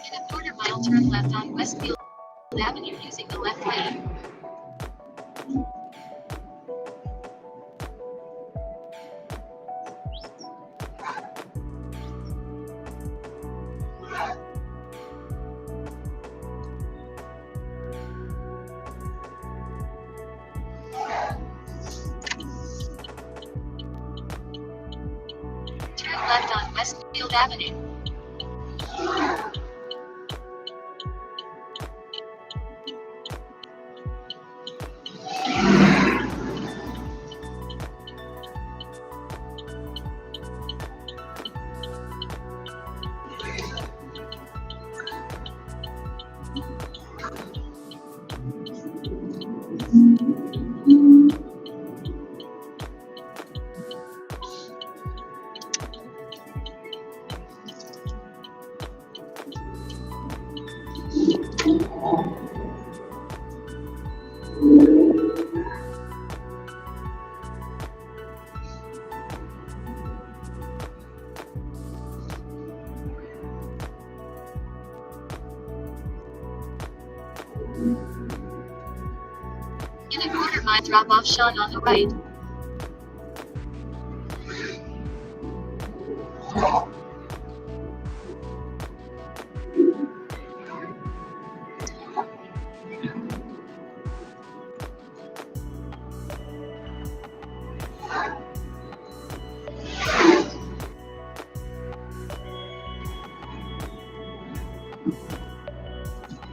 In a quarter-mile, turn left on Westfield Avenue using the left lane. Turn left on Westfield Avenue. In a quarter-mile, drop off Sean on the right.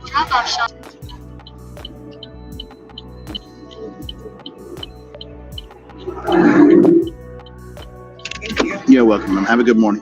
Drop off Sean. You're welcome, man. Have a good morning.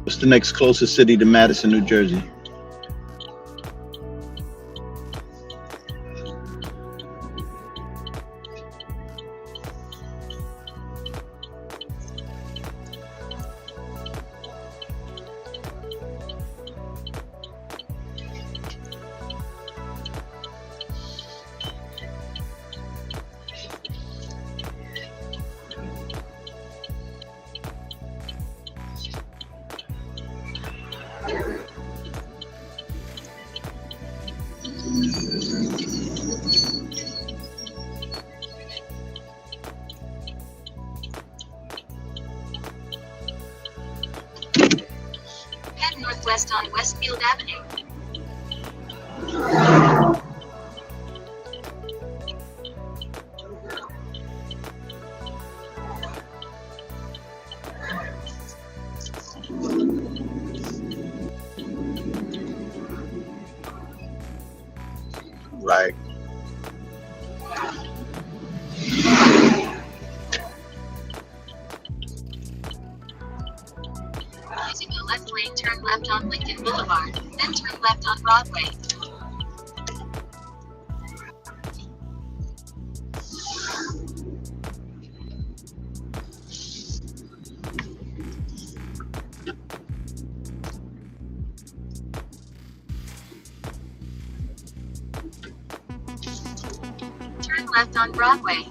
What's the next closest city to Madison, New Jersey? Head northwest on Westfield Avenue. Right. Using a left lane, turn left on Lincoln Boulevard, then turn left on Broadway. Turn left on Broadway.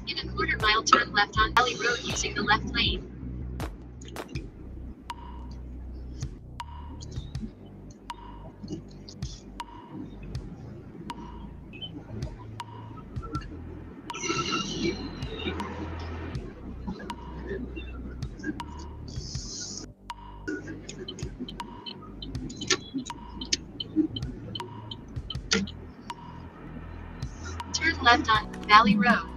In a quarter mile, turn left on Valley Road using the left lane. Turn left on Valley Road.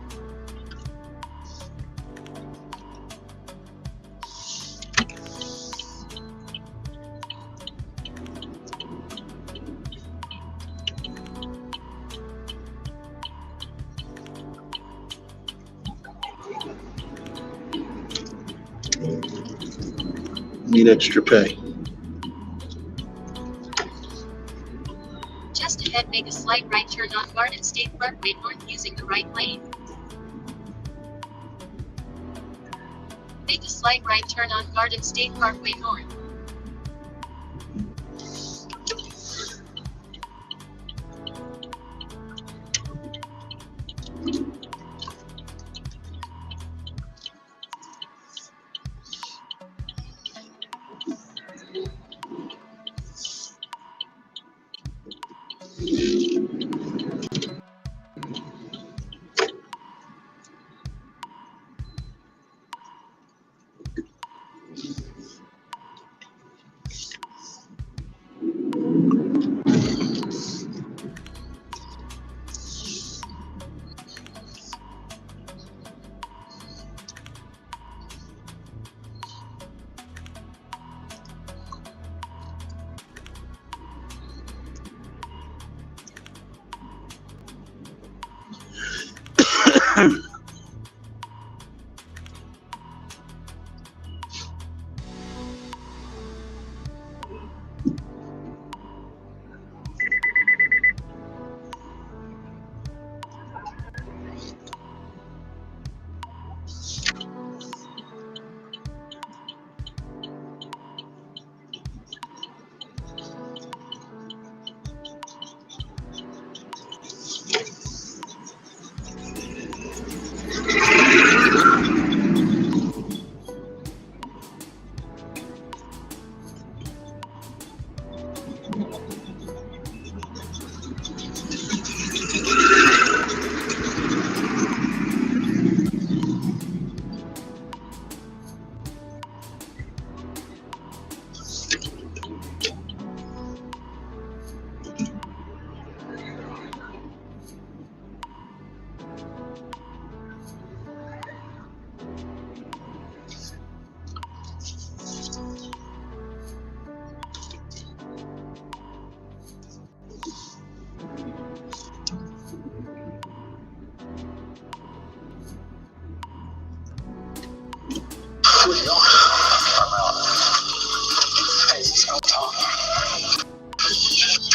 Need extra pay. Just ahead, make a slight right turn on Garden State Parkway North using the right lane. Make a slight right turn on Garden State Parkway North.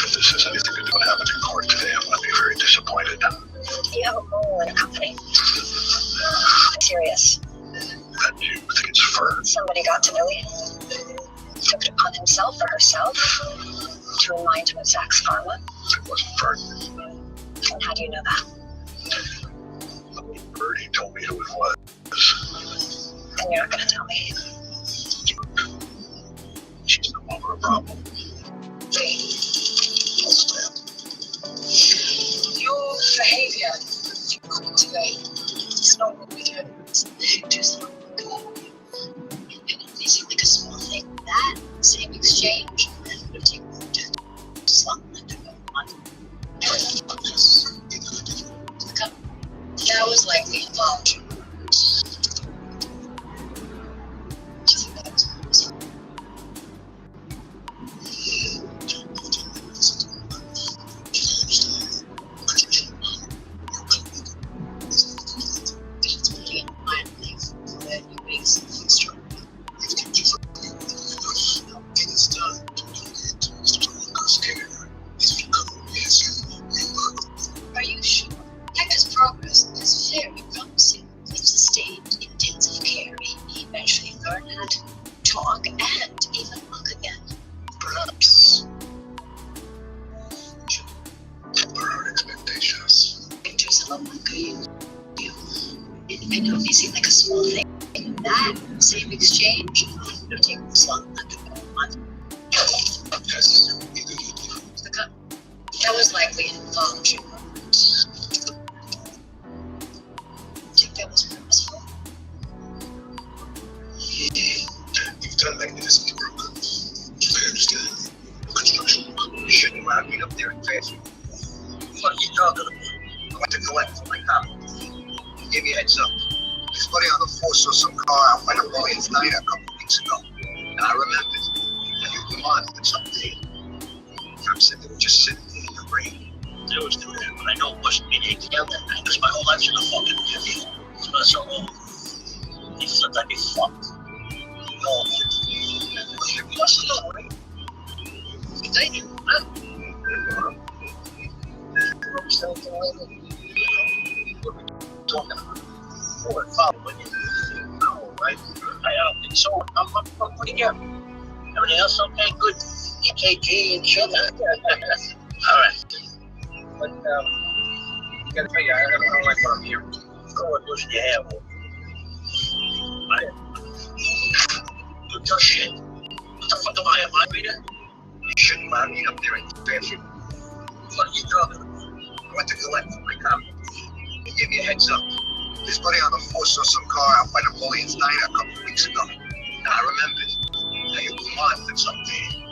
If this has anything to do with what happened in court today, I'm going to be very disappointed. You have a role in a company. I'm serious. That you think it's Fern? Somebody got to Billy. Took it upon himself or herself to remind him of Zach's pharma. It wasn't Fern. And how do you know that? Birdie told me who it was. And you're not going to tell me. She's no longer a problem. Your behavior today, it's not what we do. It's just it's like a small thing. That same exchange would take something to go on. That was likely involved. Are you sure? Hector's progress is very promising. With sustained intensive care, he eventually learned how to talk and even walk again. Perhaps temper our expectations. Pictures of a monkey, it only seemed like a small thing. That same exchange would take this long to go on. Yes. That was likely involved. I think that was purposeful. You've done magnificent work. I understand. Construction. You shouldn't mind me up there and fast. What are you talking about? went to collect from my cop. He gave me a heads up. His buddy on the force saw some car out by Napoleon's Diner a couple weeks ago. And I remembered. And you come on with something. Cop said they were just sitting there in the rain. They always do that, but I know it wasn't me they killed that night, because my whole life's in a fucking review. So that's so old. He flipped, I'd be fucked. No, you must know, right? It's dangerous, huh? Talking about 4 and 5, but no, right? I don't think so. I'm pretty careful. Everything else okay, good. EKG and sugar. All right. But you gotta figure, I don't like what I'm hearing. Go and loosen your hair. Good tough shit. What the fuck am I? Am I reader? You shouldn't mind me up there in Fairfield. What are you talking about? I went to collect from my cop. He gave me a heads up. His buddy on the force saw some car out by Napoleon's Diner a couple weeks ago. And I remembered. Now you come on with something.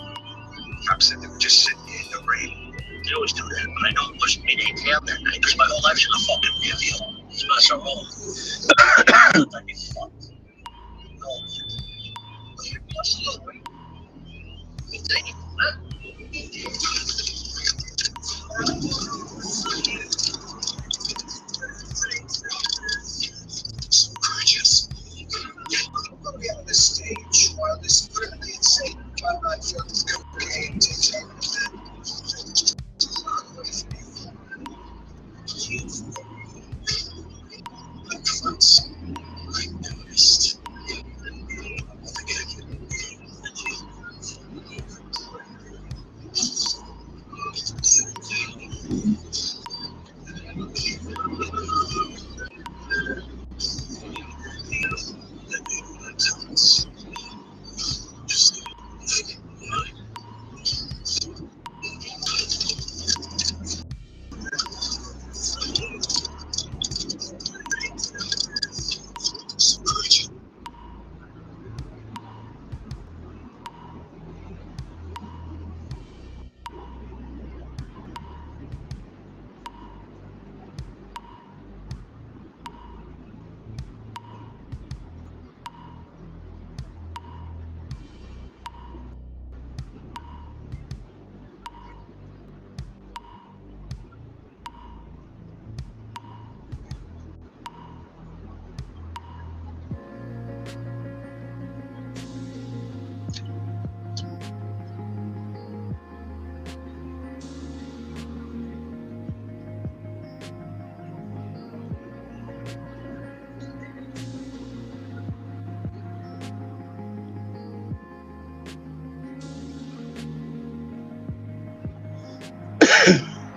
Cop said they were just sitting there in the rain. They always do that, but I know it wasn't me they killed that night, because my whole life's in a fucking review. It's not so old. I'd be fucked. No, you must know, right? It's dangerous, huh? Gorgeous. I'm gonna be on this stage while this criminally insane John Reinfeldt is cocaine takes over the head. Once I noticed.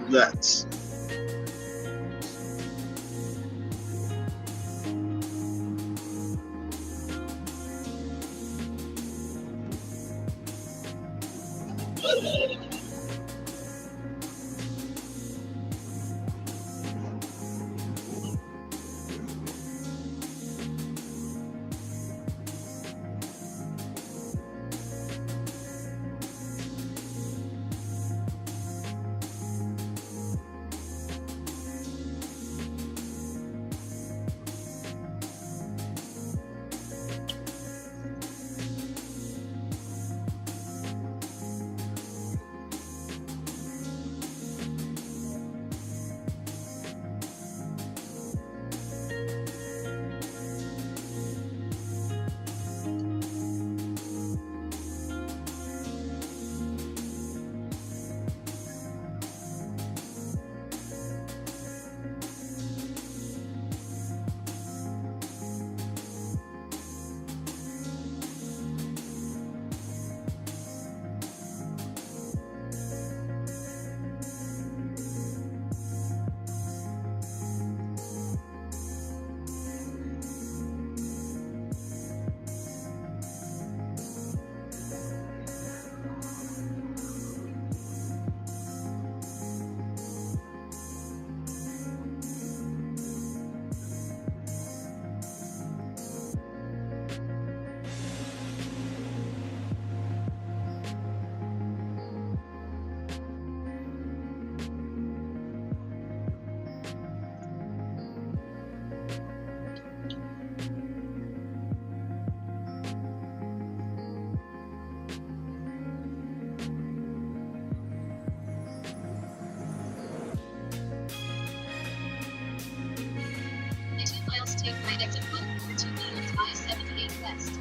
That's right exit 142 Fields, I-78 West.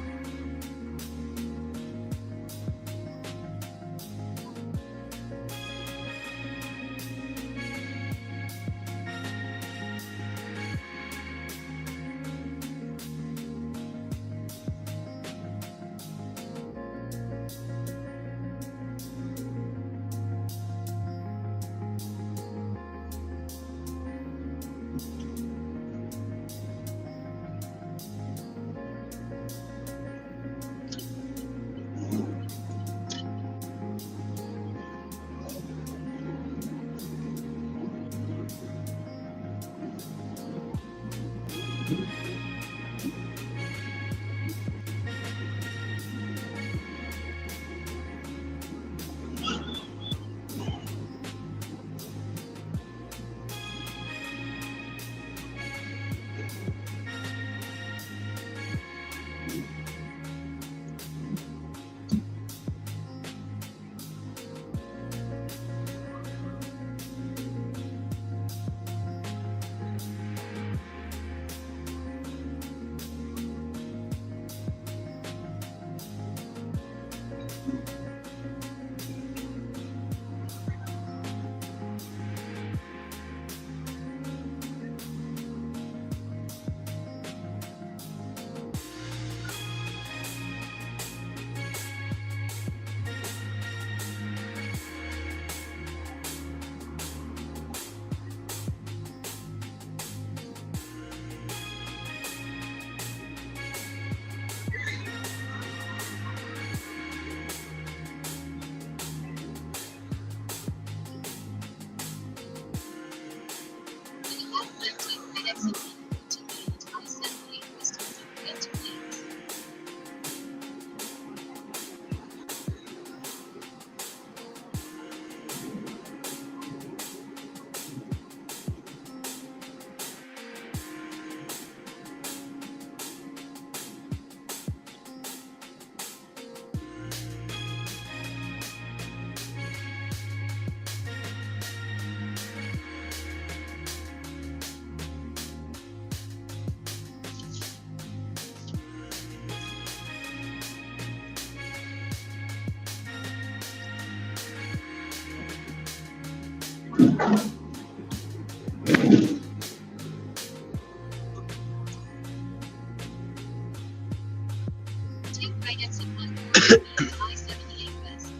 Take right exit 142 Fields, I-78 West.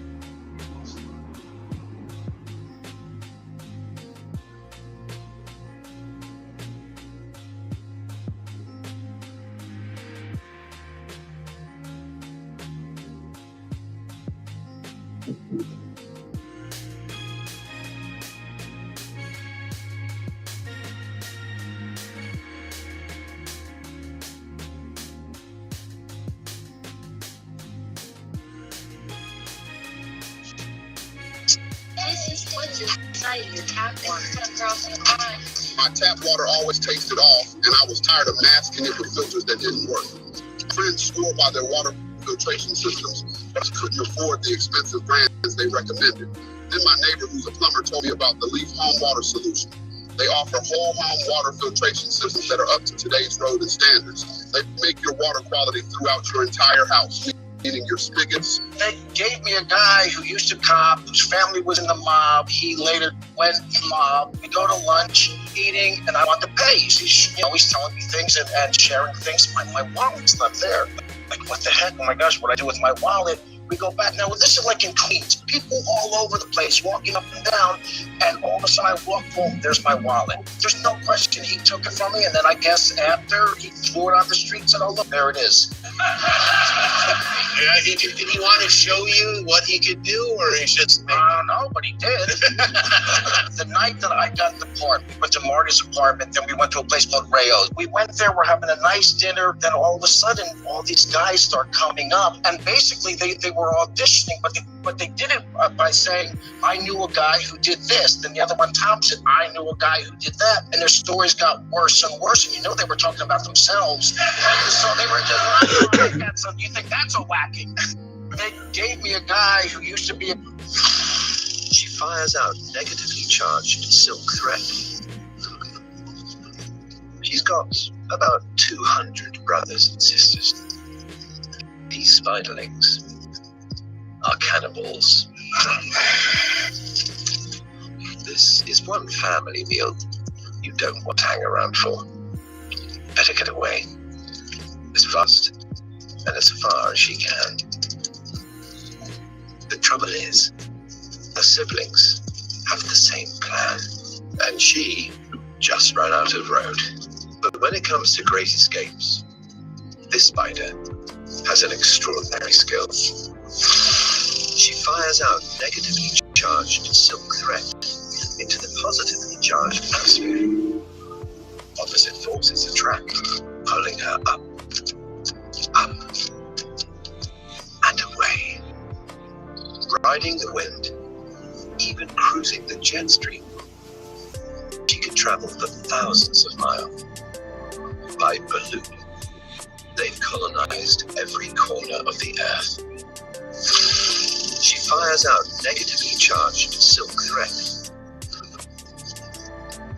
This is what's inside your tap water. My tap water always tasted off, and I was tired of masking it with filters that didn't work. Friends swore by their water filtration systems, but couldn't afford the expensive brands they recommended. Then my neighbor, who's a plumber, told me about the Leaf Home Water Solution. They offer whole home water filtration systems that are up to today's road and standards. They make your water quality throughout your entire house, meaning your spigots. They gave me a guy who used to cop, whose family was in the mob. He later went to mob. We go to lunch, eating, and I want to pay. He's always telling me things and sharing things. My wallet's not there. Like, what the heck? Oh my gosh, what do I do with my wallet? We go back. Now, this is like in Queens. People all over the place walking up and down, and all of a sudden I walk home, there's my wallet. There's no question he took it from me, and then I guess after he threw it on the street and said, oh, look, there it is. Did he want to show you what he could do, or he just... No, but he did. The night that I got the part, we went to Marty's apartment, then we went to a place called Rayo's. We went there, we're having a nice dinner, then all of a sudden, all these guys start coming up, and basically they were auditioning, but they did it by saying, I knew a guy who did this. Then the other one, Thompson, I knew a guy who did that. And their stories got worse and worse, and they were talking about themselves. So they were just like that. So you think that's a whacking? They gave me a guy who used to be a... She fires out negatively charged silk threat. She's got about 200 brothers and sisters. These spiderlings are cannibals. This is one family meal you don't want to hang around for. Better get away as fast and as far as you can. The trouble is, the siblings have the same plan, and she just ran out of road. But when it comes to great escapes, this spider has an extraordinary skill. She fires out negatively charged silk thread into the positively charged atmosphere. Opposite forces attract, pulling her up, and away. Riding the wind, even cruising the jet stream, she can travel for thousands of miles. By balloon, they've colonized every corner of the earth. She fires out negatively charged silk thread.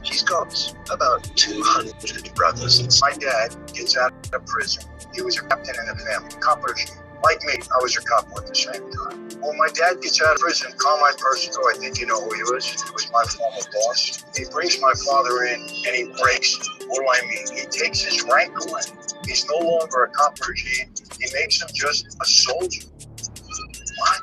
She's got about 200 brothers. My dad gets out of prison. He was a captain in the family. Coppers, like me, I was a cop at the same time. When my dad gets out of prison, Carmine Persico, I think you know who he was. He was my former boss. He brings my father in and he breaks. What do I mean? He takes his rank away. He's no longer a cop regime. He makes him just a soldier. What?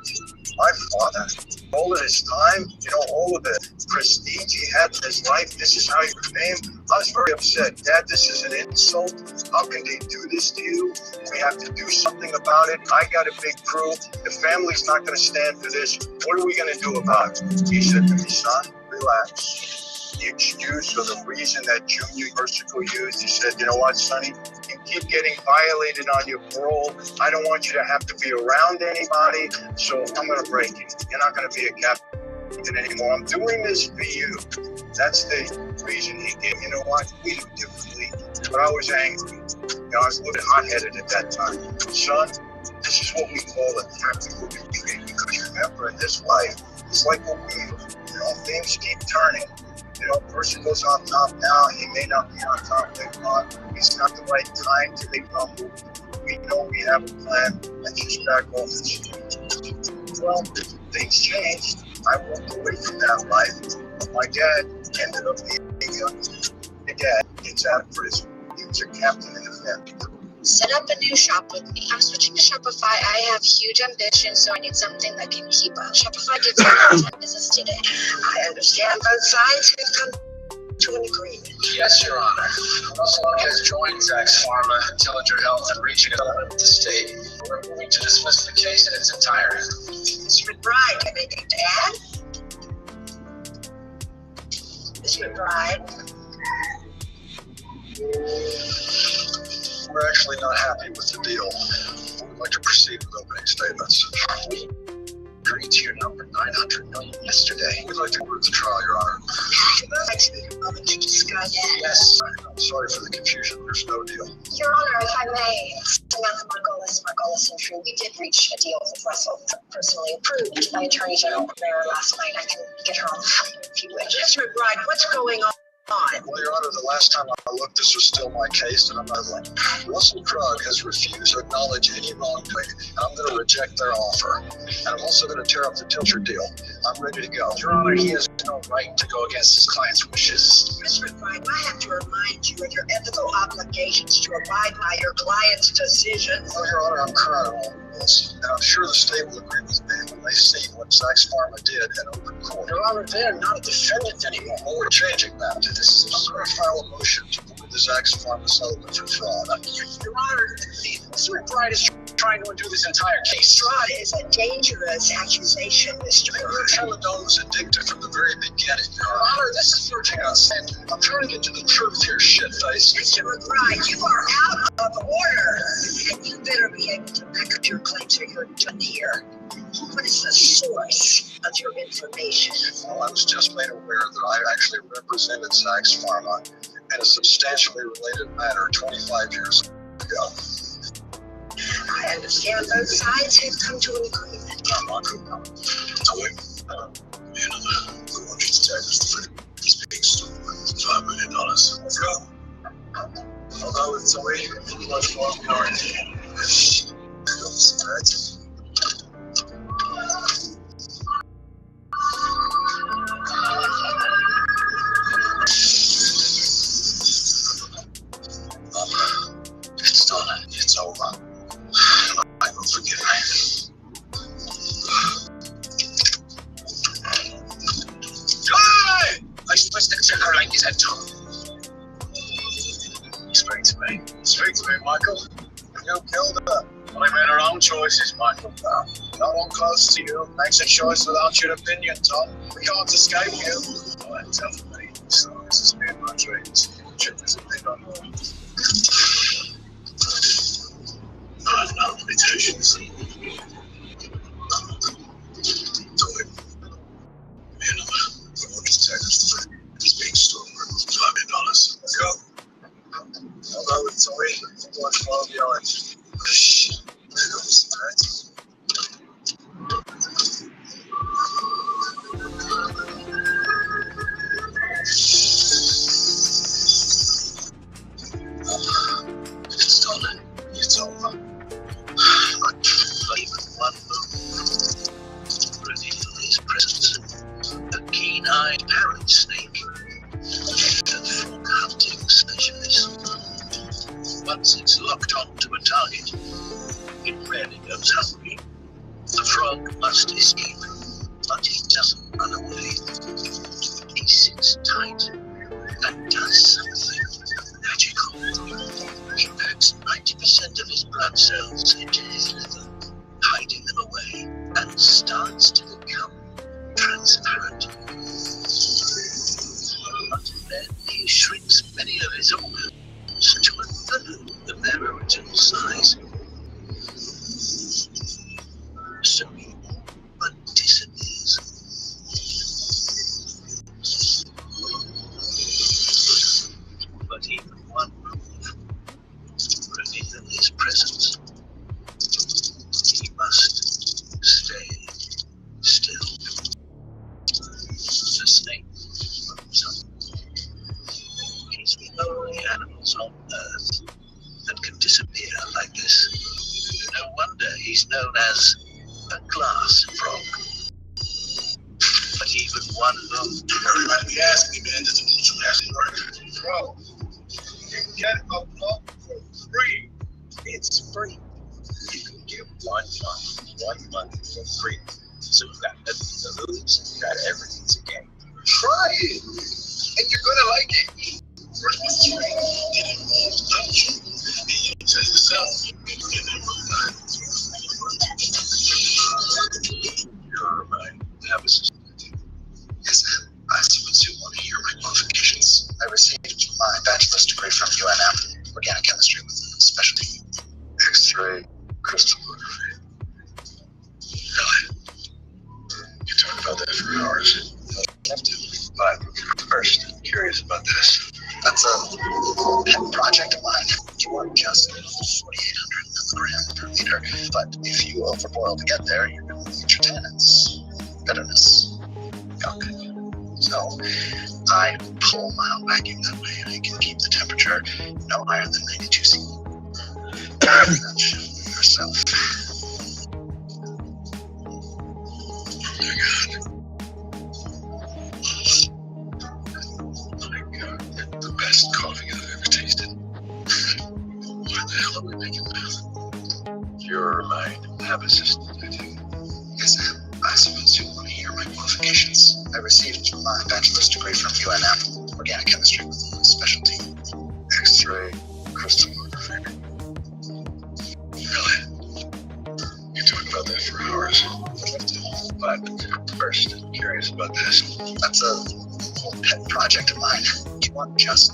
My father? All of his time, all of the prestige he had in his life, this is how he was named. I was very upset. Dad, this is an insult. How can they do this to you? We have to do something about it. I got a big crew. The family's not going to stand for this. What are we going to do about it? He said to me, son, relax. The excuse or the reason that Junior Persico used, he said, you know what, Sonny? You keep getting violated on your parole. I don't want you to have to be around anybody, so I'm going to break it. You're not going to be a captain anymore. I'm doing this for you. That's the reason he gave. You know what? We do differently. But I was angry. I was a little bit hot-headed at that time. Son, this is what we call a tactical retreat. Because remember, in this life, it's like a wheel. Things keep turning. Person goes on top now, he may not be on top later on. It's not the right time to make a move. We know we have a plan, and just back off the street. Well, things changed. I walked away from that life. My dad ended up being a dad, gets out of prison. He was a captain in the family. Set up a new shop with me. I'm switching to Shopify. I have huge ambitions, so I need something that can keep up. Shopify gives me content business today. I understand both sides have come to an agreement. Yes, Your Honor. Russell has joined Zacks Pharma, Intelliger Health, and reaching out with the state. We're moving to dismiss the case in its entirety. Mr. McBride, anything to add? Mr. McBride? We're actually not happy with the deal. We'd like to proceed with opening statements. We agreed to your number, $900 million, yesterday. We'd like to move the trial, Your Honor. Yes. I'm sorry for the confusion. There's no deal. Your Honor, if I may, Samantha Margolis and True, we did reach a deal with Russell, personally approved by Attorney General Rivera last night. I can get her on the phone if you wish. Mr. McBride, what's going on? Well, Your Honor, the last time I looked, this was still my case, and I'm not like, Russell Krug has refused to acknowledge any wrongdoing, and I'm going to reject their offer. And I'm also going to tear up the Tilcher deal. I'm ready to go. Your Honor, he has no right to go against his client's wishes. Mr. McBride, I have to remind you of your ethical obligations to abide by your client's decisions. Well, Your Honor, I'm current on all of this, and I'm sure the state will agree with me when they see what Zacks Pharma did in open court. Your Honor, they are not a defendant anymore. Well, we're changing that. I'm going to file a motion to move the Zacks Pharma settlement for fraud. Your Honor, Mr. McBride is trying to undo this entire case. Fraud is a dangerous accusation, Mr. We're telling those addicted from the very beginning. Your Honor, this is verging on sin. I'm trying to get to the truth here, shitface. Mr. McBride, you are out of order, and you better be able to back up your claims or you're done here. What is the source of your information? Well, I was just made aware that I actually represented Zacks Pharma in a substantially related matter 25 years ago. I understand both sides have come to an agreement. I'm not going to we want you to take us to he's being stolen $5 million. Although Sorry, much more it's done. It's over. Michael, forgive me. Hey! I supposed to check her like his head top. Speak to me. Speak to me, Michael. You killed her. She made her own choices, Michael. No one close to you makes a choice without your opinion, Tom. We can't escape you. Oh, that's tough for me. So this is me and my dreams. Chip is a big unknown. I have no limitations. Do it. Me and I will just take us through this big storm. $5 million. Let's go. I'll go with Tori. Watch 12 yards. Shh. There goes that. It's done. It's over. Not even one move. Reveal his presence. A keen-eyed parrot snake. A frog hunting specialist. Once it's locked onto a target, it rarely goes hungry. The frog must escape, but he doesn't run away. He sits tight and does something magical. He packs 90% of his blood cells into his liver, hiding them away, and starts to become transparent. But then he shrinks many of his organs to a third of their original size. So he all but disappears. But even one move reveal his presence. He must stay still. The snake moves up. He's the only animals on Earth that can disappear like this. No wonder he's known as a glass frog. But even one move. Everybody asked me, man, does it mean you actually work? Bro, you can get a frog for free. It's free. You can get one month for free. So you got nothing to lose, you got everything to gain. Try it, and you're gonna like it. First one's free, then it moves up you, and you tell yourself, you're right. Have a system. Yes, I suppose you want to hear my qualifications. I received my bachelor's degree from UNM, organic chemistry with a specialty X-ray crystallography. Really? You talk about that for hours. I have to. But first, I'm curious about this. That's a pet project of mine. You are just 4,800 milligrams per liter, but if you overboil to get there, you're going to lose your tannins, bitterness, gunk. So I pull my own vacuum that way. I can keep the temperature no higher than 92 C. That's yourself. The best coffee I've ever tasted. Why the hell are we making that? You're my lab assistant, I think. Yes, I suppose you want to hear my qualifications. I received my bachelor's degree from UNM, organic chemistry with a specialty X-ray crystallography. Really? You talk about that for hours. But first, I'm curious about this. That's a whole pet project of mine. You want just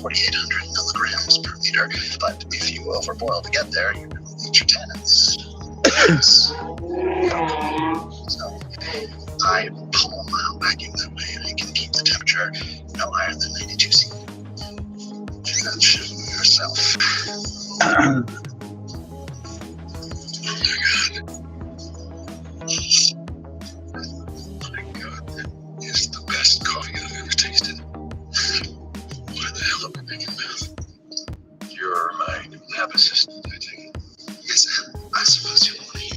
4,800 milligrams per liter, but if you overboil to get there, you're going to lose your tannins. So I pull my own vacuum that way. I can keep the temperature no higher than 92 C. Judge yourself. Oh my God, that is the best coffee I've ever tasted. Why the hell are we making meth? You're my have an assistant, I take it? Yes, I suppose you want to hear.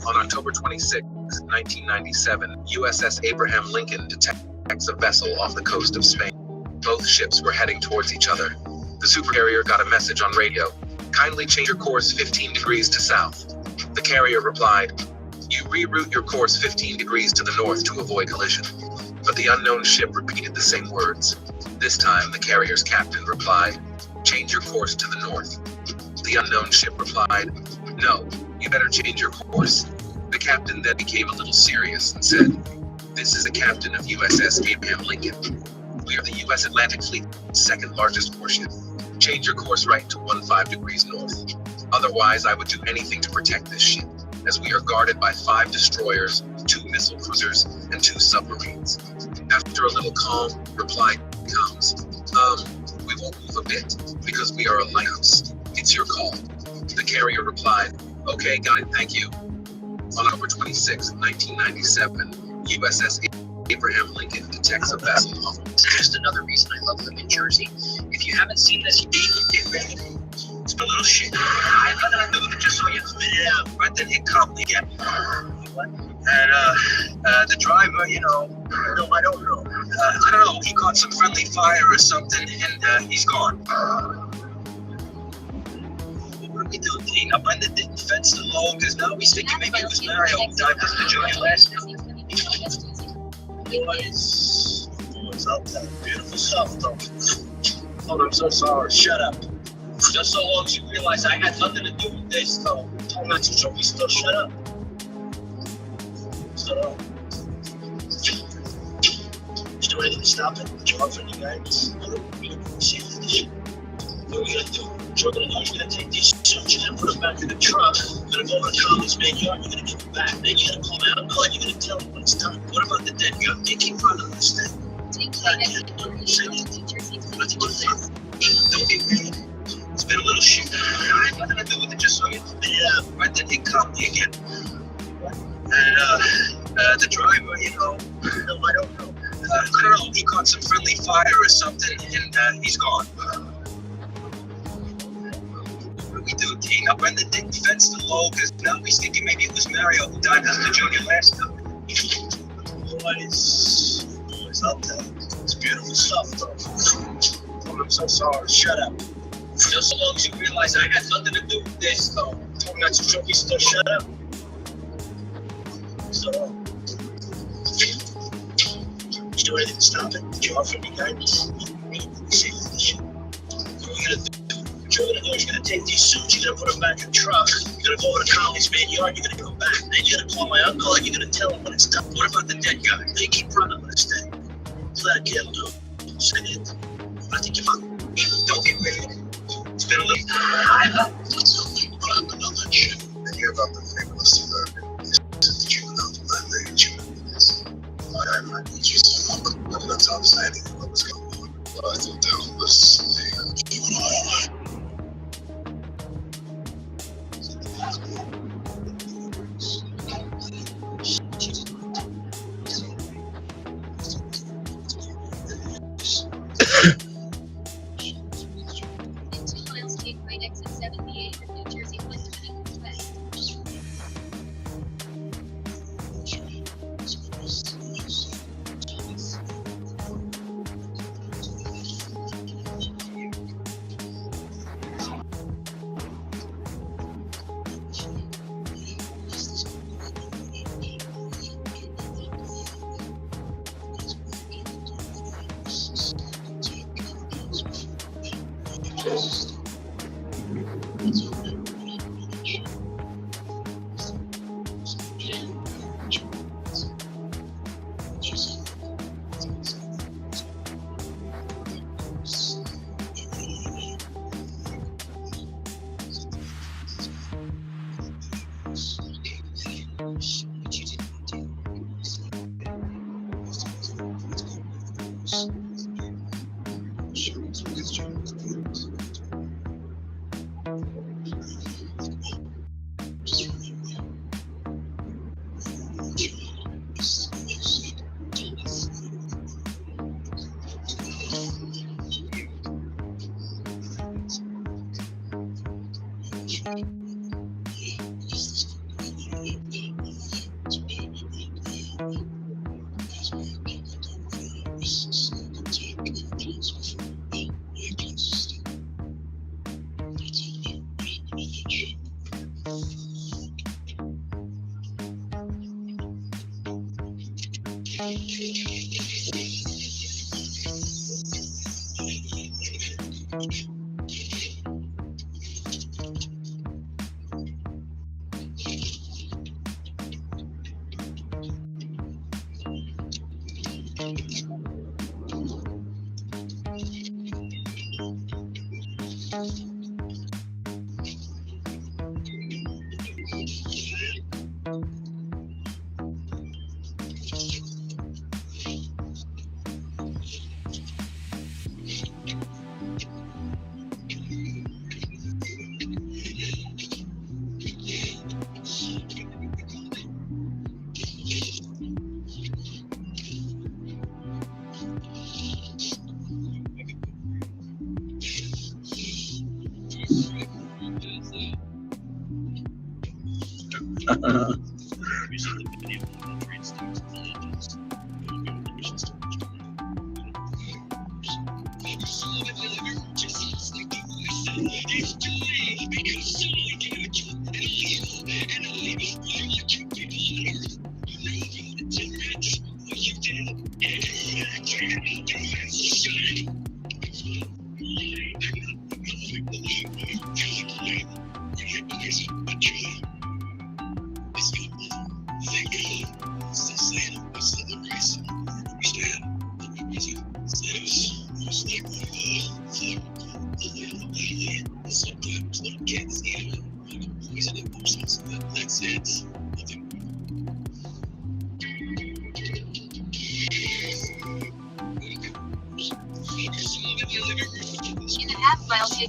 On October 26, 1997, USS Abraham Lincoln detects a vessel off the coast of Spain. Both ships were heading towards each other. The supercarrier got a message on radio. Kindly change your course 15 degrees to south. The carrier replied, you reroute your course 15 degrees to the north to avoid collision. But the unknown ship repeated the same words. This time, the carrier's captain replied, change your course to the north. The unknown ship replied, no, you better change your course. The captain then became a little serious and said, this is the captain of USS Abraham Lincoln. We are the U.S. Atlantic Fleet's second largest warship. Change your course right to 15 degrees north. Otherwise, I would do anything to protect this ship, as we are guarded by 5 destroyers, 2 missile cruisers, and 2 submarines. After a little calm, reply comes, we won't move a bit, because we are a lighthouse. It's your call. The carrier replied, okay, got it, thank you. On October 26, 1997, USS Abraham Lincoln detects a vessel. Just another reason I love living in Jersey. If you haven't seen this, you need to get ready. It's a little shit. I knew it just so you spit it out. Right then it caught me again. And the driver, no, I don't know. I don't know. He caught some friendly fire or something, and he's gone. What do we do? Clean up and didn't fence the law, because now he's thinking maybe it was Mario who died with the junior last year. What's up, that beautiful stuff, though. Oh, I'm so sorry. Shut up. Just so long as you realize I had nothing to do with this, though. Told not to show me still shut up. Shut up. Just do anything to stop it. What you want from you guys? What are we gonna do? You're gonna take these suits, you're gonna put them back in the truck, you're gonna go over to Collins Bay Yard, you're gonna give them back, then you're gonna call my uncle and you're gonna tell him when it's done. What about the dead girl? They keep running this thing. Don't get ready. It's been a little shit. I had nothing to do with it, just so you spit it out. Right then he caught me again. And the driver, no, I don't know. I don't know, he caught some friendly fire or something, and he's gone. We do clean up and didn't fence the law, because now he's thinking maybe it was Mario who died as the junior last time. What is up there? It's beautiful stuff, though. Oh, I'm so sorry. Shut up. Just so long as you realize I had nothing to do with this, though. Told not to show me still shut up. So, just do anything to stop it. What you want from me, guys? What are we gonna do? You're gonna take these suits, you're gonna put them back in the truck, you're gonna go over to Collins Bay Yard, you're gonna go back, then you're gonna call my uncle and you're gonna tell him when it's done. What about the dead guy? They keep running with this thing. Let it get do. Say it. I think you're fine. Don't get ready. It's been a little. Another shit. And hear about the famous that you know, that I might need you some more. That's outstanding. What was going on? But I thought that was keeping an eye on that.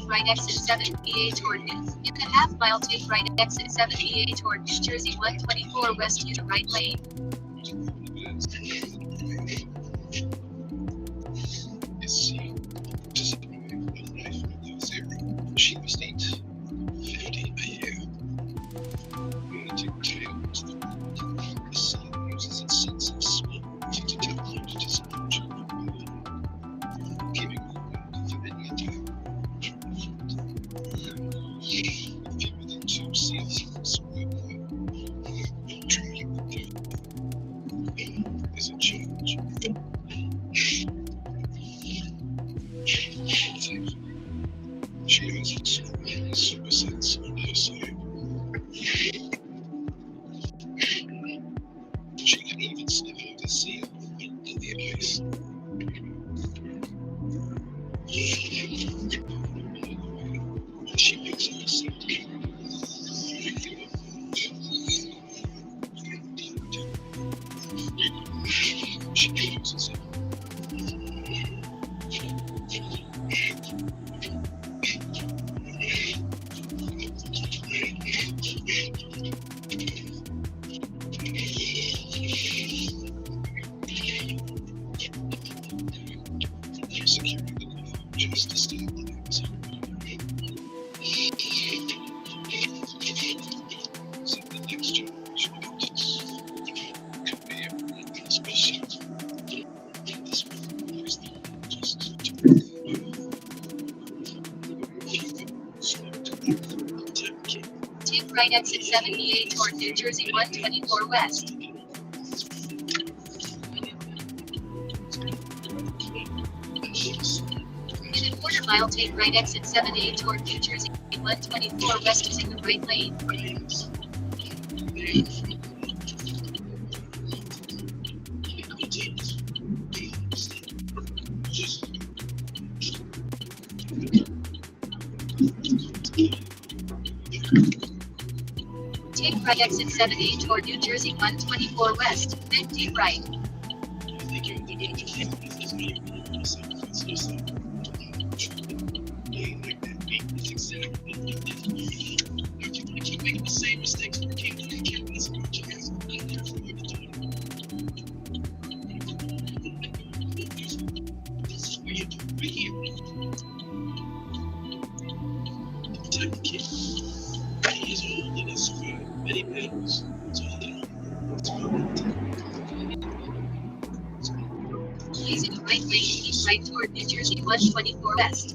Right exit 78 toward in the half mile, take right exit 78 toward New Jersey 124 west, use the right lane. She was 850 a year. The scene uses its sense of smell to detect messages from children, giving them forbidden to fewer than 2 seals per square mile. Drinking is a change. She has a super sense on her side. She can even sniff out the seal in the ice. She makes her scent. She uses it. Just to stabilize. So the next generation could be a special. This one is just Take right exit 78 toward New Jersey 124 west. Quarter mile, take right exit 7A toward New Jersey 124 west using the right lane. Take right exit 7A toward New Jersey 124 west, then take right. Using the right lane, keep right toward New Jersey 124 west.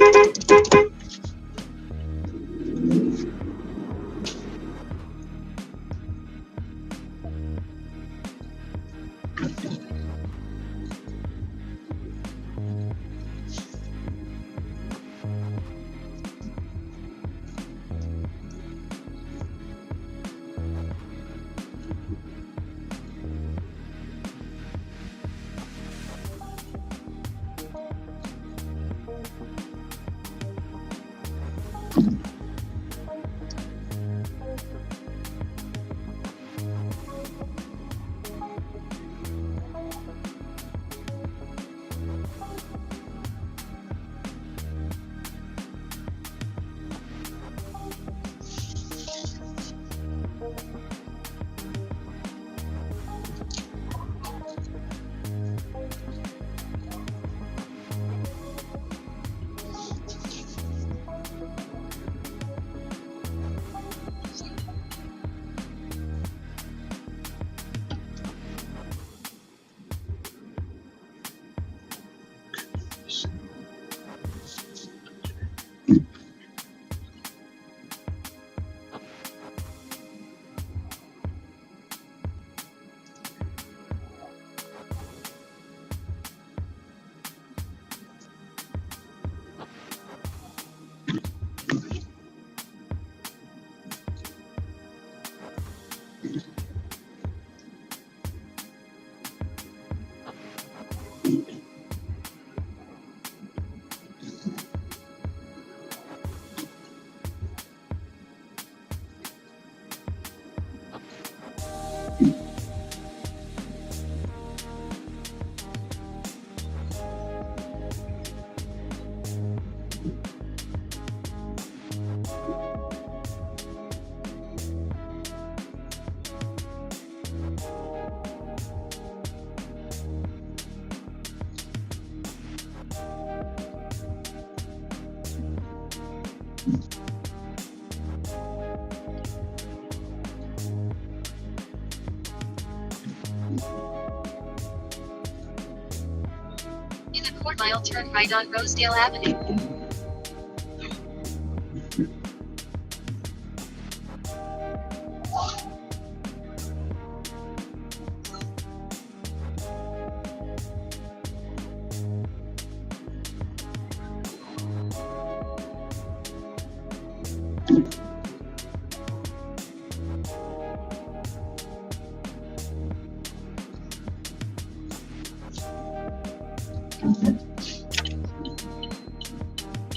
In a quarter-mile, turn right on Rosedale Avenue.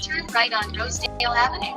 Turn right on Rosedale Avenue.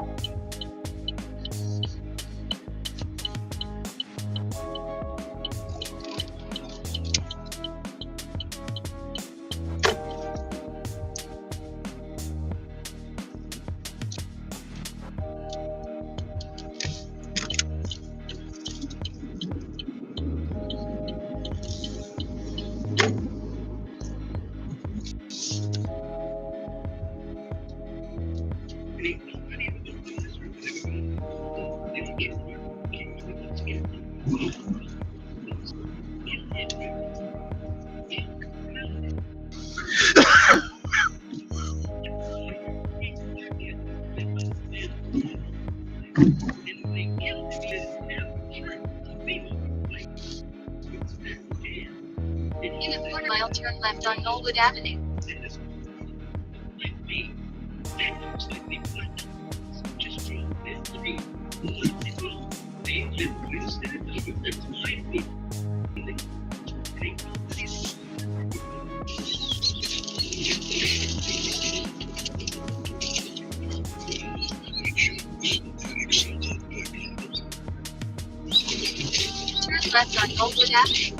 In a quarter-mile, turn left on Knollwood Avenue. Turn left on Knollwood Avenue.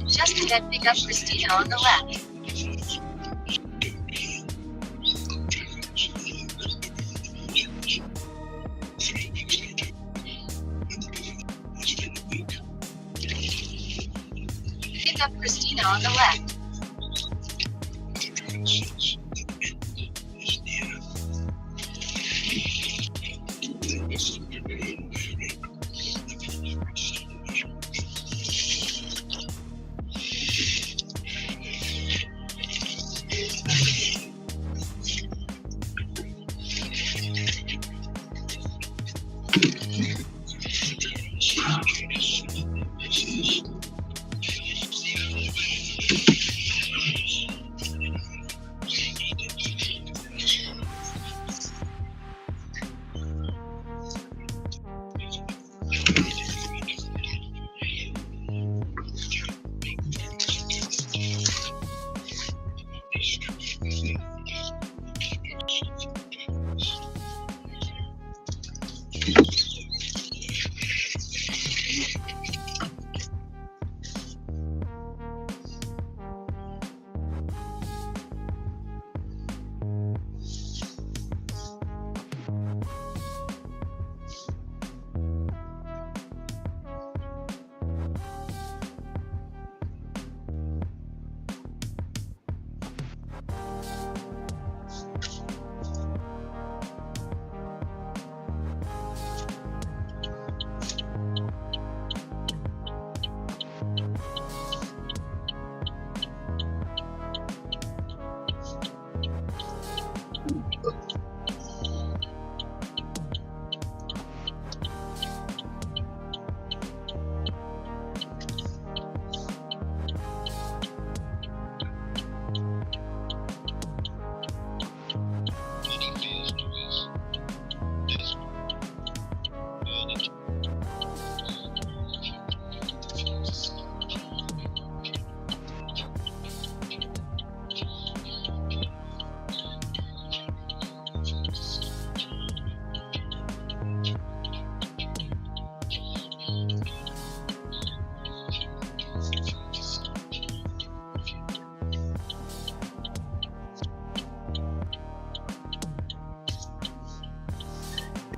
Just ahead, pick up Christina on the left. Pick up Christina on the left.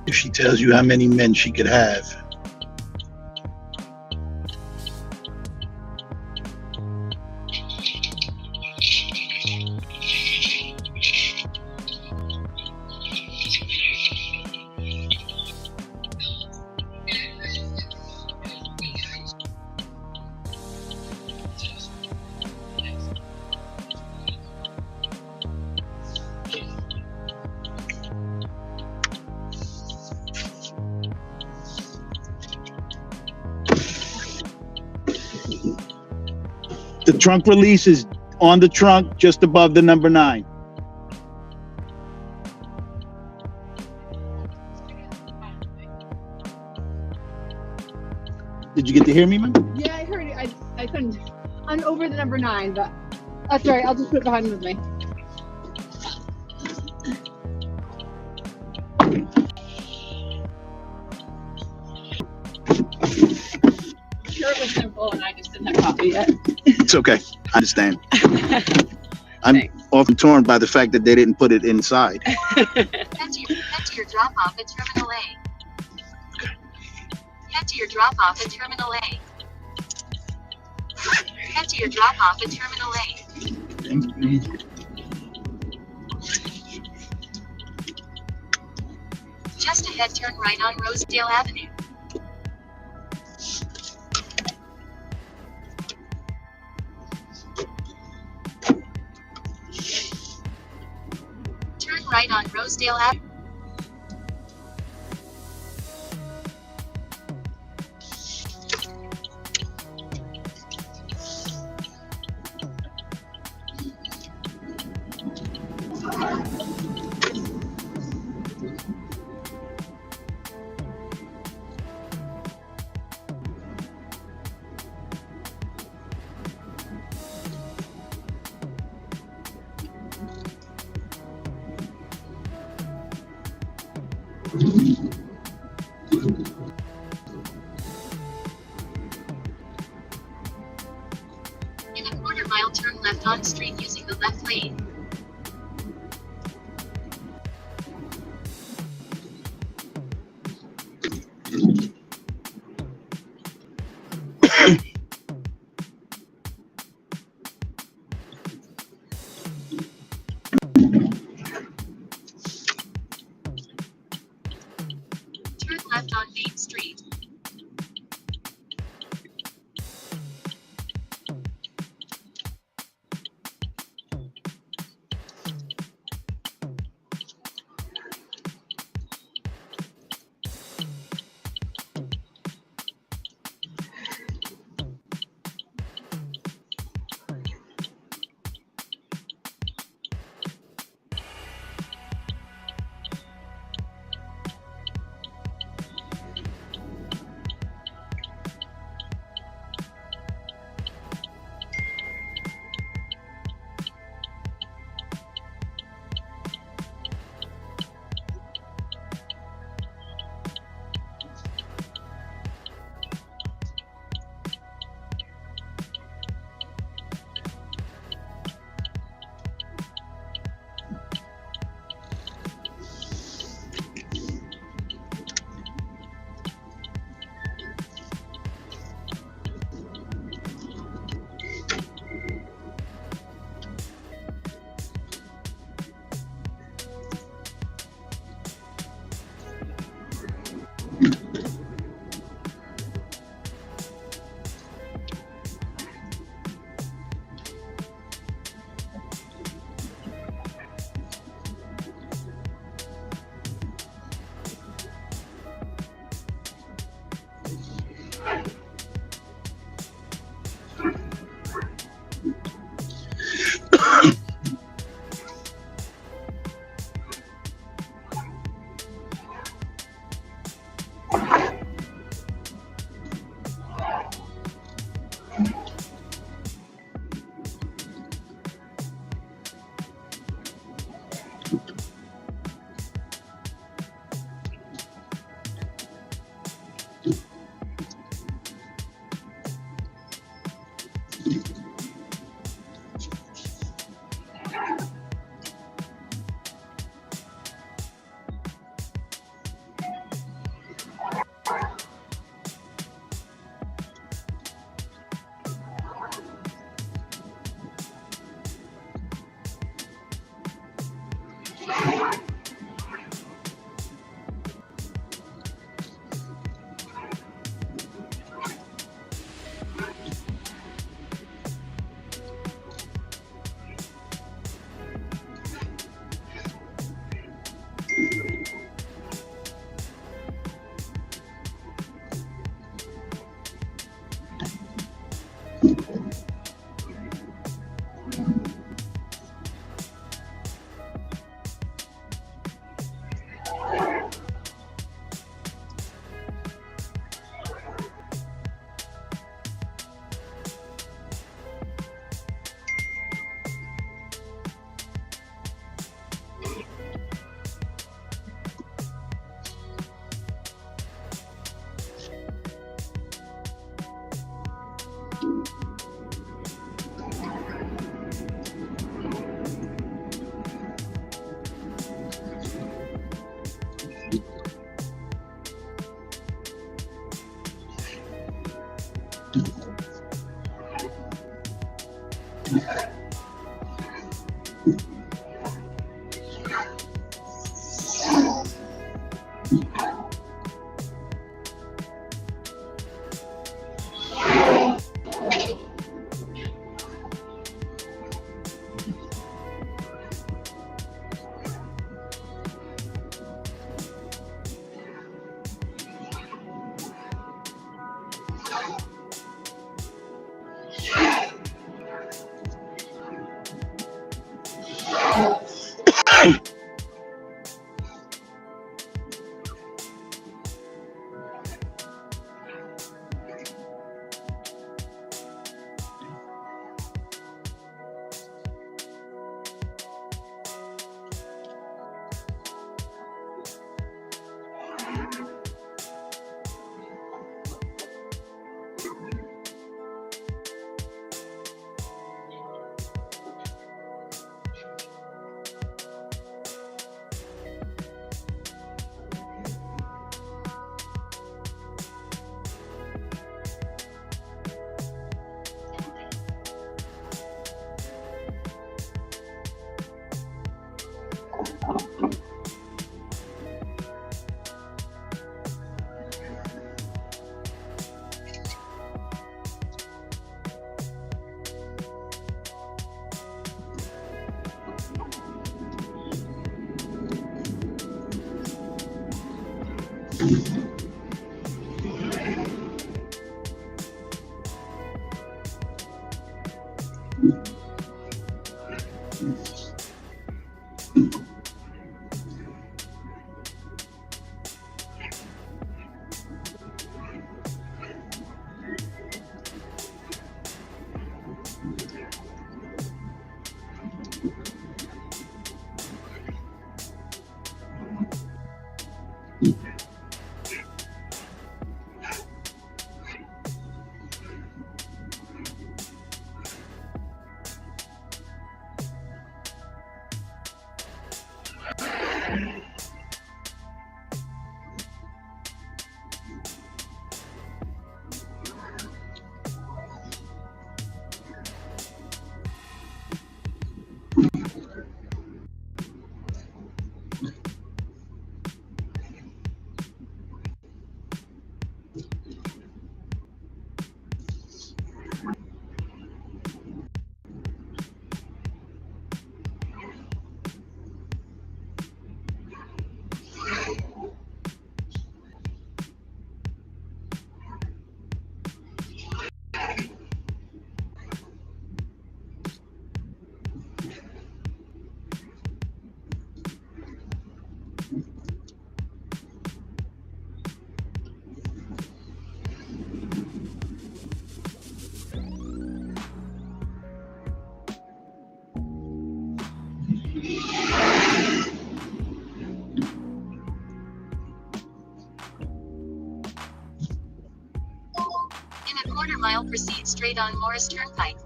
If she tells you how many men she could have. The trunk release is on the trunk, just above the number 9. Did you get to hear me, man? Yeah, I heard it. I couldn't. I'm over the number 9, but that's all right. I'll just put it behind with me. Sure, it was simple, and I just didn't have coffee yet. It's okay. I understand. I'm often torn by the fact that they didn't put it inside. Head to your drop-off at Terminal A. Head to your drop-off at Terminal A. Head to your drop-off at Terminal A. Just ahead, turn right on Rosedale Avenue. Turn right on Rosedale Avenue. In a quarter mile, turn left on street using the left lane. Turn left on Main Street. Proceed straight on Morris Turnpike.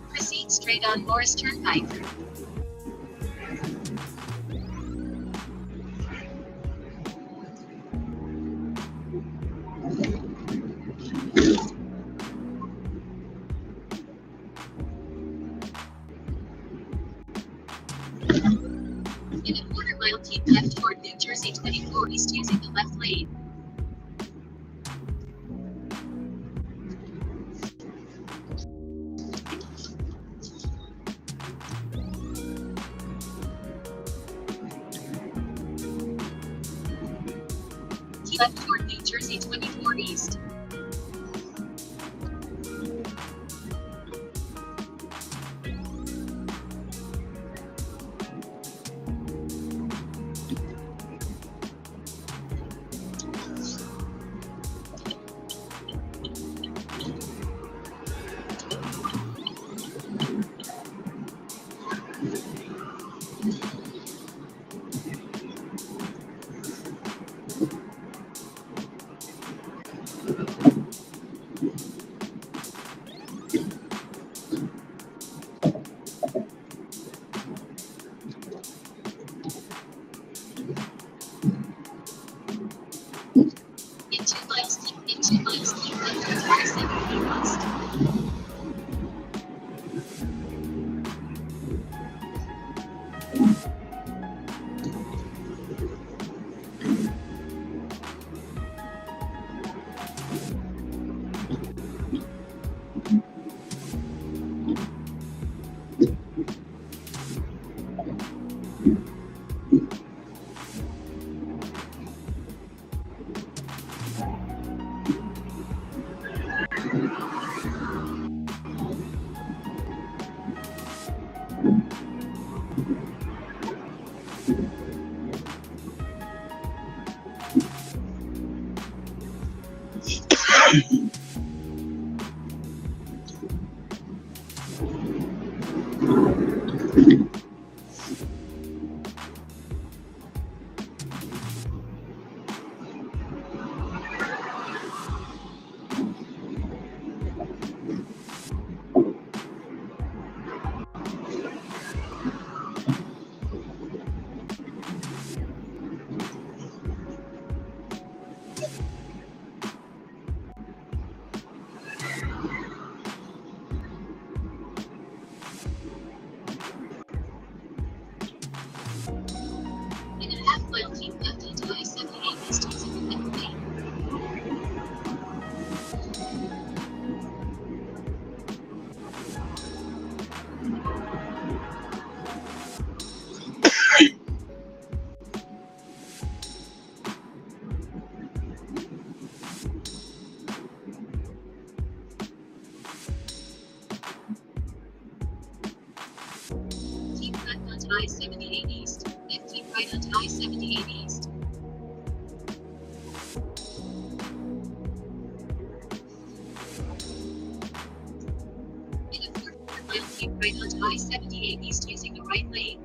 Proceed straight on Morris Turnpike. In a quarter mile, keep left toward New Jersey 24 East using the left lane. Keep left toward New Jersey 24 East. In 2 miles, keep left toward I-70 East. In a half mile, keep left onto I-78 East using the left lane. Keep left onto I-78 East, then keep right onto I-78 East. In a quarter mile, keep right onto I-78 East using the right lane.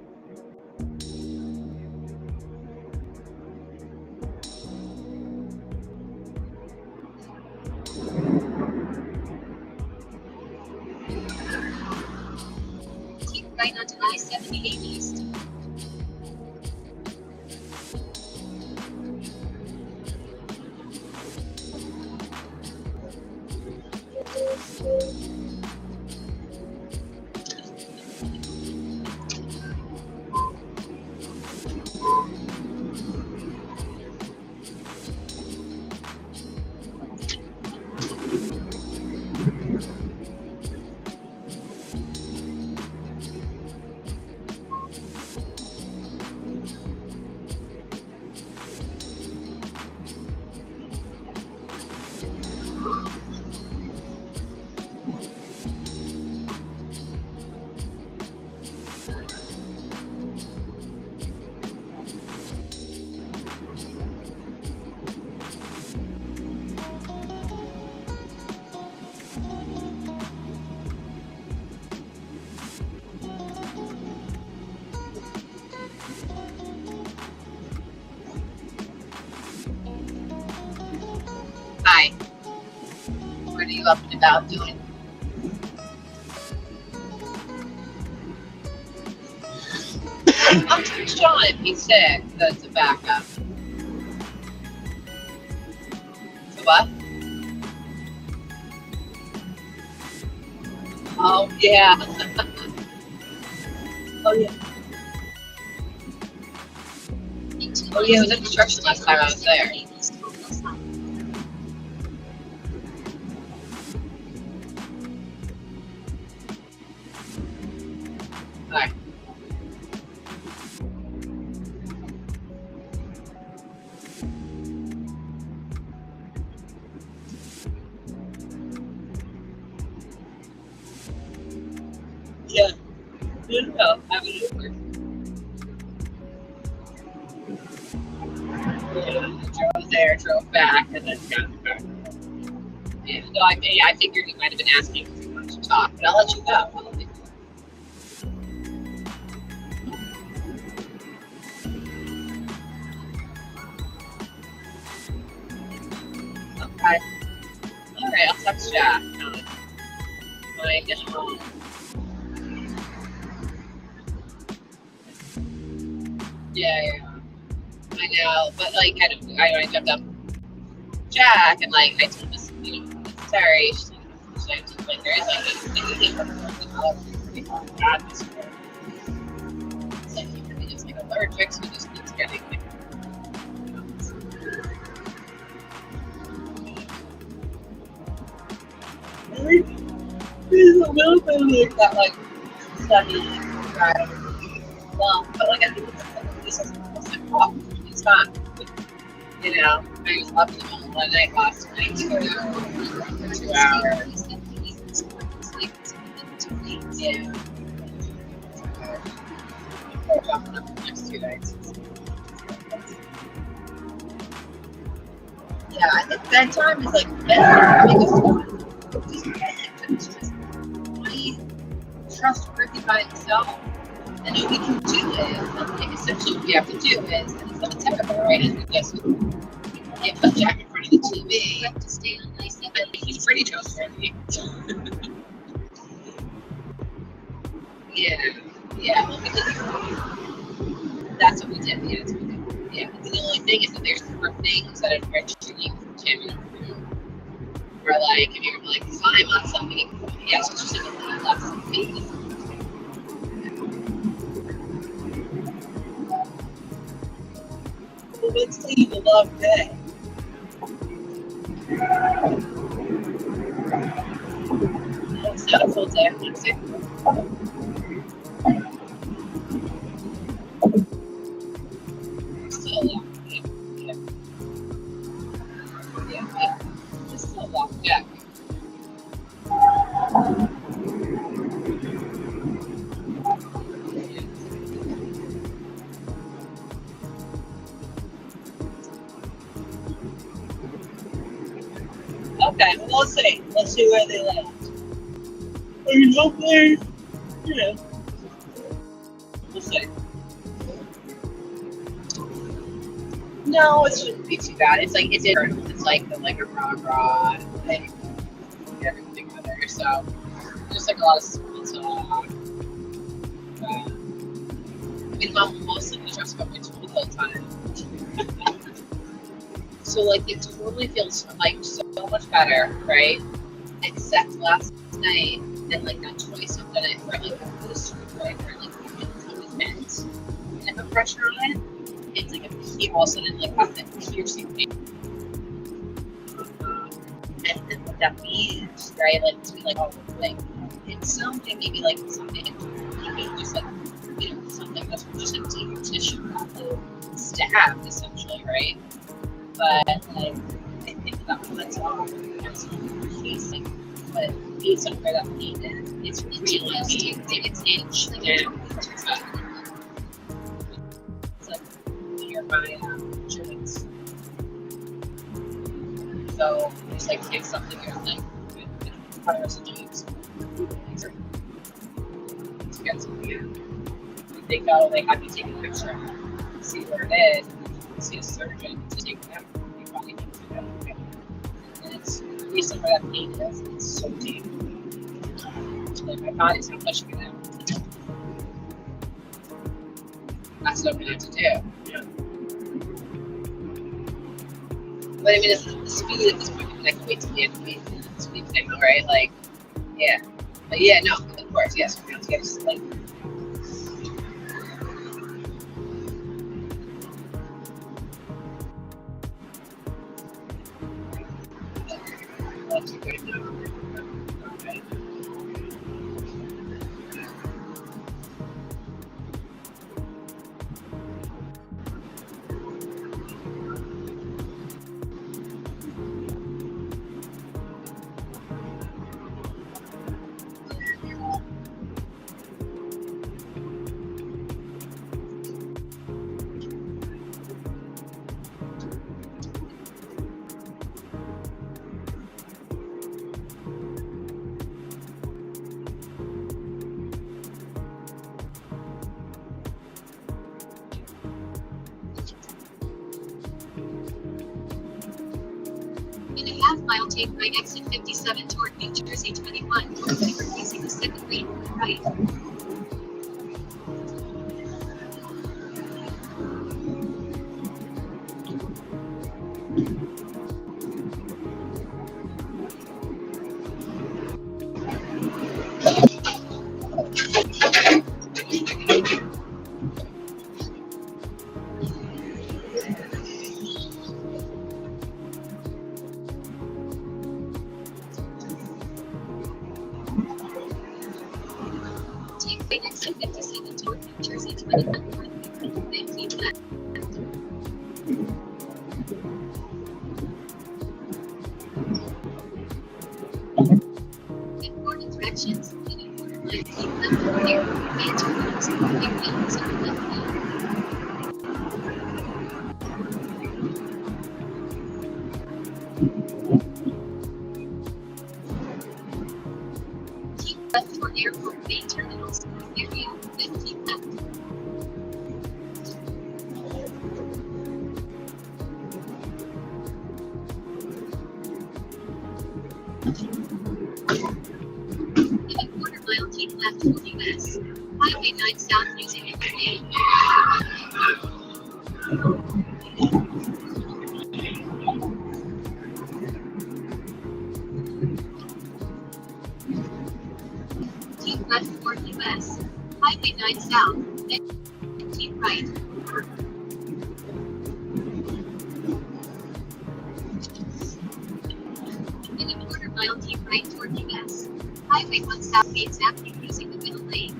Keep right onto I-78 East. without doing. I'm pretty sure if he's sick, that's a backup. So what? Oh yeah. Oh yeah. Oh yeah, it was at construction last time I was there. Alright. Yeah. No, I mean, drove there, drove back, and then got back. Yeah, no, I figured you might have been asking if you wanted to talk, but I'll let you go. Okay. Alright, I'll text Jack. When I get home. Yeah. I know, but like, I jumped up Jack and like, I told this, sorry, she's like, there is like, it's like, you can just like allergic, so we just keep getting like, there's a little bit of like that, like, sunny, well, but like, I think it's fun. You know, I was up in the middle of the night last night for 2 hours. Yeah. We're jumping up the next 2 nights. Yeah, I think bedtime is like bedtime. It's just be trustworthy by himself. And if we can do it, like essentially what we have to do is, and it's not typical, right? Is we just put Jack in front of the TV. You have to stay on nice, but he's pretty trustworthy. Yeah. Well, that's what we did. Yeah, that's what we did. Yeah. The only thing is that there's 4 things that are restricting Tim in the room. Where like, if you're like climb on something, yes, it's just like a little less baby. Let's leave a long day. It's not a full day, I'm not sick. Still a long day. Yeah. Just still a long day. Okay, well, let's see. Let's see where they land. I mean, hopefully, we'll see. No, it shouldn't be too bad. It's like, it's internal. It's like the like a rah thing. Everything together. So, just like a lot of small talk. I mean, Mom mostly talks about my tool the whole time. So like it totally feels like so much better, right? Except last night, and like not twice I've done it, where like I put a screwdriver, like it's always meant, and I put pressure on it, it's like a all of a sudden like has that piercing pain. And then what that means, right? Like to be like, oh, like it's something maybe like something maybe just like something that's just a deeper tissue stab essentially, right? But like I think that's all casing, but based on where that pain is, it's really it's inched down. It's like near my joints. So just like take something here and like part of the joints to get something in. They go, they have you take a picture, see where it is, see a surgeon to take it out. And it's recently I got pain. It's so deep. Like my body's not pushing it out. That's what I'm gonna have to do. But I mean, it's the speed at this point. I can wait till the end of the speed thing, right? Like, yeah. But yeah, no, of course, yes. We're going to get to like. That's good. Okay. In a half-mile, take right exit 57 toward New Jersey 21. Facing the second lane on the right. Take right exit 57 toward New Jersey 21 north. 15 left. In quarter directions, in a quarter mile, keep left for there. Main terminals, big wheels on the left lane. Keep left for airport main terminals, area, 15 left. In a quarter mile, keep left for US. Highway 9 south using Interstate. Keep left for US. Highway 9 south, then keep right. In a quarter mile, keep right toward US. Highway 1 south, Bates Avenue using the middle lane.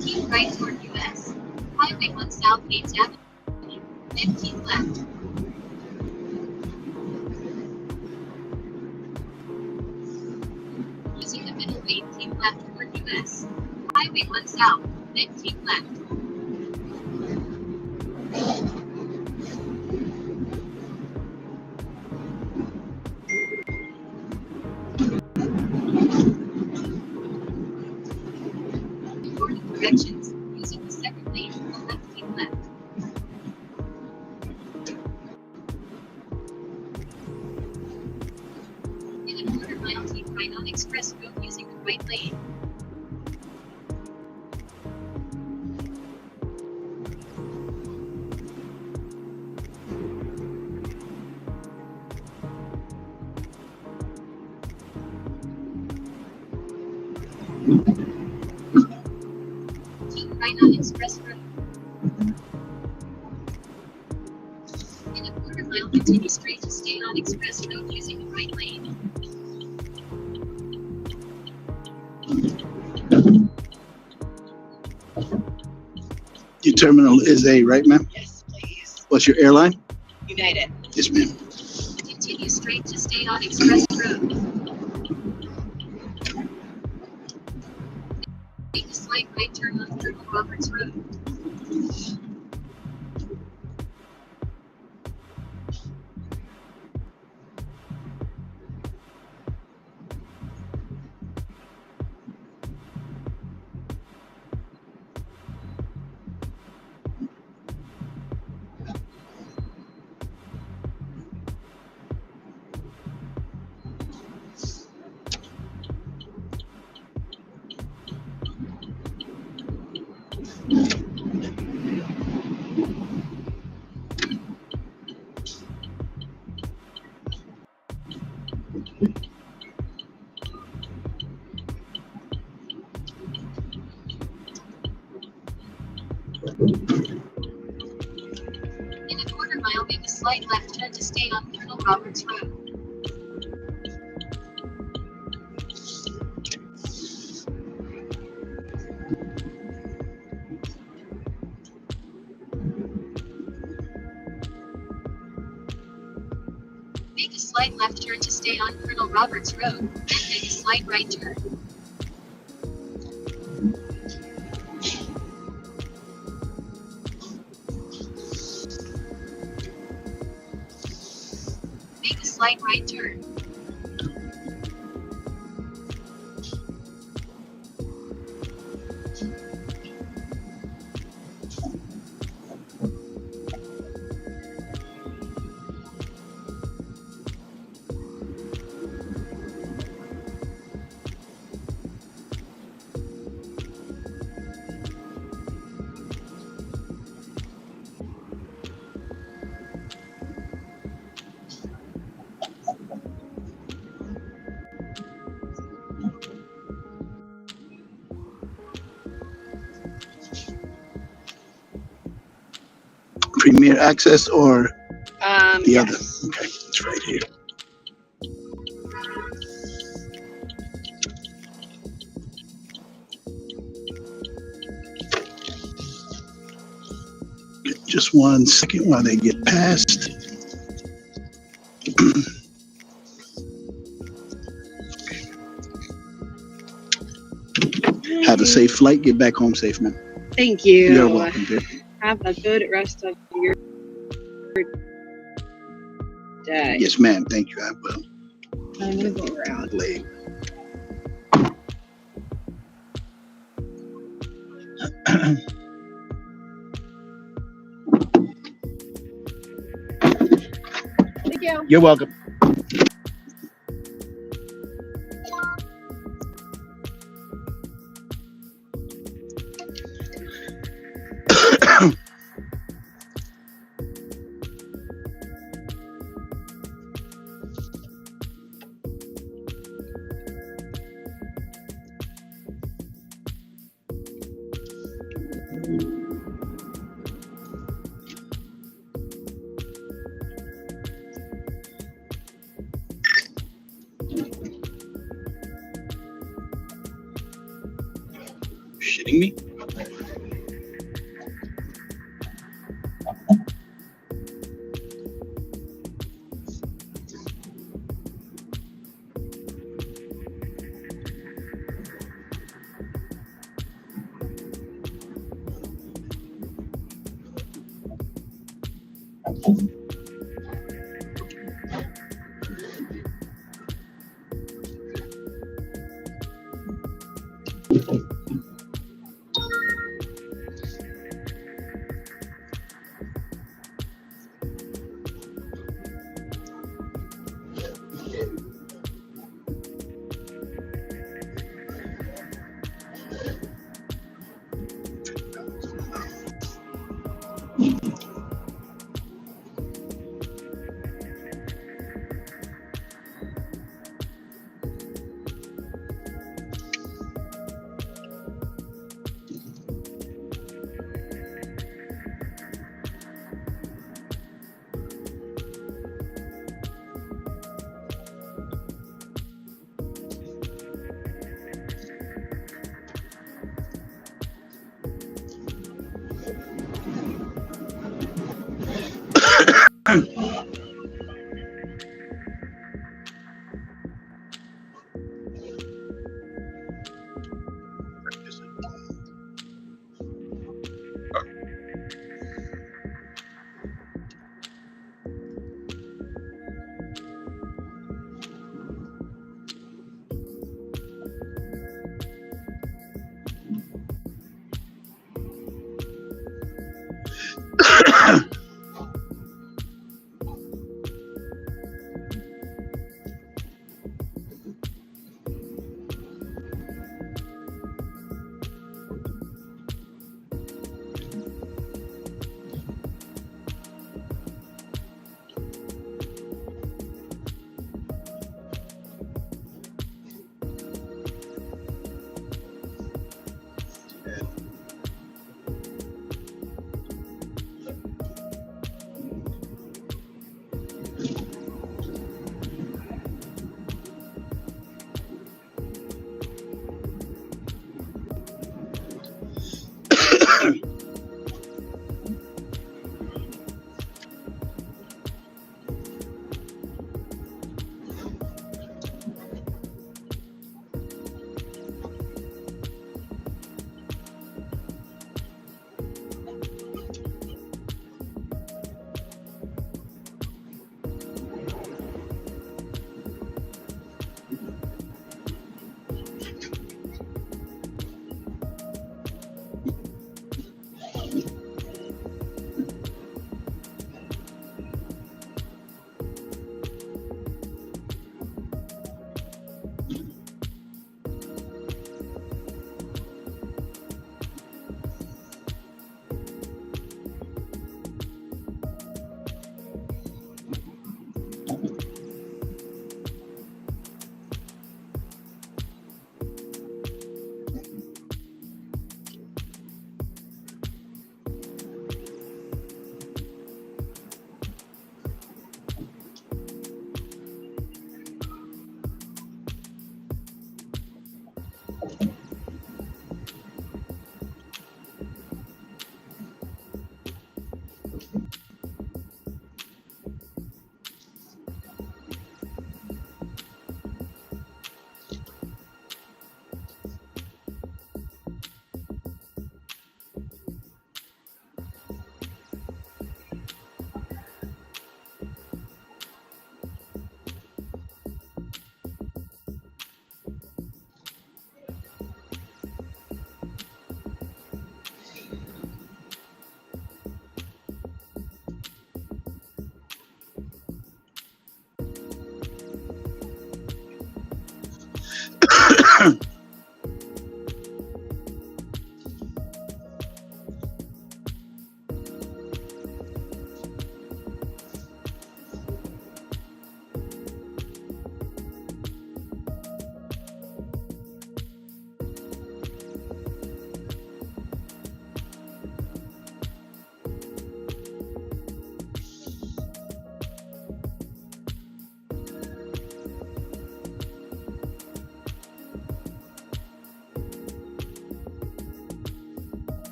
Keep right toward US. Highway 1 south, Bates Avenue. 15 left. Using the middle lane, keep left toward US. Highway 1 south, then keep left. Important directions, using the second lane, left keep left. In a quarter mile, keep right on Express Road using the right lane. Keep right on Express Road. In a quarter mile, continue straight to stay on Express Road using the right lane. Your terminal is A, right, ma'am? Yes, please. What's your airline? United. Yes, ma'am. Continue straight to stay on Express Road. Make a slight right turn on Colonel Roberts Road. slight left turn to stay on Colonel Roberts Road. Make a slight left turn to stay on Colonel Roberts Road, then make a slight right turn. Make a slight right turn. Premier Access or the yes. other? Okay, it's right here. Just 1 second while they get past. Have a safe flight. Get back home safe, man. Thank you. You're welcome, dear. Have a good rest of your day. Yes, ma'am. Thank you. I will. I'm gonna go around. Late. Thank you. You're welcome. Shitting me?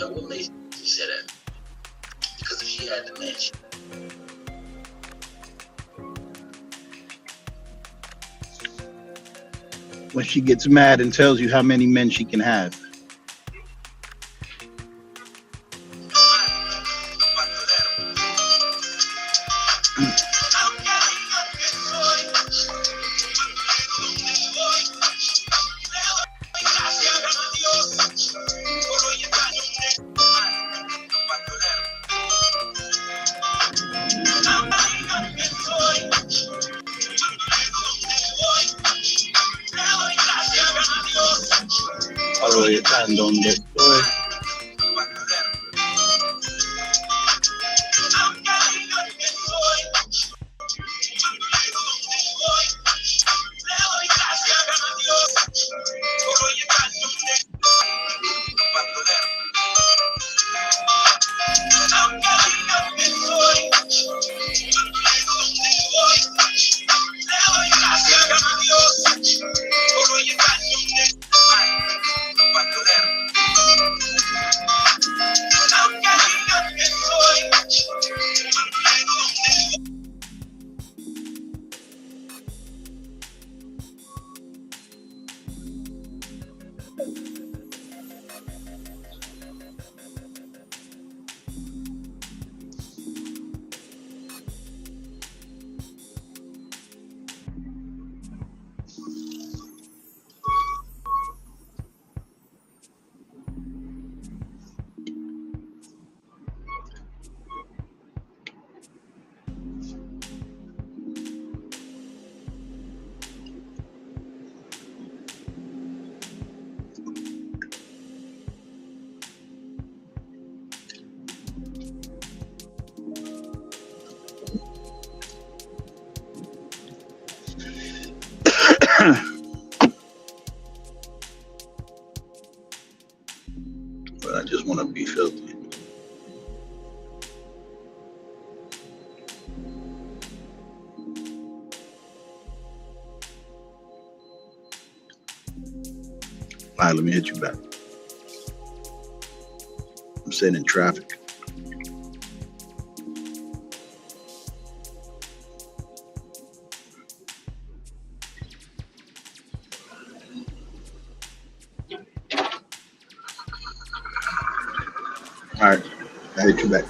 know what made you say that? Because if she had the match. When she gets mad and tells you how many men she can have. Donde estoy. But I just want to be filthy. All right, let me hit you back. I'm sitting in traffic. All right, I'll hit you back.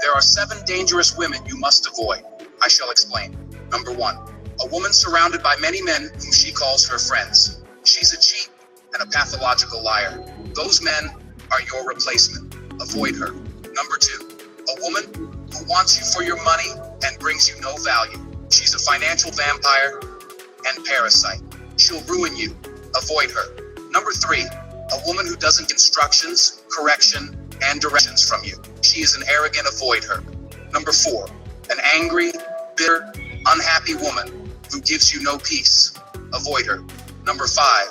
There are 7 dangerous women you must avoid. I shall explain. Number 1, a woman surrounded by many men whom she calls her friends. She's a cheat and a pathological liar. Those men are your replacement. Avoid her. Number 2, a woman who wants you for your money and brings you no value. She's a financial vampire and parasite. She'll ruin you. Avoid her. Number 3, a woman who doesn't get instructions, correction, and directions from you. She is an arrogant. Avoid her. Number 4, an angry, bitter, unhappy woman who gives you no peace. Avoid her. Number 5,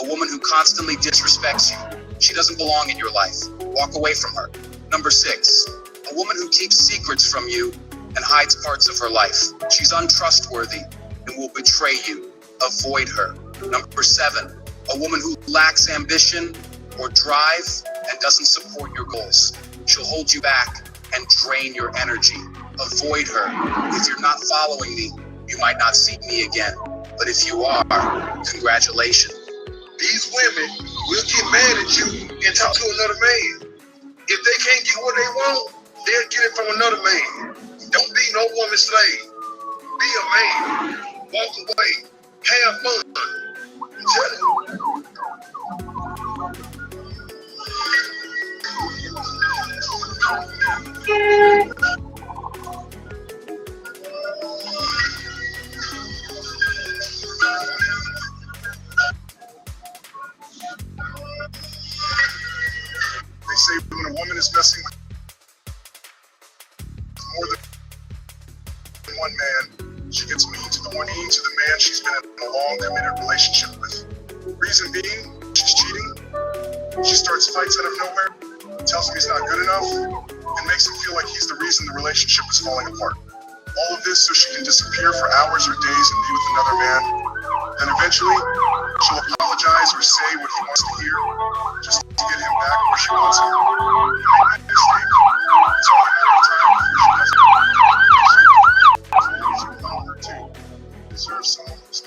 a woman who constantly disrespects you. She doesn't belong in your life. Walk away from her. Number 6, a woman who keeps secrets from you and hides parts of her life. She's untrustworthy and will betray you. Avoid her. Number 7, a woman who lacks ambition or drive and doesn't support your goals. She'll hold you back and drain your energy. Avoid her. If you're not following me, you might not see me again. But if you are, congratulations. These women will get mad at you and talk to another man. If they can't get what they want, they'll get it from another man. Don't be no woman's slave. Be a man. Walk away. Have fun. Tell them. They say when a woman is messing with more than one man, she gets mean to the man she's been in a long, committed relationship with. Reason being, she's cheating. She starts fights out of nowhere, tells him he's not good enough, and makes him feel like he's the reason the relationship is falling apart. All of this so she can disappear for hours or days and be with another man. Then eventually, she'll apologize or say what he wants to hear, just to get him back where she wants him. Make that mistake. It's only a matter of time before she doesn't. You know her too. You deserve someone who's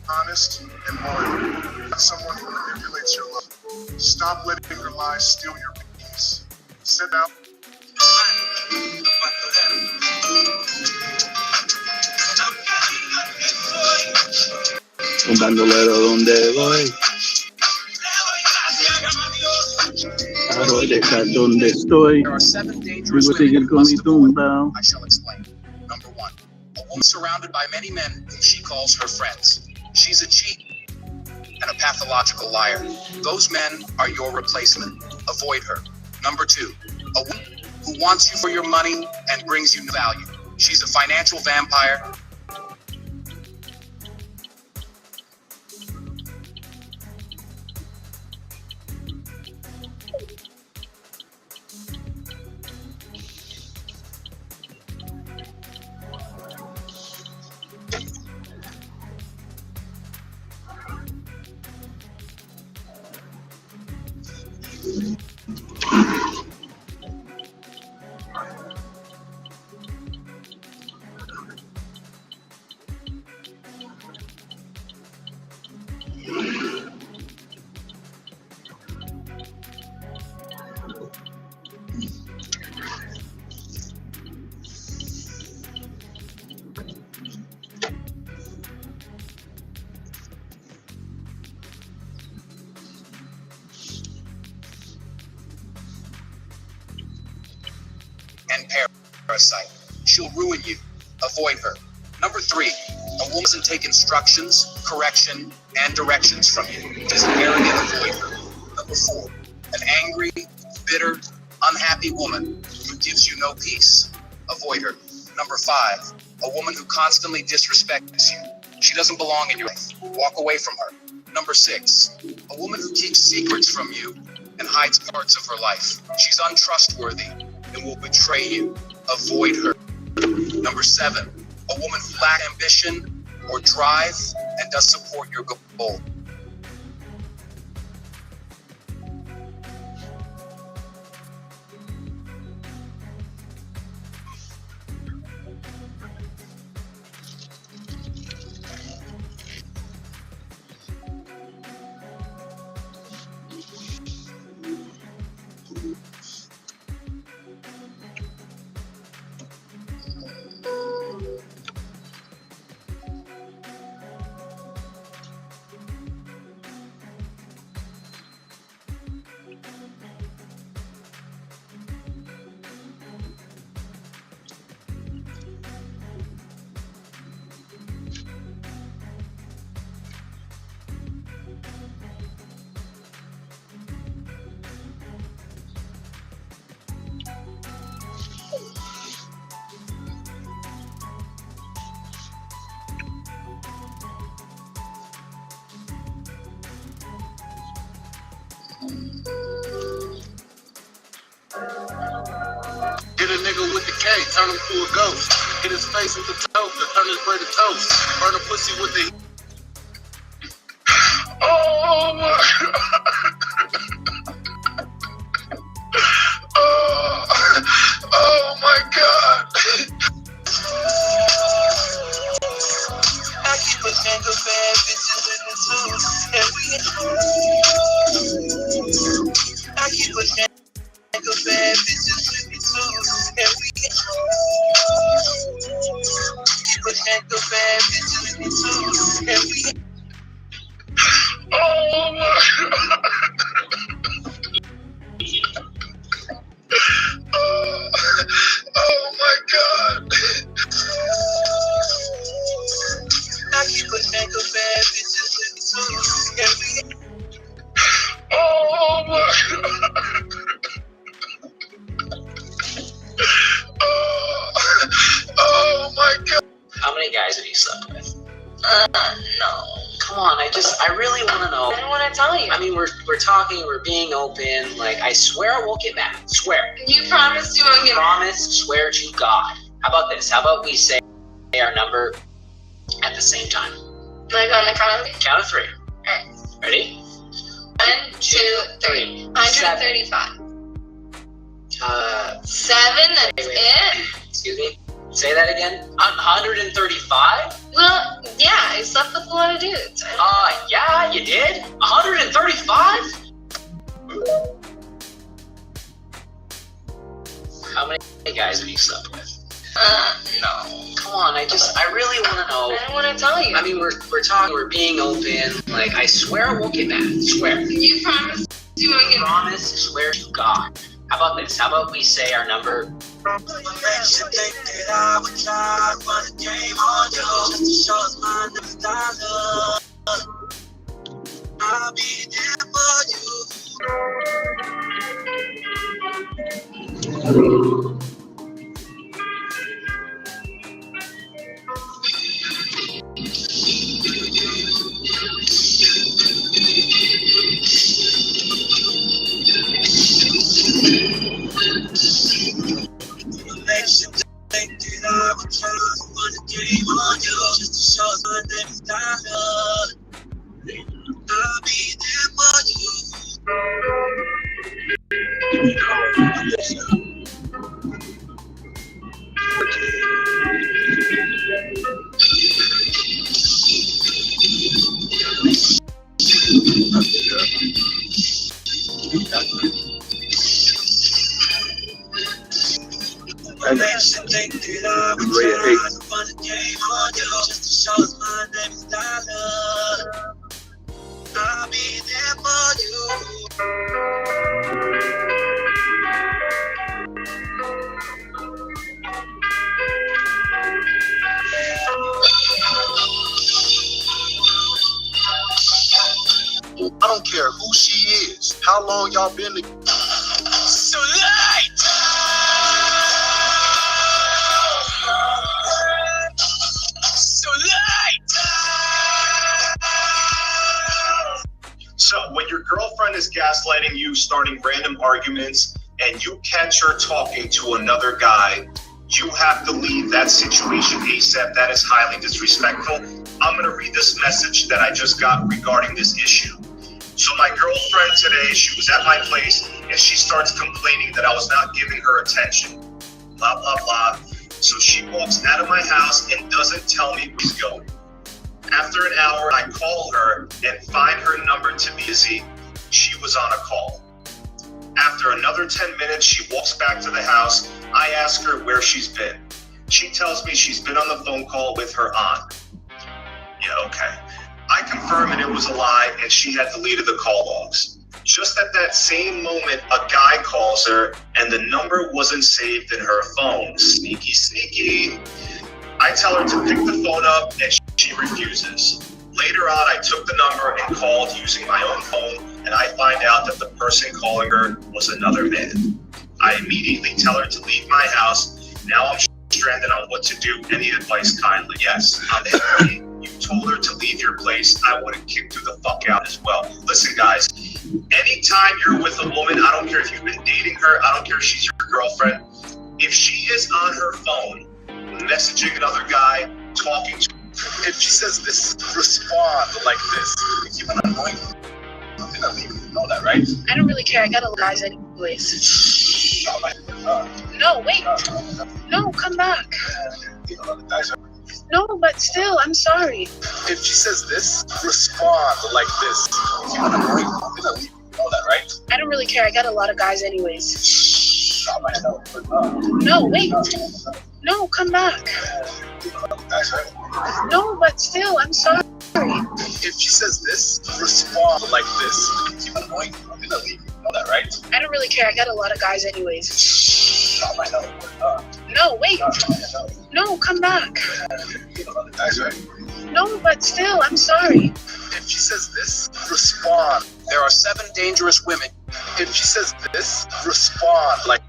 honest and loyal, not someone who manipulates your love. Stop letting her lies steal your peace. Sit down. Un bandolero donde voy. Quiero dejar donde estoy. There are 7 dangerous Vivo women seguir you con must mi avoid. tumba. I shall explain. Number 1, a woman surrounded by many men whom she calls her friends. She's a cheat and a pathological liar. Those men are your replacement. Avoid her. Number 2, a woman who wants you for your money and brings you no value. She's a financial vampire. And parasite. She'll ruin you. Avoid her. Number 3, a woman doesn't take instructions, correction, and directions from you. She's arrogant. Avoid her. Number 4, an angry, bitter, unhappy woman who gives you no peace. Avoid her. Number 5, a woman who constantly disrespects you. She doesn't belong in your life. Walk away from her. Number 6, a woman who keeps secrets from you and hides parts of her life. She's untrustworthy and will betray you. Avoid her. Number 7, a woman who lacks ambition or drive and does support your goal. a nigga with the K, turn him to a ghost. Hit his face with the toaster, turn his brain to toast. Burn a pussy with the... Oh my oh my God. I keep a gang of bad bitches in the twos, and we I keep a gang of bad bitches in the twos, and we keep a gang of bad bitches in the twos, and we oh my oh my God. I keep a gang of bad bitches in the twos, and we oh my oh my God. How many guys have you slept with? No. Come on, I really want to know. I don't want to tell you. I mean, we're talking, we're being open. Like, I swear I won't get mad. Swear. You promised you won't get mad. Promise, swear to God. How about this? How about we say our number at the same time? Like on the count of 3? Count of 3. Alright. Ready? 1, 2, 3. 135. 7, that's wait. it? Excuse me? Say that again? 135? Well, yeah, I slept with a lot of dudes. Yeah, you did? 135? How many guys have you slept with? No. Come on, I really want to know. I don't want to tell you. I mean, we're talking, we're being open. Like, I swear I won't get mad. Swear. You promised you won't get mad. Promise, swear to God. How about this? How about we say our number? What makes you think that I would try to run a game on you just to show us my next dollar? I'll be there for you. What makes you think that I would try to run a game on you just to show us my next dollar? I'll be there for you. What makes you think that I would try to run a game on you just to show us my next dollar? I'll be there for you. I don't care who she is, how long y'all been together. So light! So light! So when your girlfriend is gaslighting you, starting random arguments, and you catch her talking to another guy, you have to leave that situation ASAP. That is highly disrespectful. I'm gonna read this message that I just got regarding this issue. So my girlfriend today, she was at my place and she starts complaining that I was not giving her attention. Blah, blah, blah. So she walks out of my house and doesn't tell me where she's going. After an hour, I call her and find her number to be busy. She was on a call. After another 10 minutes, she walks back to the house. I ask her where she's been. She tells me she's been on the phone call with her aunt. Yeah, okay. I confirm and it was a lie and she had deleted the call logs. Just at that same moment, a guy calls her and the number wasn't saved in her phone. Sneaky, sneaky. I tell her to pick the phone up and she refuses. Later on, I took the number and called using my own phone and I find out that the person calling her was another man. I immediately tell her to leave my house. Now I'm stranded on what to do. Any advice kindly? Yes, I'm angry. You told her to leave your place. I would have kicked her the fuck out as well. Listen, guys, anytime you're with a woman, I don't care if you've been dating her, I don't care if she's your girlfriend, If she is on her phone, messaging another guy, talking to, if she says this, respond like this. You're annoying. You don't even know that, right? I don't really care. I got a lot of guys anyways. No, wait. No, come back. No, but still, I'm sorry. If she says this, respond like this. You're annoying. You don't even know that, right? I don't really care. I got a lot of guys anyways. No, wait. No, come back. No, but still, I'm sorry. If she says this, respond like this. You're annoying. You don't even know that, right? I don't really care. I got a lot of guys anyways. No, wait. No, come back. No, but still, I'm sorry. If she says this, respond. There are 7 dangerous women. If she says this, respond like.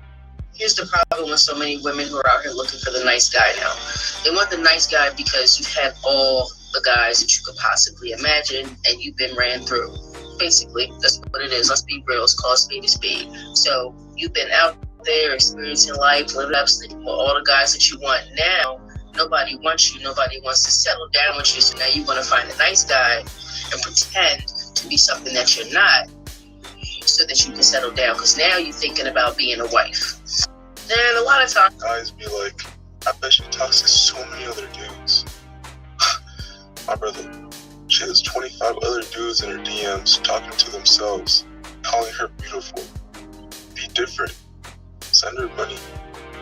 Here's the problem with so many women who are out here looking for the nice guy now. They want the nice guy because you've had all the guys that you could possibly imagine and you've been ran through. Basically, that's what it is. Let's be real. It's called spade to spade. So you've been out there experiencing life, living up, sleeping with all the guys that you want. Now, nobody wants you. Nobody wants to settle down with you. So now you want to find a nice guy and pretend to be something that you're not so that you can settle down. Because now you're thinking about being a wife. And a lot of times guys be like, I bet she talks to so many other dudes. My brother, she has 25 other dudes in her DMs talking to themselves, calling her beautiful. Be different. Send her money.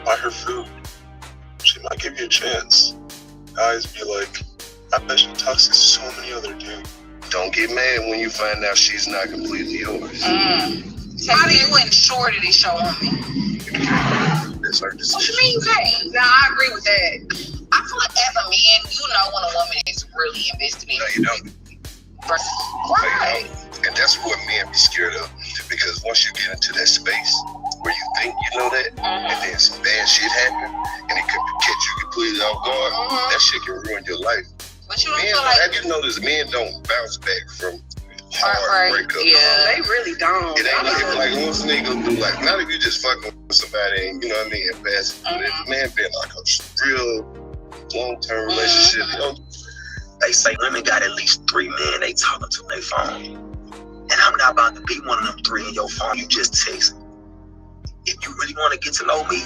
Buy her food. She might give you a chance. Guys be like, I bet she talks to so many other dudes. Don't get mad when you find out she's not completely yours. How do you ensure that it's your woman? That's her What decision. you mean, Kay? Now, I agree with that. I feel like as a man, you know when a woman is really invested in No, you don't. versus right. And that's what men be scared of. Because once you get into that space where you think you know that, and then some bad shit happen, and it could catch you completely off guard, that shit can ruin your life. But you don't Men, feel like have you noticed men don't bounce back from hard breakups? Yeah, they really don't. It ain't like once a nigga do like, not if you just fucking with somebody and you know what I mean, and pass it. But if a man been like a real long-term relationship, you know, They say women got at least 3 men they talking to on their phone. And I'm not about to be one of them 3 in your phone you just text. If you really want to get to know me,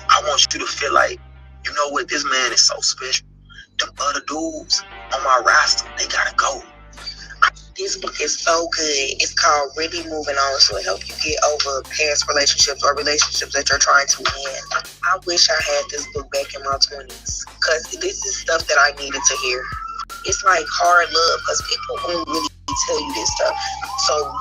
I want you to feel like, you know what, this man is so special. Them other dudes on my roster, they gotta go. This book is so good. It's called Really Moving On, so it helps you get over past relationships or relationships that you're trying to end. I wish I had this book back in my 20s because this is stuff that I needed to hear. It's like hard love because people won't really tell you this stuff. So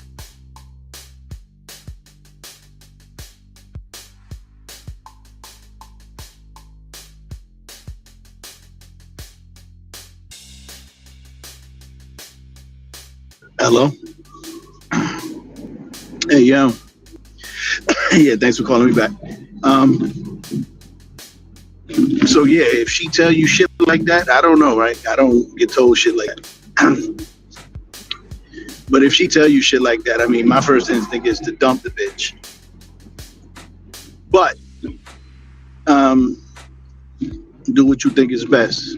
Hello. Hey, yo. Yeah, thanks for calling me back. So yeah, if she tell you shit like that, I don't know, right? I don't get told shit like that. But if she tell you shit like that, I mean, my first instinct is to dump the bitch. But do what you think is best.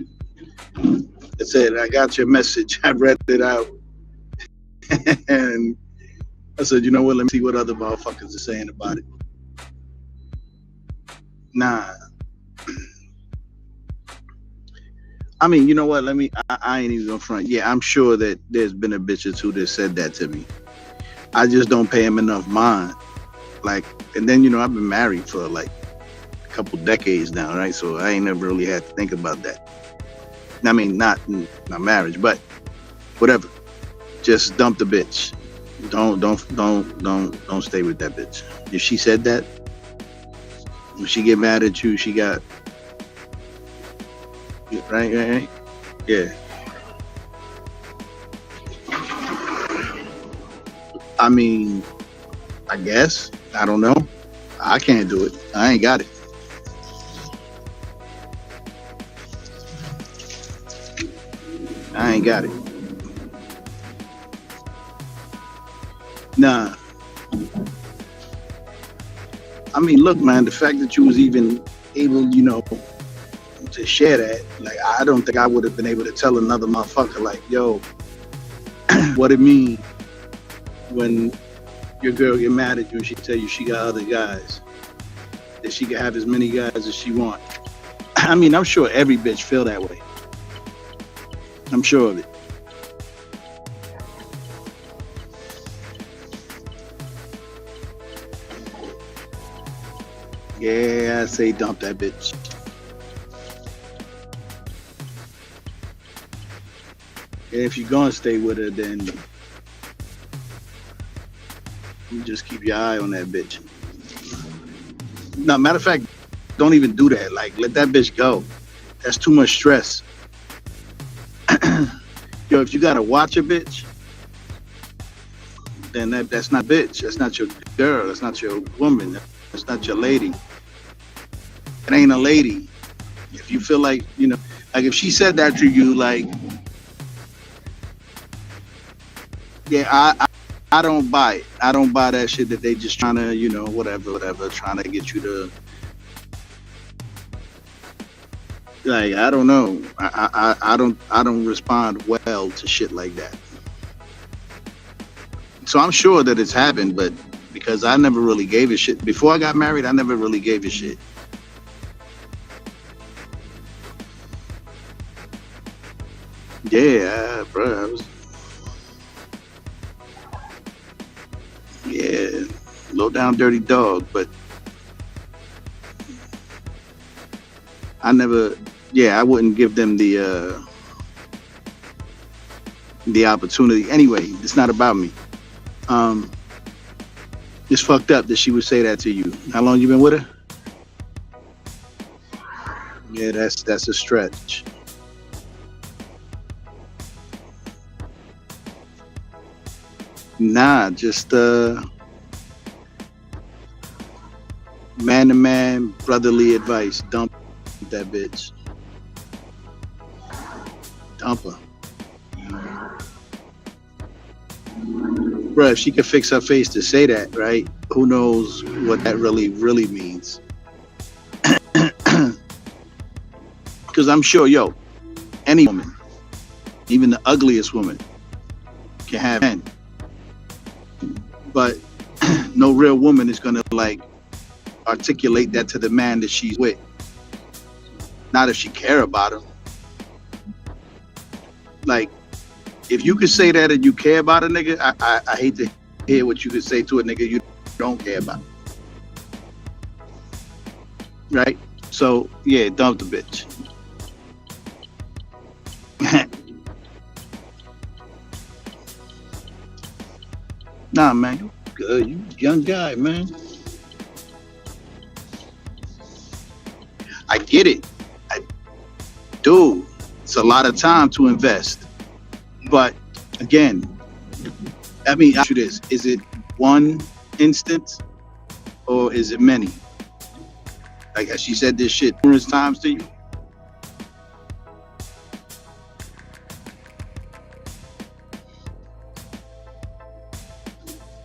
That's it. I got your message. I read it out. And I said, you know what, let me see what other motherfuckers are saying about it. Nah. I mean, you know what, I ain't even gonna front. Yeah, I'm sure that there's been a bitch or two that said that to me. I just don't pay him enough mind. Like, and then, you know, I've been married for like a couple decades now, right? So I ain't never really had to think about that. I mean, not my marriage, but whatever. Just dump the bitch. Don't stay with that bitch. If she said that, when she get mad at you, she got right, yeah. I mean, I guess I don't know. I can't do it. I ain't got it. I ain't got it. Nah. I mean, look, man, the fact that you was even able, you know, to share that, like, I don't think I would have been able to tell another motherfucker, like, yo, what it mean when your girl get mad at you and she tell you she got other guys, that she can have as many guys as she want. I mean, I'm sure every bitch feel that way. I'm sure of it. Yeah, I say dump that bitch. And if you're gonna stay with her, then you just keep your eye on that bitch. No, matter of fact, don't even do that. Like, let that bitch go. That's too much stress. Yo, if you gotta watch a bitch, then that's not bitch. That's not your girl. That's not your woman. That's not your lady. It ain't a lady. If you feel like, you know, like if she said that to you, like, yeah, I don't buy it. I don't buy that shit that they just trying to, you know, whatever, trying to get you to, like, I don't know. I don't respond well to shit like that. So I'm sure that it's happened, but because I never really gave a shit. Before I got married, I never really gave a shit. Yeah, bro, I was, yeah, low down dirty dog, but I never, yeah, I wouldn't give them the opportunity. Anyway, it's not about me. It's fucked up that she would say that to you. How long you been with her? Yeah, that's a stretch. Nah, just man to man, brotherly advice. Dump that bitch. Dump her. Bruh, if she could fix her face to say that, right? Who knows what that really means? Because I'm sure, yo, any woman, even the ugliest woman, can have men. But no real woman is gonna like articulate that to the man that she's with. Not if she care about him. Like, if you could say that and you care about a nigga, I hate to hear what you could say to a nigga you don't care about. Right? So, yeah, dump the bitch. Nah, man, you good. You young guy, man. I get it. I do. It's a lot of time to invest. But again, I mean, ask you this: is it one instance or is it many? Like, has she said this shit numerous times to you?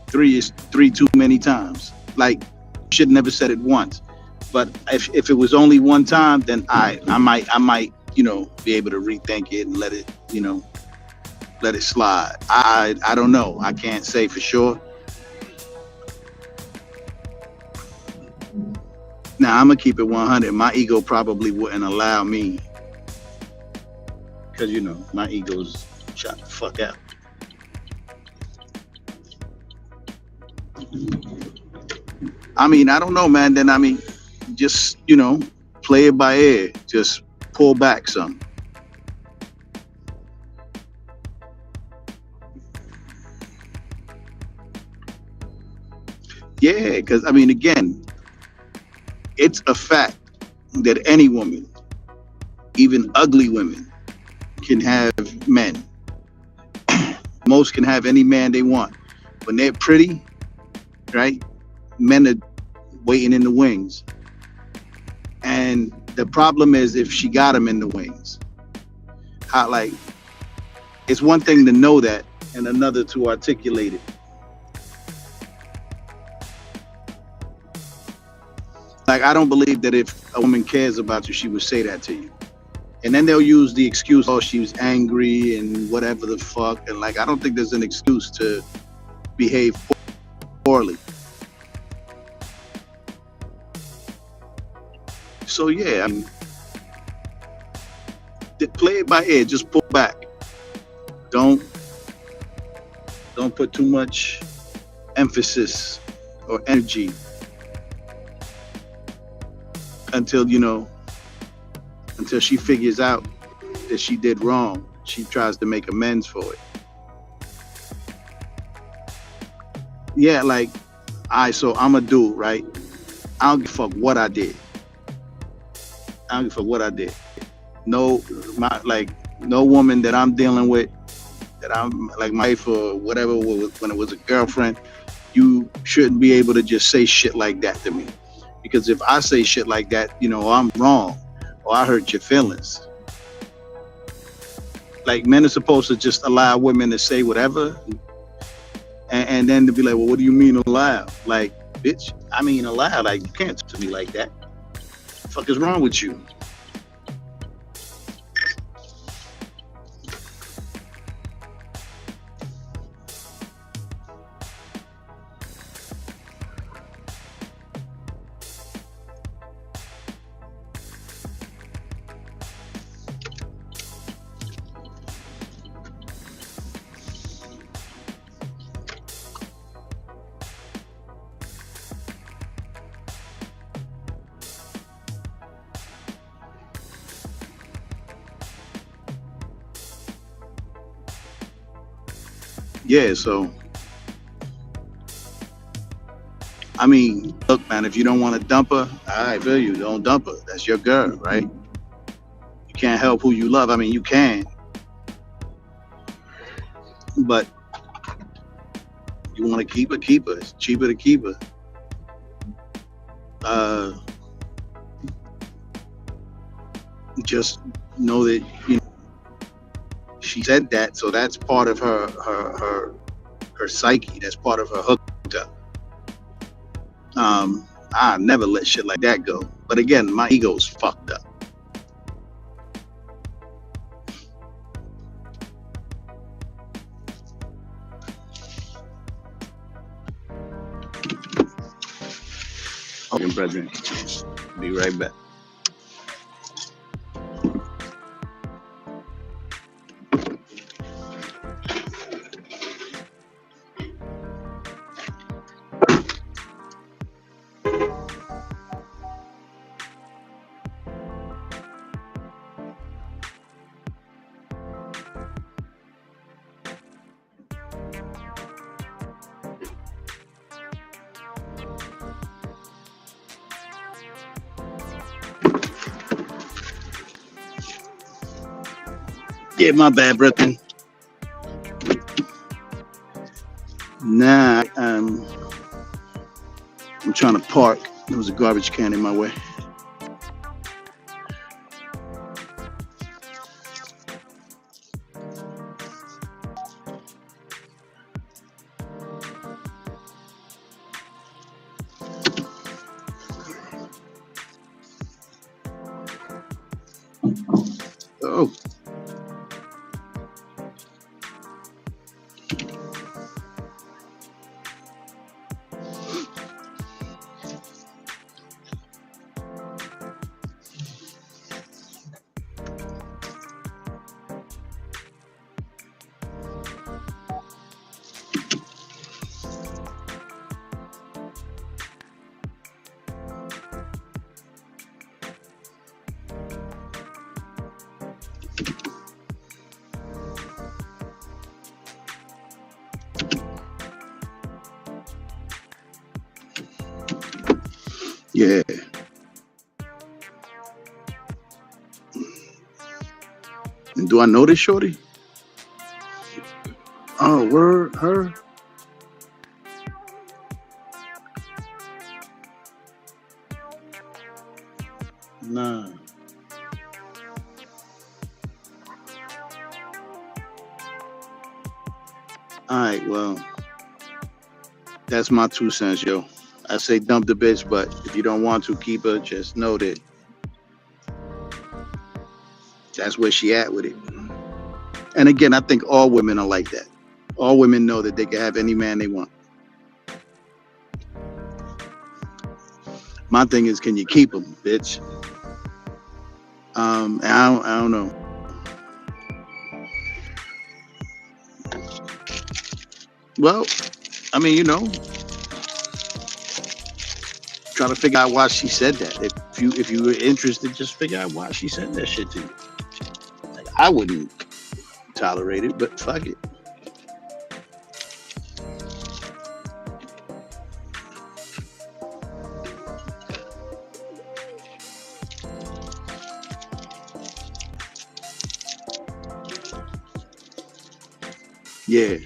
Three is too many times. Like, should never said it once. But if it was only one time, then I might, you know, be able to rethink it and let it, you know, let it slide. I don't know. I can't say for sure. Now, I'm gonna keep it 100. My ego probably wouldn't allow me, because, you know, my ego's shot the fuck out. I mean, I don't know, man. Then, I mean, just, you know, play it by ear. Just pull back some. Yeah, because, I mean, again, it's a fact that any woman, even ugly women, can have men. Most can have any man they want. When they're pretty, right, men are waiting in the wings. And the problem is if she got him in the wings. How, like, it's one thing to know that and another to articulate it. Like, I don't believe that if a woman cares about you, she would say that to you. And then they'll use the excuse, oh, she was angry and whatever the fuck. And like, I don't think there's an excuse to behave poorly. So yeah, I mean, play it by ear. Just pull back. Don't put too much emphasis or energy until she figures out that she did wrong. She tries to make amends for it. Yeah, like, alright, so I'm a dude, right? I don't give a fuck what I did. No woman that I'm dealing with, that I'm like my wife or whatever, when it was a girlfriend, you shouldn't be able to just say shit like that to me. Because if I say shit like that, I'm wrong or I hurt your feelings. Like, men are supposed to just allow women to say whatever, and then to be like, well, what do you mean allow? Like, bitch, I mean allow. Like, you can't talk to me like that. What the fuck is wrong with you? Yeah, so I mean, look, man, if you don't want to dump her, I feel you, don't dump her. That's your girl, right? You can't help who you love. I mean, you can, but you want to keep her, keep her. It's cheaper to keep her. Just know that, she said that, so that's part of her psyche. That's part of her hooked up. I never let shit like that go. But again, my ego's fucked up. Okay, brethren. Be right back. Yeah, my bad, brethren. Nah, I'm trying to park. There was a garbage can in my way. Oh. Yeah. And do I know this shorty? Oh, word, her? Nah. All right, well, that's my 2 cents, yo. I say dump the bitch, but if you don't want to keep her, just know that that's where she at with it. And again, I think all women are like that. All women know that they can have any man they want. My thing is, can you keep them, bitch? I don't know. Well, I mean, try to figure out why she said that. If you were interested, just figure out why she said that shit to you. Like, I wouldn't tolerate it, but fuck it. Yeah.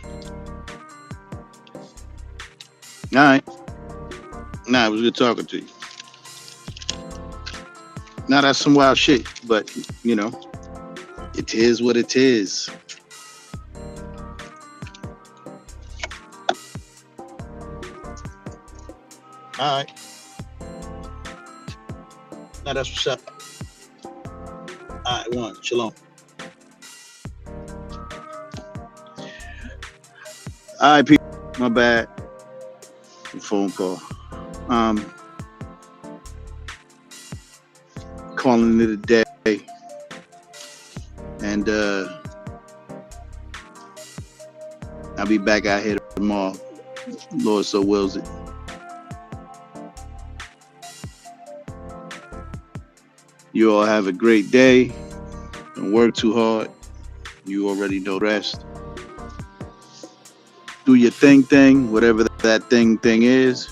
All right. Nah, it was good talking to you. Now that's some wild shit, but it is what it is. All right. Now that's what's up. All right, one. Shalom. All right, people. My bad. Phone call. Calling it a day. And I'll be back out here tomorrow. Lord so wills it. You all have a great day. Don't work too hard. You already know the rest. Do your thing, whatever that thing is.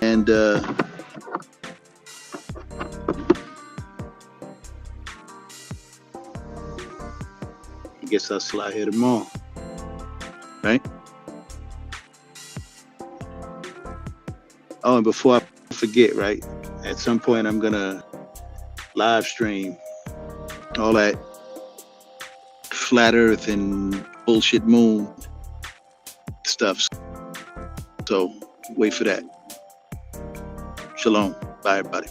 And I guess I'll slide here tomorrow. Right? Oh, and before I forget, right? At some point I'm gonna live stream all that flat earth and bullshit moon stuff. So wait for that. Shalom. Bye, everybody.